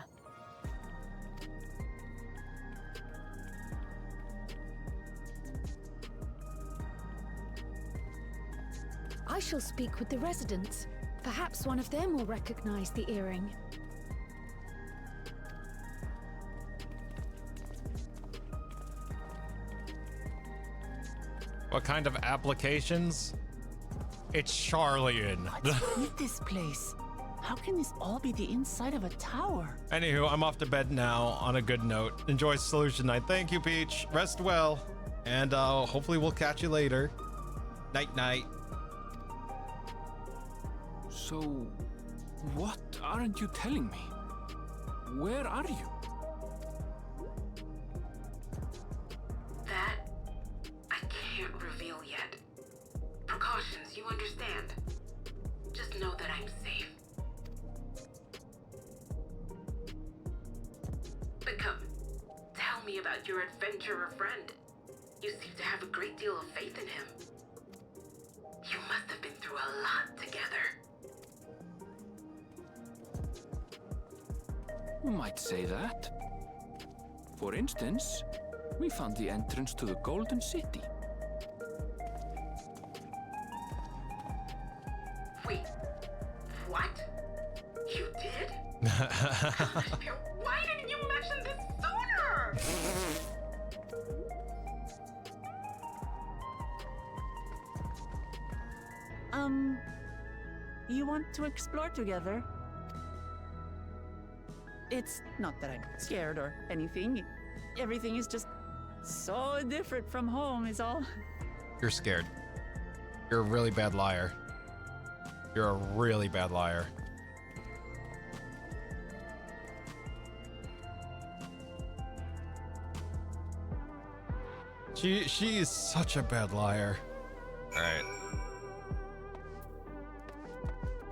I shall speak with the residents. Perhaps one of them will recognize the earring. What kind of applications? It's Charlian. What's with this place? How can this all be the inside of a tower? Anywho, I'm off to bed now on a good note. Enjoy Solution 9. Thank you, Peach. Rest well. And hopefully we'll catch you later. Night, night. So, what aren't you telling me? Where are you? That, I can't reveal yet. Precautions, you understand. Just know that I'm safe. But come, tell me about your adventurer friend. You seem to have a great deal of faith in him. You must have been through a lot together. You might say that. For instance, we found the entrance to the Golden City. You did? Alan, why didn't you mention this sooner? You want to explore together? It's not that I'm scared or anything. Everything is just so different from home is all. You're scared. You're a really bad liar. You're a really bad liar. She is such a bad liar. All right.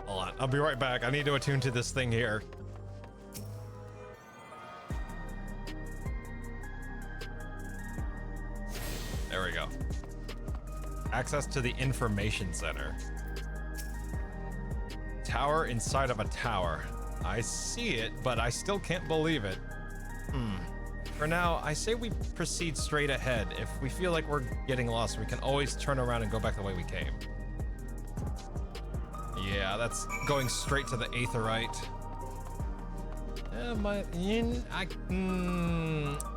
Hold on. I'll be right back. I need to attune to this thing here. There we go. Access to the information center. Tower inside of a tower. I see it, but I still can't believe it. For now, I say we proceed straight ahead. If we feel like we're getting lost, we can always turn around and go back the way we came. Yeah, that's going straight to the Aetherite.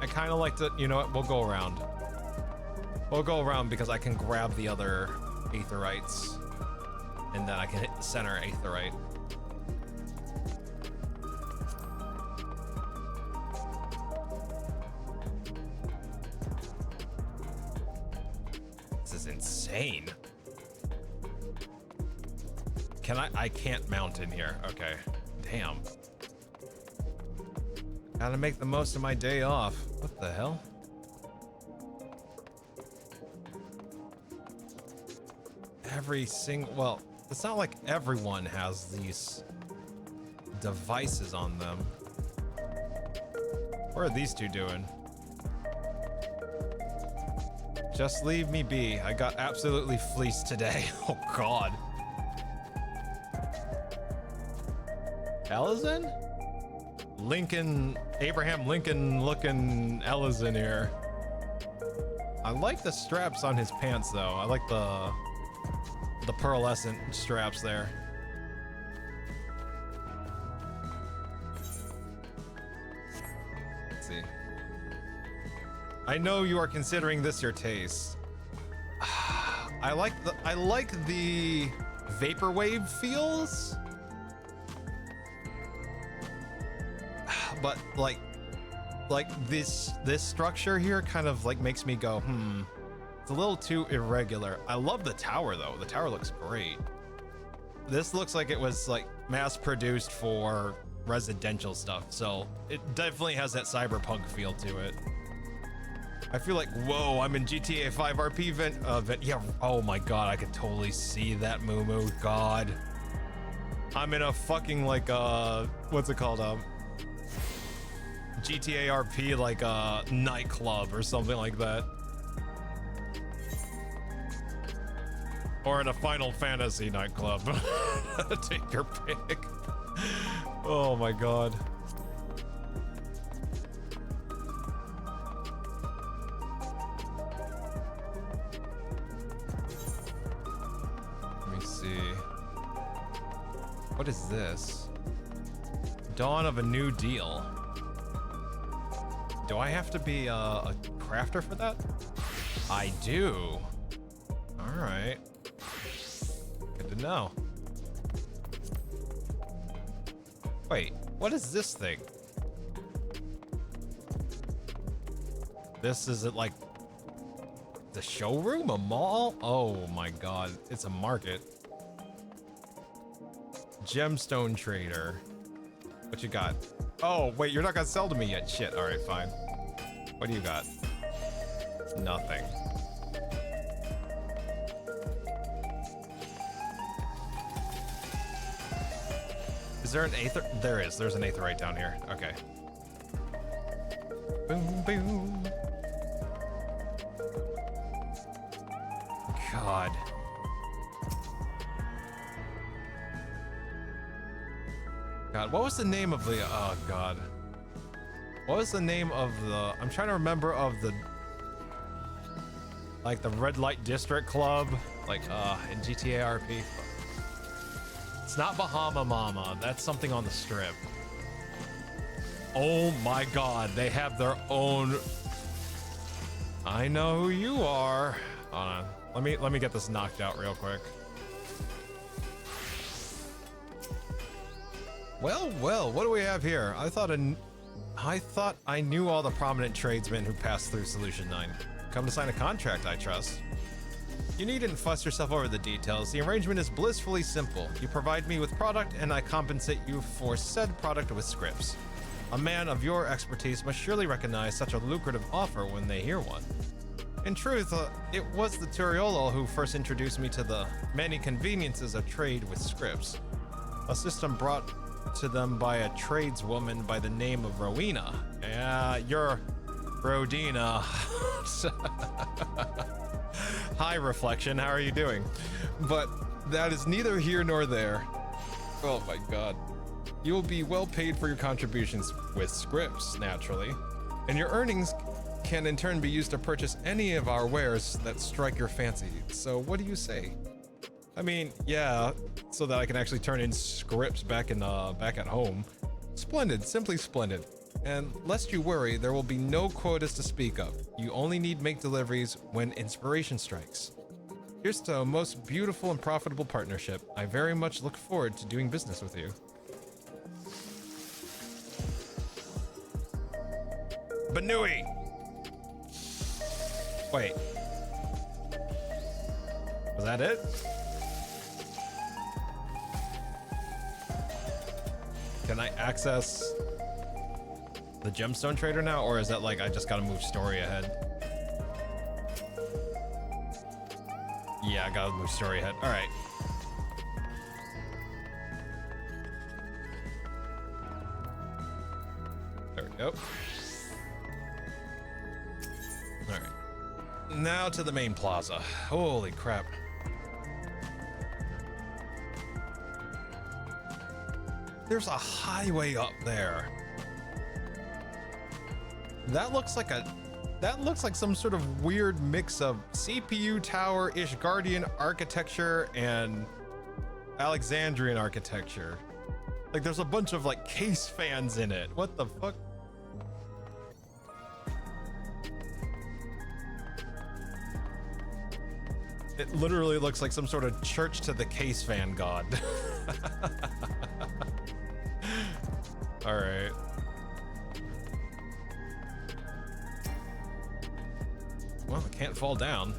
I kind of like to, you know what, we'll go around. We'll go around because I can grab the other Aetherites. And then I can hit the center Aetherite. This is insane. Can I can't mount in here. Okay. Damn. Gotta make the most of my day off. What the hell? Every single, well, it's not like everyone has these devices on them. What are these two doing? Just leave me be. I got absolutely fleeced today. Oh God. Ellison? Lincoln, Abraham Lincoln looking Ellison here. I like the straps on his pants though. I like the pearlescent straps there. Let's see. I know you are considering this your taste. I like the vaporwave feels. But like this structure here kind of like makes me go, it's a little too irregular. I love the tower though. The tower looks great. This looks like it was like mass produced for residential stuff. So it definitely has that cyberpunk feel to it. I feel like, whoa, I'm in GTA 5 RP event. Yeah, oh my God, I could totally see that, Moo. God. I'm in a fucking like, what's it called? GTA RP, like a nightclub or something like that. Or in a Final Fantasy nightclub. Take your pick. Oh my God. Let me see. What is this? Dawn of a New Deal. Do I have to be a crafter for that? I do. All right. Good to know. Wait, what is this thing? This is it like the showroom, a mall? Oh my God, it's a market. Gemstone trader. What you got? Oh, wait, you're not gonna sell to me yet. Shit, all right, fine. What do you got? Nothing. Is there an aether? There is. There's an aether right down here. Okay. Boom, boom. God. God, what was the name of the, oh God. What was the name of the, I'm trying to remember of the, like the Red Light District Club, like in GTA RP. It's not Bahama Mama. That's something on the strip. Oh my god, they have their own... I know who you are. Hold on. Let me get this knocked out real quick. Well, what do we have here? I thought I knew all the prominent tradesmen who passed through Solution 9. Come to sign a contract, I trust. You needn't fuss yourself over the details. The arrangement is blissfully simple. You provide me with product, and I compensate you for said product with scripts. A man of your expertise must surely recognize such a lucrative offer when they hear one. In truth, it was the Turiolo who first introduced me to the many conveniences of trade with scripts, a system brought to them by a tradeswoman by the name of Rowena. Yeah, you're Rodina. Hi, Reflection, how are you doing? But that is neither here nor there. Oh my god. You will be well paid for your contributions with scripts, naturally, and your earnings can in turn be used to purchase any of our wares that strike your fancy. So what do you say? I mean, yeah, so that I can actually turn in scripts back at home. Splendid, simply splendid. And lest you worry, there will be no quotas to speak of. You only need make deliveries when inspiration strikes. Here's to a most beautiful and profitable partnership. I very much look forward to doing business with you. Banui! Wait. Was that it? Can I access the gemstone trader now, or is that like I just gotta move story ahead? Yeah, I gotta move story ahead. All right. There we go. All right. Now to the main plaza. Holy crap. There's a highway up there. That looks like some sort of weird mix of CPU tower-ish Guardian architecture and Alexandrian architecture. Like there's a bunch of like case fans in it. What the fuck? It literally looks like some sort of church to the case fan god. All right. Well, it can't fall down.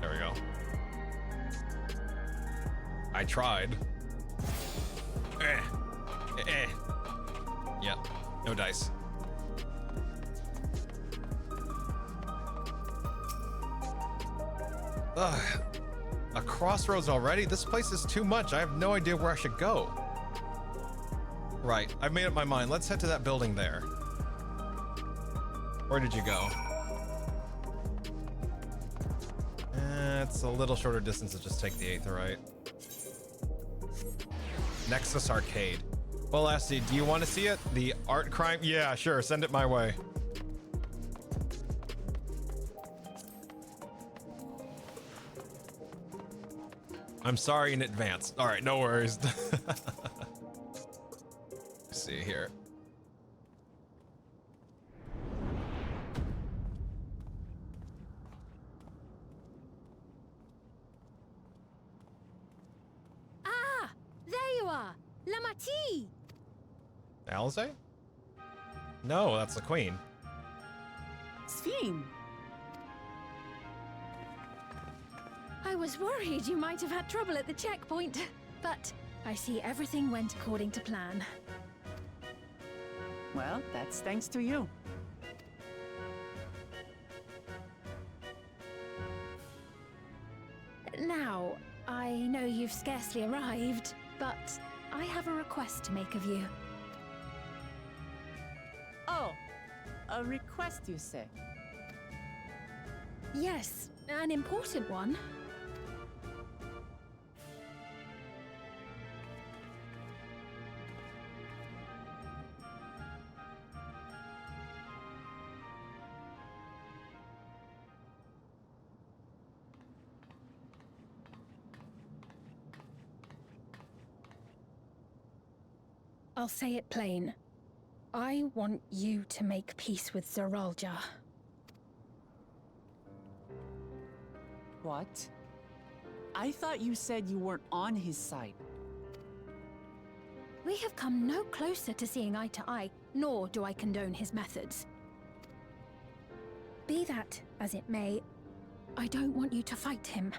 There we go. I tried. Yep, no dice. Ugh. A crossroads already? This place is too much. I have no idea where I should go. Right, I've made up my mind. Let's head to that building there. Where did you go? It's a little shorter distance to just take the Aetherite. Nexus Arcade. Well, Lasty, do you want to see it? The art crime? Yeah, sure. Send it my way. I'm sorry in advance. All right, no worries. Let's see here. Ah, there you are, Lamati. Alize? No, that's the queen. Sphene. I was worried you might have had trouble at the checkpoint, but I see everything went according to plan. Well, that's thanks to you. Now, I know you've scarcely arrived, but I have a request to make of you. Oh, a request, you say? Yes, an important one. I'll say it plain. I want you to make peace with Zeralja. What? I thought you said you weren't on his side. We have come no closer to seeing eye to eye, nor do I condone his methods. Be that as it may, I don't want you to fight him.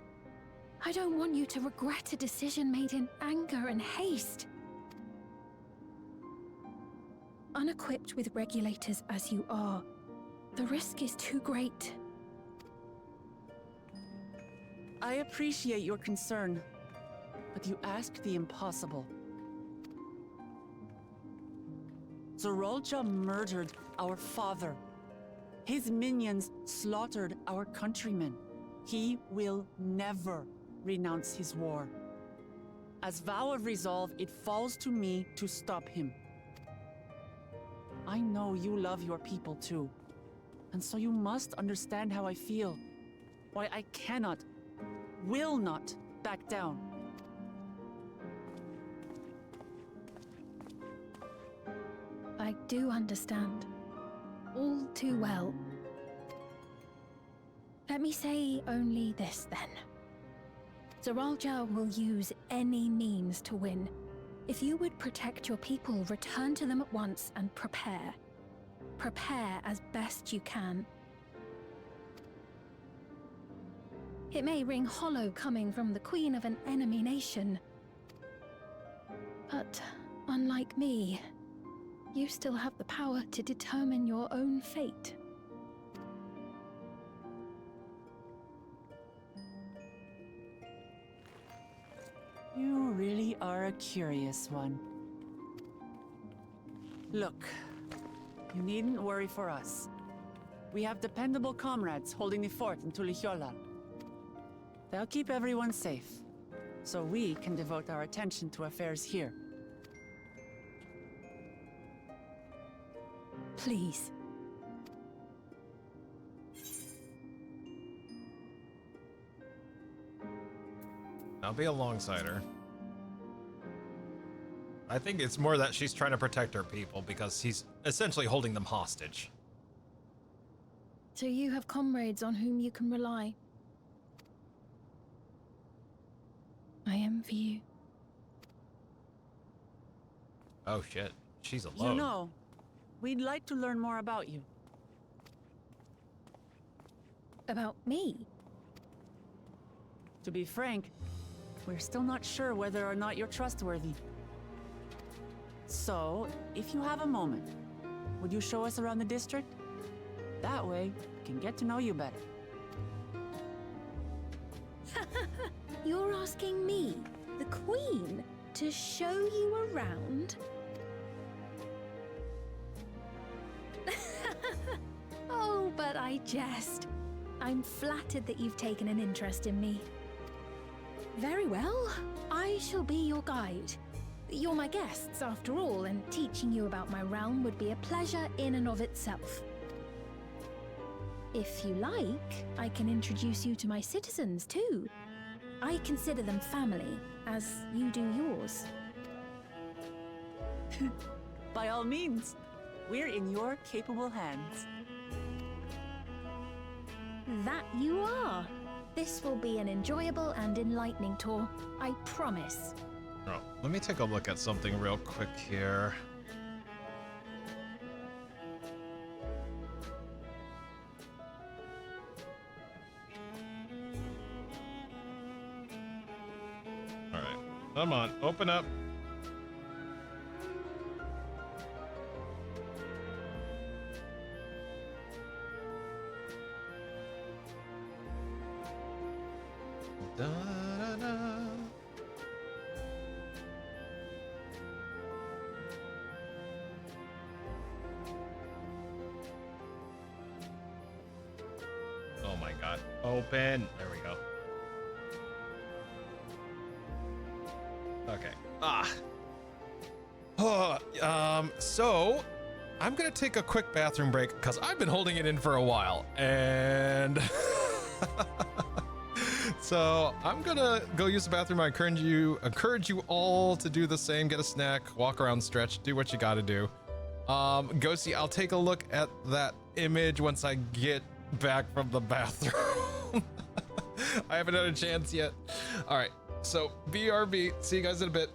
I don't want you to regret a decision made in anger and haste. Unequipped with regulators as you are, the risk is too great. I appreciate your concern, but you ask the impossible. Zeralja murdered our father. His minions slaughtered our countrymen. He will never renounce his war. As vow of resolve, it falls to me to stop him. I know you love your people too, and so you must understand how I feel. Why I cannot, will not back down. I do understand. All too well. Let me say only this then. Zeralja will use any means to win. If you would protect your people, return to them at once and prepare. Prepare as best you can. It may ring hollow coming from the queen of an enemy nation. But unlike me, you still have the power to determine your own fate. You really are a curious one. Look, you needn't worry for us. We have dependable comrades holding the fort in Tulichola. They'll keep everyone safe, so we can devote our attention to affairs here. Please. I'll be alongside her. I think it's more that she's trying to protect her people because he's essentially holding them hostage. So you have comrades on whom you can rely. I envy you. Oh shit, she's alone. You know, we'd like to learn more about you. About me? To be frank, we're still not sure whether or not you're trustworthy. So, if you have a moment, would you show us around the district? That way, we can get to know you better. You're asking me, the Queen, to show you around? Oh, but I jest. I'm flattered that you've taken an interest in me. Very well, I shall be your guide. You're my guests, after all, and teaching you about my realm would be a pleasure in and of itself. If you like, I can introduce you to my citizens, too. I consider them family, as you do yours. By all means, we're in your capable hands. That you are. This will be an enjoyable and enlightening tour, I promise. Oh, let me take a look at something real quick here. All right, come on, open up. Da, da, da. Oh my god. Open. There we go. Okay. So I'm gonna take a quick bathroom break because I've been holding it in for a while, and So I'm gonna go use the bathroom. I encourage you all to do the same. Get a snack, walk around, stretch, do what you gotta do. Ghosty, I'll take a look at that image once I get back from the bathroom. I haven't had a chance yet. All right, so BRB. See you guys in a bit.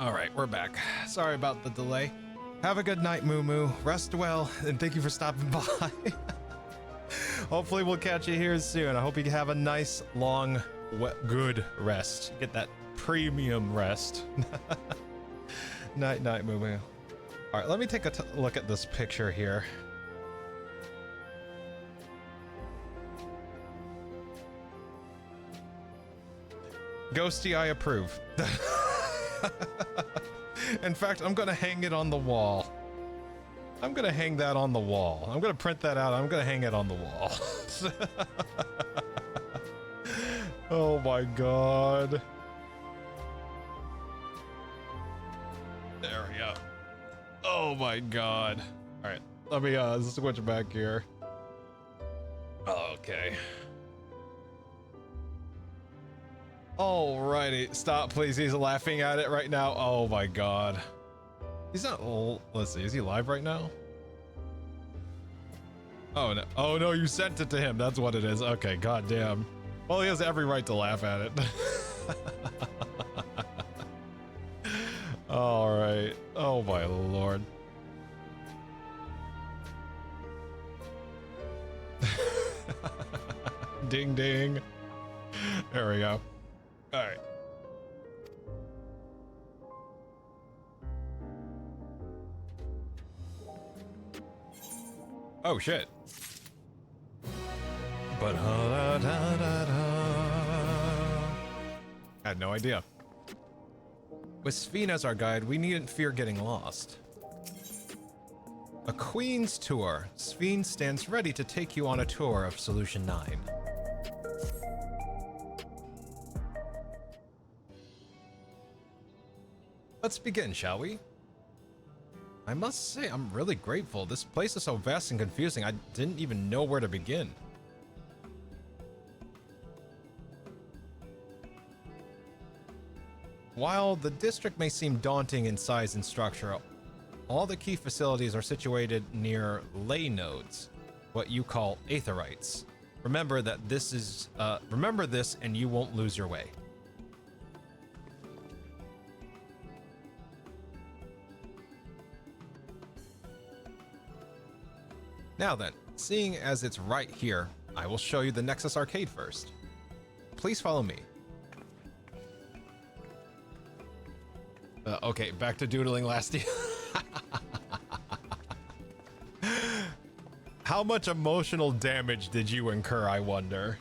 All right, we're back. Sorry about the delay. Have a good night, Moo Moo. Rest well, and thank you for stopping by. Hopefully we'll catch you here soon. I hope you have a nice, long, good rest. Get that premium rest. Night, night, Moo Moo. All right, let me take a look at this picture here. Ghosty, I approve. In fact, I'm gonna hang it on the wall. I'm gonna hang that on the wall. I'm gonna print that out. I'm gonna hang it on the wall. Oh my god. There we go. Oh my god. All right, let me switch back here. Okay. Alrighty, stop please. He's laughing at it right now. Oh my god. He's not. Let's see. Is he live right now? Oh no. Oh no, you sent it to him. That's what it is. Okay, goddamn. Well, he has every right to laugh at it. All right. Oh my lord. Ding ding. There we go. All right. Oh shit. But had no idea. With Sphene as our guide, we needn't fear getting lost. A Queen's Tour. Sphene stands ready to take you on a tour of Solution 9. Let's begin, shall we? I must say, I'm really grateful. This place is so vast and confusing, I didn't even know where to begin. While the district may seem daunting in size and structure, all the key facilities are situated near ley nodes, what you call aetherites. Remember this and you won't lose your way. Now then, seeing as it's right here, I will show you the Nexus Arcade first. Please follow me. Okay, back to doodling last year. How much emotional damage did you incur, I wonder?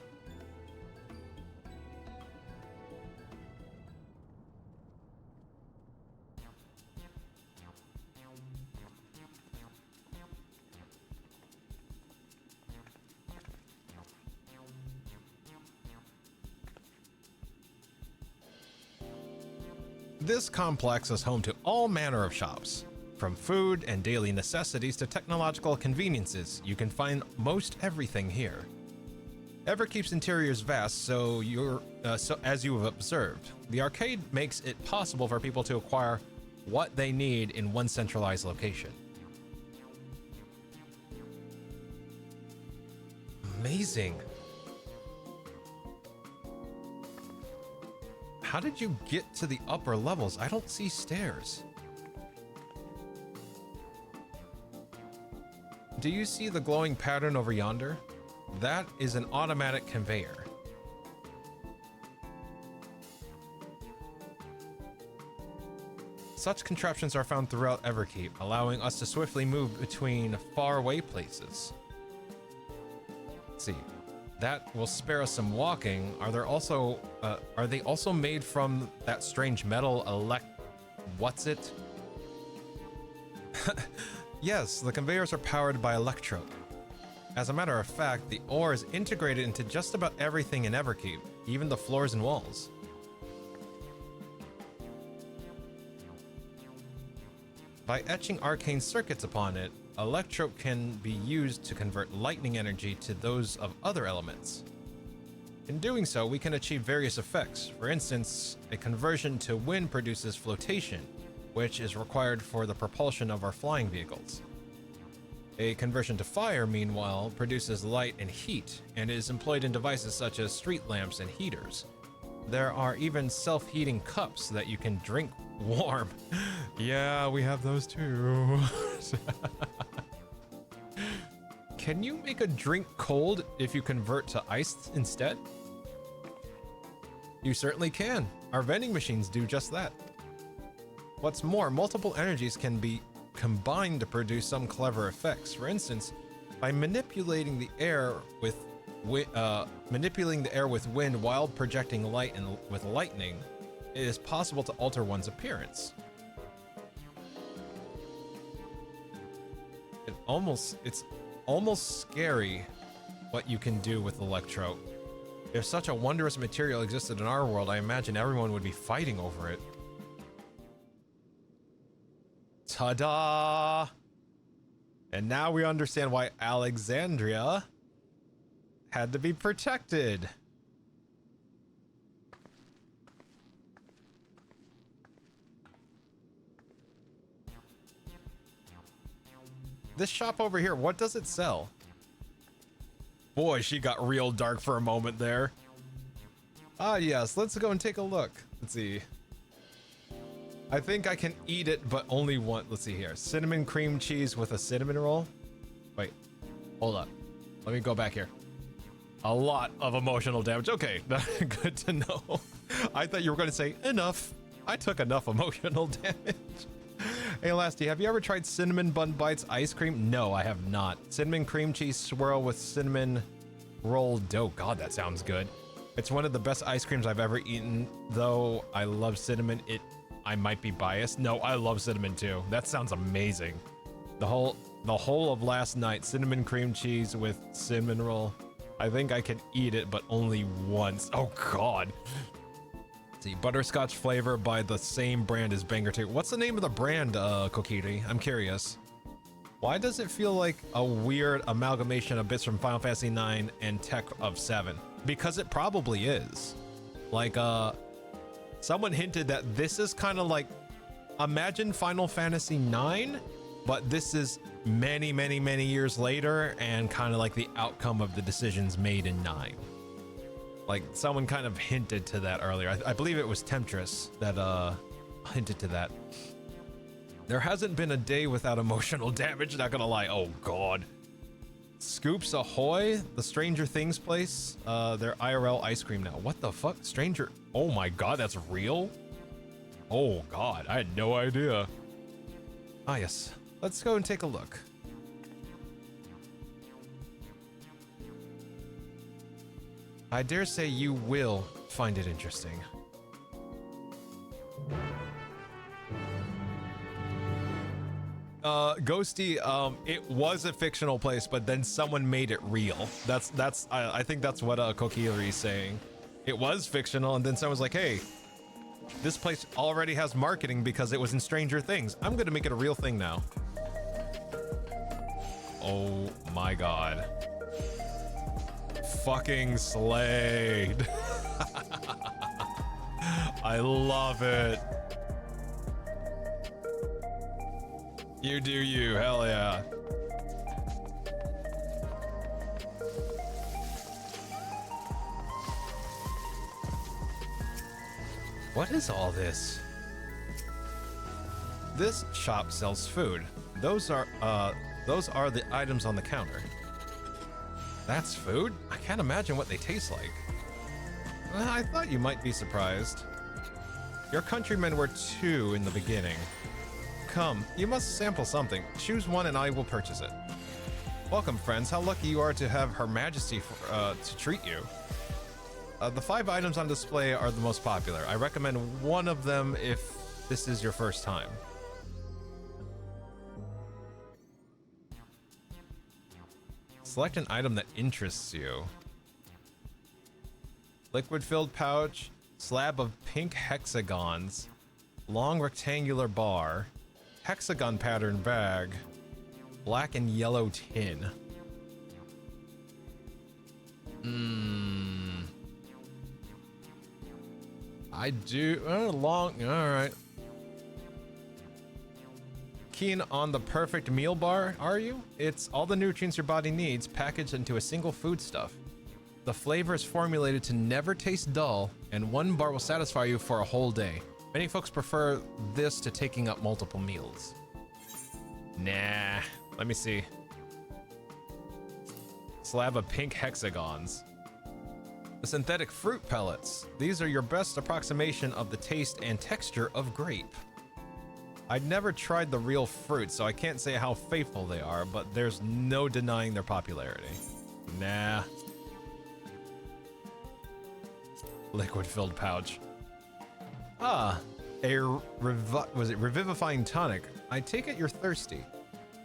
This complex is home to all manner of shops. From food and daily necessities to technological conveniences, you can find most everything here. Everkeep's interior is vast, so as you have observed, the arcade makes it possible for people to acquire what they need in one centralized location. Amazing. How did you get to the upper levels? I don't see stairs. Do you see the glowing pattern over yonder? That is an automatic conveyor. Such contraptions are found throughout Everkeep, allowing us to swiftly move between faraway places. Let's see. That will spare us some walking. Are they also made from that strange metal what's it? Yes, the conveyors are powered by electrode. As a matter of fact, the ore is integrated into just about everything in Everkeep, even the floors and walls. By etching arcane circuits upon it, electrode can be used to convert lightning energy to those of other elements. In doing so, we can achieve various effects. For instance, a conversion to wind produces flotation, which is required for the propulsion of our flying vehicles. A conversion to fire, meanwhile, produces light and heat, and is employed in devices such as street lamps and heaters. There are even self-heating cups that you can drink warm. Yeah, we have those too. Can you make a drink cold if you convert to ice instead? You certainly can. Our vending machines do just that. What's more, multiple energies can be combined to produce some clever effects. For instance, by manipulating the air with wind while projecting light and with lightning, it is possible to alter one's appearance. It's almost scary what you can do with electro. If such a wondrous material existed in our world, I imagine everyone would be fighting over it. Ta-da! And now we understand why Alexandria had to be protected. This shop over here, what does it sell? Boy, she got real dark for a moment there. Ah, yes, let's go and take a look. Let's see. I think I can eat it, but only one. Let's see here. Cinnamon cream cheese with a cinnamon roll. Wait, hold up. Let me go back here. A lot of emotional damage. Okay, good to know. I thought you were going to say enough. I took enough emotional damage. Hey, Lasty, have you ever tried Cinnamon Bun Bites ice cream? No, I have not. Cinnamon cream cheese swirl with cinnamon roll dough. God, that sounds good. It's one of the best ice creams I've ever eaten, though I love cinnamon. I might be biased. No, I love cinnamon too. That sounds amazing. The whole of last night, cinnamon cream cheese with cinnamon roll. I think I can eat it, but only once. Oh, God. See, butterscotch flavor by the same brand as Banger 2. What's the name of the brand, Kokiri? I'm curious. Why does it feel like a weird amalgamation of bits from Final Fantasy 9 and Tech of 7? Because it probably is. Like, someone hinted that this is kind of like, imagine Final Fantasy 9, but this is many, many, many years later and kind of like the outcome of the decisions made in 9. Like, someone kind of hinted to that earlier. I believe it was Temptress that hinted to that. There hasn't been a day without emotional damage, not gonna lie. Oh, God. Scoops Ahoy, the Stranger Things place. They're IRL ice cream now. What the fuck? Stranger... Oh my God, that's real? Oh, God, I had no idea. Ah, yes. Let's go and take a look. I dare say you will find it interesting. Ghosty, it was a fictional place, but then someone made it real. I think that's what Kokiri is saying. It was fictional, and then someone's like, hey, this place already has marketing because it was in Stranger Things. I'm gonna make it a real thing now. Oh my God. Fucking slayed. I love it. You do you, hell yeah. What is all this? This shop sells food. Those are the items on the counter. That's food? I can't imagine what they taste like. Well, I thought you might be surprised. Your countrymen were 2 in the beginning. Come, you must sample something. Choose one and I will purchase it. Welcome, friends. How lucky you are to have Her Majesty to treat you. The 5 items on display are the most popular. I recommend one of them if this is your first time. Select an item that interests you. Liquid-filled pouch, slab of pink hexagons, long rectangular bar, hexagon pattern bag, black and yellow tin. I do, all right. Keen on the perfect meal bar, are you? It's all the nutrients your body needs packaged into a single foodstuff. The flavor is formulated to never taste dull, and one bar will satisfy you for a whole day. Many folks prefer this to taking up multiple meals. Nah, let me see. Slab of pink hexagons. The synthetic fruit pellets. These are your best approximation of the taste and texture of grape. I'd never tried the real fruit, so I can't say how faithful they are, but there's no denying their popularity. Nah. Liquid-filled pouch. Ah, was it revivifying tonic? I take it you're thirsty.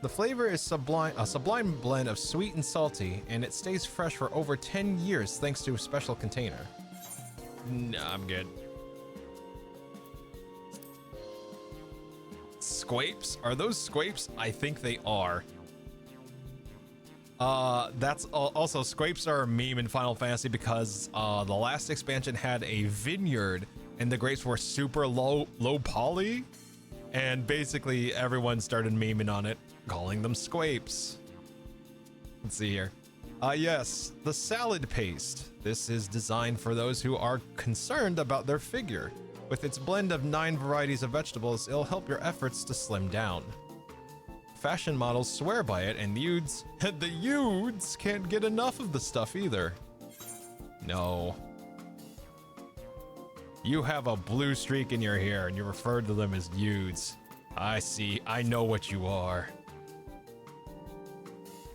The flavor is a sublime blend of sweet and salty, and it stays fresh for over 10 years thanks to a special container. Nah, I'm good. Squapes? Are those squapes? I think they are. That's also squapes are a meme in Final Fantasy because the last expansion had a vineyard and the grapes were super low poly, and basically everyone started memeing on it, calling them squapes. Let's see here. Yes, the salad paste. This is designed for those who are concerned about their figure. With its blend of 9 varieties of vegetables, it'll help your efforts to slim down. Fashion models swear by it, and the youths can't get enough of the stuff either. No. You have a blue streak in your hair, and you refer to them as youths. I see. I know what you are.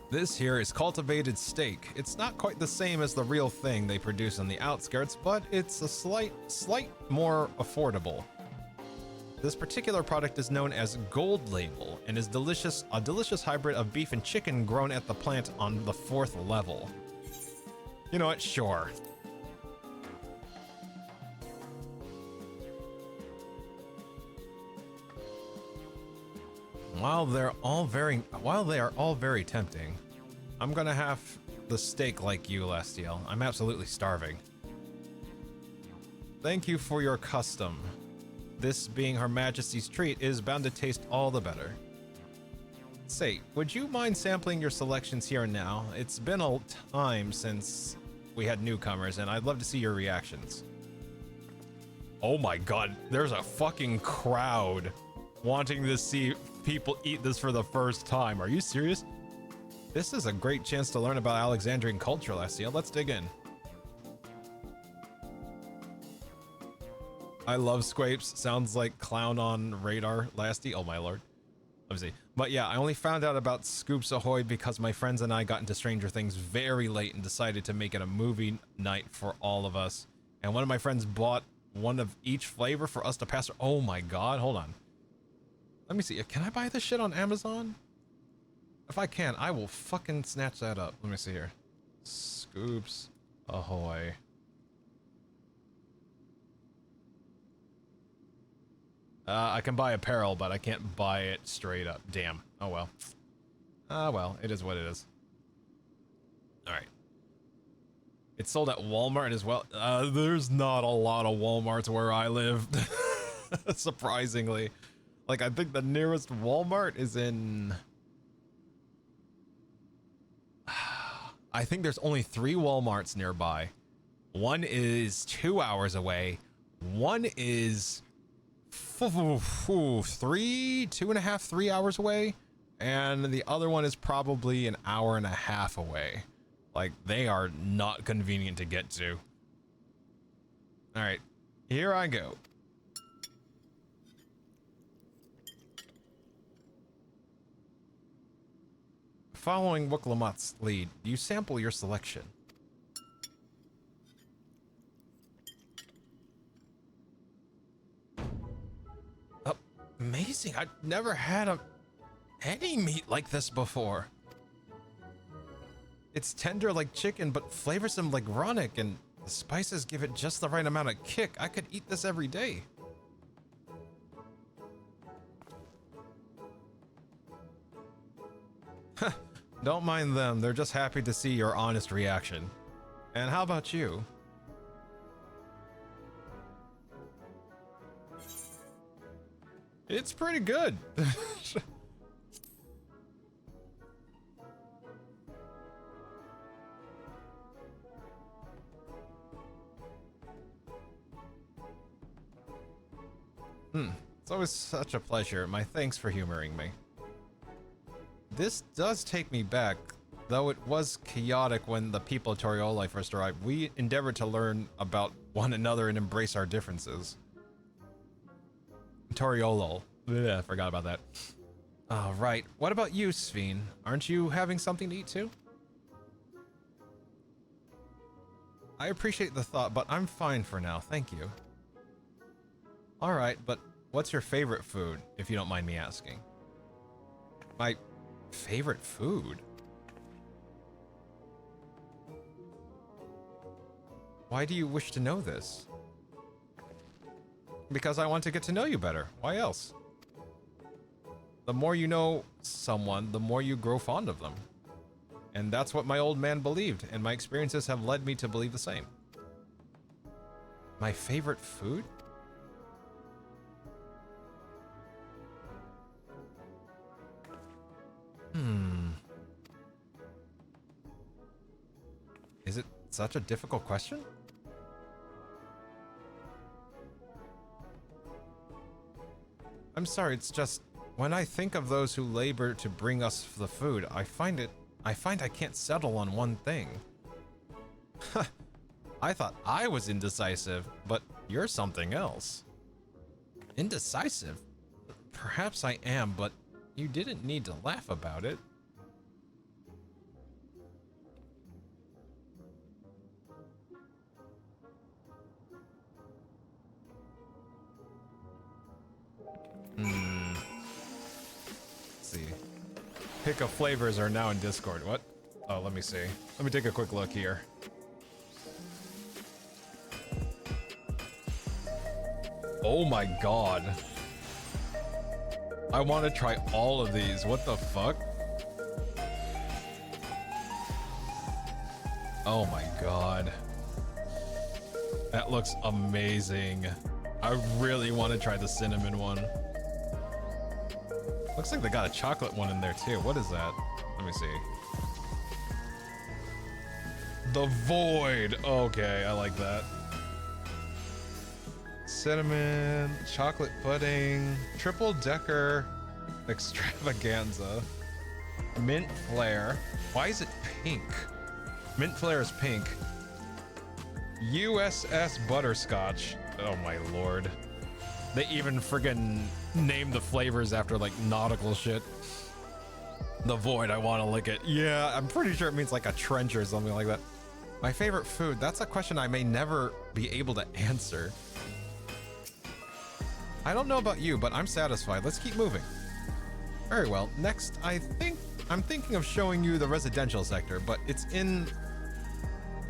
This here is cultivated steak. It's not quite the same as the real thing they produce on the outskirts, but it's a slight more affordable. This particular product is known as Gold Label and is a delicious hybrid of beef and chicken grown at the plant on the 4th level. You know what? Sure. While they are all very tempting, I'm gonna have the steak like you, Lestiel. I'm absolutely starving. Thank you for your custom. This being Her Majesty's treat is bound to taste all the better. Say, would you mind sampling your selections here and now? It's been a time since we had newcomers, and I'd love to see your reactions. Oh my god, there's a fucking crowd wanting to see people eat this for the first time. Are you serious? This is a great chance to learn about Alexandrian culture, Lestiel. Let's dig in. I love squapes. Sounds like clown on radar, Lasty. Oh my lord. Let me see. But yeah, I only found out about Scoops Ahoy because my friends and I got into Stranger Things very late and decided to make it a movie night for all of us. And one of my friends bought one of each flavor for us to pass. Oh my god, hold on. Let me see. Can I buy this shit on Amazon? If I can, I will fucking snatch that up. Let me see here. Scoops Ahoy. I can buy apparel, but I can't buy it straight up. Damn. Oh well. Well, it is what it is. Alright. It's sold at Walmart as well. There's not a lot of Walmarts where I live. Surprisingly. Like, I think the nearest Walmart is in... I think there's only 3 Walmarts nearby. One is 2 hours away. One is... 3 hours away, and the other one is probably an hour and a half away. Like, they are not convenient to get to. All right, here I go. Following Wooklamott's lead, you sample your selection. Amazing. I've never had any meat like this before. It's tender like chicken, but flavorsome like Ronick, and the spices give it just the right amount of kick. I could eat this every day. Don't mind them. They're just happy to see your honest reaction. And how about you? It's pretty good. always such a pleasure. My thanks for humoring me. This does take me back, though it was chaotic when the people of Torioli first arrived. We endeavored to learn about one another and embrace our differences. Toriolo. Ugh, I forgot about that. Oh, right. What about you, Sveen? Aren't you having something to eat too? I appreciate the thought, but I'm fine for now, thank you. Alright, but what's your favorite food, if you don't mind me asking? My favorite food? Why do you wish to know this? Because I want to get to know you better. Why else? The more you know someone, the more you grow fond of them. And that's what my old man believed, and my experiences have led me to believe the same. My favorite food? Is it such a difficult question? I'm sorry, it's just, when I think of those who labor to bring us the food, I find I can't settle on one thing. I thought I was indecisive, but you're something else. Indecisive? Perhaps I am, but you didn't need to laugh about it. Let's see. Pick of flavors are now in Discord. What? Oh, let me see. Let me take a quick look here. Oh my god. I want to try all of these. What the fuck? Oh my god. That looks amazing. I really want to try the cinnamon one. Looks like they got a chocolate one in there too. What is that? Let me see. The Void. Okay, I like that. Cinnamon, chocolate pudding, triple decker extravaganza, mint flare. Why is it pink? Mint flare is pink. USS butterscotch. Oh my lord. They even friggin' named the flavors after like nautical shit. The Void, I want to lick it. Yeah, I'm pretty sure it means like a trench or something like that. My favorite food, that's a question I may never be able to answer. I don't know about you, but I'm satisfied. Let's keep moving. Very well. Next, I'm thinking of showing you the residential sector, but it's in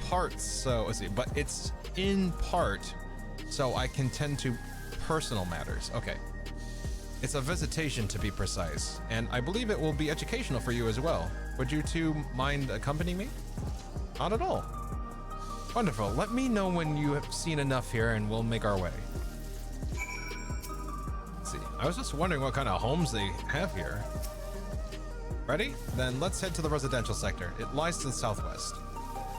parts, so let's see, but it's in part so I can tend to personal matters. Okay. It's a visitation to be precise, and I believe it will be educational for you as well. Would you two mind accompanying me? Not at all. Wonderful. Let me know when you have seen enough here and we'll make our way. Let's see. I was just wondering what kind of homes they have here. Ready? Then let's head to the residential sector. It lies to the southwest.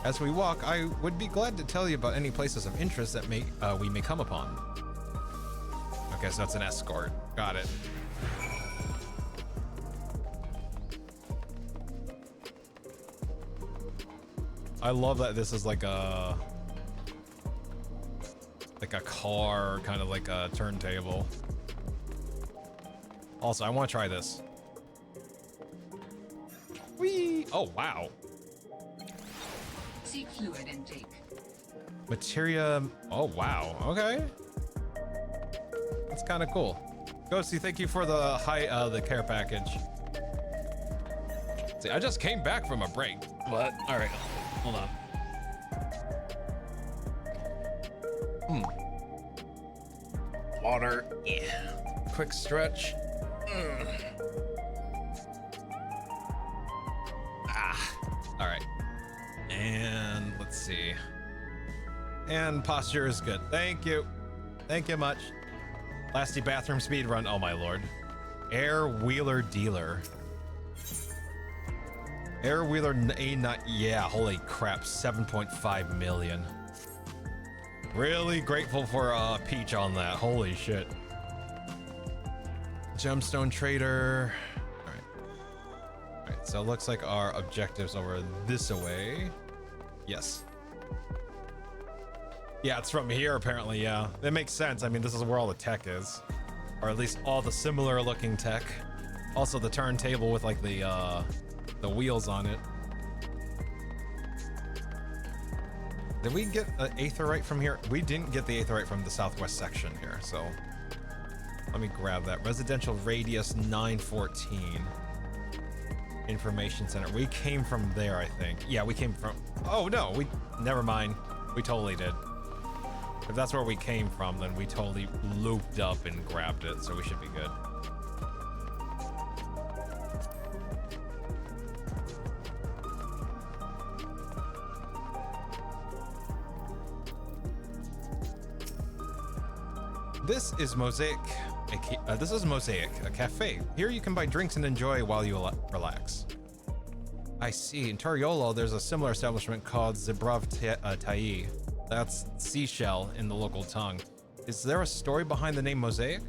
As we walk, I would be glad to tell you about any places of interest that we may come upon. Okay, so that's an escort. Got it. I love that this is like a car, kind of like a turntable. Also, I want to try this. Whee! Oh, wow. Seek fluid intake. Materia. Oh, wow. Okay. That's kind of cool. Ghosty, thank you for the care package. See, I just came back from a break. What? All right. Hold on. Water. Yeah. Quick stretch. All right. And let's see. And posture is good. Thank you. Thank you much. Lasty bathroom speed run. Oh my lord. Air Wheeler Dealer. Air Wheeler A9. Yeah, holy crap. 7.5 million. Really grateful for Peach on that. Holy shit. Gemstone trader. All right, so it looks like our objectives over this away. Yes. Yeah, it's from here apparently. Yeah, that makes sense. I mean, this is where all the tech is, or at least all the similar looking tech. Also the turntable with like the wheels on it. Did we get an aetherite from here? We didn't get the aetherite from the southwest section here, so let me grab that. Residential radius 914. Information center. We came from there, I think. Yeah, we came from... Oh, no, never mind. We totally did. If that's where we came from, then we totally looped up and grabbed it, so we should be good. This is Mosaic. This is Mosaic, a cafe. Here you can buy drinks and enjoy while you relax. I see. In Toriolo, there's a similar establishment called Zebrav Tai. That's seashell in the local tongue. Is there a story behind the name Mosaic?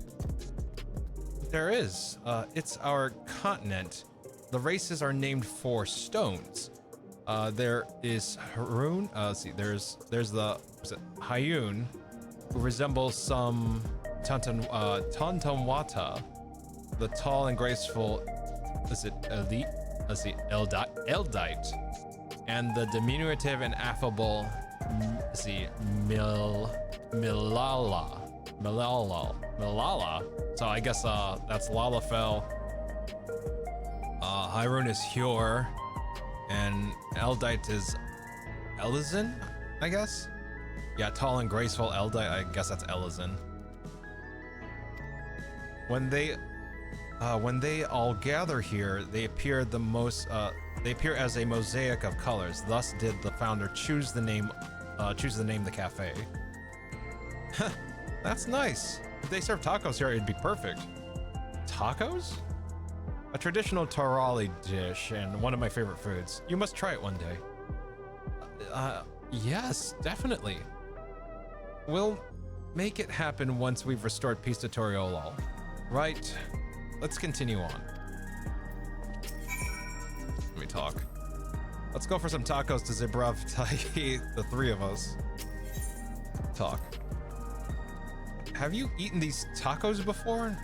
There is. It's our continent. The races are named for stones. There is Harun. Let's see. There's the Hayun, who resembles some Tantanwata, the tall and graceful, is it elite? Let's see, Eldite, and the diminutive and affable, let's see, Milala. So I guess that's Lalafell. Hyrule is Hjor, and Eldite is Elizin, I guess. Yeah, tall and graceful Eldite. I guess that's Elizin. When they all gather here, they appear as a mosaic of colors. Thus did the founder choose the name the cafe. That's nice. If they serve tacos here, it'd be perfect. Tacos? A traditional Torali dish and one of my favorite foods. You must try it one day. Yes, definitely. We'll make it happen once we've restored peace to Toriolo. Right. Let's continue on. Let me talk. Let's go for some tacos to Zebrav Tai, the three of us. Talk. Have you eaten these tacos before?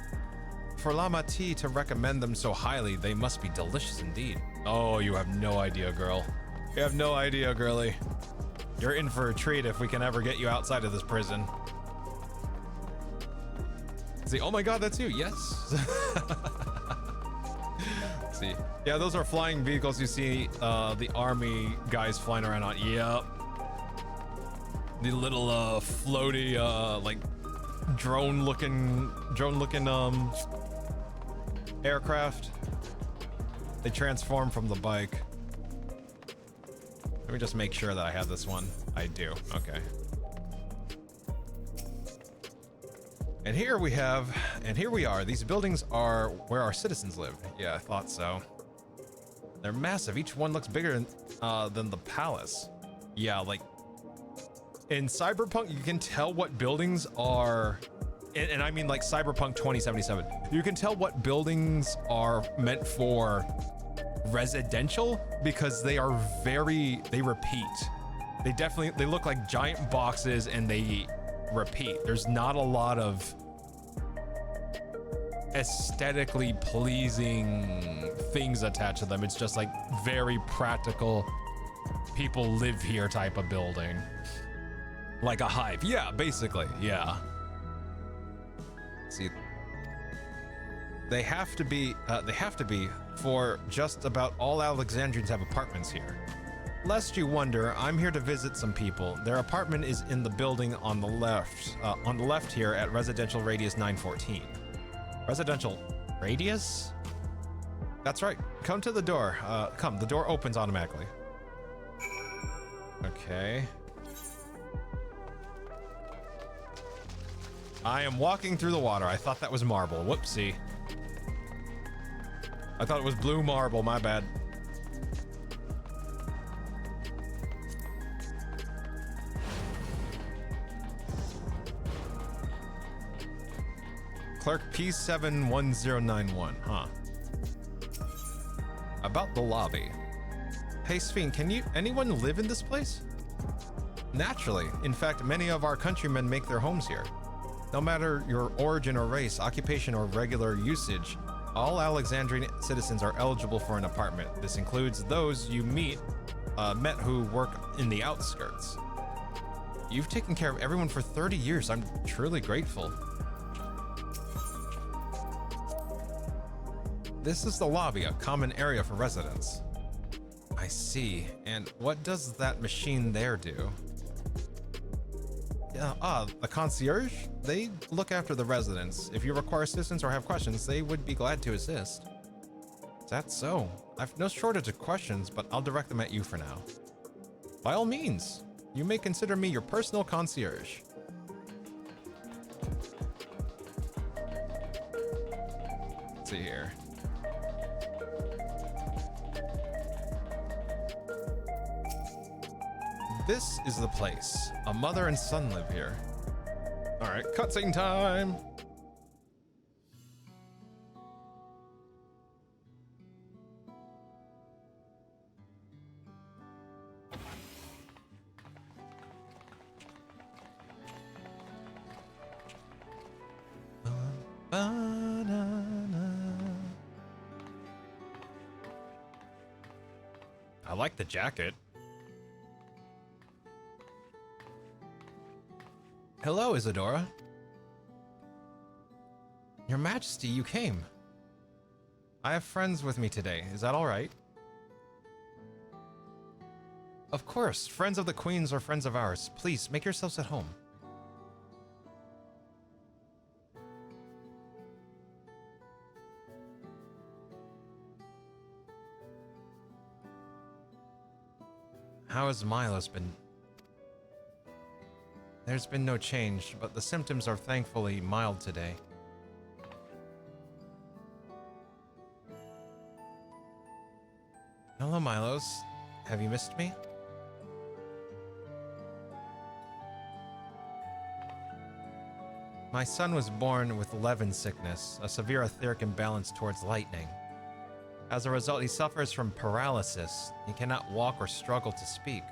For Lamati to recommend them so highly, they must be delicious indeed. Oh, you have no idea, girl. You have no idea, girly. You're in for a treat if we can ever get you outside of this prison. See, oh my god, that's you. Yes. See, yeah, those are flying vehicles you see the army guys flying around on. Yep. The little floaty like drone looking aircraft. They transform from the bike. Let me just make sure that I have this one. I do. Okay. And here we are. These buildings are where our citizens live. Yeah, I thought so. They're massive. Each one looks bigger than the palace. Yeah, like in Cyberpunk, you can tell what buildings are, and I mean like Cyberpunk 2077. You can tell what buildings are meant for residential because they repeat. They look like giant boxes and they repeat. There's not a lot of aesthetically pleasing things attached to them. It's just like very practical, people live here type of building. Like a hive. Yeah, basically. Yeah. See, they have to be for just about all Alexandrians have apartments here. Lest you wonder, I'm here to visit some people. Their apartment is in the building on the left here at Residential Radius 914. Residential Radius? That's right. Come to the door. Come, the door opens automatically. Okay. I am walking through the water. I thought that was marble. Whoopsie. I thought it was blue marble. My bad. Clerk P71091, huh? About the lobby. Hey Sphene, anyone live in this place? Naturally. In fact, many of our countrymen make their homes here. No matter your origin or race, occupation or regular usage, all Alexandrian citizens are eligible for an apartment. This includes those you met who work in the outskirts. You've taken care of everyone for 30 years. I'm truly grateful. This is the lobby, a common area for residents. I see. And what does that machine there do? The concierge? They look after the residents. If you require assistance or have questions, they would be glad to assist. Is that so? I've no shortage of questions, but I'll direct them at you for now. By all means, you may consider me your personal concierge. Let's see here. This is the place. A mother and son live here. All right, cutscene time. I like the jacket. Hello, Isadora. Your Majesty, you came. I have friends with me today. Is that all right? Of course. Friends of the Queens are friends of ours. Please, make yourselves at home. How has Milos been? There's been no change, but the symptoms are thankfully mild today. Hello, Milos. Have you missed me? My son was born with Levin sickness, a severe etheric imbalance towards lightning. As a result, he suffers from paralysis. He cannot walk or struggle to speak.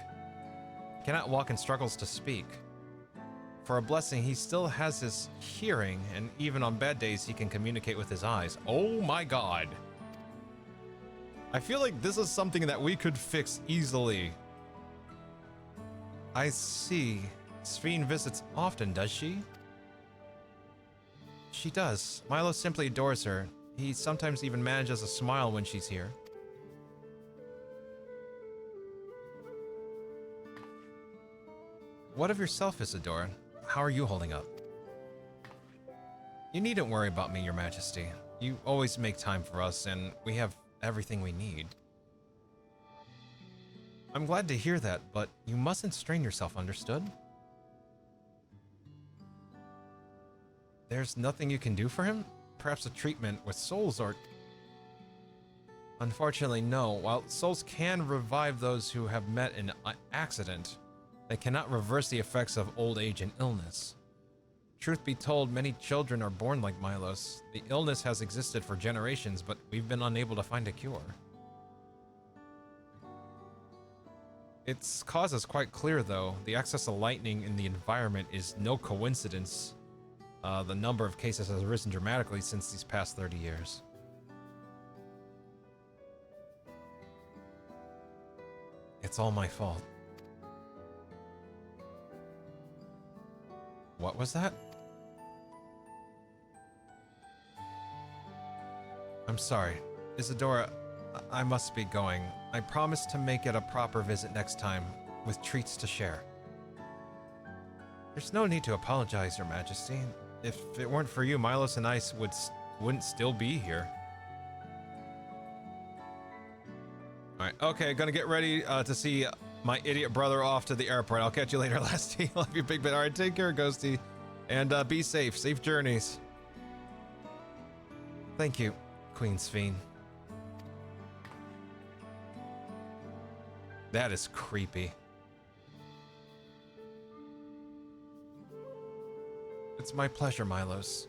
He cannot walk and struggles to speak. For a blessing, he still has his hearing, and even on bad days, he can communicate with his eyes. Oh my god. I feel like this is something that we could fix easily. I see. Sphene visits often, does she? She does. Milo simply adores her. He sometimes even manages a smile when she's here. What of yourself, Isadora? How are you holding up? You needn't worry about me, Your Majesty. You always make time for us, and we have everything we need. I'm glad to hear that, but you mustn't strain yourself, understood? There's nothing you can do for him? Perhaps a treatment with souls or... Unfortunately, no. While souls can revive those who have met an accident, they cannot reverse the effects of old age and illness. Truth be told, many children are born like Milos. The illness has existed for generations, but we've been unable to find a cure. Its cause is quite clear, though. The excess of lightning in the environment is no coincidence. The number of cases has risen dramatically since these past 30 years. It's all my fault. What was that? I'm sorry. Isadora, I must be going. I promise to make it a proper visit next time, with treats to share. There's no need to apologize, Your Majesty. If it weren't for you, Milos and I wouldn't still be here. Alright, okay, gonna get ready to see my idiot brother off to the airport. I'll catch you later, Lasty. Love you, big bit. Alright, take care, Ghosty. And be safe. Safe journeys. Thank you, Queen Sphene. That is creepy. It's my pleasure, Milos.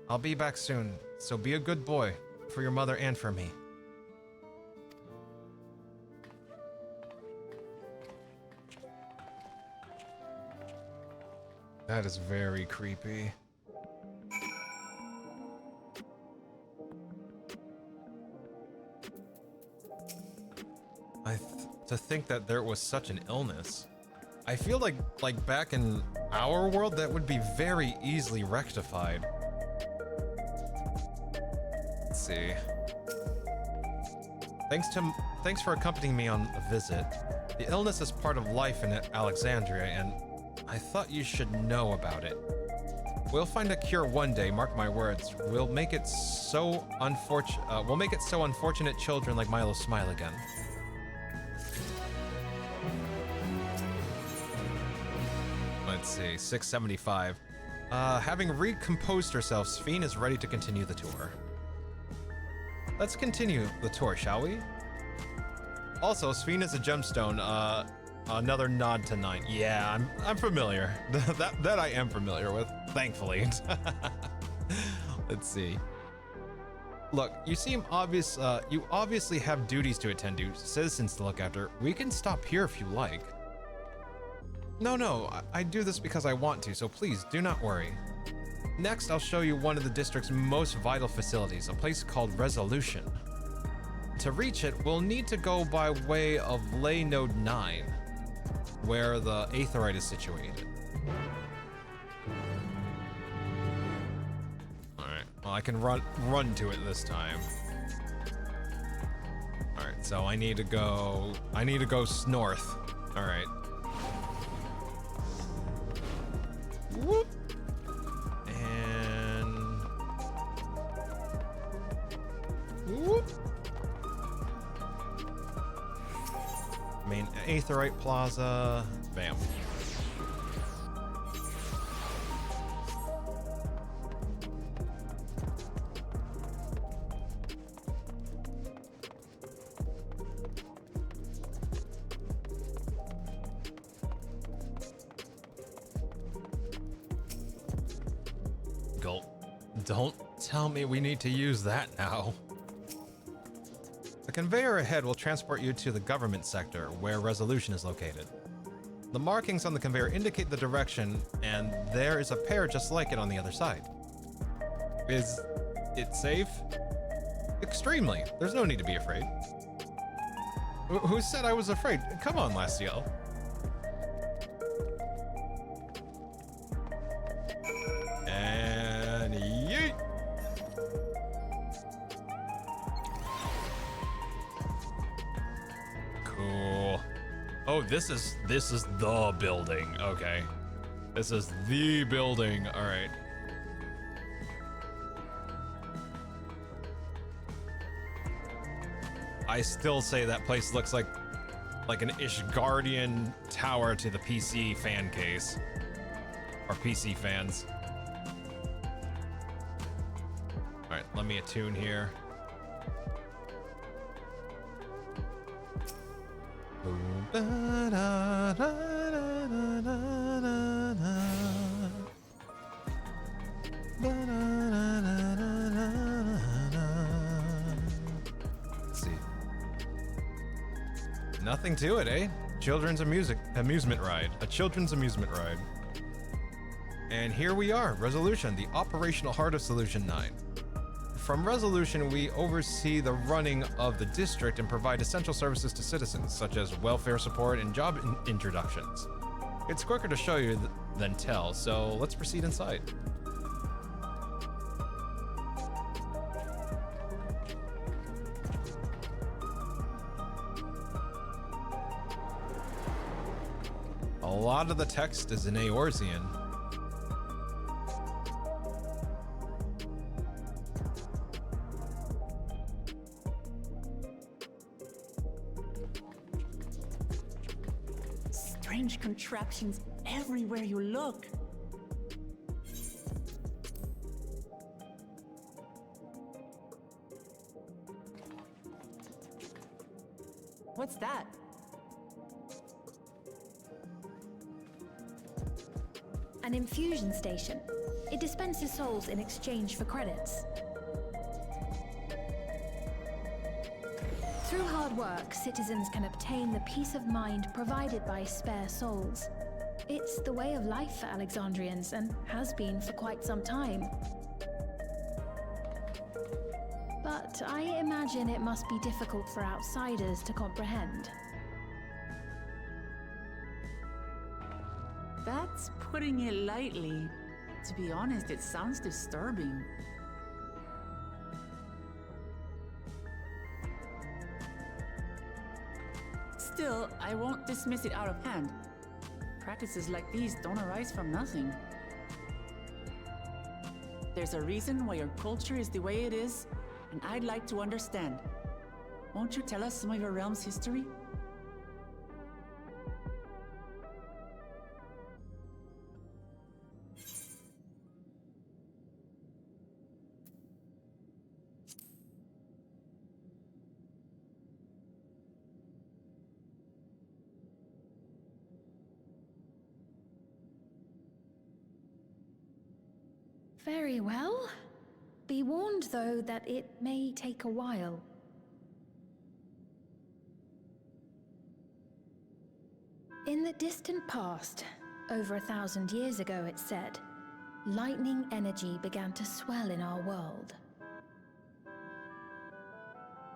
I'll be back soon, so be a good boy for your mother and for me. That is very creepy. To think that there was such an illness. I feel like back in our world, that would be very easily rectified. Let's see. Thanks for accompanying me on a visit. The illness is part of life in Alexandria, and I thought you should know about it. We'll find a cure one day, mark my words. We'll make it so unfortunate children like Milo smile again. Let's see, 675. Having recomposed herself, Sphene is ready to continue the tour. Let's continue the tour, shall we? Also, Sphene is a gemstone, another nod to 9. Yeah, I'm familiar. that I am familiar with, thankfully. Let's see. Look, you obviously have duties to attend to, citizens to look after. We can stop here if you like. No, I do this because I want to, so please do not worry. Next, I'll show you one of the district's most vital facilities, a place called Resolution. To reach it, we'll need to go by way of Lay Node 9, where the Aetheryte is situated. Alright, well I can run to it this time. Alright, so I need to go north. Alright. Whoop. And whoop. Main Aetheryte Plaza. Bam. Don't tell me we need to use that now. The conveyor ahead will transport you to the government sector, where Resolution is located. The markings on the conveyor indicate the direction, and there is a pair just like it on the other side. Is it safe? Extremely. There's no need to be afraid. Who said I was afraid? Come on, Lastiel. And yeet! Cool. Oh, this is the building. Okay. This is the building. All right. I still say that place looks like an Ishgardian tower to the PC fan case. Or PC fans. Alright, let me attune here. Let's see. Nothing to it, eh? Children's amusement ride. A children's amusement ride. And here we are, Resolution, the operational heart of Solution 9. From Resolution, we oversee the running of the district and provide essential services to citizens, such as welfare support and job introductions. It's quicker to show you than tell, so let's proceed inside. A lot of the text is in Eorzean. Strange contraptions everywhere you look. What's that? An infusion station. It dispenses souls in exchange for credits. Through hard work, citizens can obtain the peace of mind provided by spare souls. It's the way of life for Alexandrians, and has been for quite some time. But I imagine it must be difficult for outsiders to comprehend. That's putting it lightly. To be honest, it sounds disturbing. Still, I won't dismiss it out of hand. Practices like these don't arise from nothing. There's a reason why your culture is the way it is, and I'd like to understand. Won't you tell us some of your realm's history? Very well. Be warned, though, that it may take a while. In the distant past, over 1,000 years ago, it's said, lightning energy began to swell in our world.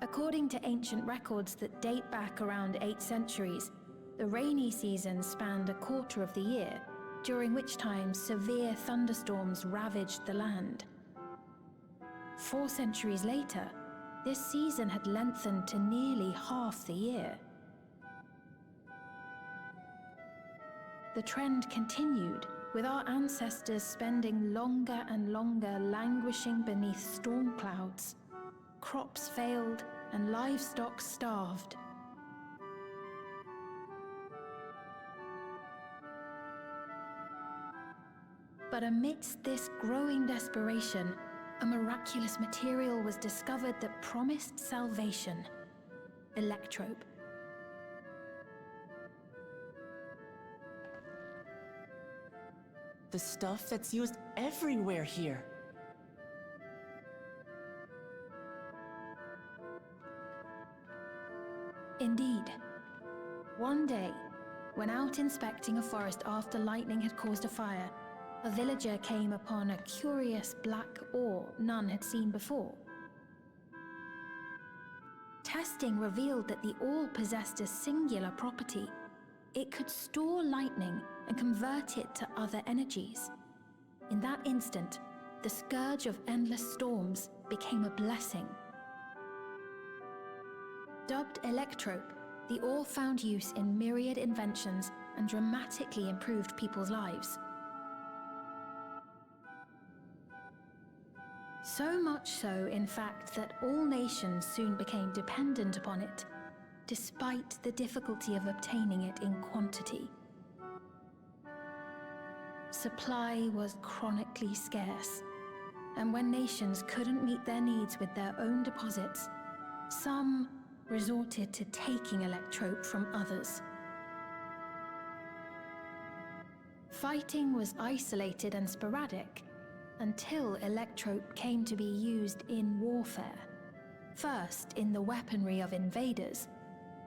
According to ancient records that date back around 8 centuries, the rainy season spanned a quarter of the year, during which time severe thunderstorms ravaged the land. 4 centuries later, this season had lengthened to nearly half the year. The trend continued, with our ancestors spending longer and longer languishing beneath storm clouds. Crops failed and livestock starved. But amidst this growing desperation, a miraculous material was discovered that promised salvation: electrope. The stuff that's used everywhere here. Indeed. One day, when out inspecting a forest after lightning had caused a fire, a villager came upon a curious black ore none had seen before. Testing revealed that the ore possessed a singular property. It could store lightning and convert it to other energies. In that instant, the scourge of endless storms became a blessing. Dubbed electrope, the ore found use in myriad inventions and dramatically improved people's lives. So much so, in fact, that all nations soon became dependent upon it, despite the difficulty of obtaining it in quantity. Supply was chronically scarce, and when nations couldn't meet their needs with their own deposits, some resorted to taking electrope from others. Fighting was isolated and sporadic, until electrope came to be used in warfare. First in the weaponry of invaders,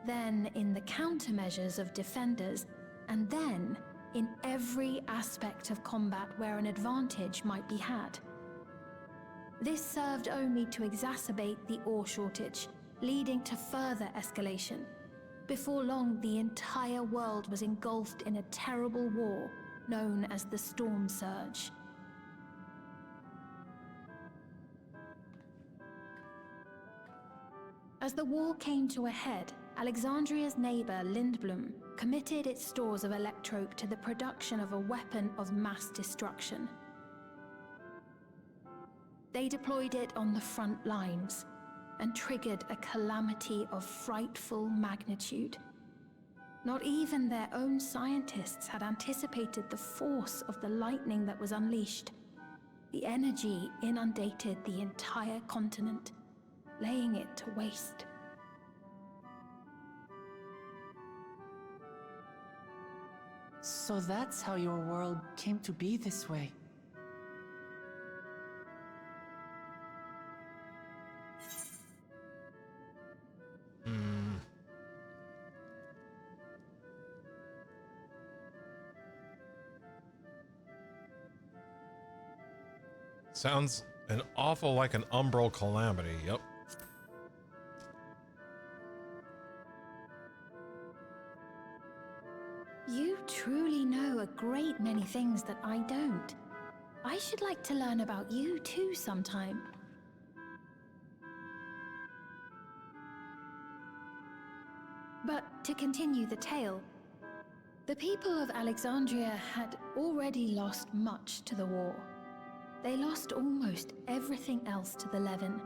then in the countermeasures of defenders, and then in every aspect of combat where an advantage might be had. This served only to exacerbate the ore shortage, leading to further escalation. Before long, the entire world was engulfed in a terrible war known as the Storm Surge. As the war came to a head, Alexandria's neighbor, Lindblum, committed its stores of electrope to the production of a weapon of mass destruction. They deployed it on the front lines and triggered a calamity of frightful magnitude. Not even their own scientists had anticipated the force of the lightning that was unleashed. The energy inundated the entire continent, laying it to waste. So that's how your world came to be this way. Sounds an awful like an umbral calamity. Yep. You truly know a great many things that I don't. I should like to learn about you too sometime. But to continue the tale, the people of Alexandria had already lost much to the war. They lost almost everything else to the Levin.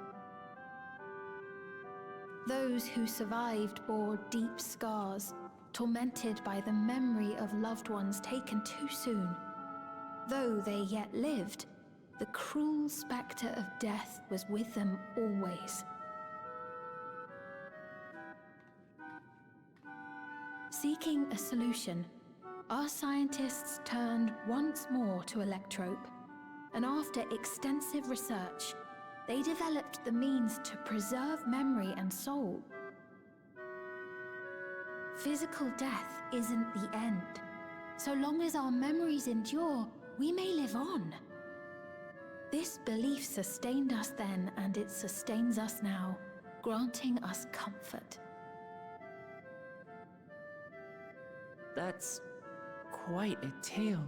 Those who survived bore deep scars, tormented by the memory of loved ones taken too soon. Though they yet lived, the cruel specter of death was with them always. Seeking a solution, our scientists turned once more to Electrope, and after extensive research, they developed the means to preserve memory and soul. Physical death isn't the end. So long as our memories endure, we may live on. This belief sustained us then, and it sustains us now, granting us comfort. That's quite a tale.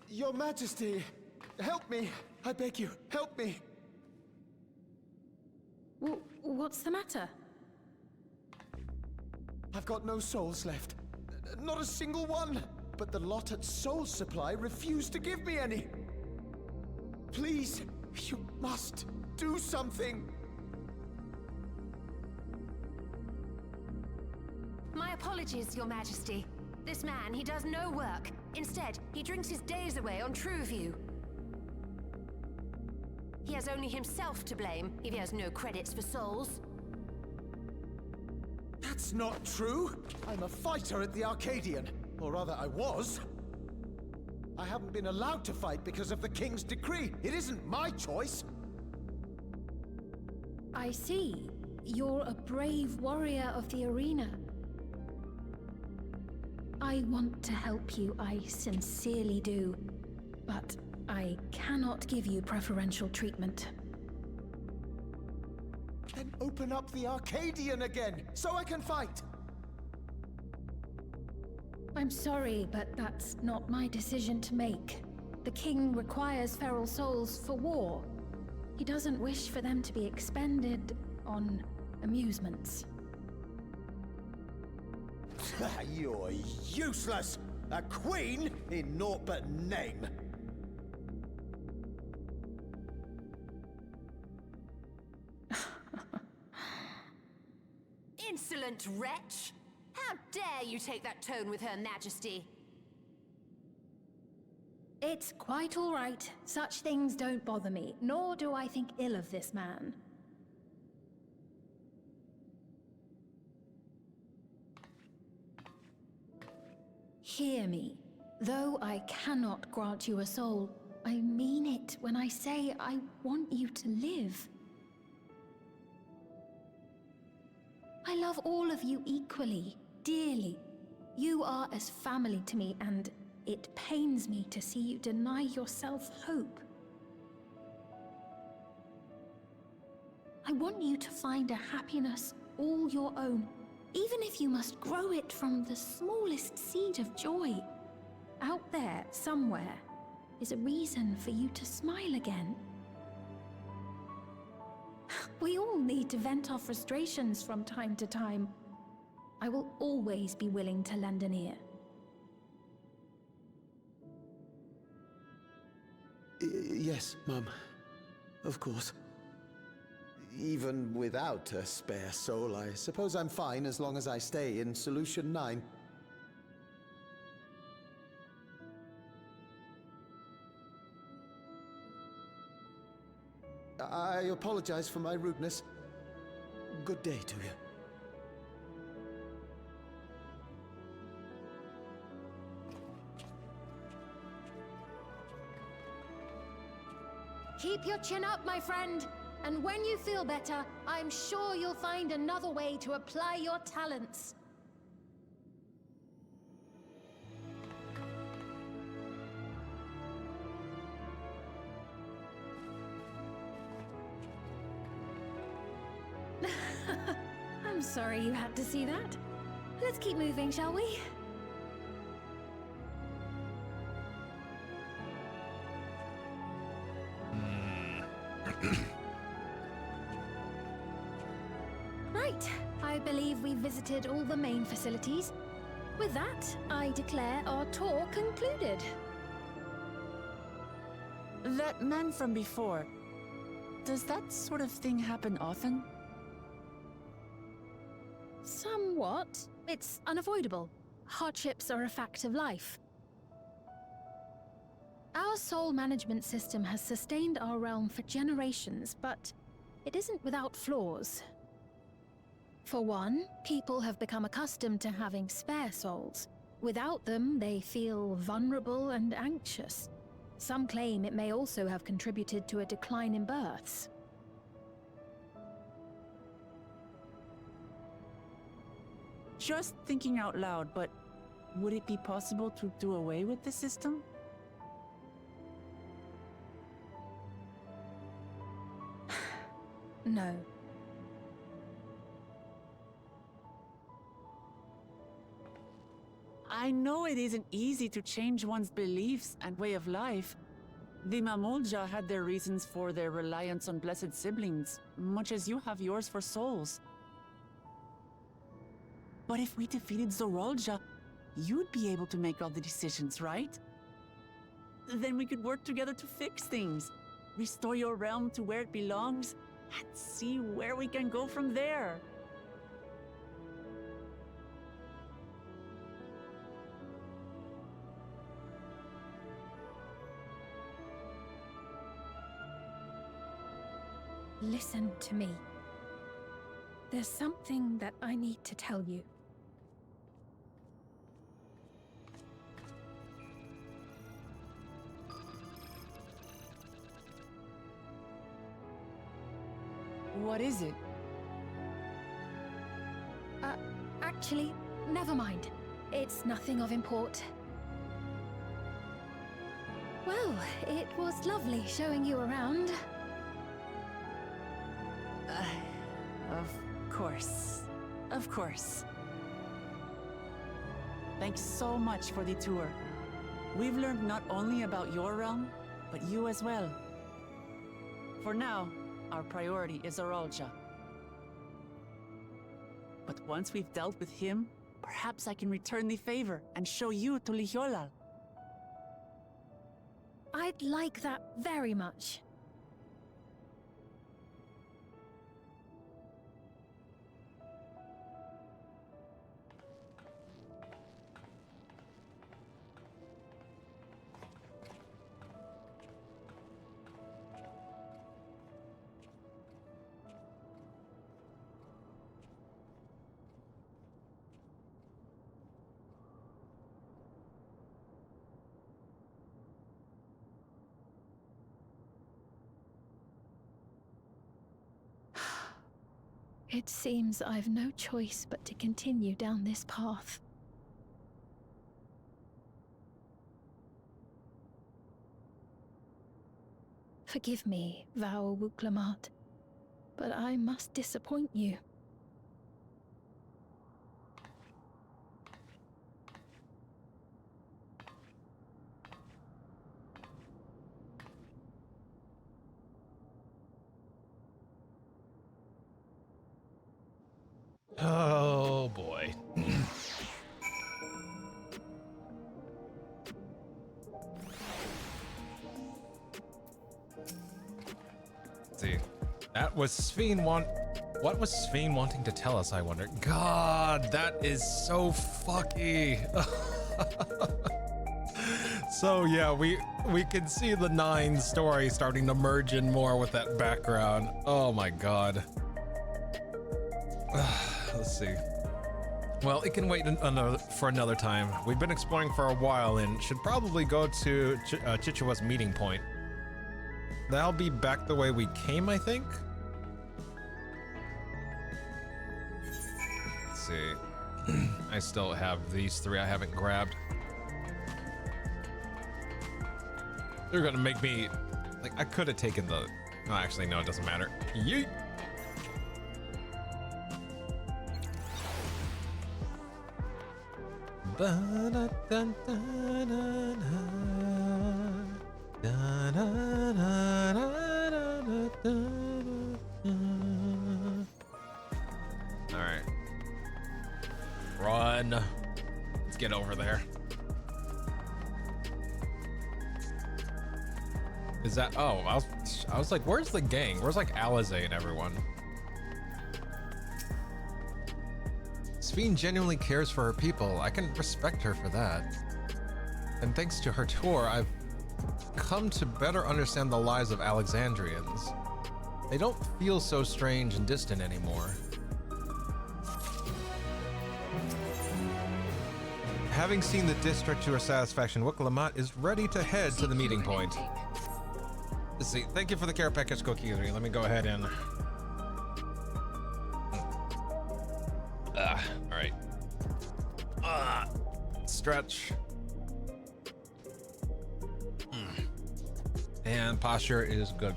Your Majesty, help me! I beg you, help me! What's the matter? I've got no souls left. Not a single one! But the lot at Soul Supply refused to give me any! Please, you must do something! My apologies, Your Majesty. This man, he does no work. Instead, he drinks his days away on Trueview. He has only himself to blame if he has no credits for souls. That's not true! I'm a fighter at the Arcadian. Or rather, I was. I haven't been allowed to fight because of the King's decree. It isn't my choice. I see. You're a brave warrior of the arena. I want to help you, I sincerely do. But I cannot give you preferential treatment. Then open up the Arcadian again, so I can fight! I'm sorry, but that's not my decision to make. The king requires feral souls for war. He doesn't wish for them to be expended on amusements. You're useless! A queen in naught but name! Insolent wretch! How dare you take that tone with Her Majesty? It's quite all right. Such things don't bother me, nor do I think ill of this man. Hear me. Though I cannot grant you a soul, I mean it when I say I want you to live. I love all of you equally, dearly. You are as family to me, and it pains me to see you deny yourself hope. I want you to find a happiness all your own, even if you must grow it from the smallest seed of joy. Out there, somewhere, is a reason for you to smile again. We all need to vent our frustrations from time to time. I will always be willing to lend an ear. Yes, Mum. Of course. Even without a spare soul, I suppose I'm fine as long as I stay in Solution 9. I apologize for my rudeness. Good day to you. Keep your chin up, my friend. And when you feel better, I'm sure you'll find another way to apply your talents. I'm sorry you had to see that. Let's keep moving, shall we? Right. I believe we've visited all the main facilities. With that, I declare our tour concluded. That man from before, does that sort of thing happen often? Somewhat. It's unavoidable. Hardships are a fact of life. Our soul management system has sustained our realm for generations, but it isn't without flaws. For one, people have become accustomed to having spare souls. Without them, they feel vulnerable and anxious. Some claim it may also have contributed to a decline in births. Just thinking out loud, but would it be possible to do away with the system? No. I know it isn't easy to change one's beliefs and way of life. The Mamolja had their reasons for their reliance on blessed siblings, much as you have yours for souls. But if we defeated Zorolja, you'd be able to make all the decisions, right? Then we could work together to fix things, restore your realm to where it belongs, and see where we can go from there. Listen to me. There's something that I need to tell you. What is it? Actually, never mind. It's nothing of import. Well, it was lovely showing you around. Of course. Of course. Thanks so much for the tour. We've learned not only about your realm, but you as well. For now, our priority is Zorolja. But once we've dealt with him, perhaps I can return the favor and show you to Lihiolal. I'd like that very much. It seems I've no choice but to continue down this path. Forgive me, Vau Wuklamat, but I must disappoint you. Oh boy. Let's see. That was Sphene what was Sphene wanting to tell us, I wonder? God, that is so fucky. So yeah, we can see the 9 story starting to merge in more with that background. Oh my god. Let's see. Well, it can wait for another time. We've been exploring for a while and should probably go to Chichewa's meeting point. That'll be back the way we came, I think. I still have these 3 I haven't grabbed. They're gonna make me, like, I could have taken the, no, actually, no, it doesn't matter. Yeet. All right. Run. Let's get over there. Is that, oh, I was like, where's the gang? Where's like Alizé and everyone? Sphene genuinely cares for her people. I can respect her for that. And thanks to her tour, I've come to better understand the lives of Alexandrians. They don't feel so strange and distant anymore. Having seen the district to her satisfaction, Wiklamat is ready to head to the meeting point. Let's see. Thank you for the care package, Cookie. Let me go ahead and... all right. Stretch. And posture is good.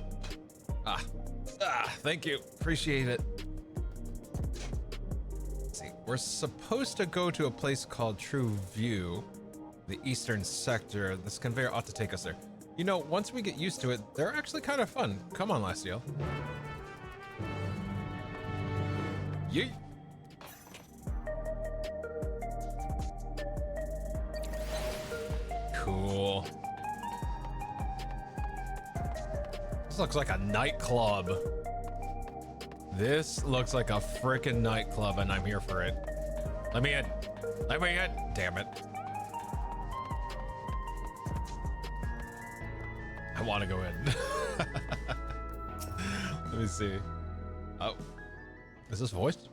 Thank you. Appreciate it. Let's see. We're supposed to go to a place called True View, the eastern sector. This conveyor ought to take us there. You know, once we get used to it, they're actually kind of fun. Come on, Lastiel. Yeet. Cool. This looks like a nightclub. This looks like a frickin' nightclub, and I'm here for it. Let me in. Let me in. Damn it. I want to go in. Let me see. Oh, is this voiced?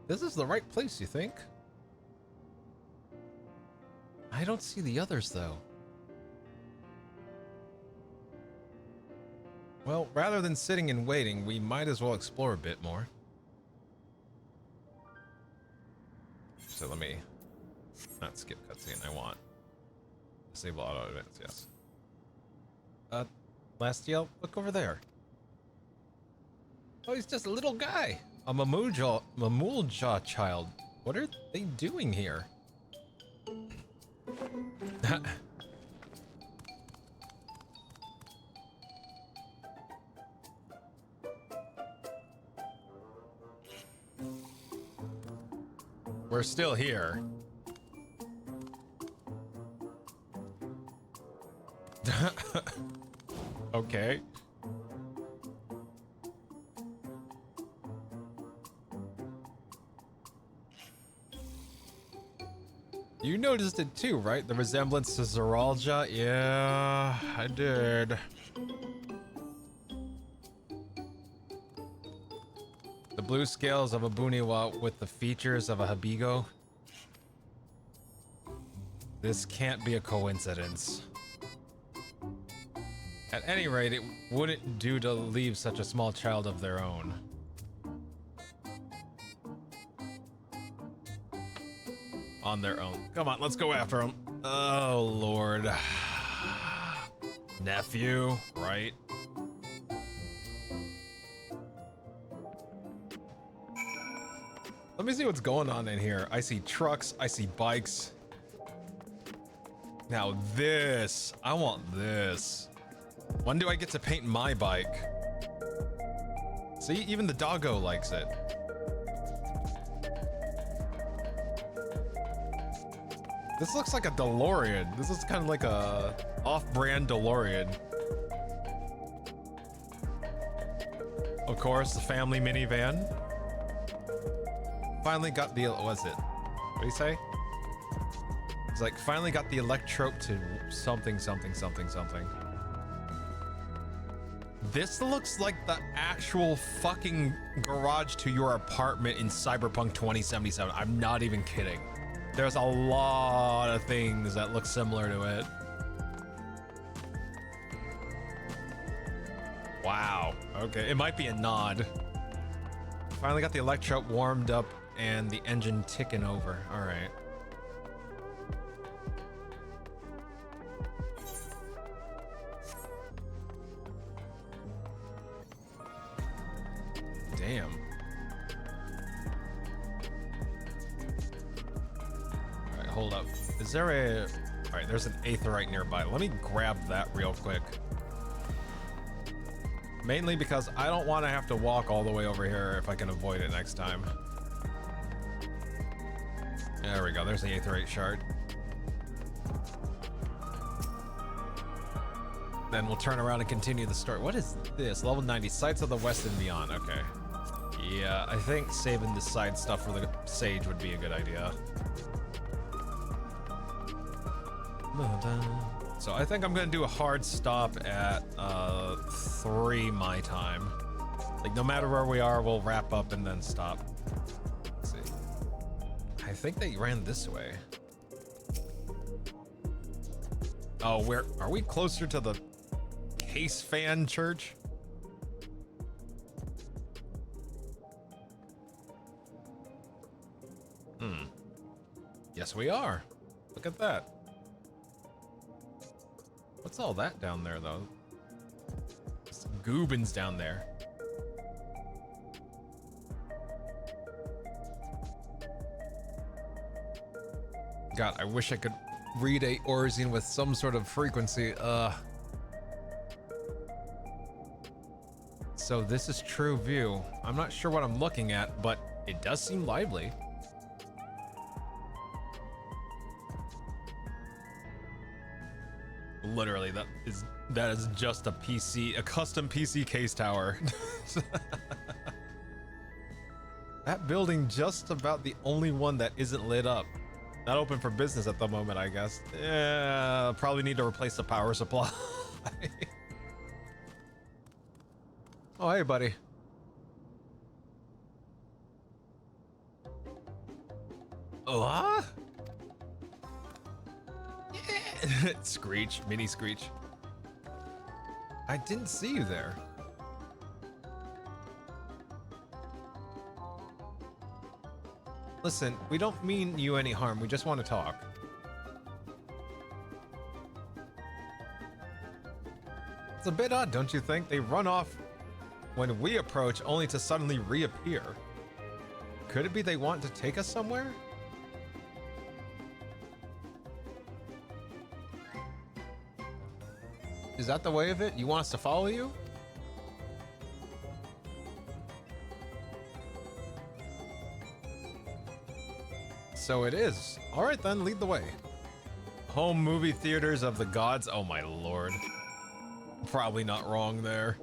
This is the right place, you think? I don't see the others, though. Well, rather than sitting and waiting, we might as well explore a bit more. So let me not skip cutscene. I want disable auto advance. Yes. Lastiel, look over there. Oh, he's just a little guy. A Mamulja child. What are they doing here? We're still here. Okay. You noticed it too, right? The resemblance to Zoralja? Yeah, I did. The blue scales of a Buniwa with the features of a Habigo. This can't be a coincidence. At any rate, it wouldn't do to leave such a small child of their own. On their own. Come on, let's go after them. Oh, Lord. Nephew, right? Let me see what's going on in here. I see trucks, I see bikes. Now this, I want this. When do I get to paint my bike? See, even the doggo likes it. This looks like a DeLorean. This is kind of like a off-brand DeLorean. Of course, the family minivan. Finally got the, what was it? What do you say? It's like, finally got the electrope to something, something, something, something. This looks like the actual fucking garage to your apartment in Cyberpunk 2077. I'm not even kidding. There's a lot of things that look similar to it. Wow. Okay, it might be a nod. Finally got the electro warmed up and the engine ticking over. All right. Damn. All right, hold up. Is there a... All right, there's an aetheryte nearby. Let me grab that real quick. Mainly because I don't want to have to walk all the way over here if I can avoid it next time. There we go. There's the aetheryte shard. Then we'll turn around and continue the story. What is this? Level 90. Sights of the West and Beyond. Okay. Yeah, I think saving the side stuff for the sage would be a good idea. So I think I'm gonna do a hard stop at 3 my time. Like no matter where we are, we'll wrap up and then stop. Let's see. I think they ran this way. Oh, where are we closer to the Case Fan Church? Yes, we are. Look at that. What's all that down there, though? Some goobins down there. God, I wish I could read a Orzine with some sort of frequency. So this is true view. I'm not sure what I'm looking at, but it does seem lively. Literally, that is just a PC, a custom PC case tower. That building just about the only one that isn't lit up. Not open for business at the moment, I guess. Yeah, probably need to replace the power supply. Oh, hey, buddy. Oh, huh? Yeah. Screech, mini Screech. I didn't see you there. Listen, we don't mean you any harm. We just want to talk. It's a bit odd, don't you think? They run off when we approach, only to suddenly reappear. Could it be they want to take us somewhere? Is that the way of it? You want us to follow you? So it is. All right then, lead the way. Home movie theaters of the gods. Oh my lord. Probably not wrong there.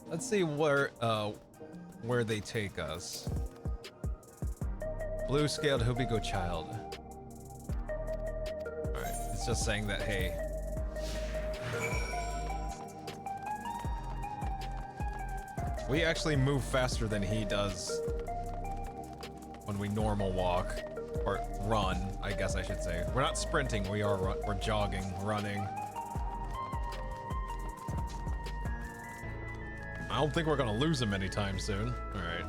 Let's see where they take us. Blue scaled Hubigo child. All right, it's just saying that, hey. We actually move faster than he does when we normal walk, or run, I guess I should say. We're not sprinting, we're jogging, running. I don't think we're gonna lose him anytime soon. All right.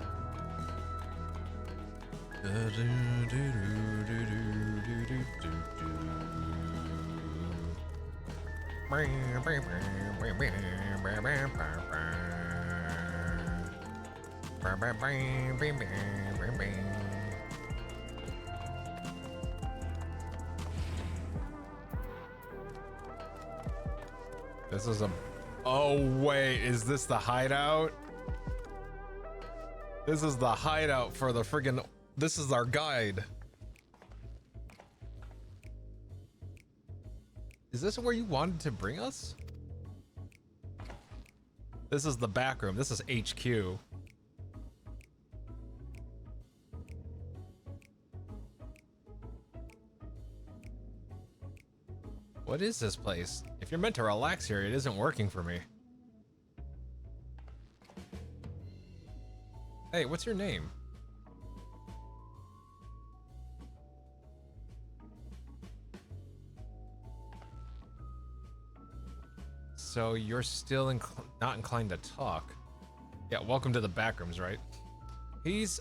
This is a... Oh, wait, is this the hideout? This is the hideout for the friggin'... This is our guide. Is this where you wanted to bring us? This is the back room. This is HQ. What is this place? If you're meant to relax here, it isn't working for me. Hey, what's your name? so you're still not inclined to talk. Yeah, welcome to the backrooms, right? He's,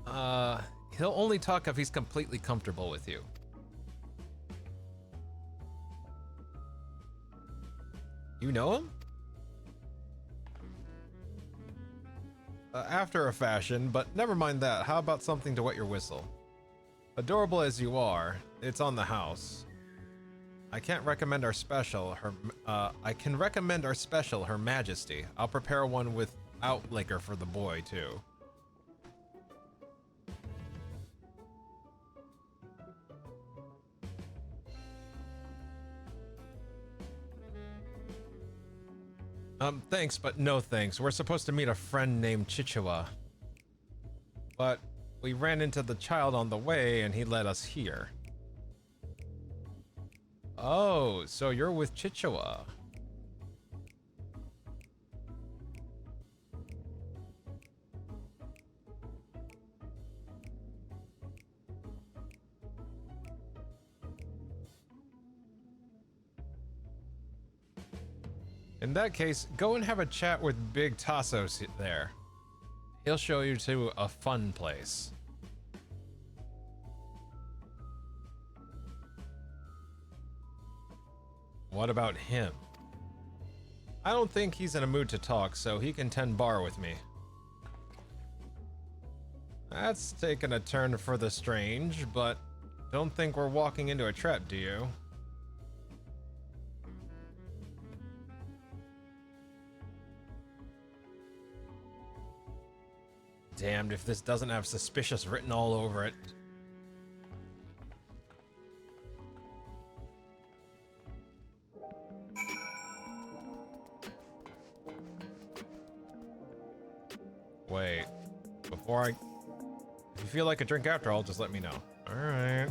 he'll only talk if he's completely comfortable with you. You know him? After a fashion, but never mind that. How about something to wet your whistle? Adorable as you are, it's on the house. I can't recommend our special, I can recommend our special, Her Majesty. I'll prepare one without liquor for the boy, too. Thanks, but no thanks. We're supposed to meet a friend named Chichewa. But we ran into the child on the way and he led us here. Oh, so you're with Chichewa. In that case, go and have a chat with Big Tasso there. He'll show you to a fun place. What about him? I don't think he's in a mood to talk, so he can tend bar with me. That's taken a turn for the strange, but don't think we're walking into a trap, do you? Damned if this doesn't have suspicious written all over it. Wait, before if you feel like a drink after all, just let me know. All right.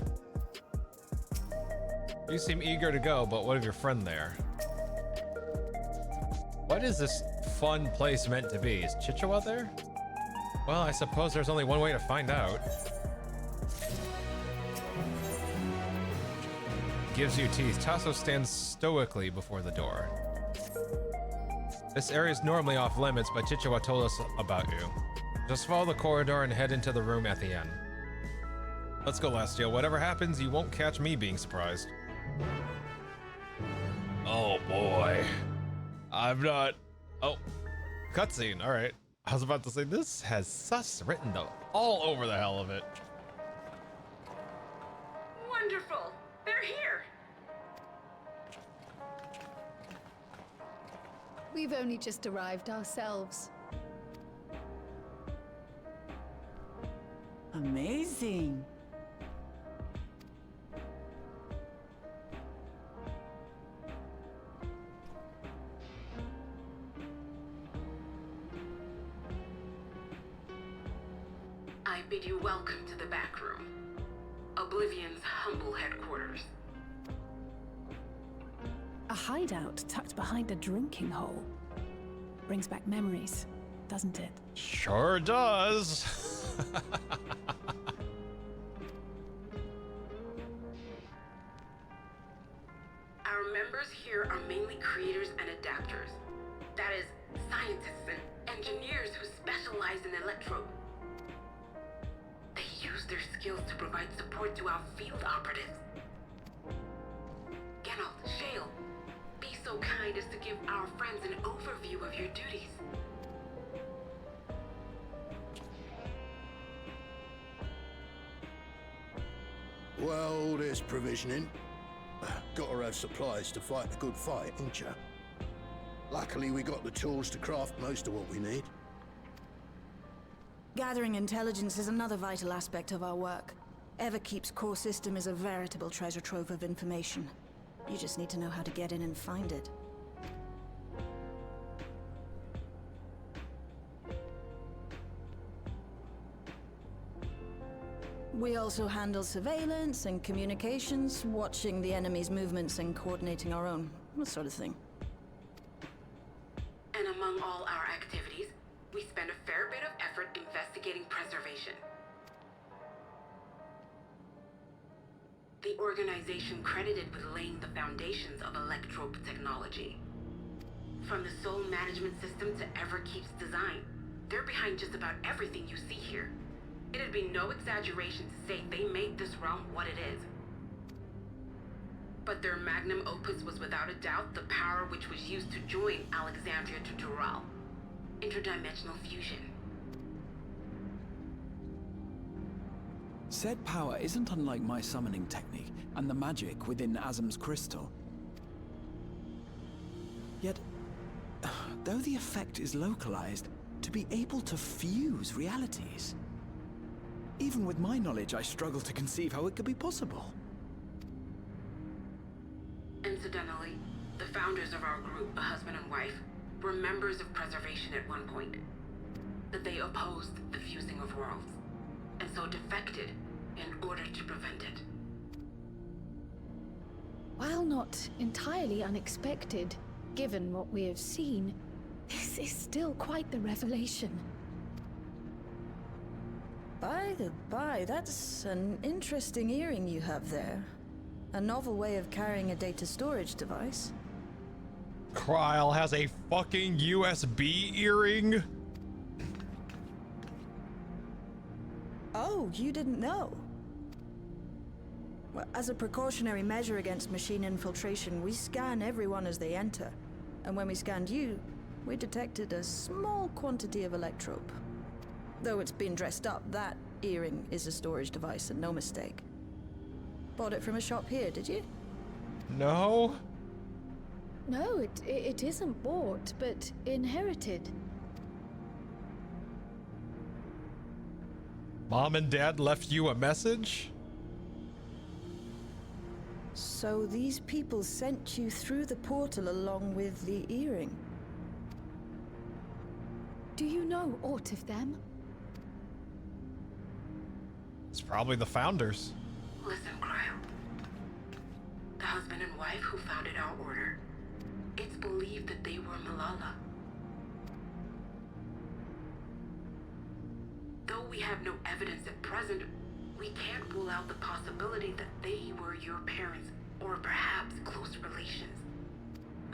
You seem eager to go, but what of your friend there? What is this fun place meant to be? Is Chichewa there? Well, I suppose there's only one way to find out. Gives you teeth. Tasso stands stoically before the door. This area is normally off limits, but Chichewa told us about you. Just follow the corridor and head into the room at the end. Let's go, Lastio. Whatever happens, you won't catch me being surprised. Oh boy. I'm not... Oh. Cutscene, alright. I was about to say, this has sus written all over the hell of it. Wonderful! They're here! We've only just arrived ourselves. Amazing. I bid you welcome to the back room. Oblivion's humble headquarters. A hideout tucked behind a drinking hole. Brings back memories, doesn't it? Sure does. Our members here are mainly creators and adapters. That is, scientists and engineers who specialize in electro. They use their skills to provide support to our field operatives. Geralt, Shale, be so kind as to give our friends an overview of your duties. Well, there's provisioning. Gotta have supplies to fight a good fight, ain't ya? Luckily, we got the tools to craft most of what we need. Gathering intelligence is another vital aspect of our work. Everkeep's core system is a veritable treasure trove of information. You just need to know how to get in and find it. We also handle surveillance and communications, watching the enemy's movements and coordinating our own, that sort of thing. And among all our activities, we spend a fair bit of effort investigating preservation. The organization credited with laying the foundations of electrope technology. From the soul management system to Everkeep's design. They're behind just about everything you see here. It'd be no exaggeration to say they made this realm what it is. But their magnum opus was without a doubt the power which was used to join Alexandria to Doral. Interdimensional fusion. Said power isn't unlike my summoning technique and the magic within Azam's crystal. Yet, though the effect is localized, to be able to fuse realities. Even with my knowledge, I struggle to conceive how it could be possible. Incidentally, the founders of our group, a husband and wife, were members of Preservation at one point. That they opposed the fusing of worlds, and so defected in order to prevent it. While not entirely unexpected, given what we have seen, this is still quite the revelation. By the by, that's an interesting earring you have there. A novel way of carrying a data storage device. Kryl has a fucking USB earring. Oh, you didn't know? Well, as a precautionary measure against machine infiltration, we scan everyone as they enter. And when we scanned you, we detected a small quantity of electrope. Though it's been dressed up, that earring is a storage device and no mistake. Bought it from a shop here, did you? No. No, it isn't bought, but inherited. Mom and Dad left you a message? So these people sent you through the portal along with the earring? Do you know aught of them? It's probably the founders. Listen, Kryl. The husband and wife who founded our order. It's believed that they were Malala. Though we have no evidence at present, we can't rule out the possibility that they were your parents, or perhaps close relations.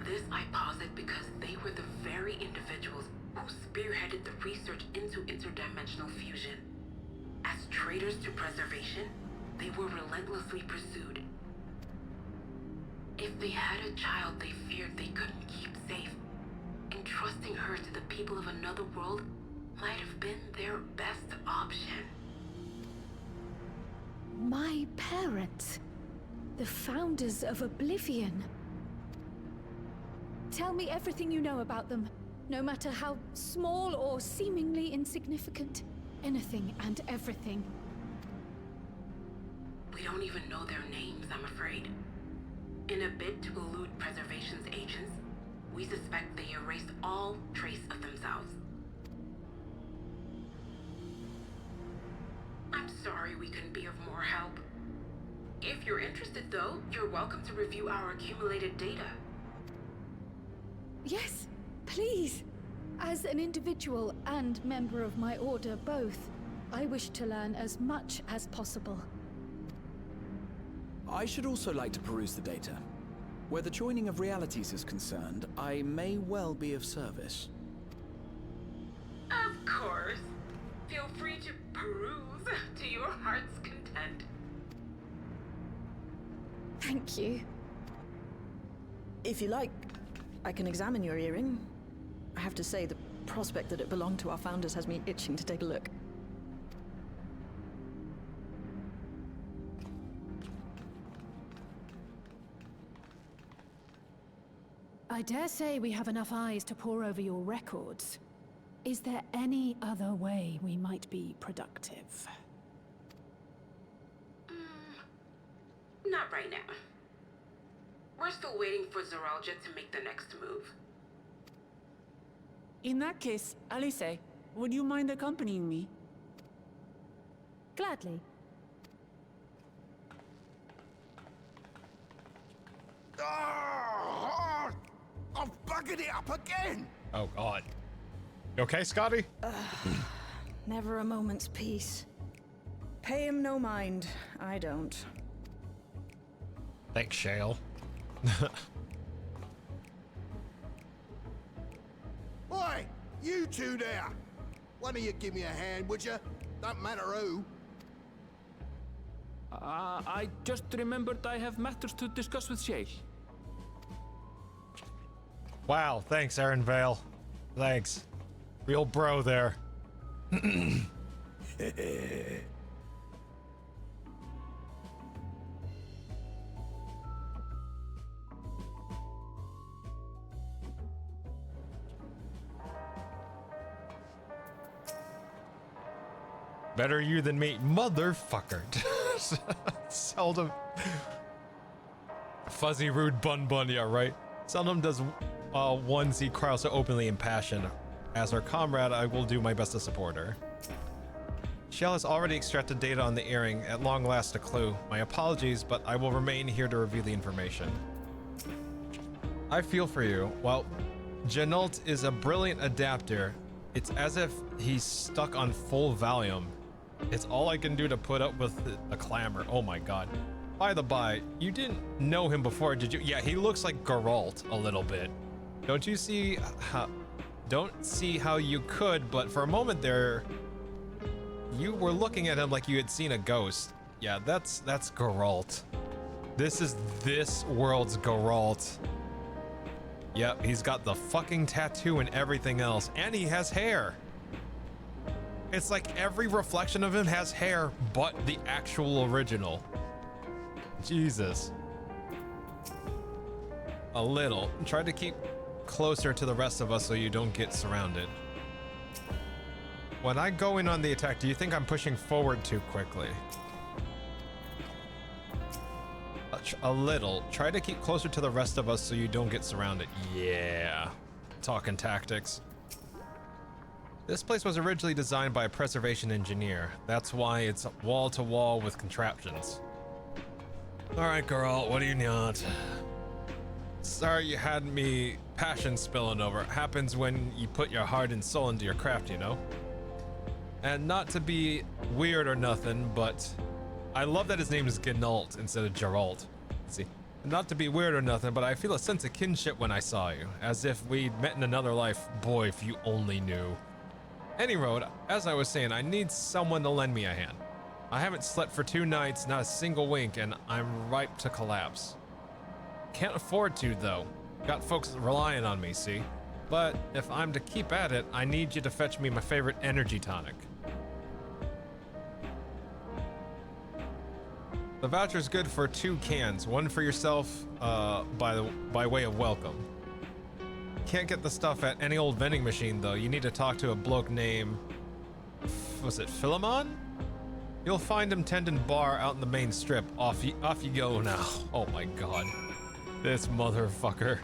This I posit because they were the very individuals who spearheaded the research into interdimensional fusion. As traitors to preservation, they were relentlessly pursued. If they had a child they feared they couldn't keep safe, entrusting her to the people of another world might have been their best option. My parents, the founders of Oblivion. Tell me everything you know about them, no matter how small or seemingly insignificant. Anything and everything. We don't even know their names, I'm afraid. In a bid to elude Preservation's agents, we suspect they erased all trace of themselves. I'm sorry we couldn't be of more help. If you're interested, though, you're welcome to review our accumulated data. Yes, please. As an individual and member of my order both, I wish to learn as much as possible. I should also like to peruse the data. Where the joining of realities is concerned, I may well be of service. Of course. Feel free to peruse to your heart's content. Thank you. If you like, I can examine your earring. I have to say, the prospect that it belonged to our founders has me itching to take a look. I dare say we have enough eyes to pore over your records. Is there any other way we might be productive? Not right now. We're still waiting for Zoralja to make the next move. In that case, Alice, would you mind accompanying me? Gladly. Oh, I've buggered it up again! Oh god. You okay, Scotty? Never a moment's peace. Pay him no mind. I don't. Thanks, Shale. Oi! You two there! One of you give me a hand, would you? Don't matter who. I just remembered I have matters to discuss with Shale. Wow, thanks, Aaron Vale. Thanks. Real bro there. Better you than me, motherfucker. Seldom. Fuzzy, rude bun, yeah, right? Seldom does one see Cryo so openly impassioned. As her comrade, I will do my best to support her. Shell has already extracted data on the earring, at long last a clue. My apologies, but I will remain here to review the information. I feel for you. Well, Janult is a brilliant adapter. It's as if he's stuck on full Valium. It's all I can do to put up with the clamor. Oh my god. By the by, you didn't know him before, did you? Yeah, he looks like Geralt a little bit. Don't you see how... Don't see how you could, but for a moment there, you were looking at him like you had seen a ghost. Yeah, that's Geralt. This is this world's Geralt. Yep, he's got the fucking tattoo and everything else, and he has hair. It's like every reflection of him has hair, but the actual original. Jesus. A little. Try to keep closer to the rest of us so you don't get surrounded. When I go in on the attack, do you think I'm pushing forward too quickly? A little. Try to keep closer to the rest of us so you don't get surrounded. Yeah. Talking tactics. This place was originally designed by a preservation engineer. That's why it's wall to wall with contraptions. Alright, girl, what do you want? Sorry you had me passion spilling over. It happens when you put your heart and soul into your craft, you know? And not to be weird or nothing, but I love that his name is Genalt instead of Geralt. See, not to be weird or nothing, but I feel a sense of kinship when I saw you, as if we'd met in another life. Boy, if you only knew. Any road, as I was saying, I need someone to lend me a hand. I haven't slept for 2 nights, not a single wink, and I'm ripe to collapse. Can't afford to, though. Got folks relying on me, see? But if I'm to keep at it, I need you to fetch me my favorite energy tonic. The voucher's good for 2 cans, one for yourself, by way of welcome. Can't get the stuff at any old vending machine, though. You need to talk to a bloke named... was it Philemon? You'll find him tending bar out in the main strip. Off you go now. Oh my god. This motherfucker.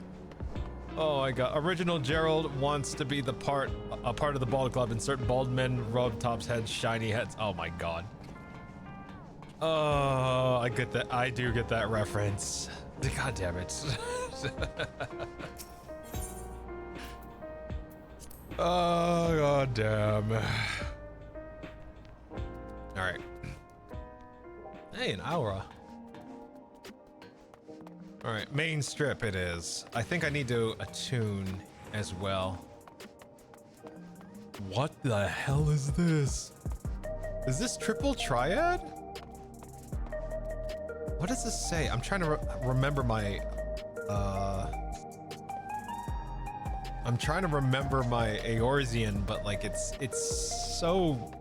Oh my god. Original Gerald wants to be a part of the bald club. Insert bald men, rub tops heads, shiny heads. Oh my god. Oh, I get that. I do get that reference. God damn it. Oh, god damn. Alright. Hey, an aura. Alright, main strip it is. I think I need to attune as well. What the hell is this? Is this triple triad? What does this say? I'm trying to remember my, I'm trying to remember my Eorzean, but like it's so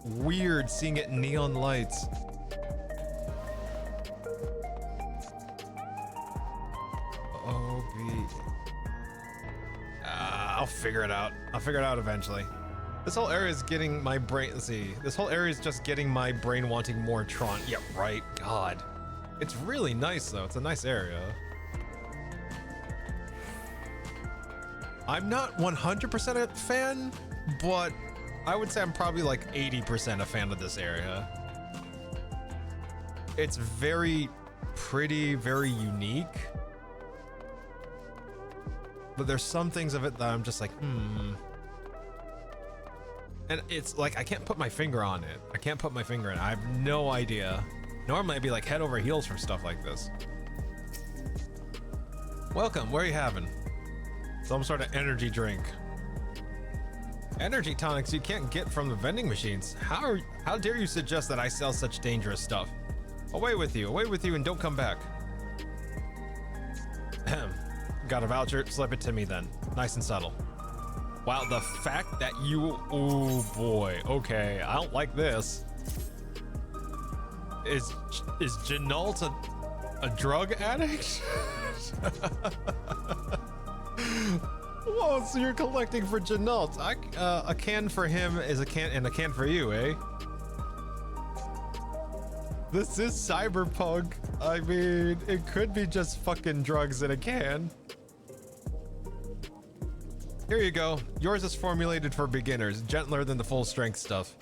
weird seeing it in neon lights. I'll figure it out. I'll figure it out eventually. This whole area is getting my brain, let's see. This whole area is just getting my brain wanting more Tron. Yeah, right, God. It's really nice though, it's a nice area. I'm not 100% a fan, but I would say I'm probably like 80% a fan of this area. It's very pretty, very unique. But there's some things of it that I'm just like, And it's like, I can't put my finger on it. I can't put my finger in it. I have no idea. Normally I'd be like head over heels for stuff like this. Welcome, what are you having? Some sort of energy drink. Energy tonics you can't get from the vending machines. How dare you suggest that I sell such dangerous stuff? Away with you, and don't come back. Ahem. Got a voucher? Slip it to me then. Nice and subtle. Wow, the fact that you... Oh boy, okay, I don't like this. Is Jenault a drug addict? Whoa, so you're collecting for Jenault. A can for him is a can, and a can for you, eh? This is cyberpunk. I mean, it could be just fucking drugs in a can. Here you go. Yours is formulated for beginners, gentler than the full strength stuff.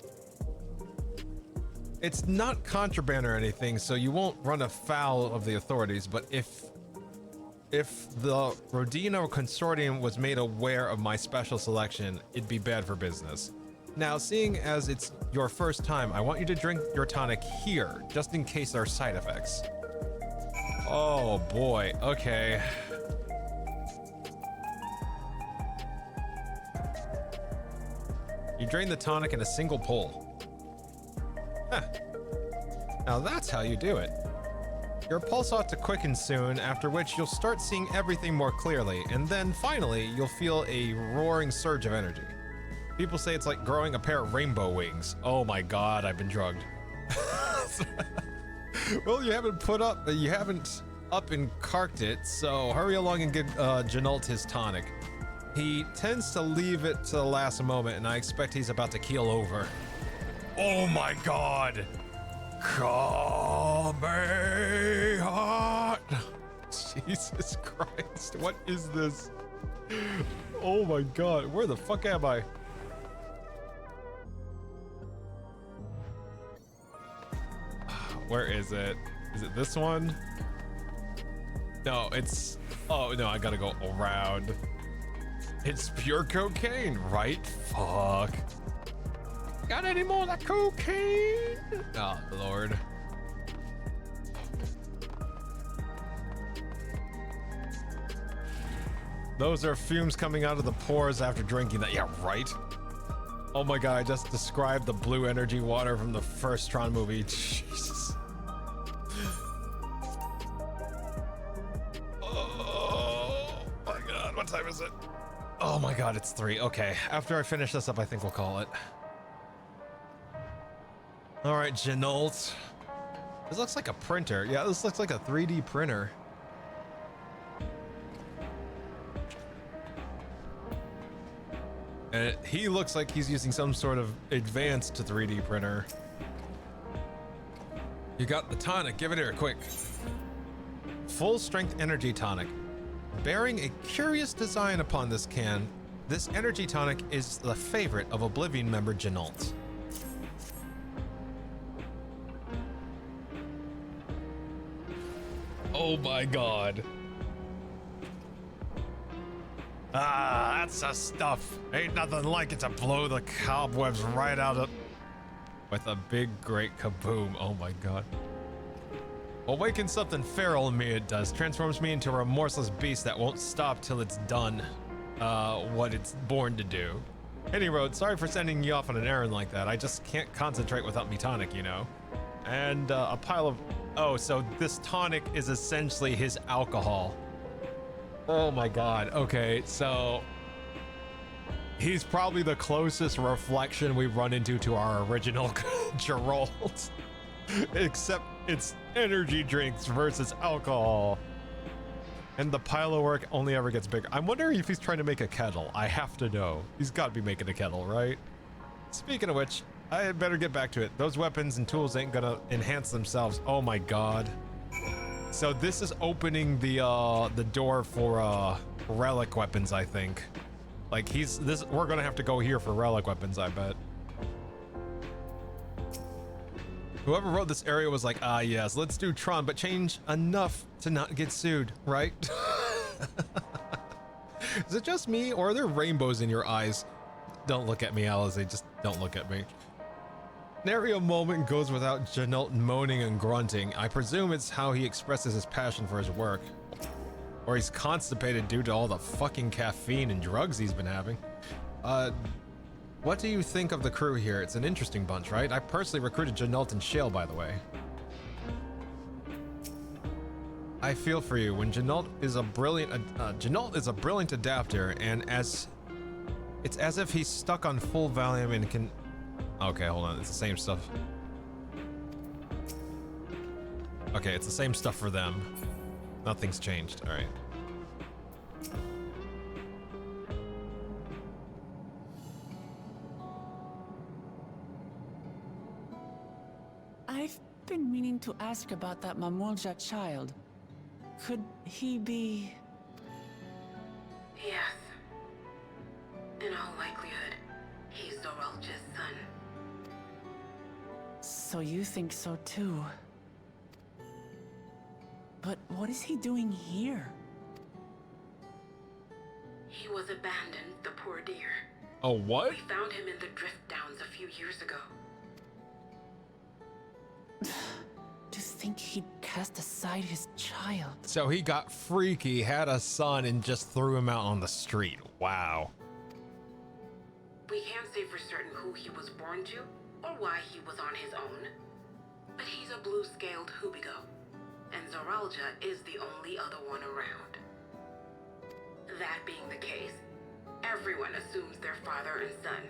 It's not contraband or anything, so you won't run afoul of the authorities, but if the Rodino Consortium was made aware of my special selection, it'd be bad for business. Now, seeing as it's your first time, I want you to drink your tonic here, just in case there are side effects. Oh boy, okay. You drain the tonic in a single pull. Huh. Now that's how you do it. Your pulse ought to quicken soon, after which you'll start seeing everything more clearly, and then finally you'll feel a roaring surge of energy. People say it's like growing a pair of rainbow wings. Oh my god, I've been drugged. Well, you haven't up and carked it, so hurry along and give Jenault his tonic. He tends to leave it to the last moment, and I expect he's about to keel over. Oh my god! Call me hot! Jesus Christ, what is this? Oh my god, where the fuck am I? Where is it? Is it this one? No, it's... Oh no, I gotta go around. It's pure cocaine, right? Fuck. Got any more of that cocaine? Oh, Lord. Those are fumes coming out of the pores after drinking that. Yeah, right? Oh my god, I just described the blue energy water from the first Tron movie. Jesus. Oh my god, what time is it? Oh my god, it's 3. Okay, after I finish this up, I think we'll call it. All right, Jenault. This looks like a printer. Yeah, this looks like a 3D printer. And he looks like he's using some sort of advanced 3D printer. You got the tonic, give it here, quick. Full strength energy tonic. Bearing a curious design upon this can, this energy tonic is the favorite of Oblivion member Jenault. Oh my god. Ah, that's the stuff. Ain't nothing like it to blow the cobwebs right out of... With a big, great kaboom. Oh my god. Awakens something feral in me, it does. Transforms me into a remorseless beast that won't stop till it's done what it's born to do. Any road, sorry for sending you off on an errand like that. I just can't concentrate without me tonic, you know? And a pile of... Oh, so this tonic is essentially his alcohol. Oh my god. Okay, so... He's probably the closest reflection we've run into to our original Geralt. Except it's energy drinks versus alcohol. And the pile of work only ever gets bigger. I'm wondering if he's trying to make a kettle. I have to know. He's got to be making a kettle, right? Speaking of which, I better get back to it. Those weapons and tools ain't gonna enhance themselves. Oh my god. So this is opening the door for relic weapons, I think. Like we're gonna have to go here for relic weapons, I bet. Whoever wrote this area was like, ah yes, let's do Tron, but change enough to not get sued, right? Is it just me, or are there rainbows in your eyes? Don't look at me, Alize, just don't look at me. Nary a moment goes without Jenault moaning and grunting. I presume it's how he expresses his passion for his work. Or he's constipated due to all the fucking caffeine and drugs he's been having. What do you think of the crew here? It's an interesting bunch, right? I personally recruited Janult and Shale, by the way. I feel for you. When Janult is a brilliant adapter, and it's as if he's stuck on full Valium and can. Okay, hold on. It's the same stuff. Okay, it's the same stuff for them. Nothing's changed. All right. I've been meaning to ask about that Mamulja child. Could he be... Yes. In all likelihood, he's Zoralja's son. So you think so too? But what is he doing here? He was abandoned, the poor dear. Oh, what? We found him in the drift downs a few years ago. To think he'd cast aside his child. So he got freaky, had a son, and just threw him out on the street. Wow. We can't say for certain who he was born to, or why he was on his own. But he's a blue-scaled Hubigo, and Zoralja is the only other one around. That being the case, everyone assumes they're father and son.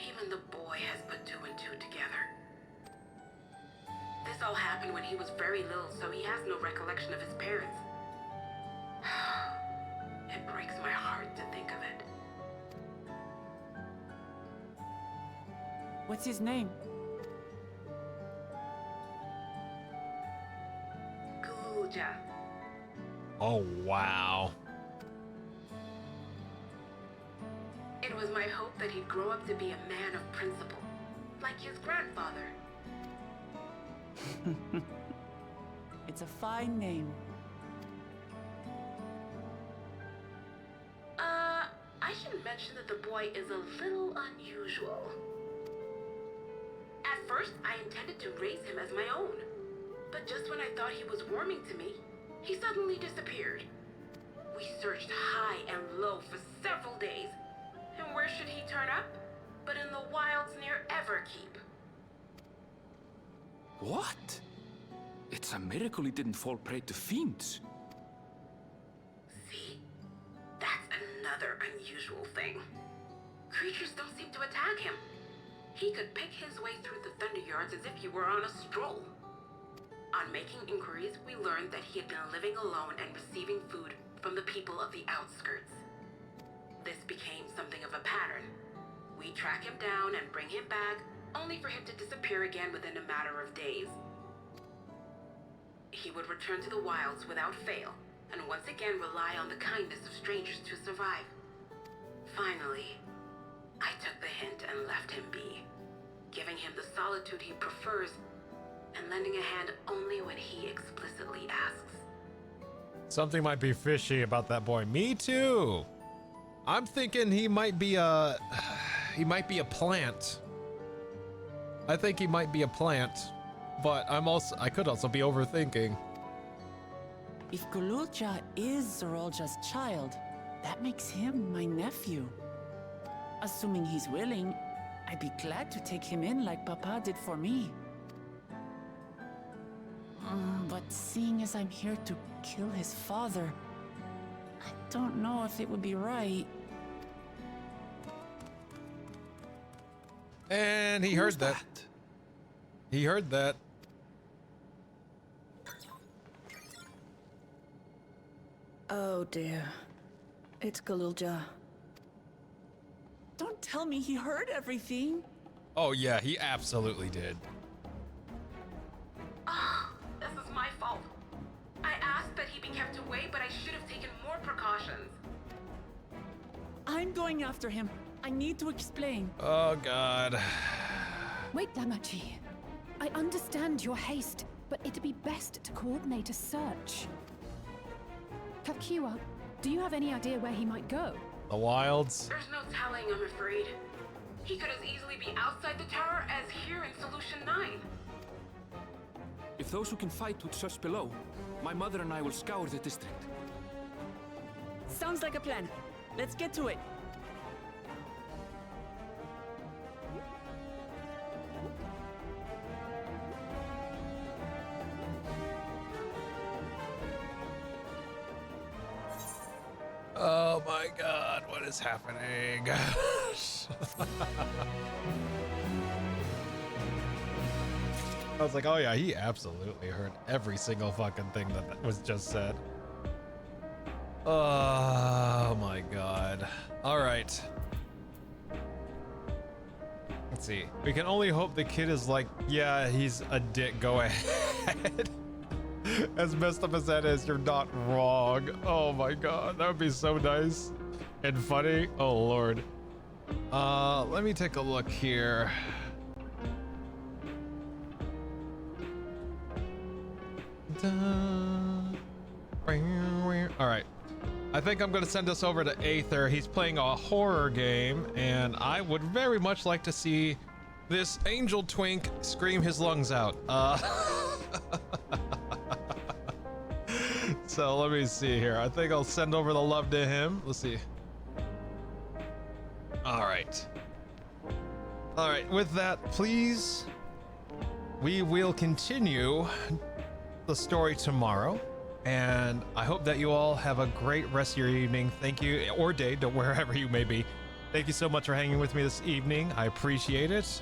Even the boy has put two and two together. This all happened when he was very little, so he has no recollection of his parents. It breaks my heart to think of it. What's his name? Gulja. Oh, wow. It was my hope that he'd grow up to be a man of principle, like his grandfather. It's a fine name. I should mention that the boy is a little unusual. At first, I intended to raise him as my own. But just when I thought he was warming to me, he suddenly disappeared. We searched high and low for several days. And where should he turn up? But in the wilds near Everkeep. What? It's a miracle he didn't fall prey to fiends. See? That's another unusual thing. Creatures don't seem to attack him. He could pick his way through the Thunder Yards as if he were on a stroll. On making inquiries, we learned that he had been living alone and receiving food from the people of the outskirts. This became something of a pattern. We track him down and bring him back, only for him to disappear again within a matter of days. He would return to the wilds without fail, and once again rely on the kindness of strangers to survive. Finally, I took the hint and left him be, giving him the solitude he prefers, and lending a hand only when he explicitly asks. Something might be fishy about that boy. Me too. I'm thinking he might be a plant. I think he might be a plant, but I could also be overthinking. If Gululja is Zoralja's child, that makes him my nephew. Assuming he's willing, I'd be glad to take him in like Papa did for me. But seeing as I'm here to kill his father, I don't know if it would be right. And he heard that. He heard that. Oh dear. It's Gululja. Don't tell me he heard everything. Oh yeah, he absolutely did. Ah, this is my fault. I asked that he be kept away, but I should have taken more precautions. I'm going after him. I need to explain. Oh God. Wait, Damachi. I understand your haste, but it'd be best to coordinate a search. Kakiwa, do you have any idea where he might go? The wilds. There's no telling, I'm afraid. He could as easily be outside the tower as here in Solution 9. If those who can fight would search below, my mother and I will scour the district. Sounds like a plan. Let's get to it. Oh my god, what is happening? I was like, oh yeah, he absolutely heard every single fucking thing that was just said. Oh my god. All right. Let's see. We can only hope the kid is like, yeah, he's a dick, go ahead. As messed up as that is, you're not wrong. Oh my god, that would be so nice and funny. Oh lord. Let me take a look here. All right. I think I'm going to send us over to Aether. He's playing a horror game, and I would very much like to see this angel twink scream his lungs out. So let me see here. I think I'll send over the love to him. Let's see. All right. All right. With that, please, we will continue the story tomorrow. And I hope that you all have a great rest of your evening. Thank you, or day, wherever you may be. Thank you so much for hanging with me this evening. I appreciate it.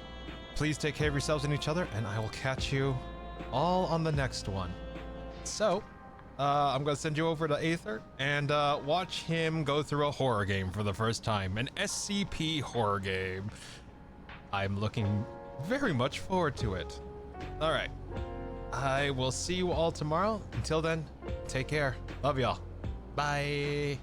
Please take care of yourselves and each other, and I will catch you all on the next one. So, I'm going to send you over to Aether and watch him go through a horror game for the first time. An SCP horror game. I'm looking very much forward to it. All right. I will see you all tomorrow. Until then, take care. Love y'all. Bye.